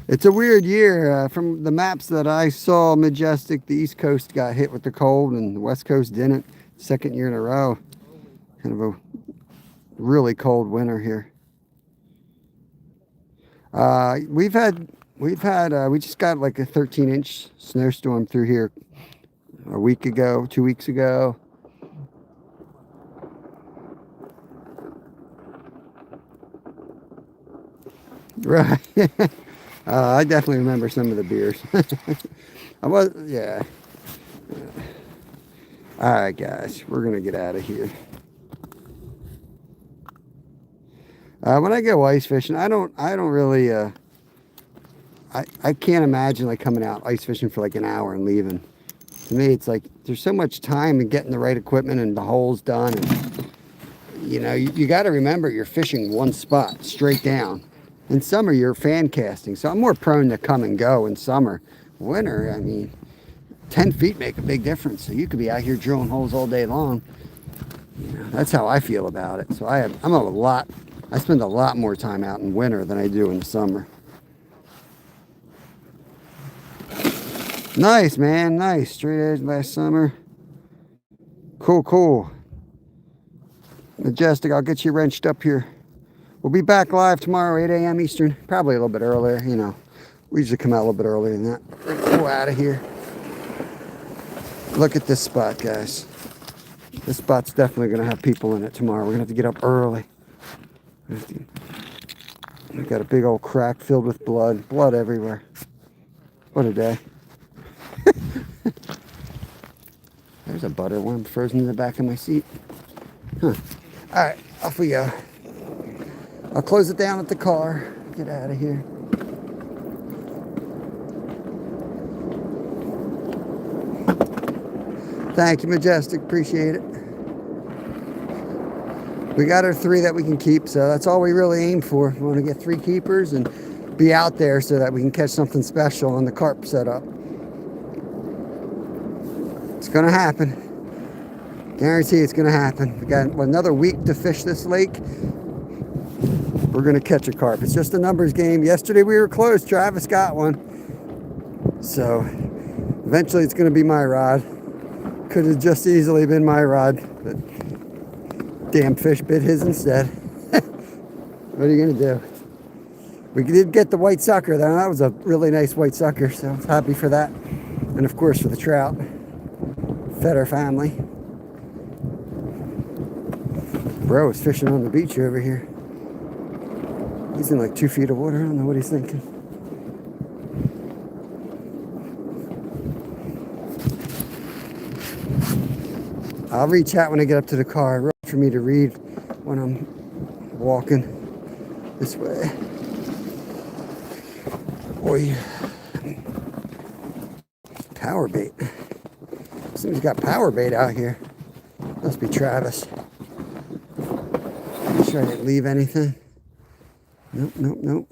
It's a weird year. From the maps that I saw, Majestic, the East Coast got hit with the cold and the West Coast didn't. 2nd year in a row. Kind of a really cold winter here. We just got like a 13-inch snowstorm through here a week ago, 2 weeks ago. Right. I definitely remember some of the beers. Yeah. All right, guys, we're gonna get out of here. When I go ice fishing, I don't really. I can't imagine like coming out ice fishing for like an hour and leaving. To me, it's like there's so much time in getting the right equipment and the holes done, and you know, you got to remember you're fishing one spot straight down. In summer, you're fan casting, so I'm more prone to come and go in summer. Winter, I mean, 10 feet make a big difference. So you could be out here drilling holes all day long. You know, that's how I feel about it. So I spend a lot more time out in winter than I do in the summer. Nice, man. Nice. Straight edge last summer. Cool. Majestic, I'll get you wrenched up here. We'll be back live tomorrow, 8 a.m. Eastern. Probably a little bit earlier, you know. We usually come out a little bit earlier than that. We're gonna go out of here. Look at this spot, guys. This spot's definitely gonna have people in it tomorrow. We're gonna have to get up early. We've got a big old crack filled with blood. Blood everywhere. What a day. There's a butter worm frozen in the back of my seat. Huh. Alright, off we go. I'll close it down at the car. Get out of here. Thank you, Majestic. Appreciate it. We got our 3 that we can keep, so that's all we really aim for. We want to get 3 keepers and be out there so that we can catch something special on the carp setup. It's going to happen. Guarantee it's going to happen. We got another week to fish this lake. We're going to catch a carp. It's just a numbers game. Yesterday we were close. Travis got one. So eventually it's going to be my rod. Could have just easily been my rod, but damn fish bit his instead. What are you going to do? We did get the white sucker though. That was a really nice white sucker, so I was happy for that. And of course for the trout. Fed our family. Bro is fishing on the beach over here. He's in like 2 feet of water. I don't know what he's thinking. I'll reach out when I get up to the car. Rough for me to read when I'm walking this way. Boy, power bait. Somebody's got power bait out here. Must be Travis. Make sure I didn't leave anything. Nope, nope, nope.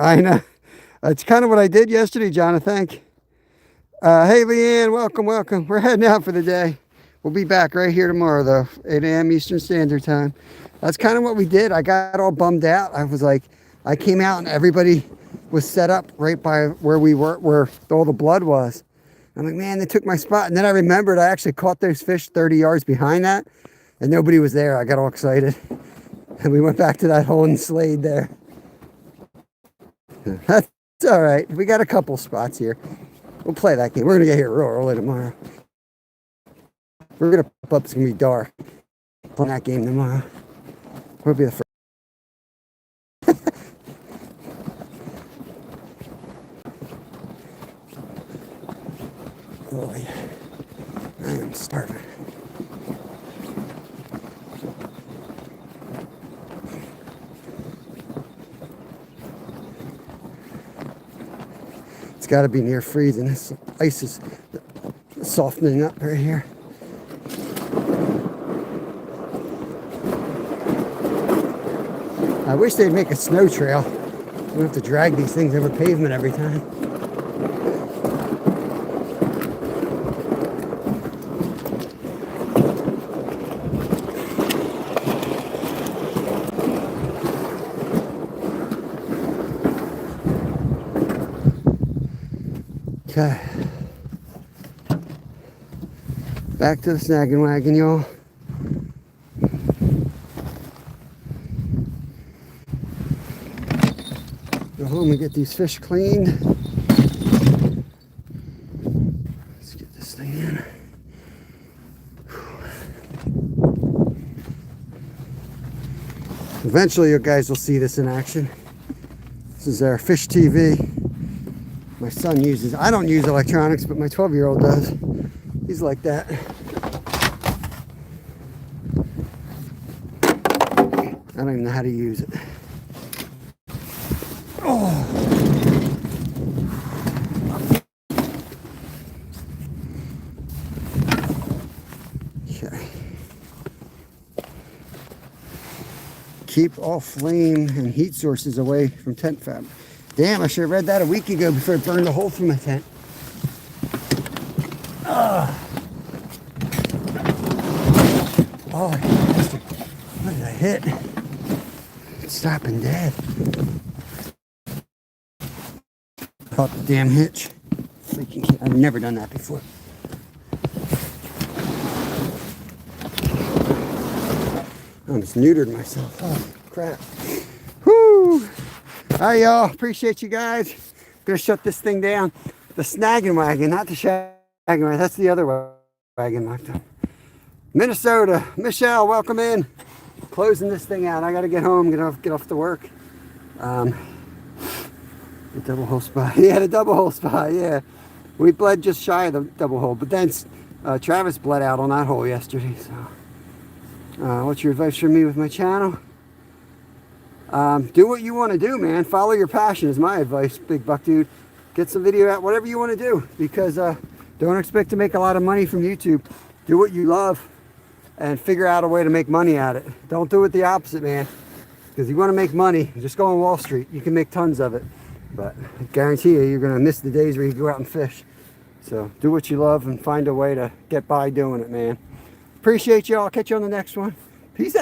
I know. That's kind of what I did yesterday, Jonathan. Hey, Leanne, welcome, welcome. We're heading out for the day. We'll be back right here tomorrow, though, 8 a.m. Eastern Standard Time. That's kind of what we did. I got all bummed out. I was like, I came out and everybody was set up right by where we were, where all the blood was. I'm like, man, they took my spot. And then I remembered I actually caught those fish 30 yards behind that, and nobody was there. I got all excited. And we went back to that hole and slayed there. That's all right. We got a couple spots here. We'll play that game. We're going to get here real early tomorrow. We're going to pop up. It's going to be dark. Playing that game tomorrow. We'll be the first. Oh, yeah. I am starving. It's got to be near freezing. This ice is softening up right here. I wish they'd make a snow trail. We don't have to drag these things over pavement every time. Okay. Back to the snagging wagon, y'all. Go home and get these fish cleaned. Let's get this thing in. Eventually you guys will see this in action. This is our fish TV. My son uses, I don't use electronics, but my 12-year-old does. He's like that. I don't even know how to use it. Oh. Okay. Keep all flame and heat sources away from tent fabric. Damn, I should have read that a week ago before it burned a hole through my tent. Ugh. Oh, bastard. What did I hit? It's stopping dead. Caught the damn hitch. I've never done that before. I almost neutered myself. Oh, crap. Whoo! All right, y'all. Appreciate you guys. Gonna shut this thing down. The snagging wagon, not the shagging wagon. That's the other wagon. Minnesota. Michelle, welcome in. Closing this thing out. I gotta get home. Get off to work. The double hole spot. Yeah, the double hole spot. Yeah, we bled just shy of the double hole, but then Travis bled out on that hole yesterday. So, what's your advice for me with my channel? Do what you want to do, man. Follow your passion is my advice, big buck dude. Get some video out, whatever you want to do, because don't expect to make a lot of money from YouTube. Do what you love and figure out a way to make money at it. Don't do it the opposite, man. Because you want to make money, just go on Wall Street. You can make tons of it. But I guarantee you, you're going to miss the days where you go out and fish. So do what you love and find a way to get by doing it, man. Appreciate you all. I'll catch you on the next one.